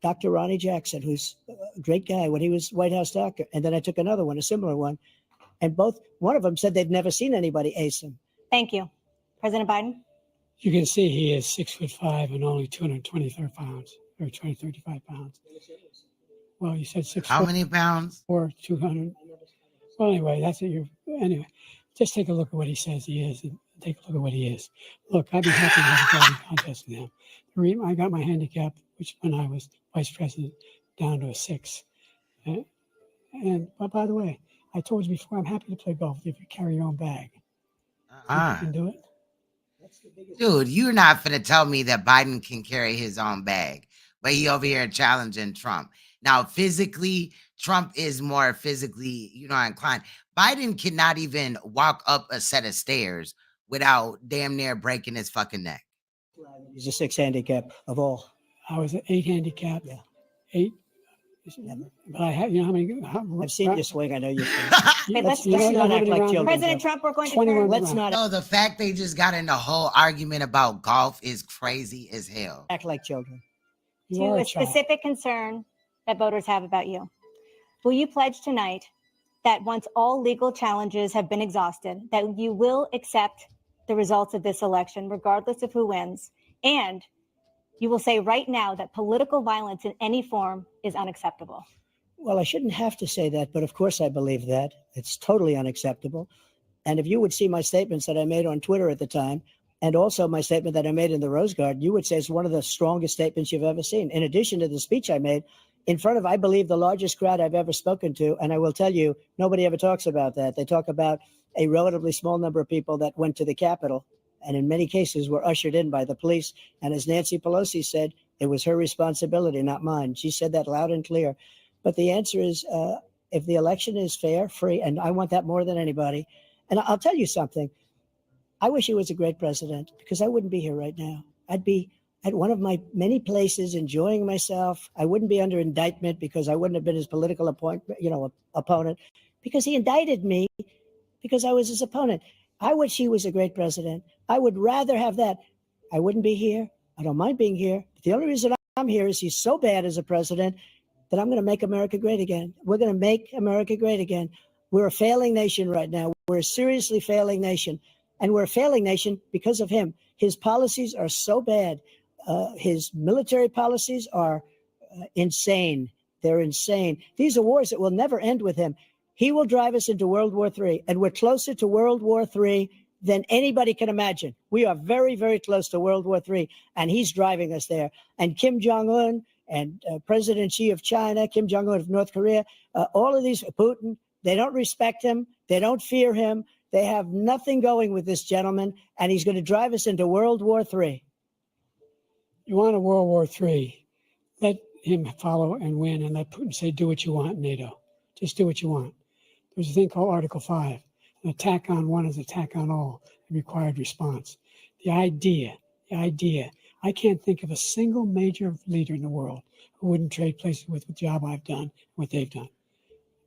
Dr. Ronnie Jackson, who's a great guy when he was White House doctor. And then I took another one, a similar one. And one of them said they've never seen anybody ace him. Thank you. President Biden? You can see he is 6'5" and only 223 pounds, or 35 pounds. Well, you said 6 How many pounds? Or 200. Well, anyway, that's it. Anyway, just take a look at what he says he is, and take a look at what he is. Look, I'd be happy to have a driving contest with him. I got my handicap, which when I was vice president, down to a 6. But by the way, I told you before, I'm happy to play golf if you carry your own bag. You can do it. Dude, you're not finna tell me that Biden can carry his own bag, but he over here challenging Trump. Now, physically, Trump is more physically, inclined. Biden cannot even walk up a set of stairs without damn near breaking his fucking neck. He's a 6 handicap of all. I was an 8 handicap. Yeah. 8. But I have, how many? I've seen you swing. I know you swing. Wait, let's not act like children. President Trump, we're going to 21 turn. Let's not No, the fact they just got in a whole argument about golf is crazy as hell. act like children. You To are a a child. specific concern that voters have about you. Will you pledge tonight that once all legal challenges have been exhausted, that you will accept the results of this election, regardless of who wins, and you will say right now that political violence in any form is unacceptable? Well, I shouldn't have to say that, but of course I believe that. It's totally unacceptable. And if you would see my statements that I made on Twitter at the time, and also my statement that I made in the Rose Garden, you would say it's one of the strongest statements you've ever seen. In addition to the speech I made in front of, I believe, the largest crowd I've ever spoken to. And I will tell you, nobody ever talks about that. They talk about a relatively small number of people that went to the Capitol, and in many cases were ushered in by the police. And as Nancy Pelosi said, it was her responsibility, not mine. She said that loud and clear. But the answer is, if the election is fair, free, and I want that more than anybody. And I'll tell you something. I wish he was a great president, because I wouldn't be here right now. I'd be at one of my many places enjoying myself. I wouldn't be under indictment because I wouldn't have been his political opponent, because he indicted me because I was his opponent. I wish he was a great president. I would rather have that. I wouldn't be here. I don't mind being here. But the only reason I'm here is he's so bad as a president that I'm going to make America great again. We're going to make America great again. We're a failing nation right now. We're a seriously failing nation. And we're a failing nation because of him. His policies are so bad. His military policies are insane. They're insane. These are wars that will never end with him. He will drive us into World War III, and we're closer to World War III than anybody can imagine. We are very, very close to World War III, and he's driving us there. And Kim Jong-un and President Xi of China, Kim Jong-un of North Korea, all of these, Putin, they don't respect him. They don't fear him. They have nothing going with this gentleman, and he's going to drive us into World War III. You want a World War III, let him follow and win, and let Putin say, do what you want, NATO. Just do what you want. There's a thing called Article 5. An attack on one is an attack on all, a required response. The idea, I can't think of a single major leader in the world who wouldn't trade places with the job I've done, what they've done.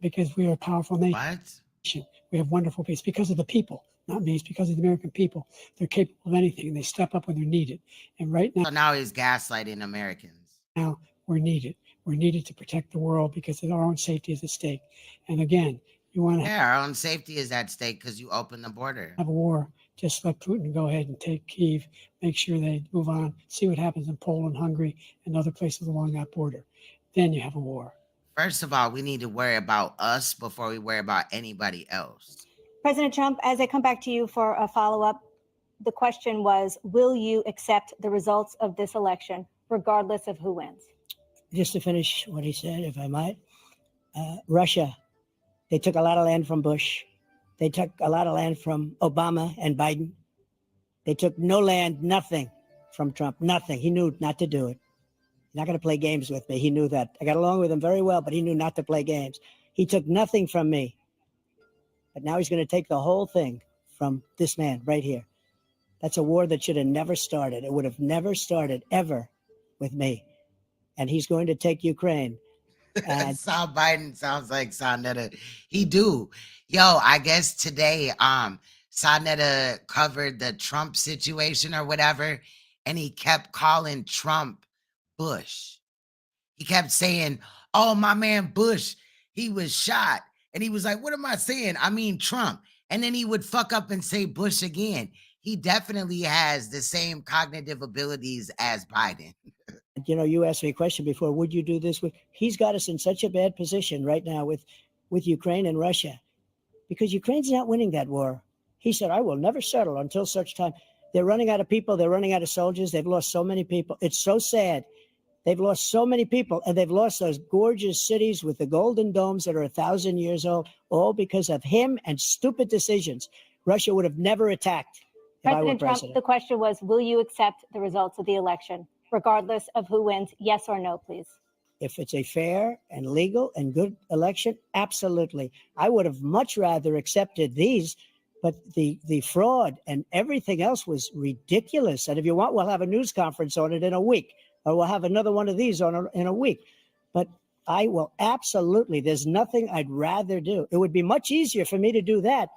Because we are a powerful nation. What? We have wonderful peace because of the people, not me. It's because of the American people. They're capable of anything, and they step up when they're needed. And right now, So now he's gaslighting Americans. now we're needed. We're needed to protect the world because our own safety is at stake. And again, you want to Yeah, our own safety is at stake because you open the border. have a war, just let Putin go ahead and take Kyiv, make sure they move on, see what happens in Poland, Hungary, and other places along that border. Then you have a war. First of all, we need to worry about us before we worry about anybody else. President Trump, as I come back to you for a follow-up, the question was, will you accept the results of this election, regardless of who wins? Just to finish what he said, if I might, Russia, they took a lot of land from Bush. They took a lot of land from Obama and Biden. They took no land, nothing from Trump, nothing. He knew not to do it. He's not going to play games with me. He knew that. I got along with him very well, but he knew not to play games. He took nothing from me. But now he's going to take the whole thing from this man right here. That's a war that should have never started. It would have never started ever with me. And he's going to take Ukraine. And Biden sounds like Sonetta. He do. Yo, I guess today, Sonetta covered the Trump situation or whatever, and he kept calling Trump Bush. He kept saying, oh, my man Bush, he was shot. And he was like, what am I saying? I mean Trump. And then he would fuck up and say Bush again. He definitely has the same cognitive abilities as Biden. You know, you asked me a question before, would you do this? He's got us in such a bad position right now with Ukraine and Russia, because Ukraine's not winning that war. He said, I will never settle until such time. They're running out of people. They're running out of soldiers. They've lost so many people. It's so sad. They've lost so many people, and they've lost those gorgeous cities with the golden domes that are 1,000 years old, all because of him and stupid decisions. Russia would have never attacked if I were President Trump, president. the question was, will you accept the results of the election, regardless of who wins? Yes or no, please. If it's a fair and legal and good election, absolutely. I would have much rather accepted these, but the fraud and everything else was ridiculous. And if you want, we'll have a news conference on it in a week, or we'll have another one of these in a week. But I will absolutely, there's nothing I'd rather do. It would be much easier for me to do that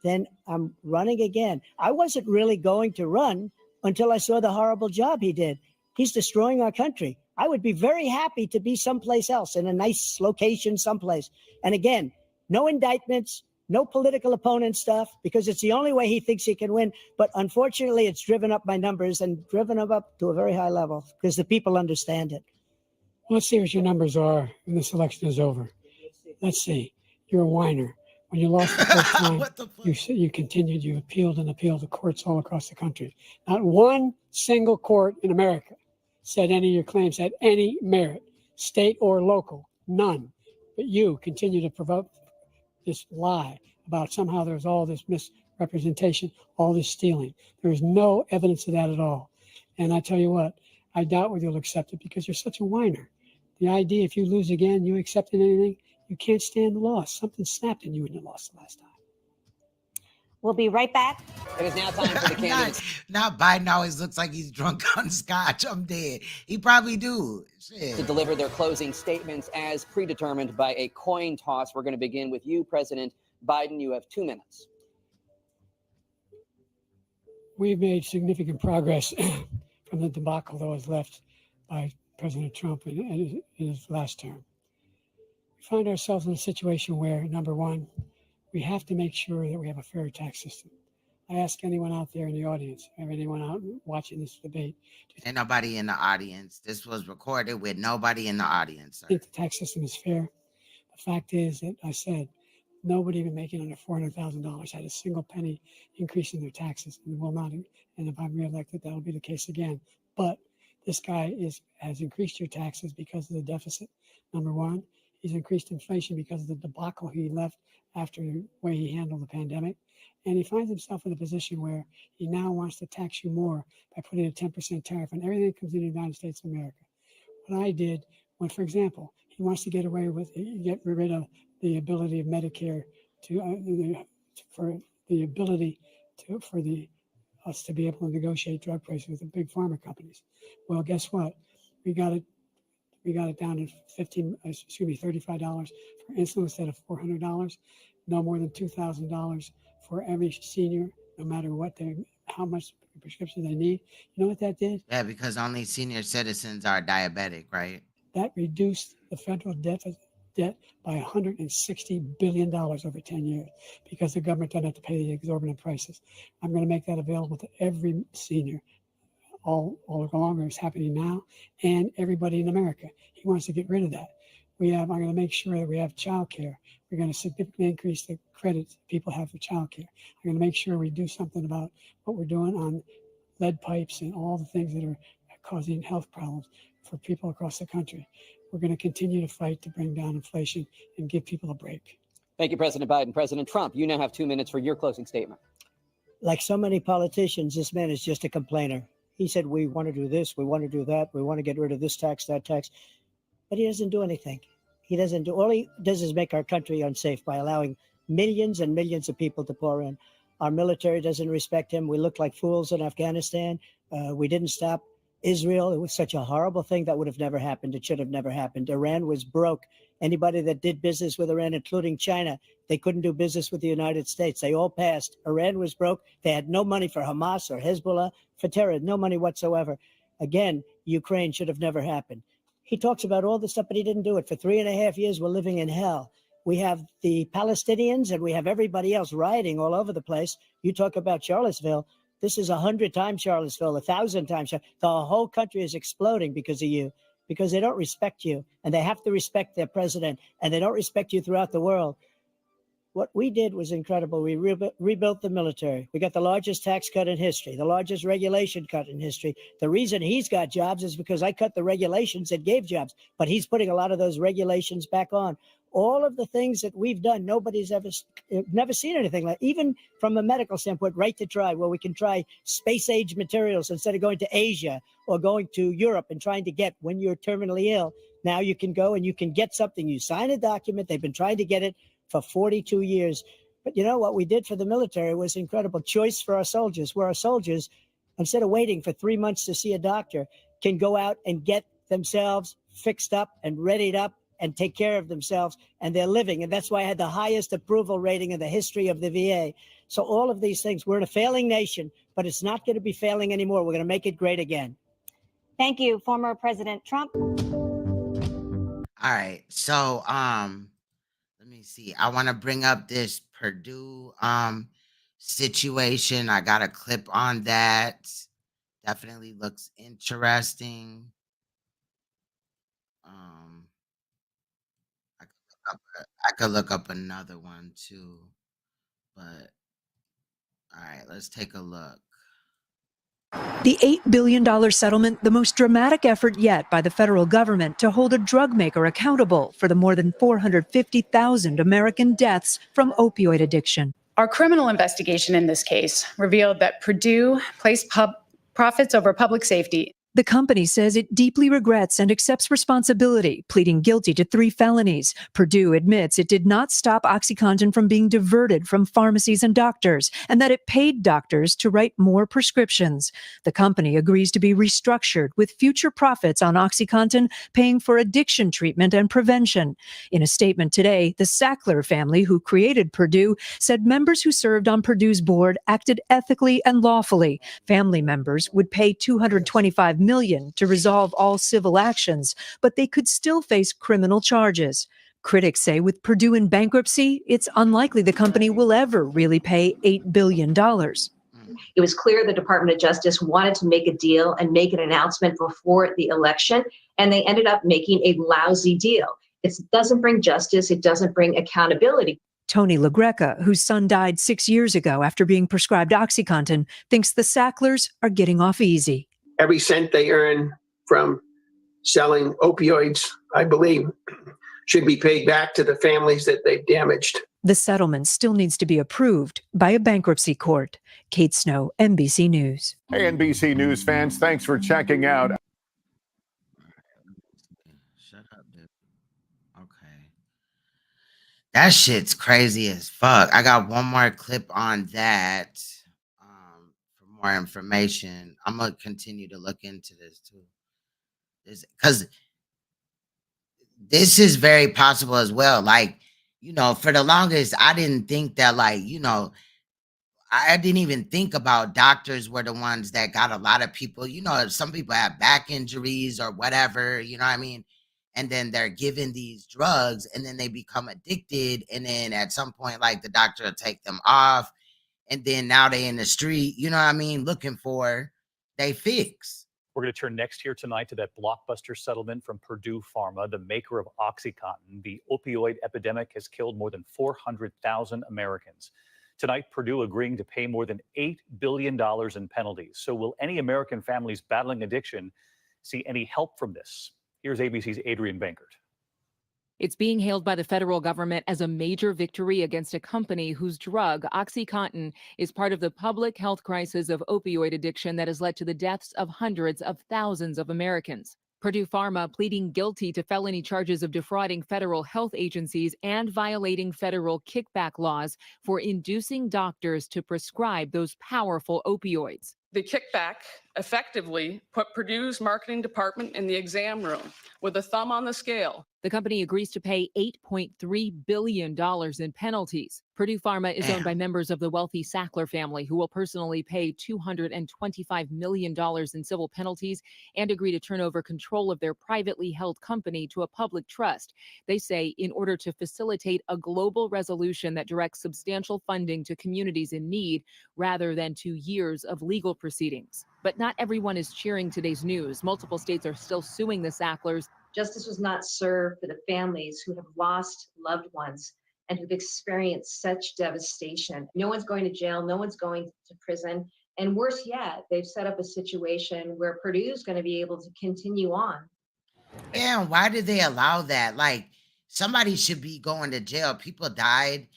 than I'm running again. I wasn't really going to run until I saw the horrible job he did. He's destroying our country. I would be very happy to be someplace else, in a nice location someplace. And again, no indictments, no political opponent stuff, because it's the only way he thinks he can win. But unfortunately, it's driven up my numbers and driven them up to a very high level because the people understand it. Let's see what your numbers are when this election is over. Let's see. You're a whiner. When you lost the first time, you continued, you appealed and appealed to courts all across the country. Not one single court in America said any of your claims had any merit, state or local, none. But you continue to provoke this lie about somehow there's all this misrepresentation, all this stealing. There is no evidence of that at all. And I tell you what, I doubt whether you'll accept it because you're such a whiner. The idea, if you lose again, you accepting anything, you can't stand the loss. Something snapped in you when you lost the last time. We'll be right back. It is now time for the candidates. Now Biden always looks like he's drunk on scotch. I'm dead. He probably do. Shit. To deliver their closing statements as predetermined by a coin toss. We're going to begin with you, President Biden. You have 2 minutes. We've made significant progress from the debacle that was left by President Trump in his last term. We find ourselves in a situation where, number one, we have to make sure that we have a fair tax system. I ask anyone out there in the audience, or anyone out watching this debate. Ain't nobody in the audience. This was recorded with nobody in the audience. Sir. I think the tax system is fair. The fact is that I said nobody even making under $400,000 had a single penny increase in their taxes, and will not. And if I'm reelected, that'll be the case again. But this guy has increased your taxes because of the deficit. Number one, he's increased inflation because of the debacle he left after the way he handled the pandemic. And he finds himself in a position where he now wants to tax you more by putting a 10% tariff on everything that comes into the United States of America. What I did, when, for example, he wants to get rid of the ability of Medicare for us to be able to negotiate drug prices with the big pharma companies. Well, guess what? We got it down to $35 for insulin instead of $400. No more than $2,000 for every senior, no matter how much prescription they need. You know what that did? Yeah, because only senior citizens are diabetic, right? That reduced the federal debt by $160 billion over 10 years because the government doesn't have to pay the exorbitant prices. I'm going to make that available to every senior all along. It's happening now, and everybody in America. He wants to get rid of that. I'm going to make sure that we have child care. We're going to significantly increase the credit people have for child care. I'm going to make sure we do something about what we're doing on lead pipes and all the things that are causing health problems for people across the country. We're going to continue to fight to bring down inflation and give people a break. Thank you, President Biden. President Trump, you now have 2 minutes for your closing statement. Like so many politicians, this man is just a complainer. He said, we want to do this, we want to do that, we want to get rid of this tax, that tax. But he doesn't do anything. All he does is make our country unsafe by allowing millions and millions of people to pour in. Our military doesn't respect him. We look like fools in Afghanistan. We didn't stop Israel, it was such a horrible thing that would have never happened. It should have never happened. Iran was broke. Anybody that did business with Iran, including China, they couldn't do business with the United States. They all passed. Iran was broke. They had no money for Hamas or Hezbollah, for terror, no money whatsoever. Again, Ukraine should have never happened. He talks about all this stuff, but he didn't do it. For 3.5 years, we're living in hell. We have the Palestinians and we have everybody else rioting all over the place. You talk about Charlottesville. This is 100 times Charlottesville, 1,000 times. The whole country is exploding because of you, because they don't respect you, and they have to respect their president, and they don't respect you throughout the world. What we did was incredible. We rebuilt the military. We got the largest tax cut in history, the largest regulation cut in history. The reason he's got jobs is because I cut the regulations that gave jobs, but he's putting a lot of those regulations back on. All of the things that we've done, nobody's never seen anything like, even from a medical standpoint, right to try, where we can try space age materials instead of going to Asia or going to Europe and trying to get when you're terminally ill. Now you can go and you can get something. You sign a document. They've been trying to get it for 42 years. But you know what we did for the military was incredible. Choice for our soldiers, where our soldiers, instead of waiting for 3 months to see a doctor, can go out and get themselves fixed up and readied up and take care of themselves, and they're living. And that's why I had the highest approval rating in the history of the VA. So all of these things, we're in a failing nation, but it's not going to be failing anymore. We're going to make it great again. Thank you, former President Trump. All right. So, let me see. I want to bring up this Purdue situation. I got a clip on that. Definitely looks interesting. I could look up another one too, but all right, let's take a look. The $8 billion settlement, the most dramatic effort yet by the federal government to hold a drug maker accountable for the more than 450,000 American deaths from opioid addiction. Our criminal investigation in this case revealed that Purdue placed profits over public safety. The company says it deeply regrets and accepts responsibility, pleading guilty to 3 felonies. Purdue admits it did not stop OxyContin from being diverted from pharmacies and doctors, and that it paid doctors to write more prescriptions. The company agrees to be restructured, with future profits on OxyContin paying for addiction treatment and prevention. In a statement today, the Sackler family, who created Purdue, said members who served on Purdue's board acted ethically and lawfully. Family members would pay $225 million to resolve all civil actions, but they could still face criminal charges. Critics say with Purdue in bankruptcy, it's unlikely the company will ever really pay $8 billion. It was clear the Department of Justice wanted to make a deal and make an announcement before the election, and they ended up making a lousy deal. It doesn't bring justice. It doesn't bring accountability. Tony LaGreca, whose son died 6 years ago after being prescribed OxyContin, thinks the Sacklers are getting off easy. Every cent they earn from selling opioids, I believe, should be paid back to the families that they've damaged. The settlement still needs to be approved by a bankruptcy court. Kate Snow, NBC News. Hey, NBC News fans, thanks for checking out. Shut up, dude. Okay. That shit's crazy as fuck. I got one more clip on that. For more information, I'm gonna continue to look into this too. Because this is very possible as well. Like, you know, for the longest, I didn't think that, like, you know, I didn't even think about doctors were the ones that got a lot of people, you know, some people have back injuries or whatever, you know what I mean? And then they're given these drugs and then they become addicted. And then at some point, like, the doctor will take them off. And then now they in the street, you know what I mean, looking for they fix. We're going to turn next here tonight to that blockbuster settlement from Purdue Pharma, the maker of OxyContin. The opioid epidemic has killed more than 400,000 Americans. Tonight, Purdue agreeing to pay more than $8 billion in penalties. So will any American families battling addiction see any help from this? Here's ABC's Adrian Bankert. It's being hailed by the federal government as a major victory against a company whose drug, OxyContin, is part of the public health crisis of opioid addiction that has led to the deaths of hundreds of thousands of Americans. Purdue Pharma pleading guilty to felony charges of defrauding federal health agencies and violating federal kickback laws for inducing doctors to prescribe those powerful opioids. The kickback effectively put Purdue's marketing department in the exam room with a thumb on the scale. The company agrees to pay $8.3 billion in penalties. Purdue Pharma is owned by members of the wealthy Sackler family, who will personally pay $225 million in civil penalties and agree to turn over control of their privately held company to a public trust. They say in order to facilitate a global resolution that directs substantial funding to communities in need rather than to years of legal proceedings. But not everyone is cheering today's news. Multiple states are still suing the Sacklers. Justice was not served for the families who have lost loved ones and who've experienced such devastation. No one's going to jail, no one's going to prison. And worse yet, they've set up a situation where Purdue's going to be able to continue on. Yeah, why did they allow that? Like, somebody should be going to jail. People died,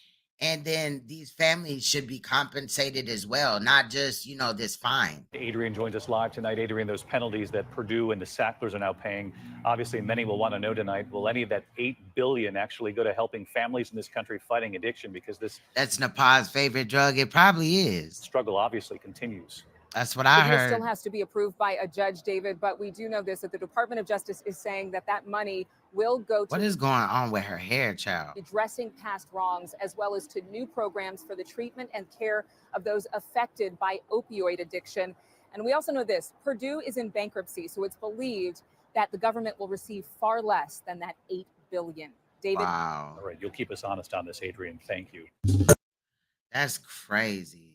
and then these families should be compensated as well, not just, this fine. Adrian joins us live tonight. Adrian, those penalties that Purdue and the Sacklers are now paying, obviously many will want to know tonight, will any of that $8 billion actually go to helping families in this country fighting addiction? Because that's Nepal's favorite drug. It probably is. Struggle obviously continues. That's what I The deal heard. still has to be approved by a judge, David, but we do know this, that the Department of Justice is saying that that money will go to What is going on with her hair, child? addressing past wrongs, as well as to new programs for the treatment and care of those affected by opioid addiction. And we also know this, Purdue is in bankruptcy, so it's believed that the government will receive far less than that $8 billion. David? Wow. All right, you'll keep us honest on this, Adrian. Thank you. That's crazy.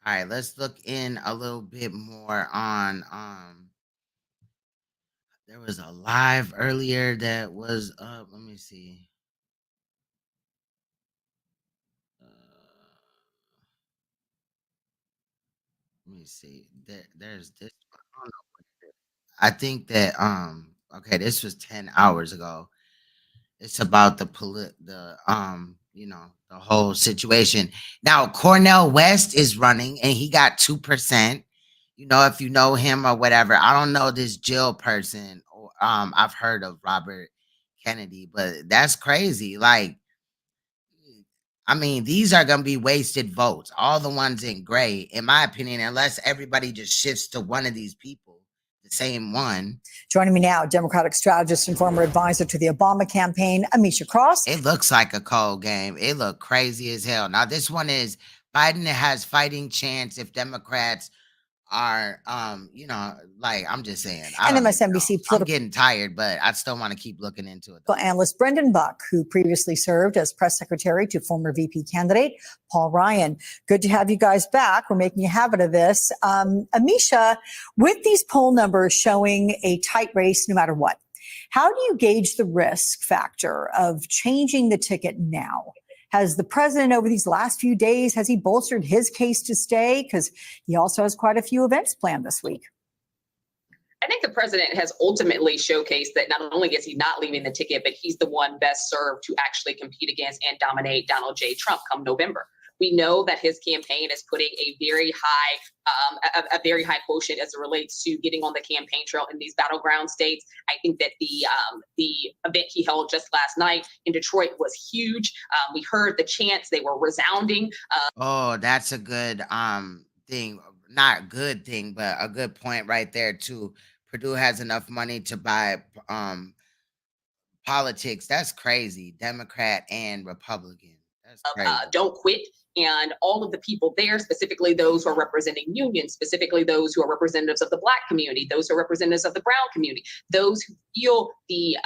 All right, let's look in a little bit more on there was a live earlier that was up. Let me see. Let me see. There's this. I don't know what it is. I think that okay, this was 10 hours ago. It's about the the whole situation. Now Cornell West is running and he got 2%. If you know him or whatever. I don't know this Jill person. Or I've heard of Robert Kennedy, but that's crazy. Like, I mean, these are going to be wasted votes. All the ones in gray, in my opinion, unless everybody just shifts to one of these people, the same one. Joining me now, Democratic strategist and former advisor to the Obama campaign, Amisha Cross. It looks like a cold game. It looked crazy as hell. Now, this one is Biden has fighting chance if Democrats are, like, I'm just saying. And MSNBC I'm getting tired, but I still want to keep looking into it. Analyst Brendan Buck, who previously served as press secretary to former VP candidate Paul Ryan. Good to have you guys back. We're making a habit of this. Amisha, with these poll numbers showing a tight race no matter what, how do you gauge the risk factor of changing the ticket now? Has the president over these last few days, has he bolstered his case to stay? Because he also has quite a few events planned this week. I think the president has ultimately showcased that not only is he not leaving the ticket, but he's the one best served to actually compete against and dominate Donald J. Trump come November. We know that his campaign is putting a very high quotient as it relates to getting on the campaign trail in these battleground states. I think that the event he held just last night in Detroit was huge. We heard the chants; they were resounding. Oh, that's a good thing. Not good thing, but a good point right there too. Purdue has enough money to buy politics. That's crazy. Democrat and Republican. That's crazy. Don't quit. And all of the people there, specifically those who are representing unions, specifically those who are representatives of the Black community, those who are representatives of the brown community, those who feel the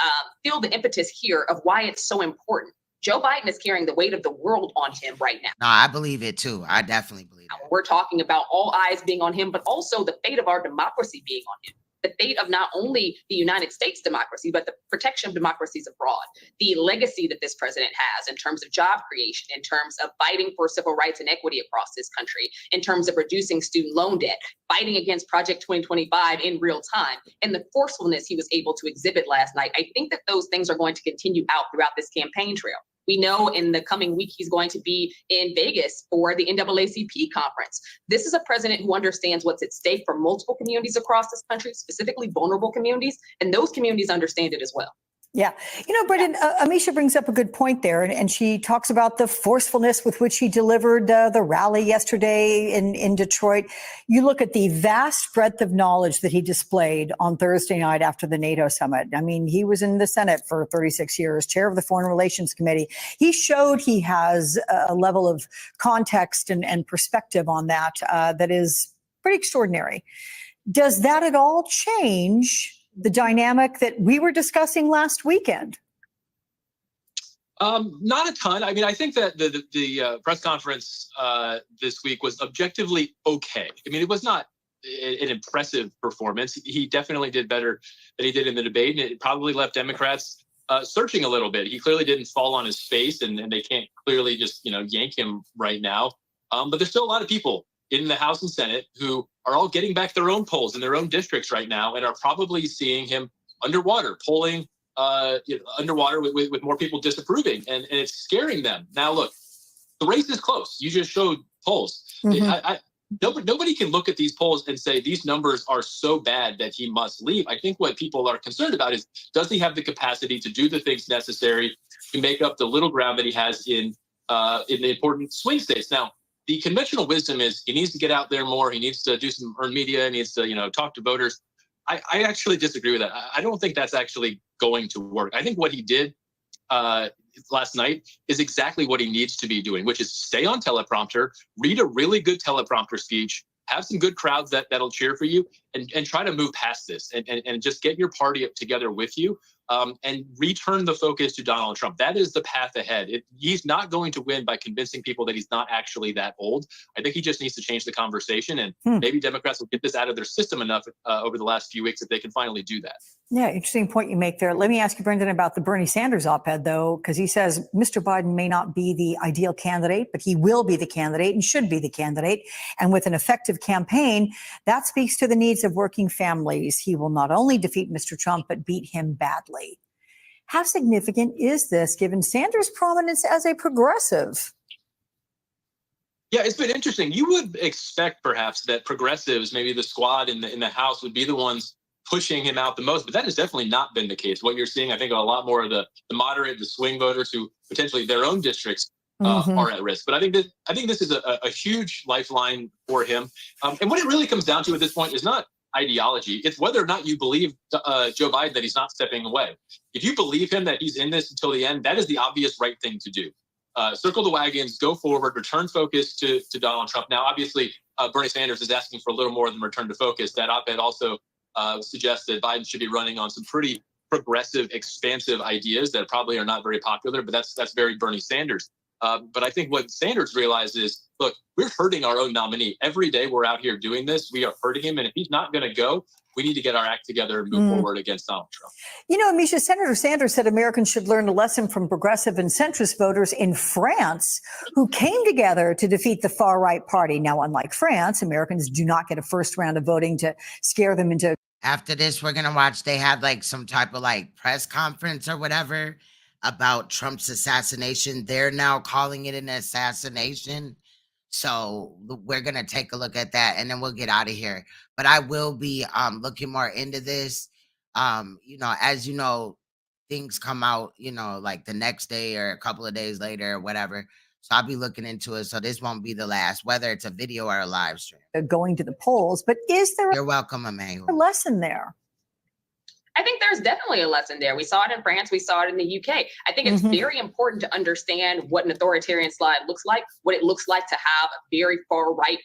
impetus here of why it's so important. Joe Biden is carrying the weight of the world on him right now. No, I believe it too. I definitely believe it. We're talking about all eyes being on him, but also the fate of our democracy being on him. The fate of not only the United States democracy, but the protection of democracies abroad. The legacy that this president has in terms of job creation, in terms of fighting for civil rights and equity across this country, in terms of reducing student loan debt, fighting against Project 2025 in real time, and the forcefulness he was able to exhibit last night. I think that those things are going to continue out throughout this campaign trail. We know in the coming week he's going to be in Vegas for the NAACP conference. This is a president who understands what's at stake for multiple communities across this country, specifically vulnerable communities, and those communities understand it as well. Yeah. Brendan, Amisha brings up a good point there, and she talks about the forcefulness with which he delivered the rally yesterday in Detroit. You look at the vast breadth of knowledge that he displayed on Thursday night after the NATO summit. I mean, he was in the Senate for 36 years, chair of the Foreign Relations Committee. He showed he has a level of context and perspective on that that is pretty extraordinary. Does that at all change the dynamic that we were discussing last weekend? Not a ton. I mean, I think that the press conference this week was objectively okay. I mean, it was not an impressive performance. He definitely did better than he did in the debate, and it probably left Democrats searching a little bit. He clearly didn't fall on his face, and they can't clearly just yank him right now. But there's still a lot of people in the House and Senate who are all getting back their own polls in their own districts right now and are probably seeing him underwater, polling underwater with more people disapproving, and it's scaring them. Now, look, the race is close. You just showed polls. Mm-hmm. Nobody can look at these polls and say these numbers are so bad that he must leave. I think what people are concerned about is, does he have the capacity to do the things necessary to make up the little ground that he has in the important swing states? Now, the conventional wisdom is he needs to get out there more. He needs to do some earned media. He needs to, talk to voters. I actually disagree with that. I don't think that's actually going to work. I think what he did last night is exactly what he needs to be doing, which is stay on teleprompter, read a really good teleprompter speech, have some good crowds that'll cheer for you, and try to move past this and just get your party up together with you. And return the focus to Donald Trump. That is the path ahead. He's not going to win by convincing people that he's not actually that old. I think he just needs to change the conversation, and maybe Democrats will get this out of their system enough over the last few weeks if they can finally do that. Yeah, interesting point you make there. Let me ask you, Brendan, about the Bernie Sanders op-ed, though, because he says Mr. Biden may not be the ideal candidate, but he will be the candidate and should be the candidate. And with an effective campaign, that speaks to the needs of working families. He will not only defeat Mr. Trump, but beat him badly. How significant is this, given Sanders' prominence as a progressive? Yeah, it's been interesting. You would expect perhaps that progressives, maybe the squad in the House, would be the ones pushing him out the most, but that has definitely not been the case. What you're seeing, I think, a lot more of the moderate, the swing voters who potentially their own districts are at risk. But I think this is a huge lifeline for him. And what it really comes down to at this point is not ideology. It's whether or not you believe Joe Biden that he's not stepping away. If you believe him that he's in this until the end, that is the obvious right thing to do. Circle the wagons, go forward, return focus to Donald Trump. Now, obviously, Bernie Sanders is asking for a little more than return to focus. That op-ed also suggests that Biden should be running on some pretty progressive, expansive ideas that probably are not very popular, but that's very Bernie Sanders. But I think what Sanders realized is, look, we're hurting our own nominee. Every day we're out here doing this, we are hurting him. And if he's not going to go, we need to get our act together and move forward against Donald Trump. Amisha, Senator Sanders said Americans should learn a lesson from progressive and centrist voters in France who came together to defeat the far-right party. Now, unlike France, Americans do not get a first round of voting to scare them into. After this, we're going to watch, they had like some type of like press conference or whatever about Trump's assassination. They're now calling it an assassination. So we're going to take a look at that and then we'll get out of here. But I will be looking more into this. As you know, things come out, like the next day or a couple of days later or whatever. So I'll be looking into it. So this won't be the last, whether it's a video or a live stream. Going to the polls. But is there You're welcome, Emmanuel. a lesson there? I think there's definitely a lesson there. We saw it in France. We saw it in the UK. I think it's very important to understand what an authoritarian slide looks like, what it looks like to have very far right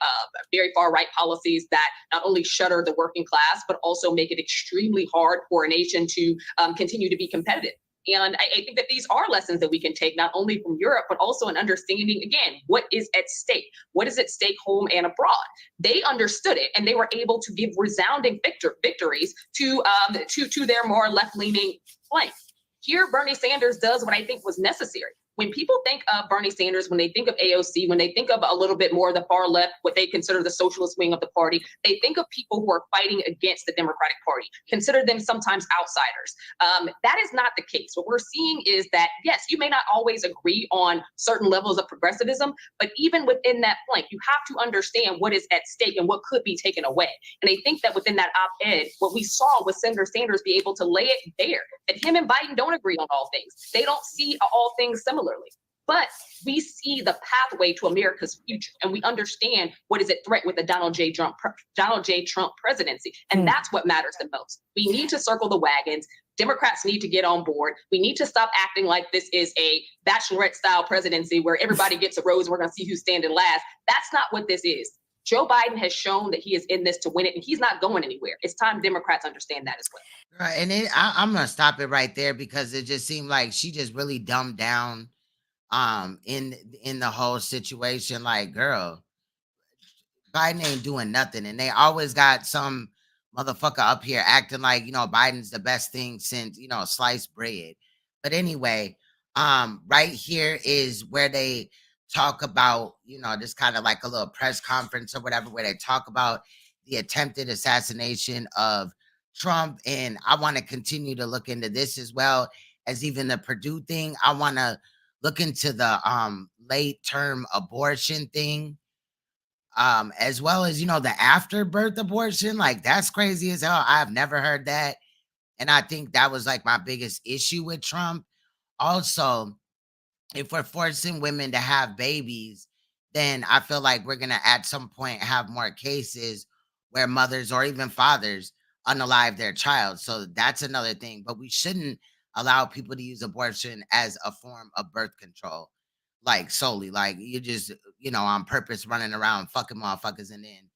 policies that not only shutter the working class, but also make it extremely hard for a nation to continue to be competitive. And I think that these are lessons that we can take not only from Europe, but also in understanding, again, what is at stake? What is at stake home and abroad? They understood it, and they were able to give resounding victories to their more left-leaning flank. Here, Bernie Sanders does what I think was necessary. When people think of Bernie Sanders, when they think of AOC, when they think of a little bit more of the far left, what they consider the socialist wing of the party, they think of people who are fighting against the Democratic Party, consider them sometimes outsiders. That is not the case. What we're seeing is that, yes, you may not always agree on certain levels of progressivism, but even within that plank, you have to understand what is at stake and what could be taken away. And I think that within that op-ed, what we saw was Senator Sanders be able to lay it bare that him and Biden don't agree on all things. They don't see all things similarly. But we see the pathway to America's future, and we understand what is at threat with the Donald J. Trump presidency, and that's what matters the most. We need to circle the wagons. Democrats need to get on board. We need to stop acting like this is a bachelorette-style presidency where everybody gets a rose and we're going to see who's standing last. That's not what this is. Joe Biden has shown that he is in this to win it, and he's not going anywhere. It's time Democrats understand that as well. Right, and I'm gonna stop it right there because it just seemed like she just really dumbed down in the whole situation. Like, girl, Biden ain't doing nothing, and they always got some motherfucker up here acting like Biden's the best thing since sliced bread. But anyway, right here is where they talk about just kind of like a little press conference or whatever, where they talk about the attempted assassination of Trump, and I want to continue to look into this as well as even the Purdue thing. I want to look into the late term abortion thing, as well as the afterbirth abortion. Like, that's crazy as hell. I've never heard that, and I think that was like my biggest issue with Trump. Also, if we're forcing women to have babies, then I feel like we're gonna at some point have more cases where mothers or even fathers unalive their child. So that's another thing. But we shouldn't allow people to use abortion as a form of birth control, like solely. Like, you just on purpose running around fucking motherfuckers, and then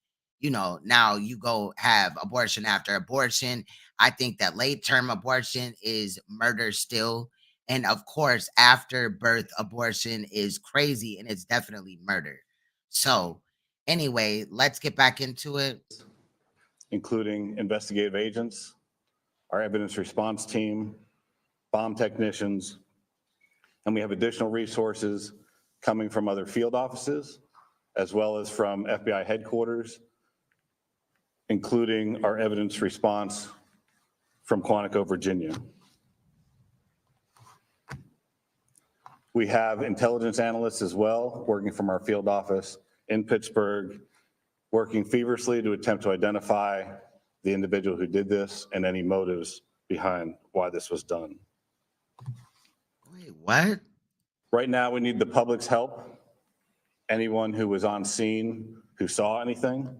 now you go have abortion after abortion. I think that late term abortion is murder still. And of course, after birth abortion is crazy, and it's definitely murder. So anyway, let's get back into it. Including investigative agents, our evidence response team, bomb technicians, and we have additional resources coming from other field offices, as well as from FBI headquarters, including our evidence response from Quantico, Virginia. We have intelligence analysts as well, working from our field office in Pittsburgh, working feverishly to attempt to identify the individual who did this and any motives behind why this was done. Wait, what? Right now, we need the public's help. Anyone who was on scene, who saw anything,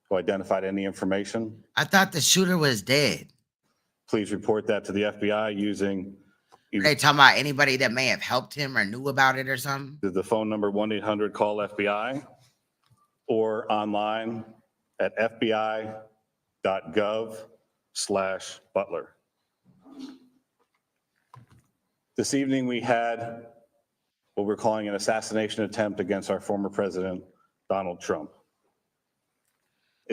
who identified any information. I thought the shooter was dead. Please report that to the FBI using. Are they talking about anybody that may have helped him or knew about it or something? The phone number 1-800-CALL-FBI or online at fbi.gov/Butler. This evening we had what we're calling an assassination attempt against our former president, Donald Trump.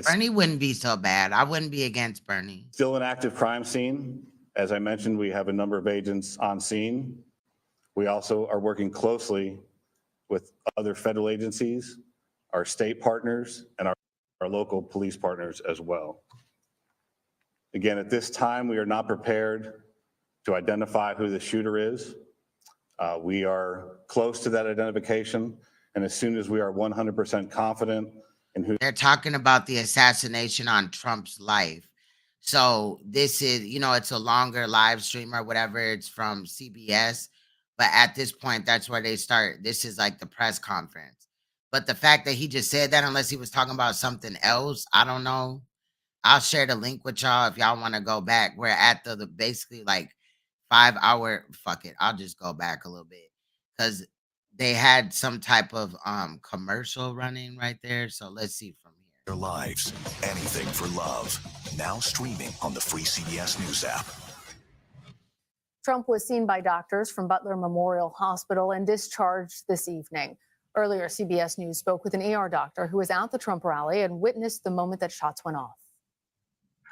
Bernie wouldn't be so bad. I wouldn't be against Bernie. Still an active crime scene. As I mentioned, we have a number of agents on scene. We also are working closely with other federal agencies, our state partners, and our local police partners as well. Again, at this time, we are not prepared to identify who the shooter is. We are close to that identification, and as soon as we are 100% confident in who— They're talking about the assassination on Trump's life. So this is, it's a longer live stream or whatever. It's from CBS. But at this point, that's where they start. This is like the press conference. But the fact that he just said that, unless he was talking about something else, I don't know. I'll share the link with y'all if y'all want to go back. We're at the basically like 5 hour, fuck it. I'll just go back a little bit because they had some type of commercial running right there. So let's see from here. Their lives, anything for love. Now streaming on the free CBS News app. Trump was seen by doctors from Butler Memorial Hospital and discharged this evening. Earlier, CBS News spoke with an ER doctor who was at the Trump rally and witnessed the moment that shots went off.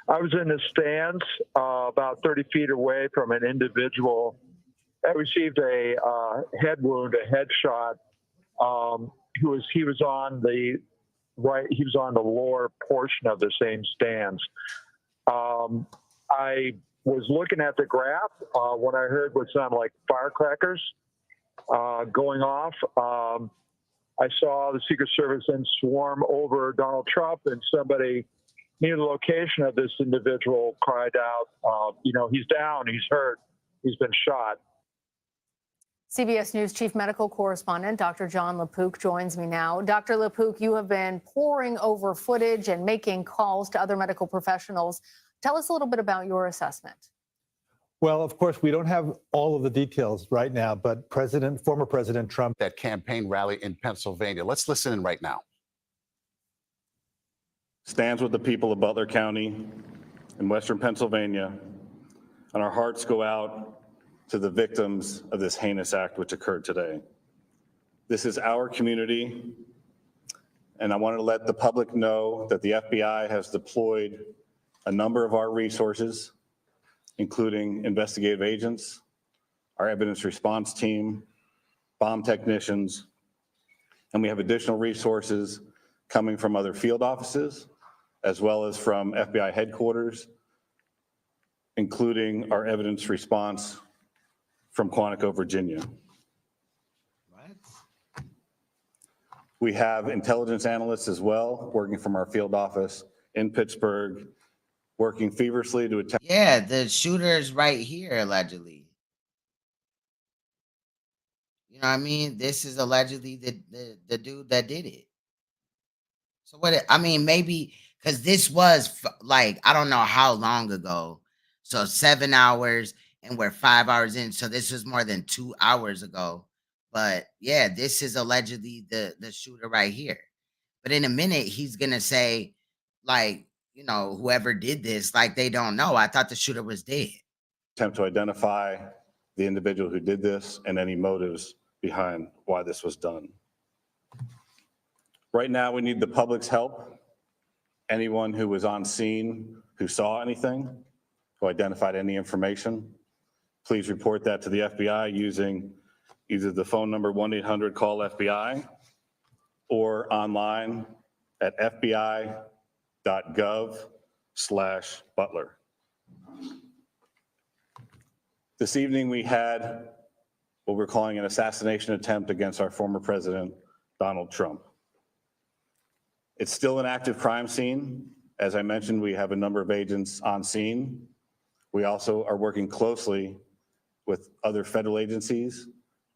I was in the stands about 30 feet away from an individual received a head wound, a headshot. He was on the right. He was on the lower portion of the same stands. I was looking at the graph when I heard what sounded like firecrackers going off. I saw the Secret Service then swarm over Donald Trump, and somebody near the location of this individual cried out, he's down, he's hurt, he's been shot. CBS News Chief Medical Correspondent Dr. John LaPook joins me now. Dr. LaPook, you have been poring over footage and making calls to other medical professionals. Tell us a little bit about your assessment. Well, of course, we don't have all of the details right now, but former President Trump. That campaign rally in Pennsylvania. Let's listen in right now. Stands with the people of Butler County in Western Pennsylvania, and our hearts go out to the victims of this heinous act which occurred today. This is our community, and I want to let the public know that the FBI has deployed a number of our resources, including investigative agents, our evidence response team, bomb technicians, and we have additional resources coming from other field offices, as well as from FBI headquarters, including our evidence response from Quantico, Virginia. We have intelligence analysts as well, working from our field office in Pittsburgh, working feverishly to attack. Yeah, the shooter's right here, allegedly. You know what I mean? This is allegedly the dude that did it. So maybe because this was like, I don't know how long ago. So 7 hours and we're 5 hours in. So this was more than 2 hours ago. But yeah, this is allegedly the shooter right here. But in a minute, he's going to say, like, whoever did this, like they don't know. I thought the shooter was dead. Attempt to identify the individual who did this and any motives behind why this was done. Right now, we need the public's help. Anyone who was on scene, who saw anything, who identified any information, please report that to the FBI using either the phone number 1-800-CALL-FBI or online at fbi.gov/Butler. This evening, we had what we're calling an assassination attempt against our former president, Donald Trump. It's still an active crime scene. As I mentioned, we have a number of agents on scene. We also are working closely with other federal agencies,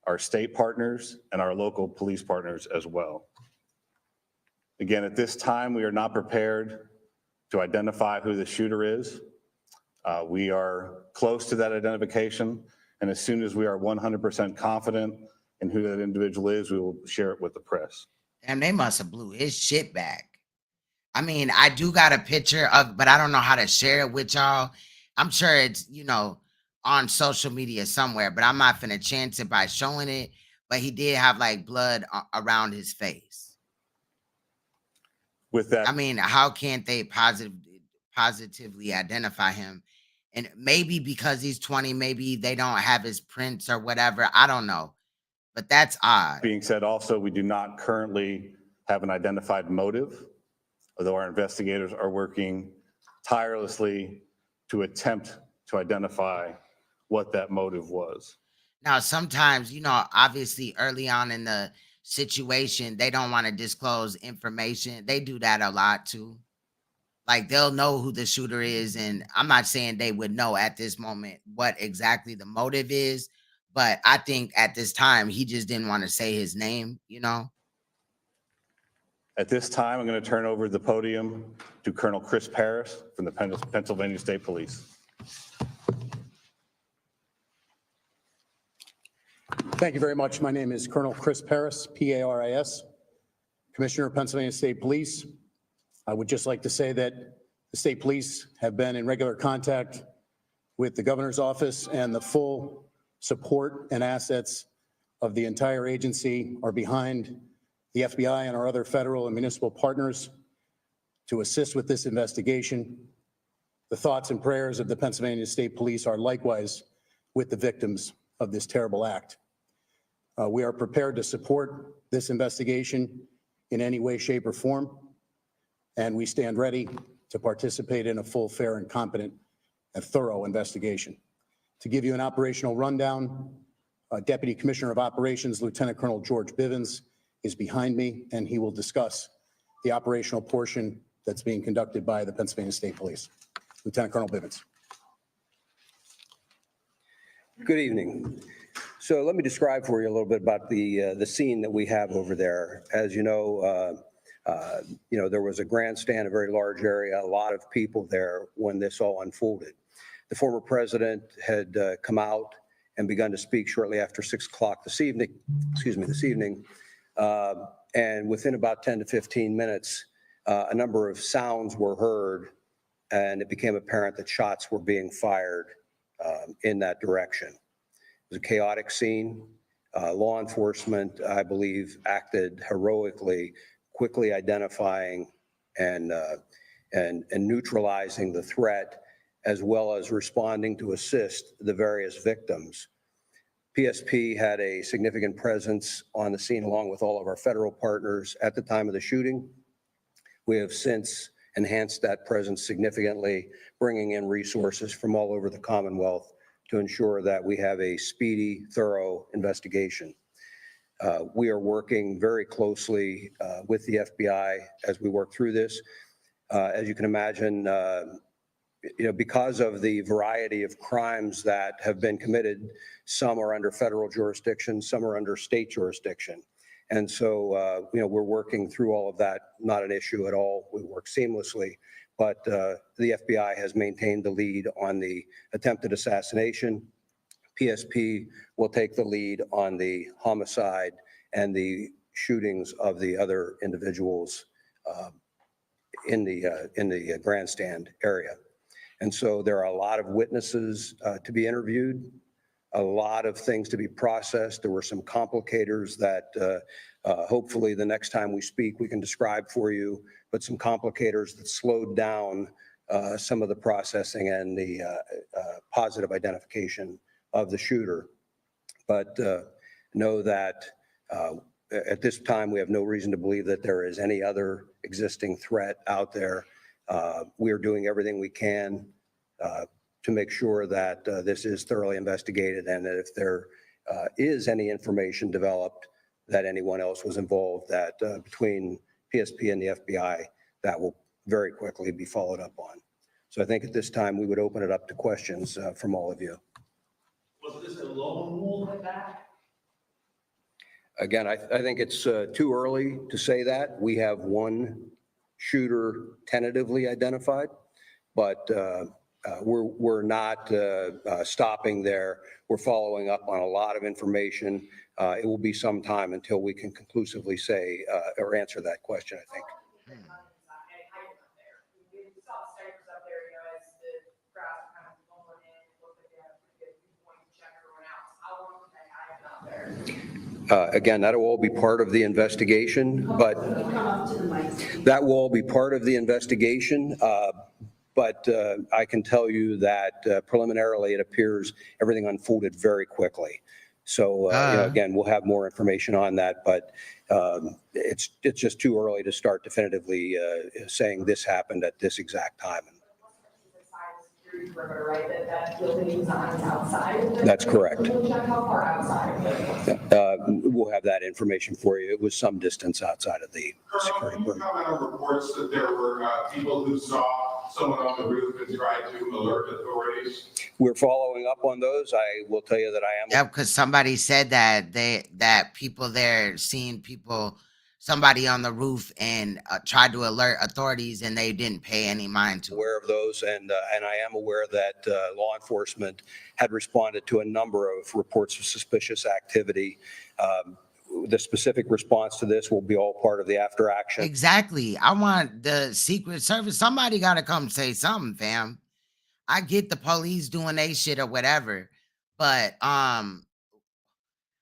our state partners, and our local police partners as well. Again, at this time, we are not prepared to identify who the shooter is. We are close to that identification, and as soon as we are 100% confident in who that individual is, we will share it with the press. And they must have blew his shit back. I mean, I do got a picture of, but I don't know how to share it with y'all. I'm sure it's, on social media somewhere, but I'm not finna chance it by showing it. But he did have like blood around his face. With that, I mean, how can't they positively identify him? And maybe because he's 20, maybe they don't have his prints or whatever. I don't know. But that's odd. Being said, also, we do not currently have an identified motive, although our investigators are working tirelessly to attempt to identify what that motive was. Now, sometimes, obviously early on in the situation, they don't want to disclose information. They do that a lot too. Like they'll know who the shooter is. And I'm not saying they would know at this moment what exactly the motive is, but I think at this time, he just didn't want to say his name, At this time, I'm going to turn over the podium to Colonel Chris Paris from the Pennsylvania State Police. Thank you very much. My name is Colonel Chris Paris, P-A-R-I-S, Commissioner of Pennsylvania State Police. I would just like to say that the state police have been in regular contact with the governor's office, and the full support and assets of the entire agency are behind the FBI and our other federal and municipal partners to assist with this investigation. The thoughts and prayers of the Pennsylvania State Police are likewise with the victims of this terrible act. We are prepared to support this investigation in any way, shape, or form, and we stand ready to participate in a full, fair, and competent and thorough investigation. To give you an operational rundown, Deputy Commissioner of Operations, Lieutenant Colonel George Bivens, is behind me, and he will discuss the operational portion that's being conducted by the Pennsylvania State Police. Lieutenant Colonel Bivens. Good evening. So let me describe for you a little bit about the scene that we have over there. As you know, there was a grandstand, a very large area, a lot of people there when this all unfolded. The former president had come out and begun to speak shortly after 6 o'clock this evening, and within about 10 to 15 minutes, a number of sounds were heard, and it became apparent that shots were being fired in that direction. It was a chaotic scene. Law enforcement, I believe, acted heroically, quickly identifying and neutralizing the threat, as well as responding to assist the various victims. PSP had a significant presence on the scene along with all of our federal partners at the time of the shooting. We have since enhanced that presence significantly, bringing in resources from all over the Commonwealth to ensure that we have a speedy, thorough investigation. We are working very closely with the FBI as we work through this. As you can imagine, because of the variety of crimes that have been committed, some are under federal jurisdiction, some are under state jurisdiction. And so, we're working through all of that, not an issue at all. We work seamlessly, but the FBI has maintained the lead on the attempted assassination. PSP will take the lead on the homicide and the shootings of the other individuals in the grandstand area. And so there are a lot of witnesses to be interviewed, a lot of things to be processed. There were some complicators that hopefully the next time we speak, we can describe for you, but some complicators that slowed down some of the processing and the positive identification of the shooter. But know that at this time, we have no reason to believe that there is any other existing threat out there. We are doing everything we can to make sure that this is thoroughly investigated, and that if there is any information developed that anyone else was involved, that between PSP and the FBI, that will very quickly be followed up on. So I think at this time, we would open it up to questions from all of you. Was this a lone wolf attack? Again, I think it's too early to say that. We have one shooter tentatively identified, but we're not stopping there. We're following up on a lot of information. It will be some time until we can conclusively say or answer that question, I think. Again, that will all be part of the investigation, but that will all be part of the investigation. But I can tell you that preliminarily, it appears everything unfolded very quickly. So again, we'll have more information on that, but it's just too early to start definitively saying this happened at this exact time. That's correct. How far outside? We'll have that information for you. It was some distance outside of the security Can you comment on reports that there were people who saw someone on the roof and tried to alert authorities? We're following up on those. I will tell you that I am. Yeah, because somebody said that people there seen somebody on the roof and tried to alert authorities, and they didn't pay any mind to it. Aware of those, and I am aware that law enforcement had responded to a number of reports of suspicious activity. The specific response to this will be all part of the after action. Exactly. I want the Secret Service. Somebody got to come say something, fam. I get the police doing their shit or whatever, but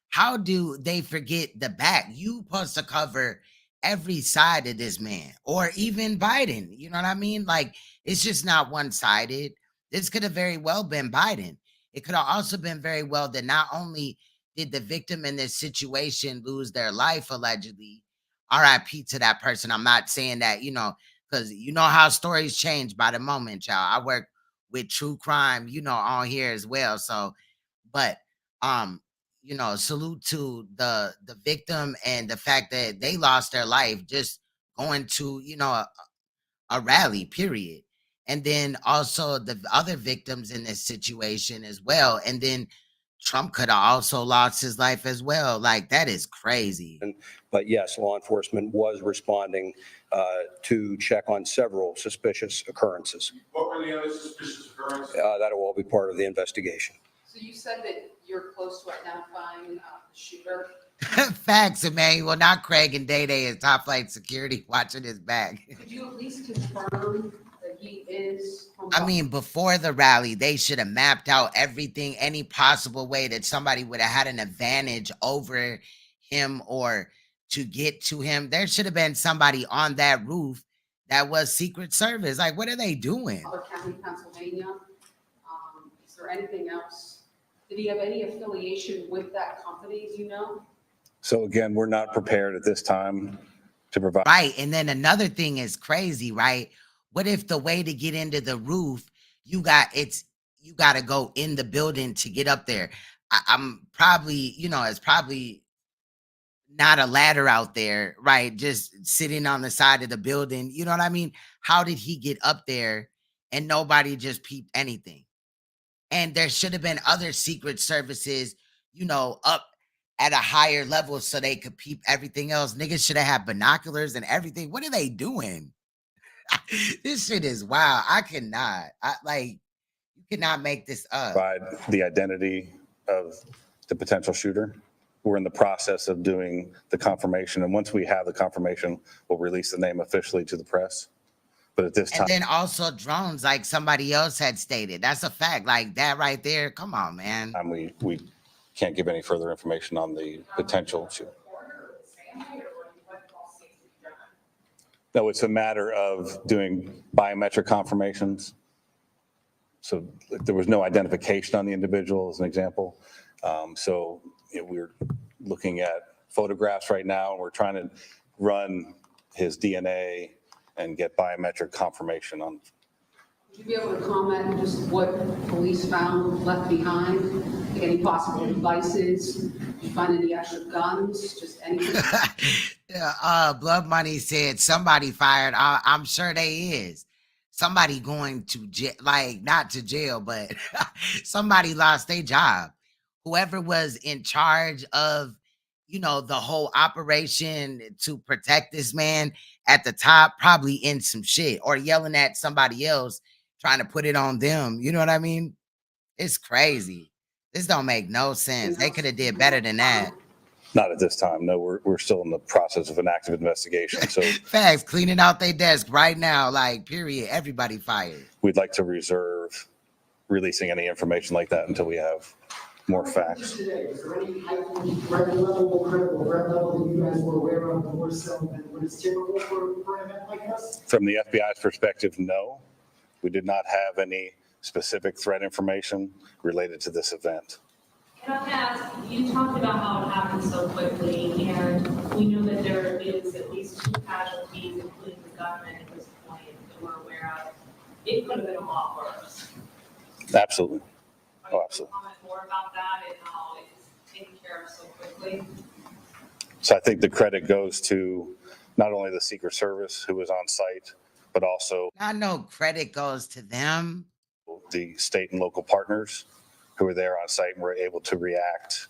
how do they forget the back? You supposed to cover every side of this man, or even Biden. You know what I mean? Like, it's just not one-sided. This could have very well been Biden. it could have also been very well that not only did the victim in this situation lose their life allegedly, RIP to that person. I'm not saying that, because you know how stories change by the moment, y'all. I work with true crime, on here as well. So, but salute to the victim and the fact that they lost their life just going to, a rally, period. And then also the other victims in this situation as well. And then Trump could have also lost his life as well. Like, that is crazy. But yes, law enforcement was responding to check on several suspicious occurrences. What were the other suspicious occurrences? That'll all be part of the investigation. So you said that you're close to identifying the shooter. Facts, Emmanuel. Not Craig and Day Day is top flight security watching his back. Could you at least confirm that he is? I mean, before the rally, they should have mapped out everything, any possible way that somebody would have had an advantage over him or to get to him. There should have been somebody on that roof that was Secret Service. Like, what are they doing? Other county, Pennsylvania. Is there anything else? Did he have any affiliation with that company? Do you know? So again, we're not prepared at this time to provide. Right. And then another thing is crazy, right? What if the way to get into the roof, you got to go in the building to get up there? I'm probably, it's probably not a ladder out there, right? Just sitting on the side of the building. You know what I mean? How did he get up there and nobody just peeped anything? And there should have been other Secret Services, up at a higher level so they could peep everything else. Niggas should have had binoculars and everything. What are they doing? This shit is wild. I cannot. You cannot make this up. Provide the identity of the potential shooter. We're in the process of doing the confirmation. And once we have the confirmation, we'll release the name officially to the press. But at this time. And then also drones, like somebody else had stated. That's a fact. Like that right there. Come on, man. We can't give any further information on the potential shooter. No, it's a matter of doing biometric confirmations. So there was no identification on the individual, as an example. We're looking at photographs right now, and we're trying to run his DNA and get biometric confirmation on. Would you be able to comment on just what police found left behind? Like any possible devices? Did you find any extra guns? Just anything? Blood Money said somebody fired. I'm sure they is. Somebody going to jail, like not to jail, but somebody lost their job. Whoever was in charge of, the whole operation to protect this man at the top, probably in some shit or yelling at somebody else, trying to put it on them. You know what I mean? It's crazy. This don't make no sense. They could have did better than that. Not at this time. No, we're still in the process of an active investigation. So facts, cleaning out their desk right now, like period. Everybody fired. We'd like to reserve releasing any information like that until we have more facts. Is there any heightened threat level, critical threat level that you guys were aware of more so than what is typical for an event like this? From the FBI's perspective, no. We did not have any specific threat information related to this event. Can I ask, you talked about how it happened so quickly, and we know that there is at least 2 casualties, including the gunman at this point, that we're aware of. It could have been a lot worse. Absolutely. Oh, absolutely. Comment more about that and how it's taken care of so quickly? So I think the credit goes to not only the Secret Service who was on site, but also I know credit goes to them. The state and local partners who were there on site and were able to react.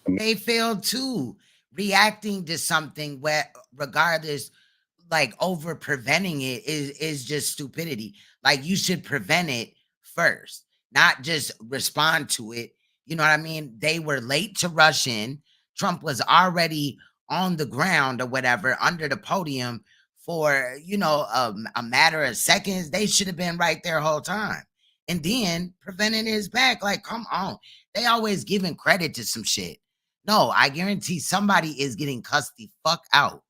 They failed too, reacting to something where regardless, like over preventing it is just stupidity. Like you should prevent it first, not just respond to it. You know what I mean? They were late to rush in. Trump was already on the ground or whatever under the podium for, a matter of seconds. They should have been right there whole time. And then preventing his back. Like, come on. They always giving credit to some shit. No, I guarantee somebody is getting cussed the fuck out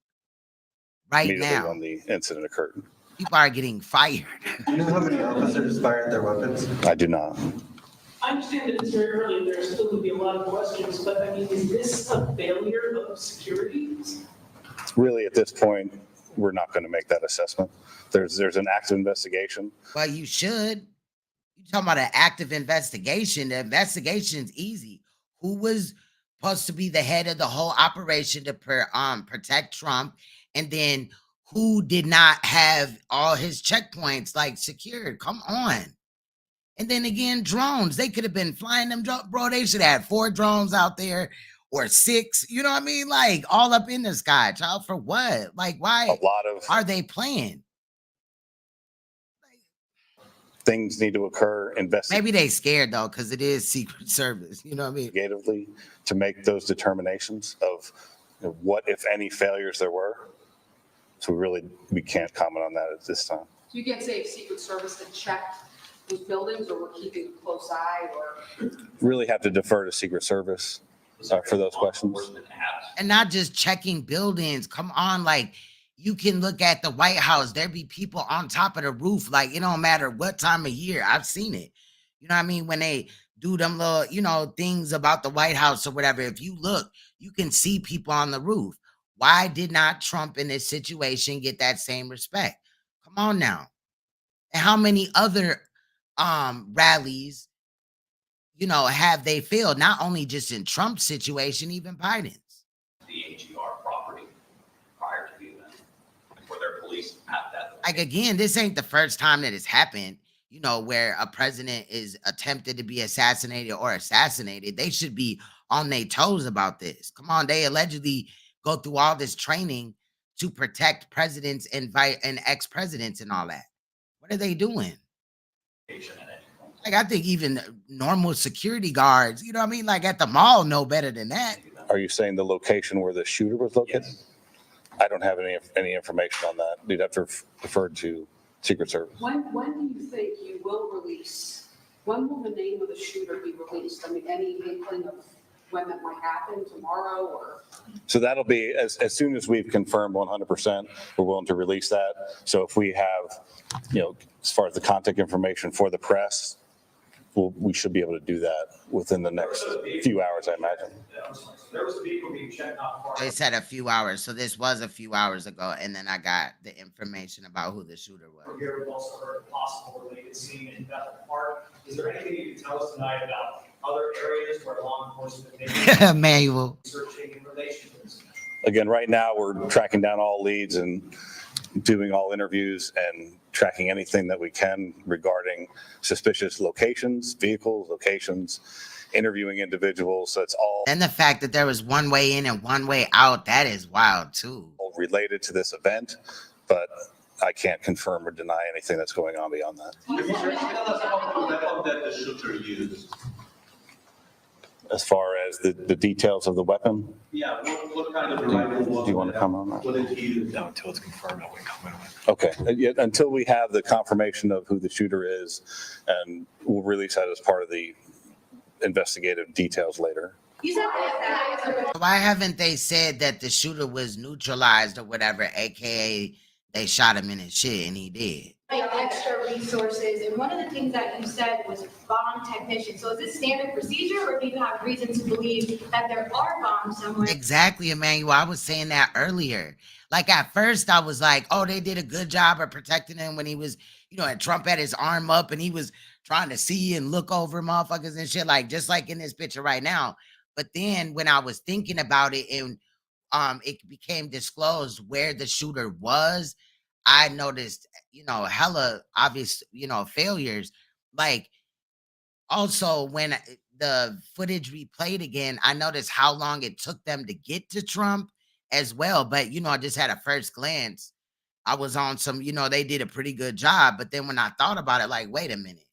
right now. When the incident occurred. People are getting fired. Do you know how many officers fired their weapons? I do not. I understand that it's very early and there still could be a lot of questions, but I mean, is this a failure of security? Really, at this point, we're not going to make that assessment. There's an active investigation. Well, you should. You talking about an active investigation? The investigation's easy. Who was supposed to be the head of the whole operation to protect Trump, and then who did not have all his checkpoints like secured? Come on. And then again, drones. They could have been flying them, bro. They should have 4 drones out there or 6. You know what I mean? Like all up in the sky, child. For what? Like why? Are they playing? Things need to occur. Maybe they scared though, because it is Secret Service. You know what I mean? Investigatively to make those determinations of what, if any, failures there were. So we can't comment on that at this time. So you can't say if Secret Service had checked those buildings, or we're keeping a close eye, or? Really have to defer to Secret Service for those questions. And not just checking buildings. Come on, like you can look at the White House. There be people on top of the roof. Like it don't matter what time of year. I've seen it. You know what I mean? When they do them little, things about the White House or whatever. If you look, you can see people on the roof. Why did not Trump in this situation get that same respect? Come on now. And how many other rallies, have they failed? Not only just in Trump's situation, even Biden's. The AGR property prior to the event, were there police at that? Like again, this ain't the first time that it's happened, where a president is attempted to be assassinated or assassinated. They should be on their toes about this. Come on, they allegedly go through all this training to protect presidents and ex-presidents and all that. What are they doing? Like, I think even normal security guards, you know what I mean? Like at the mall know better than that. Are you saying the location where the shooter was located? Yes. I don't have any information on that. You'd have to refer to Secret Service. When do you think you will release? When will the name of the shooter be released? I mean, any inkling of when that might happen, tomorrow or? So that'll be as soon as we've confirmed 100%, we're willing to release that. So if we have, as far as the contact information for the press, we should be able to do that within the next few hours, I imagine. There was a vehicle being checked not far. They said a few hours. So this was a few hours ago. And then I got the information about who the shooter was. We've also heard a possible related scene in Bethel Park. Is there anything you can tell us tonight about other areas where law enforcement may be Manual searching in relation to this? Again, right now we're tracking down all leads and doing all interviews and tracking anything that we can regarding suspicious locations, vehicles, locations, interviewing individuals. So it's all. And the fact that there was one way in and one way out, that is wild too. Related to this event, but I can't confirm or deny anything that's going on beyond that. Can you tell us about the weapon that the shooter used? As far as the details of the weapon? Yeah, what kind of rifle was it? Do you want to comment on that? What did he use? No, until it's confirmed, I wouldn't comment on it. Okay, until we have the confirmation of who the shooter is, and we'll release that as part of the investigative details later. Why haven't they said that the shooter was neutralized or whatever, aka they shot him in his shit and he did? Extra resources, and one of the things that you said was bomb technician. So is this standard procedure, or do you have reason to believe that there are bombs somewhere? Exactly, Emmanuel. I was saying that earlier. Like at first I was like, oh, they did a good job of protecting him when he was, and Trump had his arm up and he was trying to see and look over motherfuckers and shit, like just like in this picture right now. But then when I was thinking about it and it became disclosed where the shooter was, I noticed, hella obvious, failures. Like also when the footage replayed again, I noticed how long it took them to get to Trump as well. But, I just had a first glance. I was on some, they did a pretty good job. But then when I thought about it, like, wait a minute.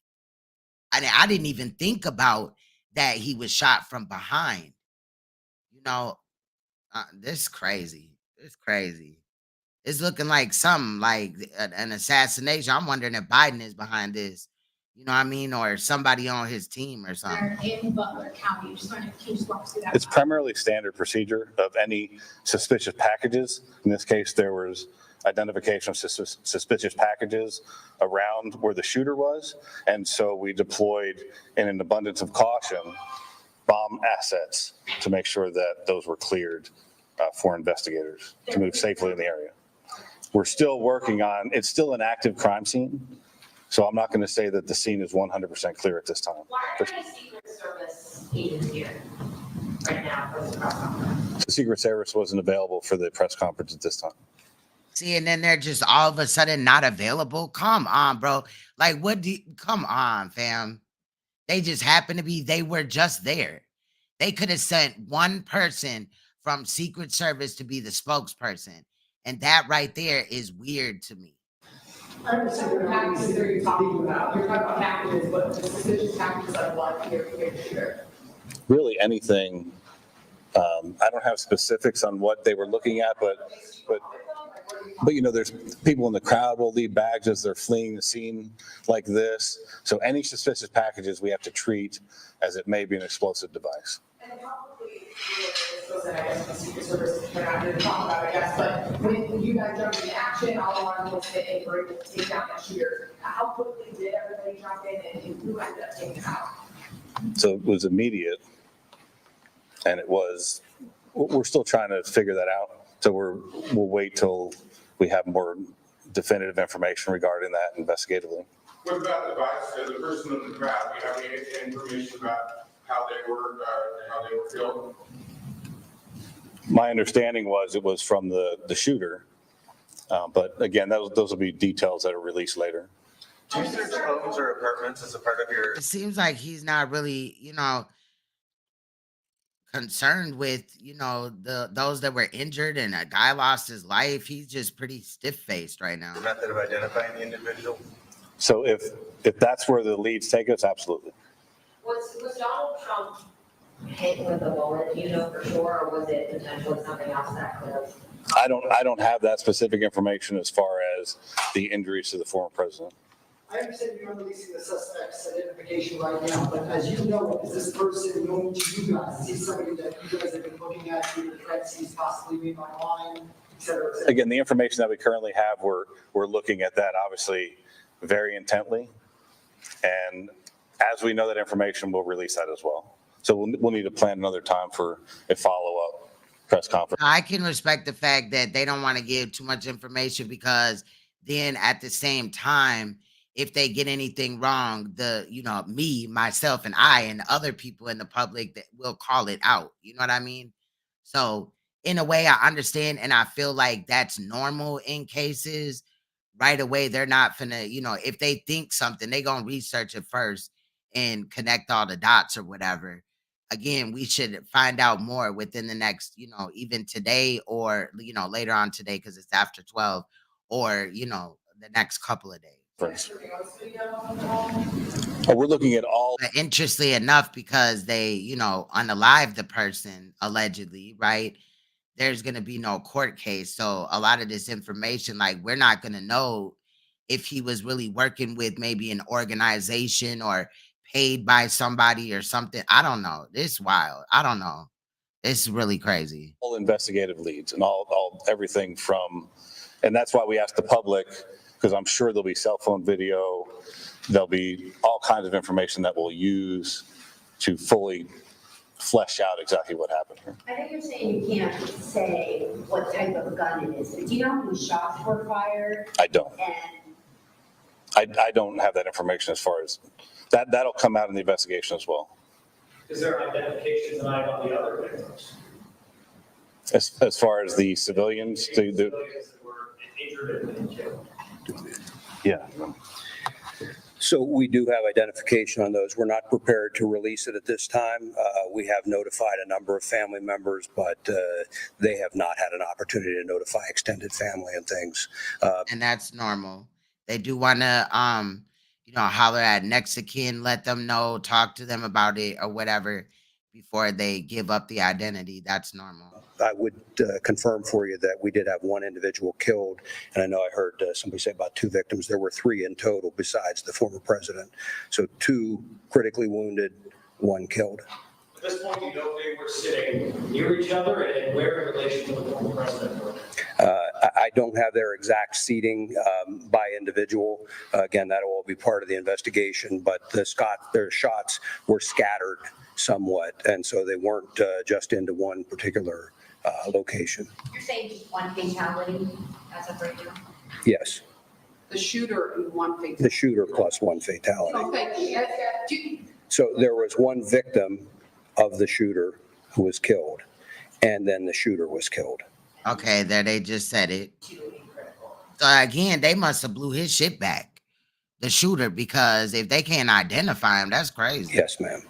I didn't even think about that he was shot from behind. This is crazy. It's crazy. It's looking like something like an assassination. I'm wondering if Biden is behind this, you know what I mean? Or somebody on his team or something. In Butler County, can you just walk us through that? It's primarily standard procedure of any suspicious packages. In this case, there was identification of suspicious packages around where the shooter was. And so we deployed, in an abundance of caution, bomb assets to make sure that those were cleared for investigators to move safely in the area. We're still working on, it's still an active crime scene. So I'm not going to say that the scene is 100% clear at this time. Why are there any Secret Service agents here right now for this press conference? The Secret Service wasn't available for the press conference at this time. See, and then they're just all of a sudden not available. Come on, bro. Like, come on, fam. They just happen to be, they were just there. They could have sent one person from Secret Service to be the spokesperson. And that right there is weird to me. I understand what packages are you talking about? You're talking about packages, but the suspicious packages are what here. Really anything. I don't have specifics on what they were looking at, but you know, there's people in the crowd will leave bags as they're fleeing the scene like this. So any suspicious packages we have to treat as it may be an explosive device. And probably, I guess the Secret Service, we're not going to talk about it, I guess, but when you guys jumped into action, all along was to able to take down that shooter. How quickly did everybody jump in and who ended up taking it out? So it was immediate, and we're still trying to figure that out. So we'll wait till we have more definitive information regarding that investigatively. What about the bystander, the person in the crowd? Do you have any information about how they were killed? My understanding was it was from the shooter, but again, those will be details that are released later. Do you search homes or apartments as a part of your? It seems like he's not really, concerned with, those that were injured and a guy lost his life. He's just pretty stiff-faced right now. The method of identifying the individual? So if that's where the leads take us, absolutely. Was Donald Trump hit with a bullet, do you know for sure, or was it potentially something else that could have? I don't have that specific information as far as the injuries to the former president. I understand you're releasing the suspect's identification right now, but as you know, is this person known to you guys? Is he somebody that you guys have been looking at, the threats he's possibly made online, et cetera, et cetera? Again, the information that we currently have, we're looking at that obviously very intently. And as we know that information, we'll release that as well. So we'll need to plan another time for a follow-up press conference. I can respect the fact that they don't want to give too much information, because then at the same time, if they get anything wrong, me, myself, and I, and other people in the public that will call it out. You know what I mean? So in a way, I understand, and I feel like that's normal in cases. Right away, they're not finna, if they think something, they gonna research it first and connect all the dots or whatever. Again, we should find out more within the next, even today or, later on today, because it's after 12, or, the next couple of days. We're looking at all. But interestingly enough, because they, unalived the person allegedly, right? There's going to be no court case. So a lot of this information, like, we're not going to know if he was really working with maybe an organization or paid by somebody or something. I don't know. This wild. I don't know. It's really crazy. All investigative leads and everything from, and that's why we asked the public, because I'm sure there'll be cell phone video. There'll be all kinds of information that we'll use to fully flesh out exactly what happened here. I think you're saying you can't say what type of gun it is, but do you know how many shots were fired? I don't. And I don't have that information as far as that. That'll come out in the investigation as well. Is there identification tonight on the other victims? As far as the civilians, Civilians that were injured and killed. Yeah. So we do have identification on those. We're not prepared to release it at this time. We have notified a number of family members, but they have not had an opportunity to notify extended family and things. And that's normal. They do want to, holler at next of kin, let them know, talk to them about it or whatever before they give up the identity. That's normal. I would confirm for you that we did have one individual killed, and I know I heard somebody say about 2 victims. There were 3 in total besides the former president. So 2 critically wounded, 1 killed. At this point, you know they were sitting near each other and where in relation to the former president were they? I don't have their exact seating by individual. Again, that'll all be part of the investigation, but their shots were scattered somewhat, and so they weren't just into one particular location. You're saying just one fatality as of right now? Yes, The shooter and one fatality. the shooter plus one fatality. Okay. So there was one victim of the shooter who was killed, and then the shooter was killed. Okay, there they just said it. So again, they must have blew his shit back, the shooter, because if they can't identify him, that's crazy. Yes, ma'am.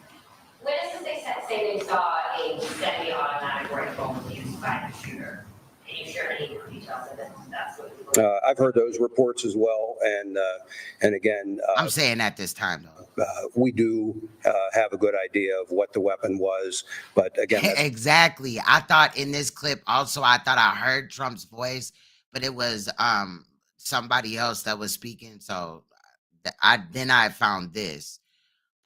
Witnesses say they saw a semi-automatic rifle used by the shooter. Can you share any more details of this? That's what I've heard those reports as well, and again, I'm saying at this time though, we do have a good idea of what the weapon was, but again, exactly. I thought in this clip also, I thought I heard Trump's voice, but it was somebody else that was speaking. So I found this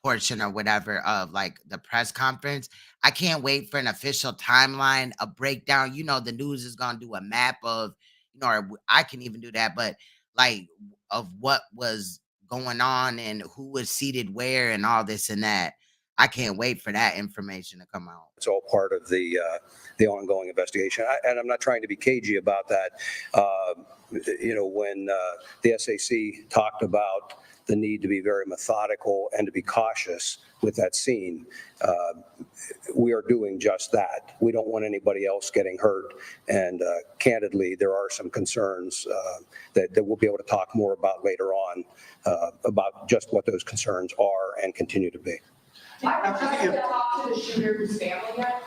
portion or whatever of like the press conference. I can't wait for an official timeline, a breakdown. You know, the news is gonna do a map of, you know, or I can even do that, but like of what was going on and who was seated where and all this and that. I can't wait for that information to come out. it's all part of the ongoing investigation. And I'm not trying to be cagey about that. When the SAC talked about the need to be very methodical and to be cautious with that scene, we are doing just that. We don't want anybody else getting hurt. And candidly, there are some concerns that we'll be able to talk more about later on about just what those concerns are and continue to be. Have you talked to the shooter's family yet?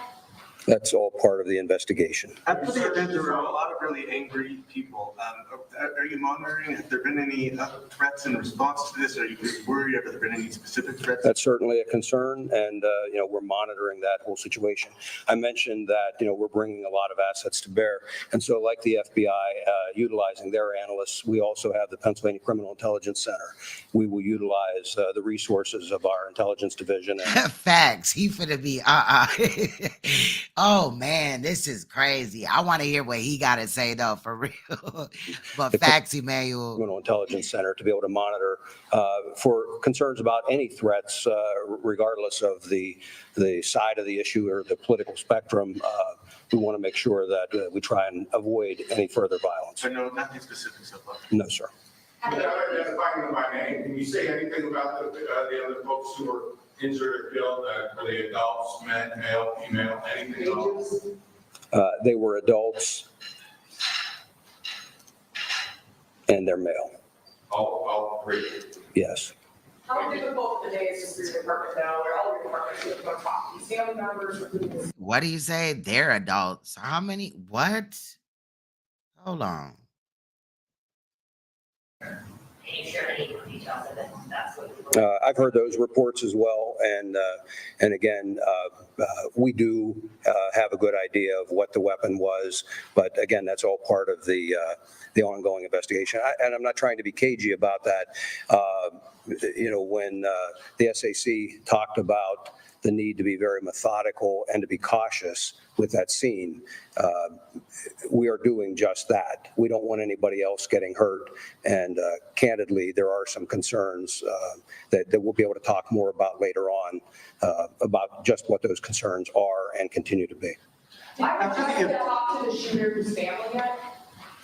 That's all part of the investigation. After the event, there were a lot of really angry people. Are you monitoring? Have there been any threats in response to this? Are you worried? Have there been any specific threats? That's certainly a concern, and we're monitoring that whole situation. I mentioned that we're bringing a lot of assets to bear, and so like the FBI utilizing their analysts, we also have the Pennsylvania Criminal Intelligence Center. We will utilize the resources of our intelligence division. Facts. He finna be Oh man, this is crazy. I want to hear what he got to say though, for real. But facts, Emmanuel. Criminal Intelligence Center to be able to monitor for concerns about any threats, regardless of the side of the issue or the political spectrum. We want to make sure that we try and avoid any further violence. So no, nothing specific so far? No, sir. Without identifying them by name, can you say anything about the other folks who were injured or killed? Were they adults, men, male, female, anything else? They were adults, and they're male. All three? Yes. How difficult the day is for your department now, or all your departments to talk? You family members or people? What do you say? They're adults. How many? What? Hold on. Can you share any more details of this? That's what I've heard those reports as well, and again, we do have a good idea of what the weapon was, but again, that's all part of the ongoing investigation. And I'm not trying to be cagey about that. When the SAC talked about the need to be very methodical and to be cautious with that scene, we are doing just that. We don't want anybody else getting hurt. And candidly, there are some concerns that we'll be able to talk more about later on about just what those concerns are and continue to be. Have you talked to the shooter's family yet?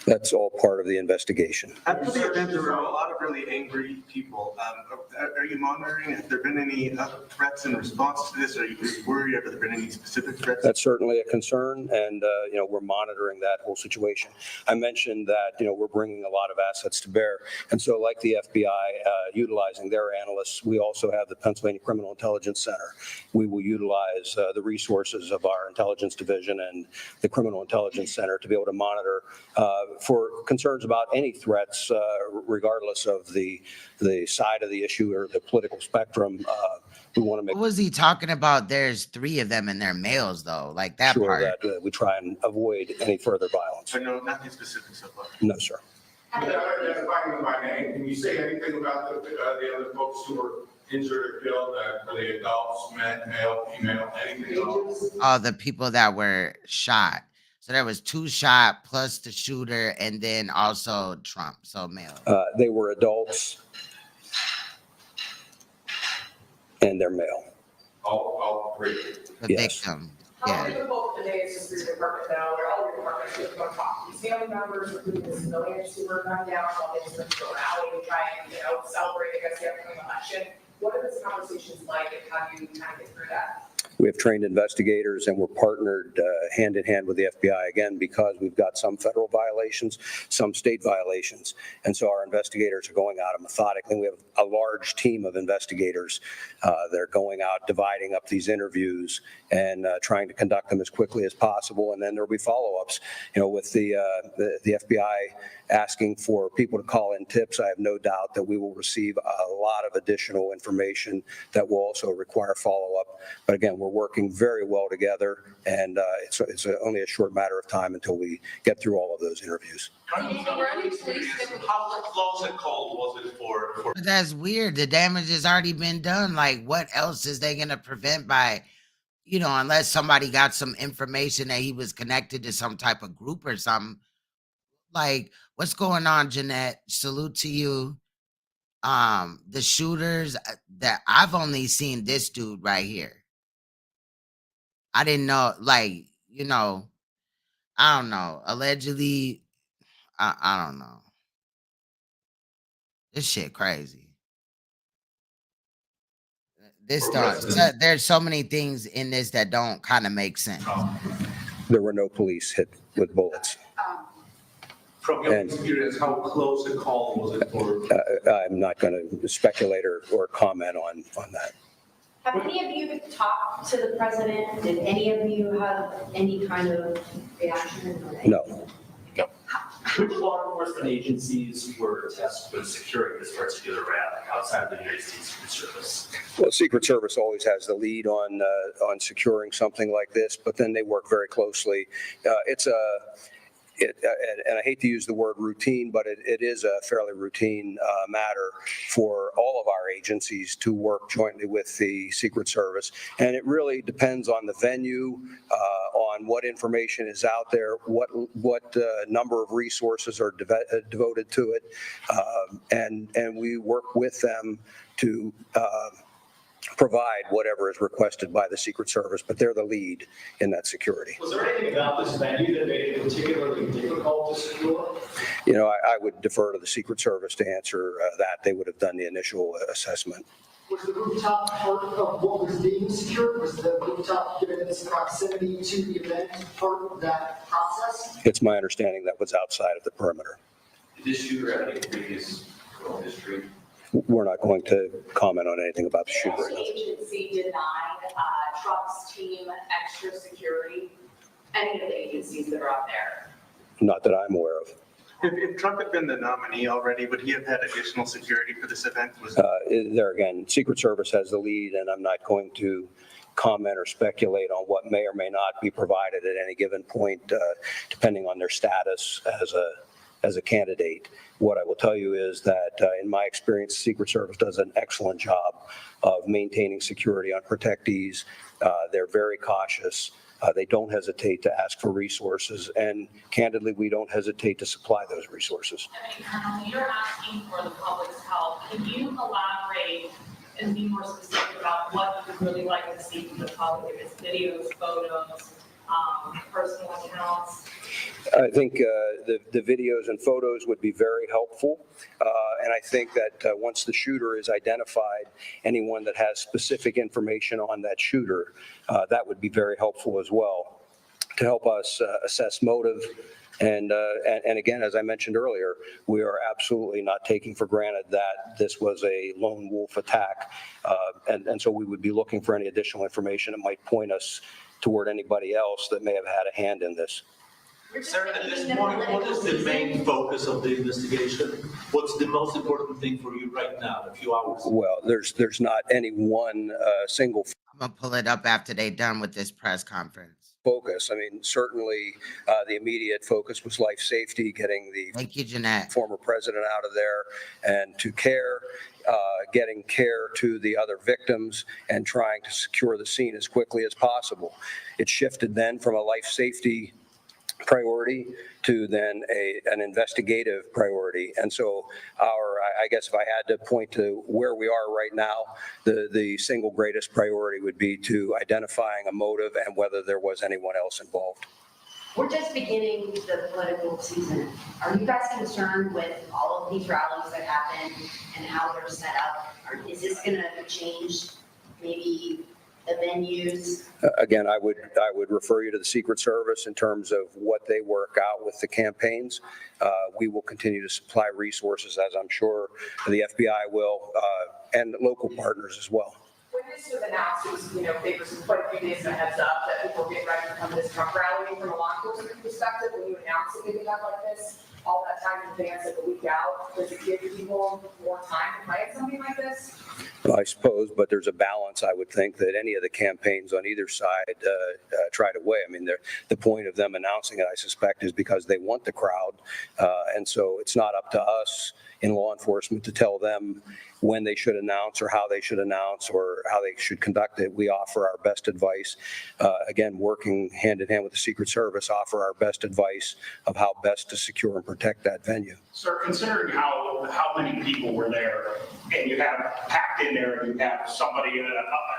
That's all part of the investigation. After the event, there were a lot of really angry people. Are you monitoring? Have there been any threats in response to this? Are you worried? Have there been any specific threats? That's certainly a concern, and we're monitoring that whole situation. I mentioned that we're bringing a lot of assets to bear, and so like the FBI utilizing their analysts, we also have the Pennsylvania Criminal Intelligence Center. We will utilize the resources of our intelligence division and the Criminal Intelligence Center to be able to monitor for concerns about any threats, regardless of the side of the issue or the political spectrum. We want to make. What was he talking about? There's three of them and they're males though, like that sure part. That we try and avoid any further violence. So no, nothing specific so far? No, sir. Without identifying them by name, can you say anything about the other folks who were injured or killed? Were they adults, men, male, female, anything else? The people that were shot. So there was 2 shot plus the shooter and then also Trump, so male. They were adults and they're male. All three. The Yes. victim. How Yeah. difficult today is this for your department now, or all your departments, to go talk to these family members, including the civilians who were gunned down while they just went to a rally to try and, celebrate against the upcoming election? What are those conversations like, and how do you kind of get through that? We have trained investigators, and we're partnered hand in hand with the FBI, again, because we've got some federal violations, some state violations. And so our investigators are going out methodically. We have a large team of investigators that are going out, dividing up these interviews and trying to conduct them as quickly as possible. And then there'll be follow-ups, with the FBI asking for people to call in tips. I have no doubt that we will receive a lot of additional information that will also require follow-up. But again, we're working very well together, and it's only a short matter of time until we get through all of those interviews. How close and cold was it for? But that's weird. The damage has already been done. Like, what else is they going to prevent by, unless somebody got some information that he was connected to some type of group or something. Like, what's going on, Jeanette? Salute to you. The shooters that I've only seen this dude right here. I didn't know, I don't know. Allegedly, I don't know. This shit crazy. There's so many things in this that don't kind of make sense. There were no police hit with bullets. From your experience, how close a call was it for? I'm not going to speculate or comment on that. Have any of you talked to the president? Did any of you have any kind of reaction? No. Which law enforcement agencies were tasked with securing this particular rally outside of the United States Secret Service? Well, Secret Service always has the lead on securing something like this, but then they work very closely. And I hate to use the word routine, but it is a fairly routine matter for all of our agencies to work jointly with the Secret Service. And it really depends on the venue, on what information is out there, what number of resources are devoted to it. And we work with them to provide whatever is requested by the Secret Service, but they're the lead in that security. Was there anything about this venue that made it particularly difficult to secure? I would defer to the Secret Service to answer that. They would have done the initial assessment. Was the rooftop part of what was being secured? Was the rooftop, given its proximity to the event, part of that process? It's my understanding that was outside of the perimeter. Did this shooter have any previous criminal history? We're not going to comment on anything about the shooter. The agency denied Trump's team extra security. Any of the agencies that are out there? Not that I'm aware of. If Trump had been the nominee already, would he have had additional security for this event? There again, Secret Service has the lead, and I'm not going to comment or speculate on what may or may not be provided at any given point, depending on their status as a candidate. What I will tell you is that in my experience, the Secret Service does an excellent job of maintaining security on protectees. They're very cautious. They don't hesitate to ask for resources, and candidly, we don't hesitate to supply those resources. Colonel, you're asking for the public's help. Can you elaborate and be more specific about what you would really like to see from the public? If it's videos, photos, personal accounts? I think the videos and photos would be very helpful. And I think that once the shooter is identified, anyone that has specific information on that shooter, that would be very helpful as well to help us assess motive. And again, as I mentioned earlier, we are absolutely not taking for granted that this was a lone wolf attack. And so we would be looking for any additional information that might point us toward anybody else that may have had a hand in this. Sir, at this point, what is the main focus of the investigation? What's the most important thing for you right now, a few hours? Well, there's not any one single I'm going to pull it up after they're done with this press conference. Focus. I mean, certainly the immediate focus was life safety, getting the Thank you, Jeanette. former president out of there and to care, getting care to the other victims and trying to secure the scene as quickly as possible. It shifted then from a life safety priority to then an investigative priority. And so I guess if I had to point to where we are right now, the single greatest priority would be to identifying a motive and whether there was anyone else involved. We're just beginning the political season. Are you guys concerned with all of these rallies that happen and how they're set up? Is this going to change maybe the venues? Again, I would refer you to the Secret Service in terms of what they work out with the campaigns. We will continue to supply resources, as I'm sure the FBI will, and local partners as well. When this was announced, it was, there was quite a few days of a heads up that people were getting ready to come to this Trump rally. From a law enforcement perspective, when you announce a big event like this, all that time in advance, like a week out, does it give people more time to plan something like this? I suppose, but there's a balance, I would think, that any of the campaigns on either side try to weigh. I mean, the point of them announcing it, I suspect, is because they want the crowd. And so it's not up to us in law enforcement to tell them when they should announce or how they should announce or how they should conduct it. We offer our best advice, again, working hand in hand with the Secret Service, offer our best advice of how best to secure and protect that venue. Sir, considering how many people were there, and you have packed in there, and you have somebody in an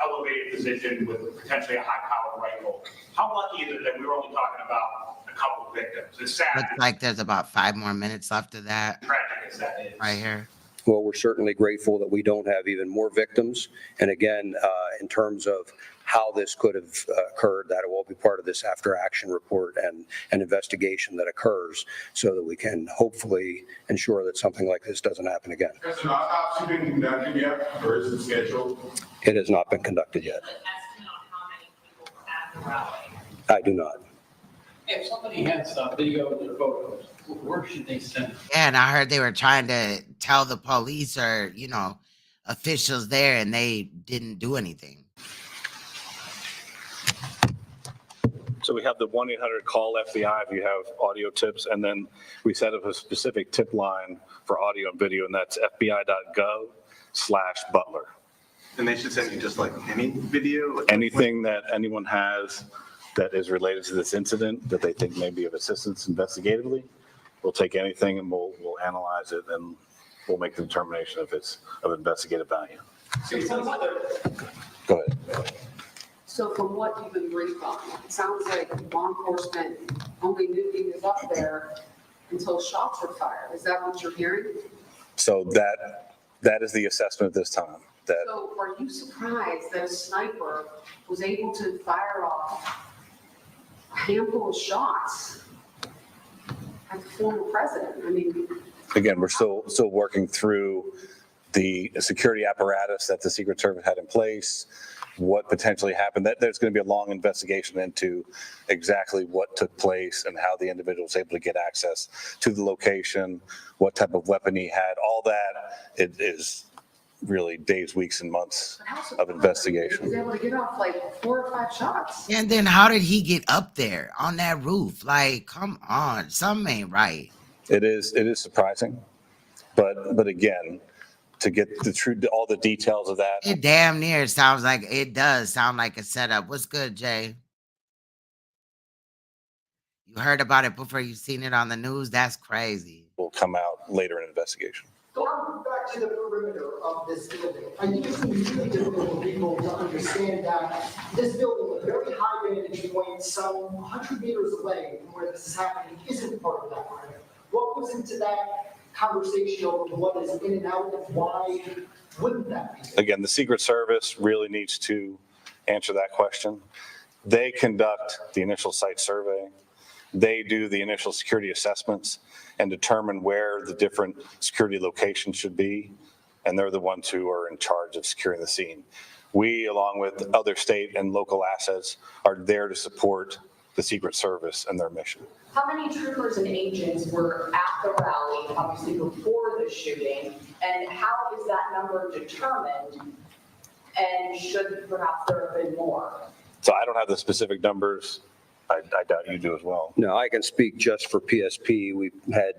elevated position with potentially a high-powered rifle, how lucky is it that we were only talking about a couple of victims? It's sad. Looks like there's about 5 more minutes left of that. Tragic as that is. Right here. Well, we're certainly grateful that we don't have even more victims. And again, in terms of how this could have occurred, that it will be part of this after action report and an investigation that occurs so that we can hopefully ensure that something like this doesn't happen again. Has an autopsy been conducted yet, or is it scheduled? It has not been conducted yet. I do not. If somebody has video or photos, where should they send it? Yeah, and I heard they were trying to tell the police or, officials there, and they didn't do anything. So we have the 1-800 call FBI if you have audio tips, and then we set up a specific tip line for audio and video, and that's fbi.gov/Butler. And they should send you just like any video? Anything that anyone has that is related to this incident that they think may be of assistance investigatively, we'll take anything and we'll analyze it, and we'll make the determination if it's of investigative value. Go ahead. So from what you've been briefed on, it sounds like law enforcement only knew he was up there until shots were fired. Is that what you're hearing? So that is the assessment at this time. So are you surprised that a sniper was able to fire off a handful of shots at the former president? I mean, Again, we're still working through the security apparatus that the Secret Service had in place, what potentially happened. There's going to be a long investigation into exactly what took place and how the individual was able to get access to the location, what type of weapon he had. All that is really days, weeks, and months of investigation. he was able to get off like 4 or 5 shots. And then how did he get up there on that roof? Like, come on, something ain't right. It is surprising, but again, to get all the details of that. It does sound like a setup. What's good, Jay? You heard about it before you seen it on the news? That's crazy. Will come out later in investigation. Going back to the perimeter of this building, I think it's going to be really difficult for people to understand that this building, a very high vantage point, some 100 meters away from where this is happening, isn't part of that perimeter. What goes into that conversation over what is in and out and why wouldn't that be? Again, the Secret Service really needs to answer that question. They conduct the initial site survey. They do the initial security assessments and determine where the different security locations should be. And they're the ones who are in charge of securing the scene. We, along with other state and local assets, are there to support the Secret Service and their mission. How many troopers and agents were at the rally, obviously before the shooting, and how is that number determined? And should perhaps there have been more? So I don't have the specific numbers. I doubt you do as well. No, I can speak just for PSP. We've had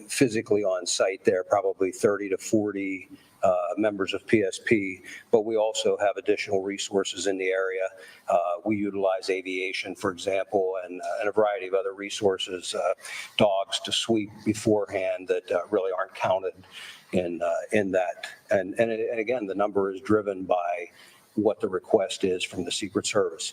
physically on site there probably 30 to 40 members of PSP, but we also have additional resources in the area. We utilize aviation, for example, and a variety of other resources, dogs to sweep beforehand that really aren't counted in that. And again, the number is driven by what the request is from the Secret Service.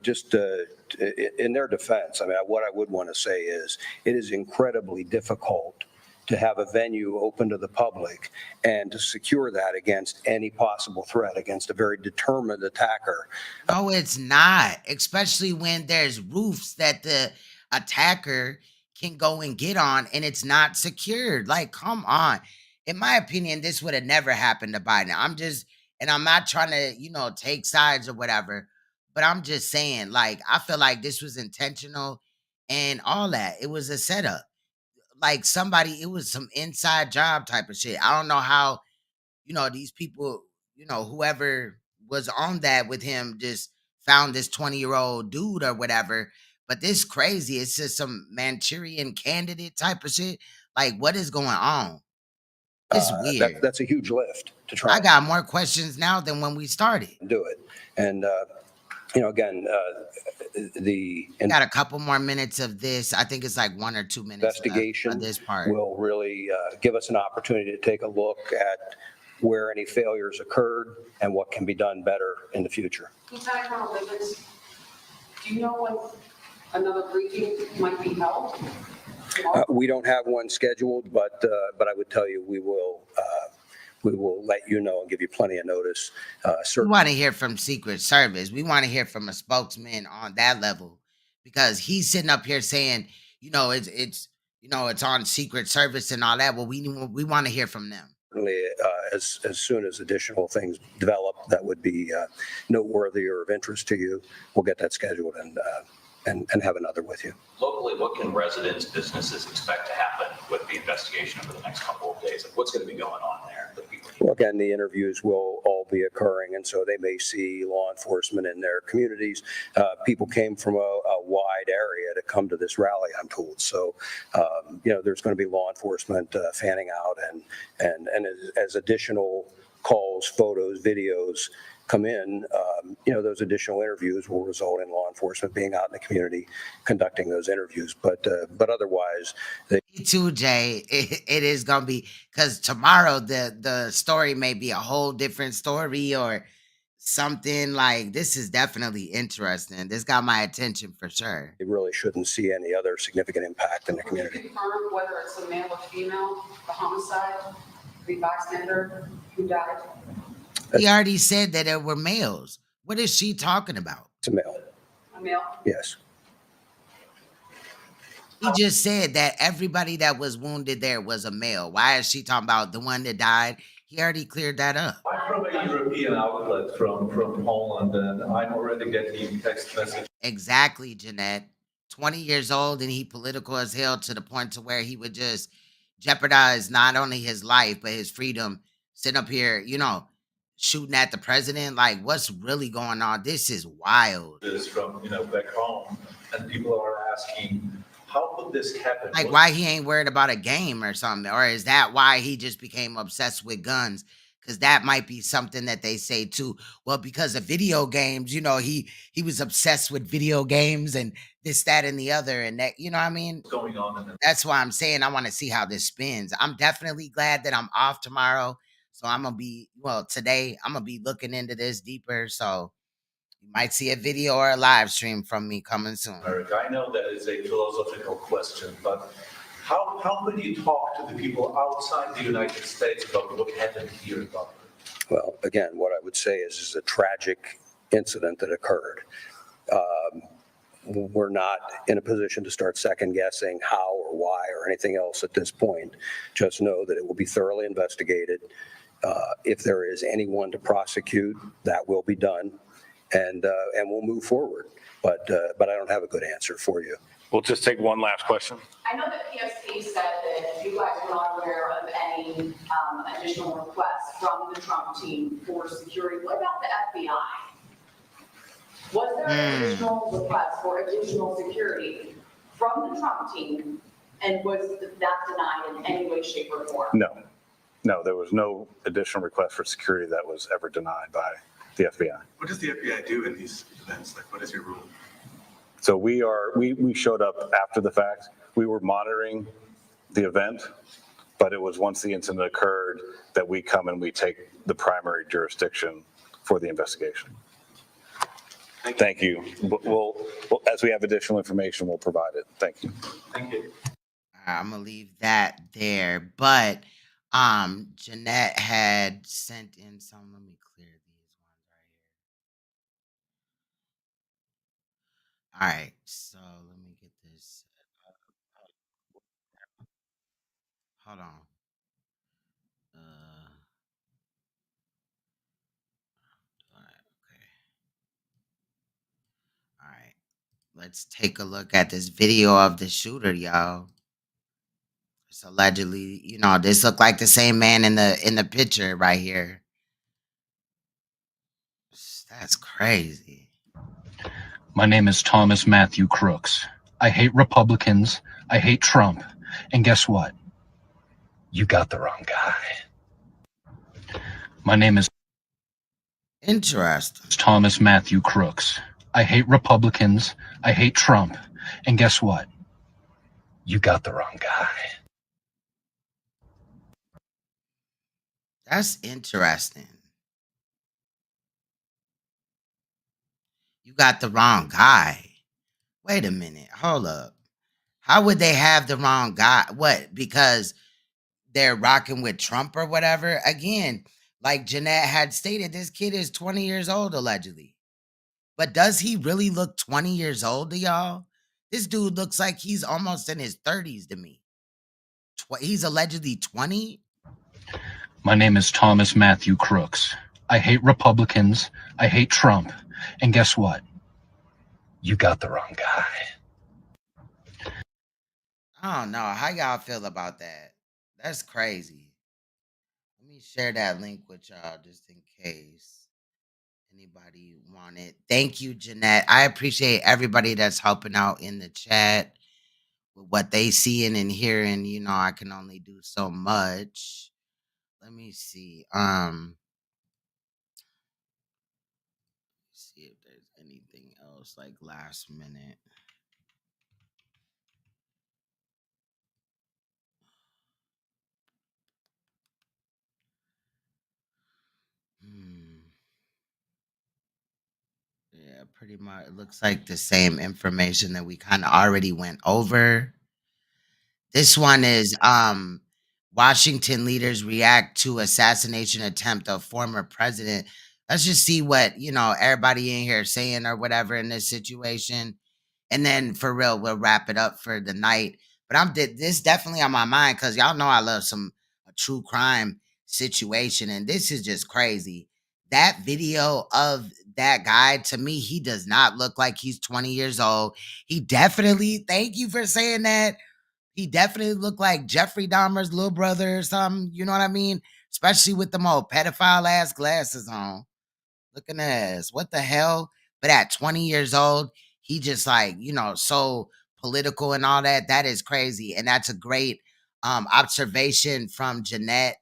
Just in their defense, I mean, what I would want to say is it is incredibly difficult to have a venue open to the public and to secure that against any possible threat, against a very determined attacker. No, it's not, especially when there's roofs that the attacker can go and get on and it's not secured. Like, come on. In my opinion, this would have never happened to Biden. I'm not trying to, take sides or whatever, but I'm just saying, like, I feel like this was intentional and all that. It was a setup. Like it was some inside job type of shit. I don't know how, these people, whoever was on that with him just found this 20-year-old dude or whatever. But this crazy. It's just some Manchurian candidate type of shit. Like, what is going on? It's weird. That's a huge lift to try. I got more questions now than when we started. Do it. And, again, got a couple more minutes of this. I think it's like 1 or 2 minutes investigation of this part. Will really give us an opportunity to take a look at where any failures occurred and what can be done better in the future. Lieutenant Colonel Wiggins, do you know when another briefing might be held? We don't have one scheduled, but I would tell you we will let you know and give you plenty of notice. We want to hear from Secret Service. We want to hear from a spokesman on that level, because he's sitting up here saying, it's on Secret Service and all that. Well, we want to hear from them. Certainly, as soon as additional things develop that would be noteworthy or of interest to you, we'll get that scheduled and have another with you. Locally, what can residents, businesses expect to happen with the investigation over the next couple of days? Like, what's going to be going on there that people Well, again, the interviews will all be occurring, and so they may see law enforcement in their communities. People came from a wide area to come to this rally, I'm told. So, there's going to be law enforcement fanning out, and as additional calls, photos, videos come in, those additional interviews will result in law enforcement being out in the community conducting those interviews. But otherwise, Me too, Jay. It is gonna be, because tomorrow the story may be a whole different story or something. Like, this is definitely interesting. This got my attention for sure. They really shouldn't see any other significant impact in the community. Confirm whether it's a male or female, the homicide, the bystander who died? He already said that there were males. What is she talking about? It's a male. A male? Yes. He just said that everybody that was wounded there was a male. Why is she talking about the one that died? He already cleared that up. I'm from a European outlet from Poland, and I'm already getting text messages. Exactly, Jeanette. 20 years old, and he political as hell to the point to where he would just jeopardize not only his life, but his freedom, sitting up here, shooting at the president. Like, what's really going on? This is wild. This from, back home, and people are asking, how could this happen? Like, why he ain't worried about a game or something? Or is that why he just became obsessed with guns? Because that might be something that they say too. Well, because of video games, he was obsessed with video games and this, that, and the other. And that, what I mean? What's going on? That's why I'm saying I want to see how this spins. I'm definitely glad that I'm off tomorrow. So today I'm going to be looking into this deeper. So you might see a video or a live stream from me coming soon. America, I know that is a philosophical question, but how could you talk to the people outside the United States about what happened here? Well, again, what I would say is a tragic incident that occurred. We're not in a position to start second guessing how or why or anything else at this point. Just know that it will be thoroughly investigated. If there is anyone to prosecute, that will be done, and we'll move forward. But I don't have a good answer for you. We'll just take one last question. I know that PSP said that you guys were not aware of any additional requests from the Trump team for security. What about the FBI? Was there an additional request for additional security from the Trump team, and was that denied in any way, shape, or form? No. No, there was no additional request for security that was ever denied by the FBI. What does the FBI do in these events? Like, what is your rule? So we showed up after the fact. We were monitoring the event, but it was once the incident occurred that we come and we take the primary jurisdiction for the investigation. Thank you. We'll, as we have additional information, we'll provide it. Thank you. Thank you. I'm gonna leave that there. But Jeanette had sent in some. Let me clear these ones right here. All right, so let me get this. Hold on. All right, okay. All right. Let's take a look at this video of the shooter, y'all. It's allegedly, this looked like the same man in the picture right here. That's crazy. My name is Thomas Matthew Crooks. I hate Republicans. I hate Trump. And guess what? You got the wrong guy. My name is Interesting. Thomas Matthew Crooks. I hate Republicans. I hate Trump. And guess what? You got the wrong guy. That's interesting. You got the wrong guy. Wait a minute. Hold up. How would they have the wrong guy? What? Because they're rocking with Trump or whatever? Again, like Jeanette had stated, this kid is 20 years old, allegedly. But does he really look 20 years old to y'all? This dude looks like he's almost in his 30s to me. He's allegedly 20? My name is Thomas Matthew Crooks. I hate Republicans. I hate Trump. And guess what? You got the wrong guy. I don't know. How y'all feel about that? That's crazy. Let me share that link with y'all just in case anybody want it. Thank you, Jeanette. I appreciate everybody that's helping out in the chat with what they seeing and hearing. I can only do so much. Let me see. See if there's anything else like last minute. Yeah, pretty much. It looks like the same information that we kind of already went over. This one is Washington leaders react to assassination attempt of former president. Let's just see what, everybody in here is saying or whatever in this situation. And then for real, we'll wrap it up for the night. But this definitely on my mind because y'all know I love a true crime situation. And this is just crazy. That video of that guy, to me, he does not look like he's 20 years old. He definitely, thank you for saying that. He definitely looked like Jeffrey Dahmer's little brother or something. You know what I mean? Especially with them old pedophile ass glasses on. Looking at us. What the hell? But at 20 years old, he just like, so political and all that. That is crazy. And that's a great observation from Jeanette.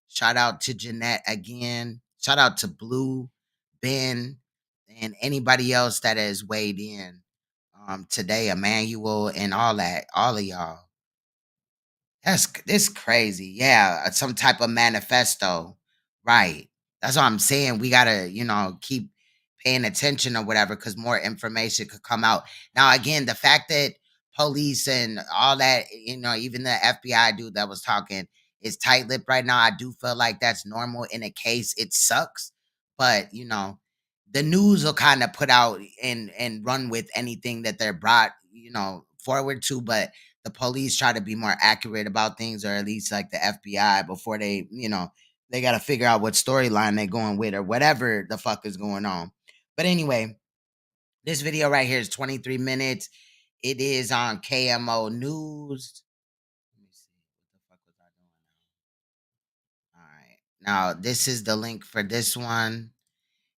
Shout out to Jeanette again. Shout out to Blue, Ben, and anybody else that has weighed in today, Emmanuel, and all of y'all. This crazy. Yeah, some type of manifesto. Right. That's what I'm saying. We gotta, keep paying attention or whatever, because more information could come out. Now, again, the fact that police and all that, even the FBI dude that was talking is tight-lipped right now, I do feel like that's normal in a case. It sucks, but the news will kind of put out and run with anything that they're brought, forward to, but the police try to be more accurate about things, or at least like the FBI before they, they got to figure out what storyline they're going with or whatever the fuck is going on. But anyway, this video right here is 23 minutes. It is on KMO News. Let me see. What the fuck was I doing now? All right. Now, this is the link for this one.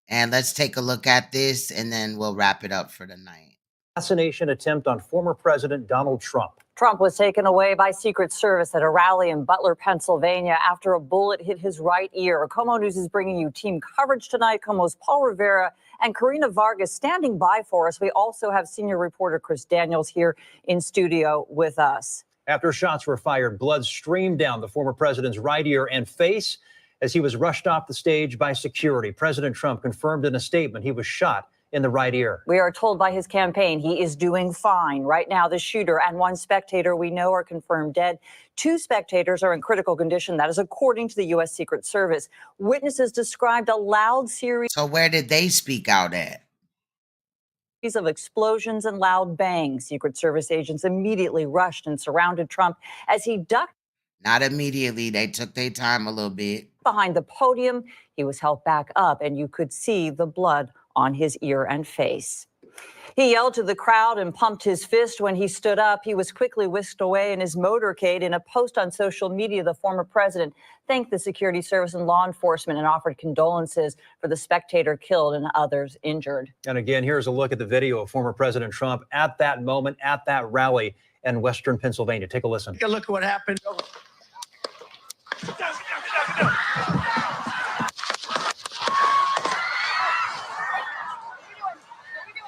And let's take a look at this and then we'll wrap it up for the night. Assassination attempt on former President Donald Trump. Trump was taken away by Secret Service at a rally in Butler, Pennsylvania, after a bullet hit his right ear. Como News is bringing you team coverage tonight. Como's Paul Rivera and Karina Vargas standing by for us. We also have senior reporter Chris Daniels here in studio with us. After shots were fired, blood streamed down the former president's right ear and face as he was rushed off the stage by security. President Trump confirmed in a statement he was shot in the right ear. We are told by his campaign he is doing fine. Right now, the shooter and one spectator we know are confirmed dead. 2 spectators are in critical condition. That is according to the U.S. Secret Service. Witnesses described a loud series So where did they speak out at? of explosions and loud bangs. Secret Service agents immediately rushed and surrounded Trump as he ducked. Not immediately. They took their time a little bit. Behind the podium, he was helped back up, and you could see the blood on his ear and face. He yelled to the crowd and pumped his fist when he stood up. He was quickly whisked away in his motorcade. In a post on social media, the former president thanked the security service and law enforcement and offered condolences for the spectator killed and others injured. And again, here's a look at the video of former President Trump at that moment, at that rally in Western Pennsylvania. Take a listen. Take a look at what happened.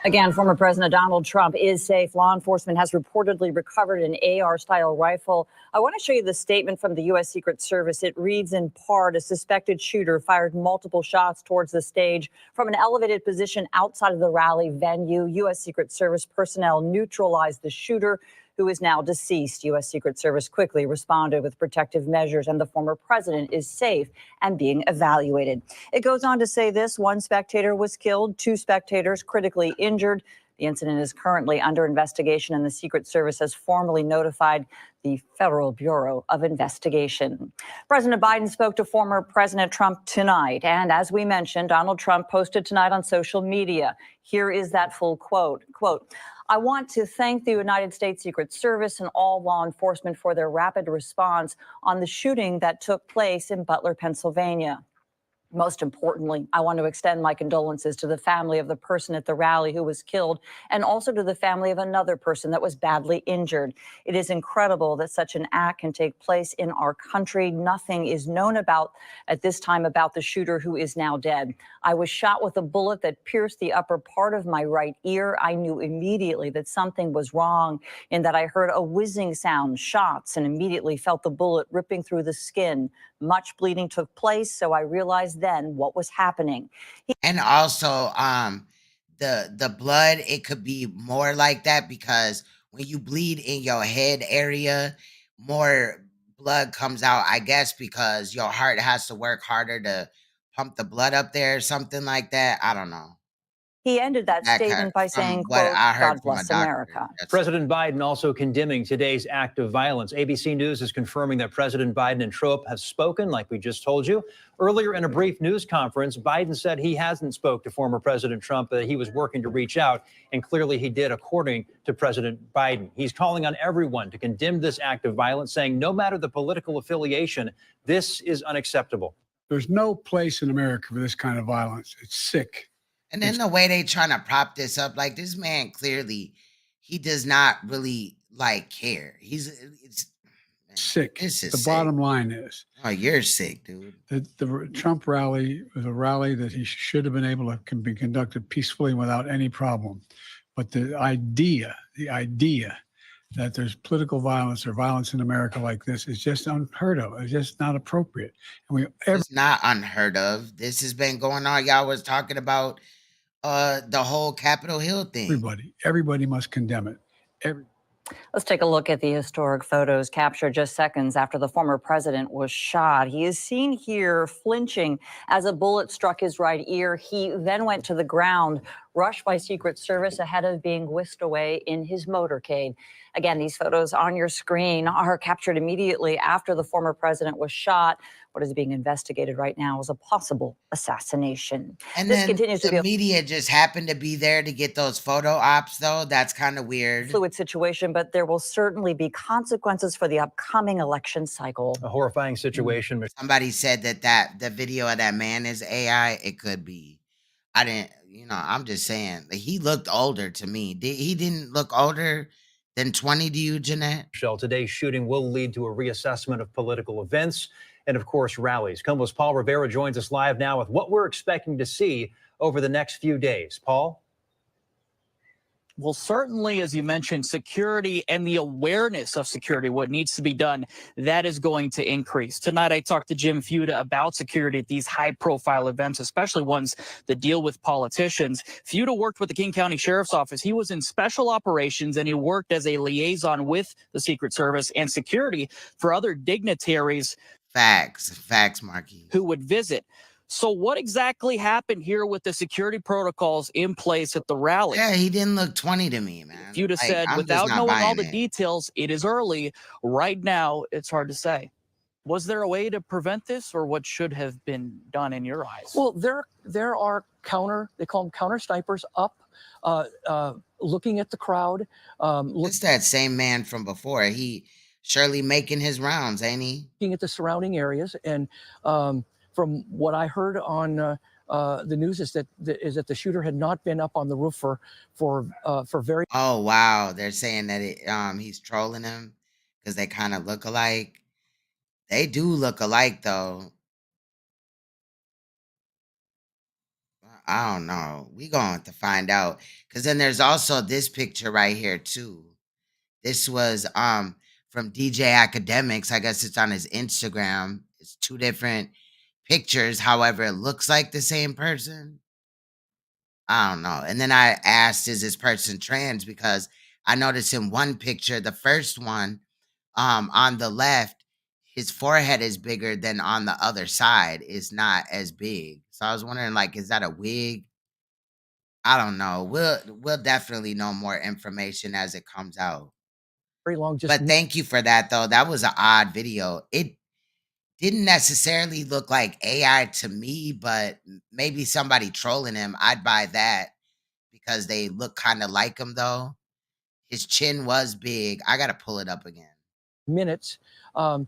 Again, former President Donald Trump is safe. Law enforcement has reportedly recovered an AR-style rifle. I want to show you the statement from the U.S. Secret Service. It reads in part, a suspected shooter fired multiple shots towards the stage from an elevated position outside of the rally venue. U.S. Secret Service personnel neutralized the shooter, who is now deceased. U.S. Secret Service quickly responded with protective measures, and the former president is safe and being evaluated. It goes on to say this: 1 spectator was killed, 2 spectators critically injured. The incident is currently under investigation, and the Secret Service has formally notified the Federal Bureau of Investigation. President Biden spoke to former President Trump tonight, and as we mentioned, Donald Trump posted tonight on social media. Here is that full quote. Quote, "I want to thank the United States Secret Service and all law enforcement for their rapid response on the shooting that took place in Butler, Pennsylvania. Most importantly, I want to extend my condolences to the family of the person at the rally who was killed, and also to the family of another person that was badly injured. It is incredible that such an act can take place in our country. Nothing is known about at this time about the shooter, who is now dead. I was shot with a bullet that pierced the upper part of my right ear. I knew immediately that something was wrong, in that I heard a whizzing sound, shots, and immediately felt the bullet ripping through the skin. Much bleeding took place, so I realized then what was happening." And also, the blood, it could be more like that because when you bleed in your head area, more blood comes out, I guess, because your heart has to work harder to pump the blood up there or something like that. I don't know. He ended that statement by saying, quote, "God bless America." President Biden also condemning today's act of violence. ABC News is confirming that President Biden and Trump have spoken, like we just told you. Earlier in a brief news conference, Biden said he hasn't spoke to former President Trump, that he was working to reach out, and clearly he did, according to President Biden. He's calling on everyone to condemn this act of violence, saying no matter the political affiliation, this is unacceptable. There's no place in America for this kind of violence. It's sick. And then the way they trying to prop this up, like this man clearly, he does not really like care. It's sick. This is The sick. bottom line is, Oh, you're sick, dude. the Trump rally was a rally that he should have been able to can be conducted peacefully without any problem. But the idea that there's political violence or violence in America like this is just unheard of. It's just not appropriate. And It's not unheard of. This has been going on. Y'all was talking about the whole Capitol Hill thing. everybody must condemn it. Let's take a look at the historic photos captured just seconds after the former president was shot. He is seen here flinching as a bullet struck his right ear. He then went to the ground, rushed by Secret Service ahead of being whisked away in his motorcade. Again, these photos on your screen are captured immediately after the former president was shot. What is being investigated right now is a possible assassination. And this then continues to the be media just happened to be there to get those photo ops, though. That's kind of weird. fluid situation, but there will certainly be consequences for the upcoming election cycle. A horrifying situation. Somebody said that the video of that man is AI. It could be. I'm just saying. He looked older to me. He didn't look older than 20 to you, Jeanette? Today's shooting will lead to a reassessment of political events and, of course, rallies. KOMO's Paul Rivera joins us live now with what we're expecting to see over the next few days. Paul? Well, certainly, as you mentioned, security and the awareness of security, what needs to be done, that is going to increase. Tonight, I talked to Jim Fuda about security at these high-profile events, especially ones that deal with politicians. Fuda worked with the King County Sheriff's Office. He was in special operations, and he worked as a liaison with the Secret Service and security for other dignitaries. Facts, Marky. Who would visit. So what exactly happened here with the security protocols in place at the rally? Yeah, he didn't look 20 to me, man. Fuda Like, said, I'm just without not knowing all buying the it. details, it is early. Right now, it's hard to say. Was there a way to prevent this, or what should have been done in your eyes? Well, there are they call them counter snipers up, looking at the crowd. It's that same man from before. He surely making his rounds, ain't he? Looking at the surrounding areas, and from what I heard on the news is that the shooter had not been up on the roof for very. Oh wow, they're saying that he's trolling him because they kind of look alike. They do look alike though. I don't know. We going to find out because then there's also this picture right here too. This was from DJ Academics. I guess it's on his Instagram. It's two different pictures. However, it looks like the same person. I don't know. And then I asked, is this person trans? Because I noticed in one picture, the first one, on the left, his forehead is bigger than on the other side. It's not as big. So I was wondering, like, is that a wig? I don't know. We'll definitely know more information as it comes out. Very long. But thank you for that, though. That was an odd video. It didn't necessarily look like AI to me, but maybe somebody trolling him. I'd buy that because they look kind of like him, though. His chin was big. I got to pull it up again. Minutes. Should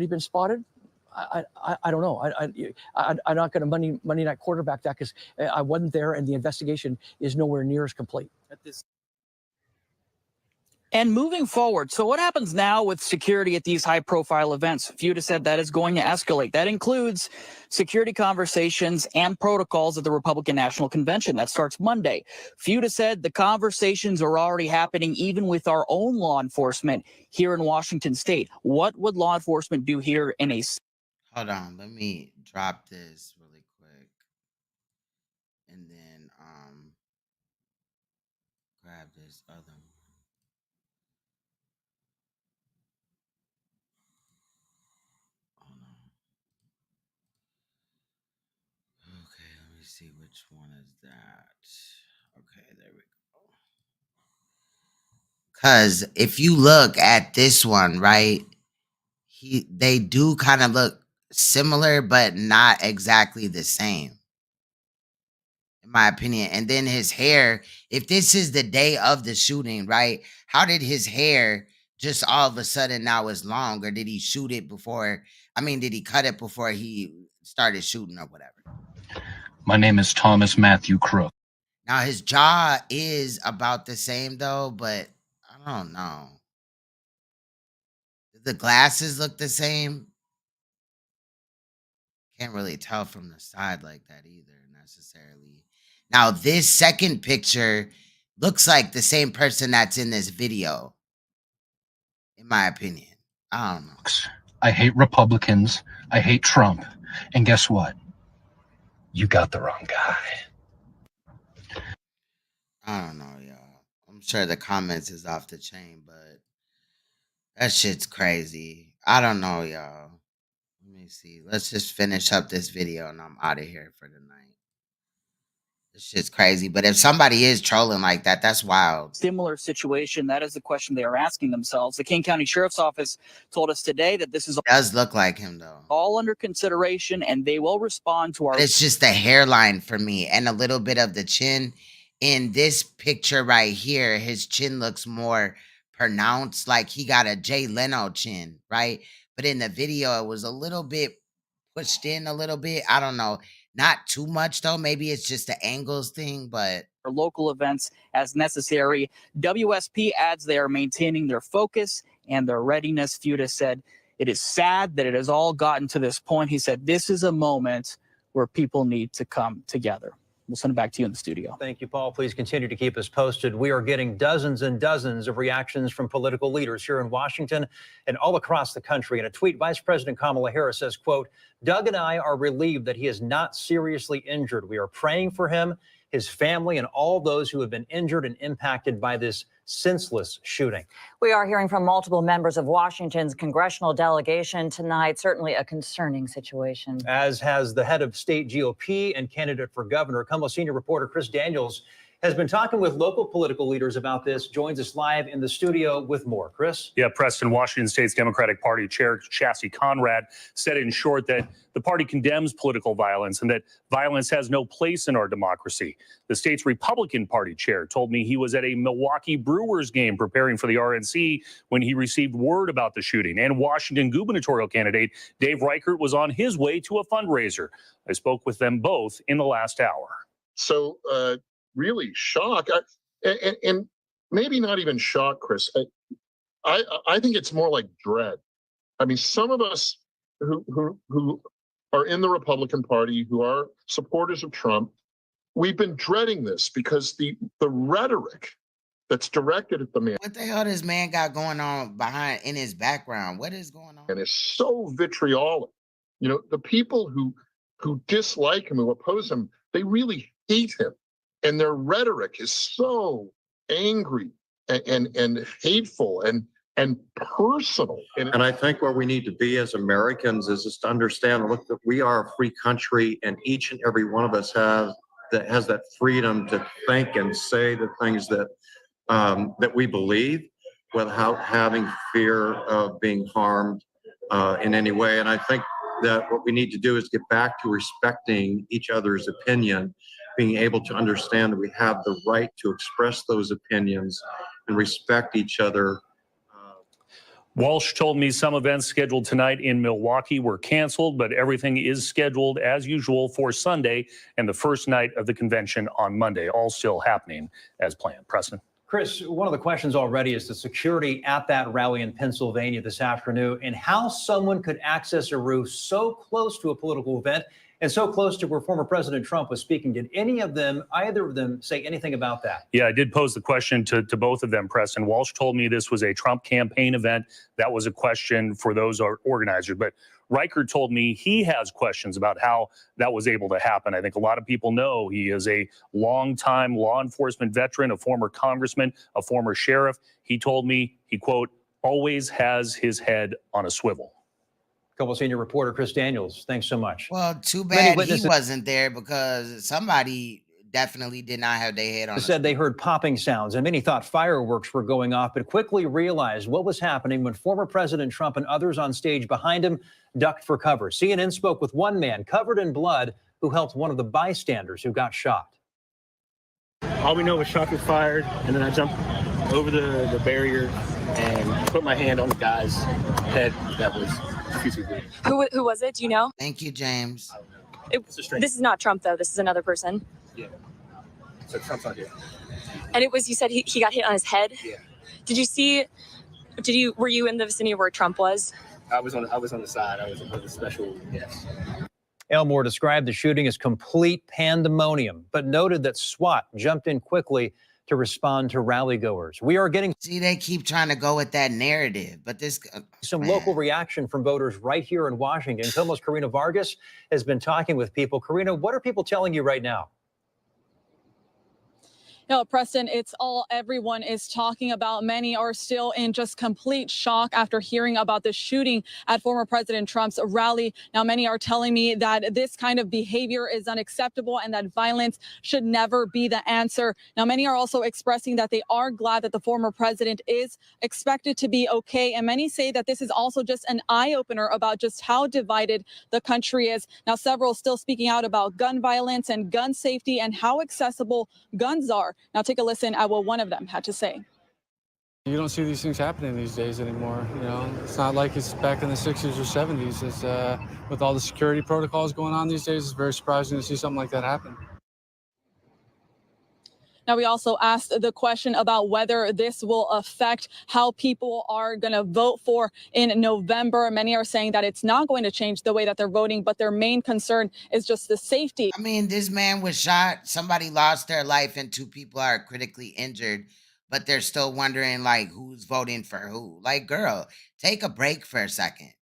he have been spotted? I don't know. I'm not going to Monday night quarterback that because I wasn't there, and the investigation is nowhere near as complete. And moving forward, so what happens now with security at these high-profile events? Fuda said that is going to escalate. That includes security conversations and protocols at the Republican National Convention. That starts Monday. Fuda said the conversations are already happening even with our own law enforcement here in Washington State. What would law enforcement do here in a... Hold on. Let me drop this really quick. And then grab this other one. Okay, let me see which one is that. Okay, there we go. Cause if you look at this one, right, they do kind of look similar, but not exactly the same, in my opinion. And then his hair, if this is the day of the shooting, right, how did his hair just all of a sudden now is long, or did he shoot it before? I mean, did he cut it before he started shooting or whatever? My name is Thomas Matthew Crook. Now his jaw is about the same though, but I don't know. Do the glasses look the same? Can't really tell from the side like that either necessarily. Now this second picture looks like the same person that's in this video, in my opinion. I don't know. I hate Republicans. I hate Trump. And guess what? You got the wrong guy. I don't know, y'all. I'm sure the comments is off the chain, but that shit's crazy. I don't know, y'all. Let me see. Let's just finish up this video and I'm out of here for the night. This shit's crazy. But if somebody is trolling like that, that's wild. Similar situation, that is the question they are asking themselves. The King County Sheriff's Office told us today that this is Does look like him though. all under consideration, and they will respond to our... It's just the hairline for me and a little bit of the chin. In this picture right here, his chin looks more pronounced, like he got a Jay Leno chin, right? But in the video, it was a little bit pushed in a little bit. I don't know. Not too much though. Maybe it's just the angles thing, but or local events as necessary. WSP adds they are maintaining their focus and their readiness. Fuda said, "It is sad that it has all gotten to this point." He said, "This is a moment where people need to come together." We'll send it back to you in the studio. Thank you, Paul. Please continue to keep us posted. We are getting dozens and dozens of reactions from political leaders here in Washington and all across the country. In a tweet, Vice President Kamala Harris says, quote, "Doug and I are relieved that he is not seriously injured. We are praying for him, his family, and all those who have been injured and impacted by this senseless shooting." We are hearing from multiple members of Washington's congressional delegation tonight. Certainly a concerning situation. As has the head of state GOP and candidate for governor. KOMO senior reporter Chris Daniels has been talking with local political leaders about this, joins us live in the studio with more. Chris? Yeah, Preston, Washington State's Democratic Party Chair Chassie Conrad said in short that the party condemns political violence and that violence has no place in our democracy. The state's Republican Party chair told me he was at a Milwaukee Brewers game preparing for the RNC when he received word about the shooting. And Washington gubernatorial candidate Dave Reichert was on his way to a fundraiser. I spoke with them both in the last hour. So, really shock, and maybe not even shock, Chris. I think it's more like dread. I mean, some of us who are in the Republican Party, who are supporters of Trump, we've been dreading this because the rhetoric that's directed at the man. What the hell does man got going on behind in his background? What is going on? And it's so vitriolic. You know, the people who dislike him, who oppose him, they really hate him. And their rhetoric is so angry and hateful and personal. And I think where we need to be as Americans is just to understand, look, that we are a free country, and each and every one of us has that freedom to think and say the things that that we believe without having fear of being harmed in any way. And I think that what we need to do is get back to respecting each other's opinion, being able to understand that we have the right to express those opinions and respect each other. Walsh told me some events scheduled tonight in Milwaukee were canceled, but everything is scheduled as usual for Sunday and the first night of the convention on Monday, all still happening as planned. Preston? Chris, one of the questions already is the security at that rally in Pennsylvania this afternoon and how someone could access a roof so close to a political event and so close to where former President Trump was speaking. Did either of them say anything about that? Yeah, I did pose the question to both of them, Preston. Walsh told me this was a Trump campaign event. That was a question for those organizers. But Reichert told me he has questions about how that was able to happen. I think a lot of people know he is a longtime law enforcement veteran, a former congressman, a former sheriff. He told me he, quote, always has his head on a swivel. KOMO senior reporter Chris Daniels, thanks so much. Well, too bad he wasn't there because somebody definitely did not have their head on. They said they heard popping sounds and many thought fireworks were going off, but quickly realized what was happening when former President Trump and others on stage behind him ducked for cover. CNN spoke with one man covered in blood who helped one of the bystanders who got shot. All we know was shots was fired, and then I jumped over the barrier and put my hand on the guy's head that was physically. Who was it? Do you know? Thank you, James. This is not Trump, though. This is another person. Yeah. So Trump's not here. And it was, you said he got hit on his head? Yeah. Were you in the vicinity where Trump was? I was on the side. I was a special guest. Elmore described the shooting as complete pandemonium, but noted that SWAT jumped in quickly to respond to rally goers. We are getting... See, they keep trying to go with that narrative, but this... some local reaction from voters right here in Washington. KOMO's Karina Vargas has been talking with people. Karina, what are people telling you right now? No, Preston, it's all everyone is talking about. Many are still in just complete shock after hearing about the shooting at former President Trump's rally. Now, many are telling me that this kind of behavior is unacceptable and that violence should never be the answer. Now, many are also expressing that they are glad that the former president is expected to be okay. And many say that this is also just an eye-opener about just how divided the country is. Now, several still speaking out about gun violence and gun safety and how accessible guns are. Now take a listen at what one of them had to say. You don't see these things happening these days anymore. You know, it's not like it's back in the 60s or 70s. It's with all the security protocols going on these days, it's very surprising to see something like that happen. Now, we also asked the question about whether this will affect how people are going to vote for in November. Many are saying that it's not going to change the way that they're voting, but their main concern is just the safety. I mean, this man was shot, somebody lost their life, and 2 people are critically injured, but they're still wondering, like, who's voting for who. Like, girl, take a break for a second.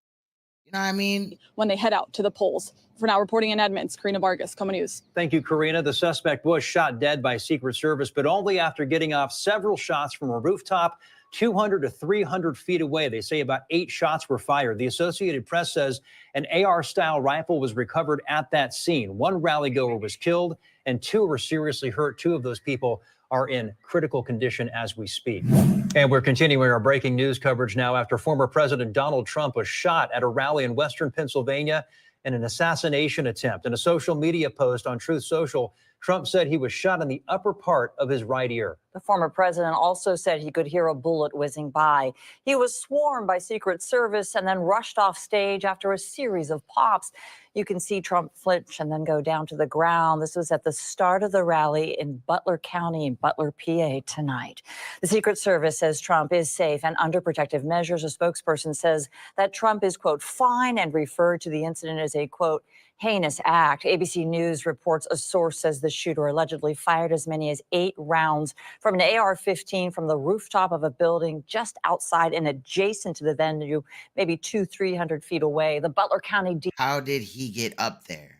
You know what I mean? When they head out to the polls. For now, reporting in Edmonds, Karina Vargas, KOMO News. Thank you, Karina. The suspect was shot dead by Secret Service, but only after getting off several shots from a rooftop 200 to 300 feet away. They say about 8 shots were fired. The Associated Press says an AR-style rifle was recovered at that scene. 1 rally-goer was killed and 2 were seriously hurt. 2 of those people are in critical condition as we speak. And we're continuing our breaking news coverage now after former President Donald Trump was shot at a rally in Western Pennsylvania in an assassination attempt. In a social media post on Truth Social, Trump said he was shot in the upper part of his right ear. The former president also said he could hear a bullet whizzing by. He was swarmed by Secret Service and then rushed off stage after a series of pops. You can see Trump flinch and then go down to the ground. This was at the start of the rally in Butler County in Butler, PA tonight. The Secret Service says Trump is safe and under protective measures. A spokesperson says that Trump is, quote, fine, and referred to the incident as a, quote, heinous act. ABC News reports a source says the shooter allegedly fired as many as 8 rounds from an AR-15 from the rooftop of a building just outside and adjacent to the venue, maybe 200-300 feet away. The Butler County How did he get up there?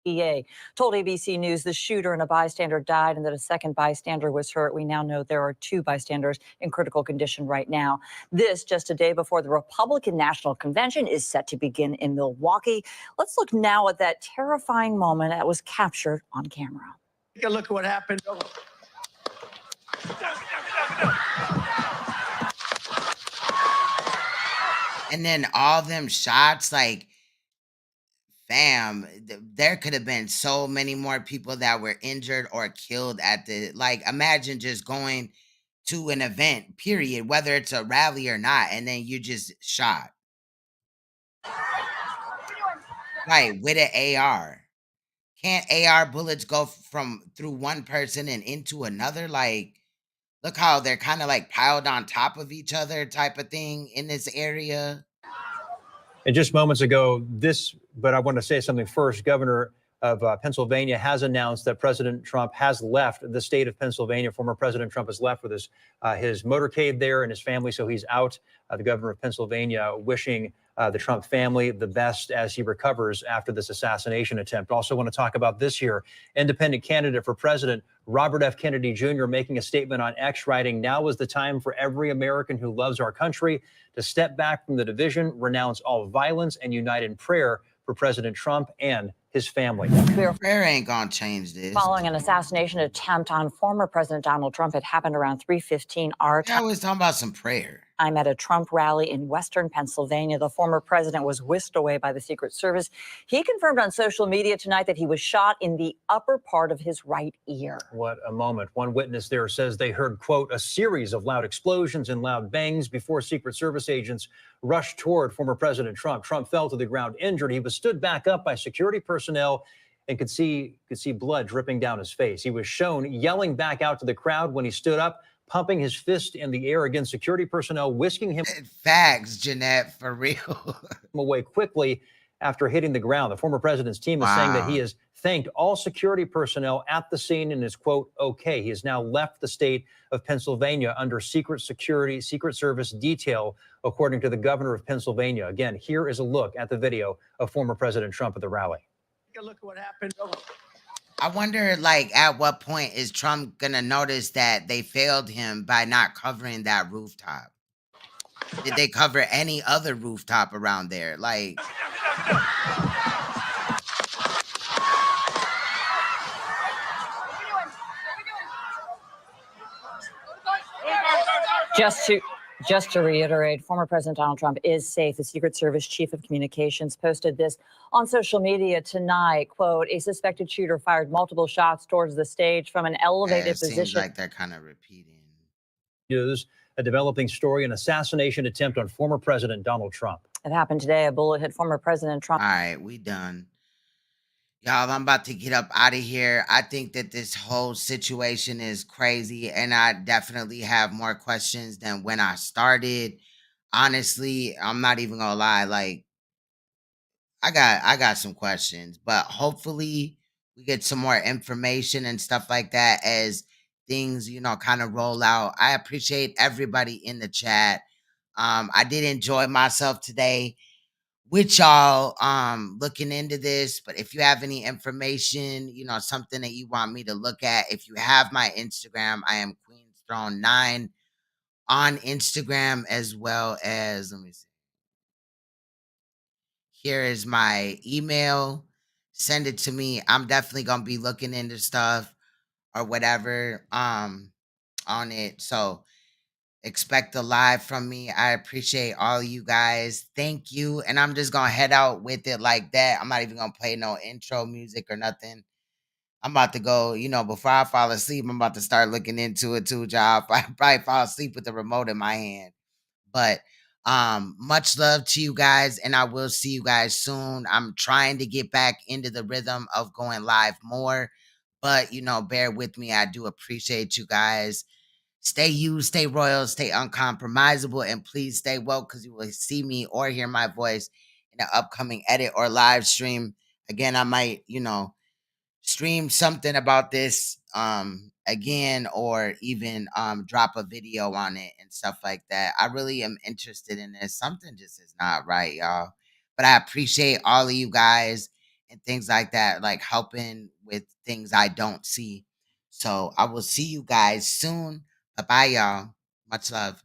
DA told ABC News the shooter and a bystander died and that a second bystander was hurt. We now know there are 2 bystanders in critical condition right now. This just a day before the Republican National Convention is set to begin in Milwaukee. Let's look now at that terrifying moment that was captured on camera. Take a look at what happened. And then all them shots, like, fam, there could have been so many more people that were injured or killed at the, like, imagine just going to an event, period, whether it's a rally or not, and then you just shot. Right, with an AR. Can't AR bullets go through one person and into another? Like, look how they're kind of like piled on top of each other type of thing in this area. And just moments ago, but I want to say something first. Governor of Pennsylvania has announced that President Trump has left the state of Pennsylvania. Former President Trump has left with his motorcade there and his family, so he's out. The governor of Pennsylvania wishing the Trump family the best as he recovers after this assassination attempt. Also want to talk about this here. Independent candidate for president Robert F. Kennedy Jr. making a statement on X, writing, "Now is the time for every American who loves our country to step back from the division, renounce all violence, and unite in prayer for President Trump and his family." Prayer ain't gonna change this. Following an assassination attempt on former President Donald Trump, it happened around 3:15 our time. I was talking about some prayer. I'm at a Trump rally in Western Pennsylvania. The former president was whisked away by the Secret Service. He confirmed on social media tonight that he was shot in the upper part of his right ear. What a moment. One witness there says they heard, quote, a series of loud explosions and loud bangs before Secret Service agents rushed toward former President Trump. Trump fell to the ground injured. He was stood back up by security personnel and could see blood dripping down his face. He was shown yelling back out to the crowd when he stood up, pumping his fist in the air against security personnel, whisking him Facts, Jeanette, for real. away quickly after hitting the ground. The former president's team is saying that he has thanked all security personnel at the scene and is, quote, okay. He has now left the state of Pennsylvania under Secret Service detail, according to the governor of Pennsylvania. Again, here is a look at the video of former President Trump at the rally. Take a look at what happened. I wonder, like, at what point is Trump gonna notice that they failed him by not covering that rooftop? Did they cover any other rooftop around there? Like, Just to reiterate, former President Donald Trump is safe. The Secret Service chief of communications posted this on social media tonight. Quote, a suspected shooter fired multiple shots towards the stage from an elevated position. Seems like they're kind of repeating. News, a developing story, an assassination attempt on former President Donald Trump. It happened today. A bullet hit former President Trump. All right, we done. Y'all, I'm about to get up out of here. I think that this whole situation is crazy, and I definitely have more questions than when I started. Honestly, I'm not even gonna lie. Like, I got some questions, but hopefully we get some more information and stuff like that as things, kind of roll out. I appreciate everybody in the chat. I did enjoy myself today with y'all looking into this. But if you have any information, something that you want me to look at, if you have my Instagram, I am Queen's Throne 9 on Instagram, as well as, let me see, here is my email. Send it to me. I'm definitely gonna be looking into stuff or whatever on it. So expect a live from me. I appreciate all you guys. Thank you. And I'm just gonna head out with it like that. I'm not even gonna play no intro music or nothing. I'm about to go, before I fall asleep, I'm about to start looking into it too, job. I probably fall asleep with the remote in my hand. But much love to you guys, and I will see you guys soon. I'm trying to get back into the rhythm of going live more, but bear with me. I do appreciate you guys. Stay you, stay royal, stay uncompromisable, and please stay woke, because you will see me or hear my voice in an upcoming edit or live stream. Again, I might, stream something about this again, or even drop a video on it and stuff like that. I really am interested in this. Something just is not right, y'all. But I appreciate all of you guys and things like that, like helping with things I don't see. So I will see you guys soon. Bye bye, y'all. Much love.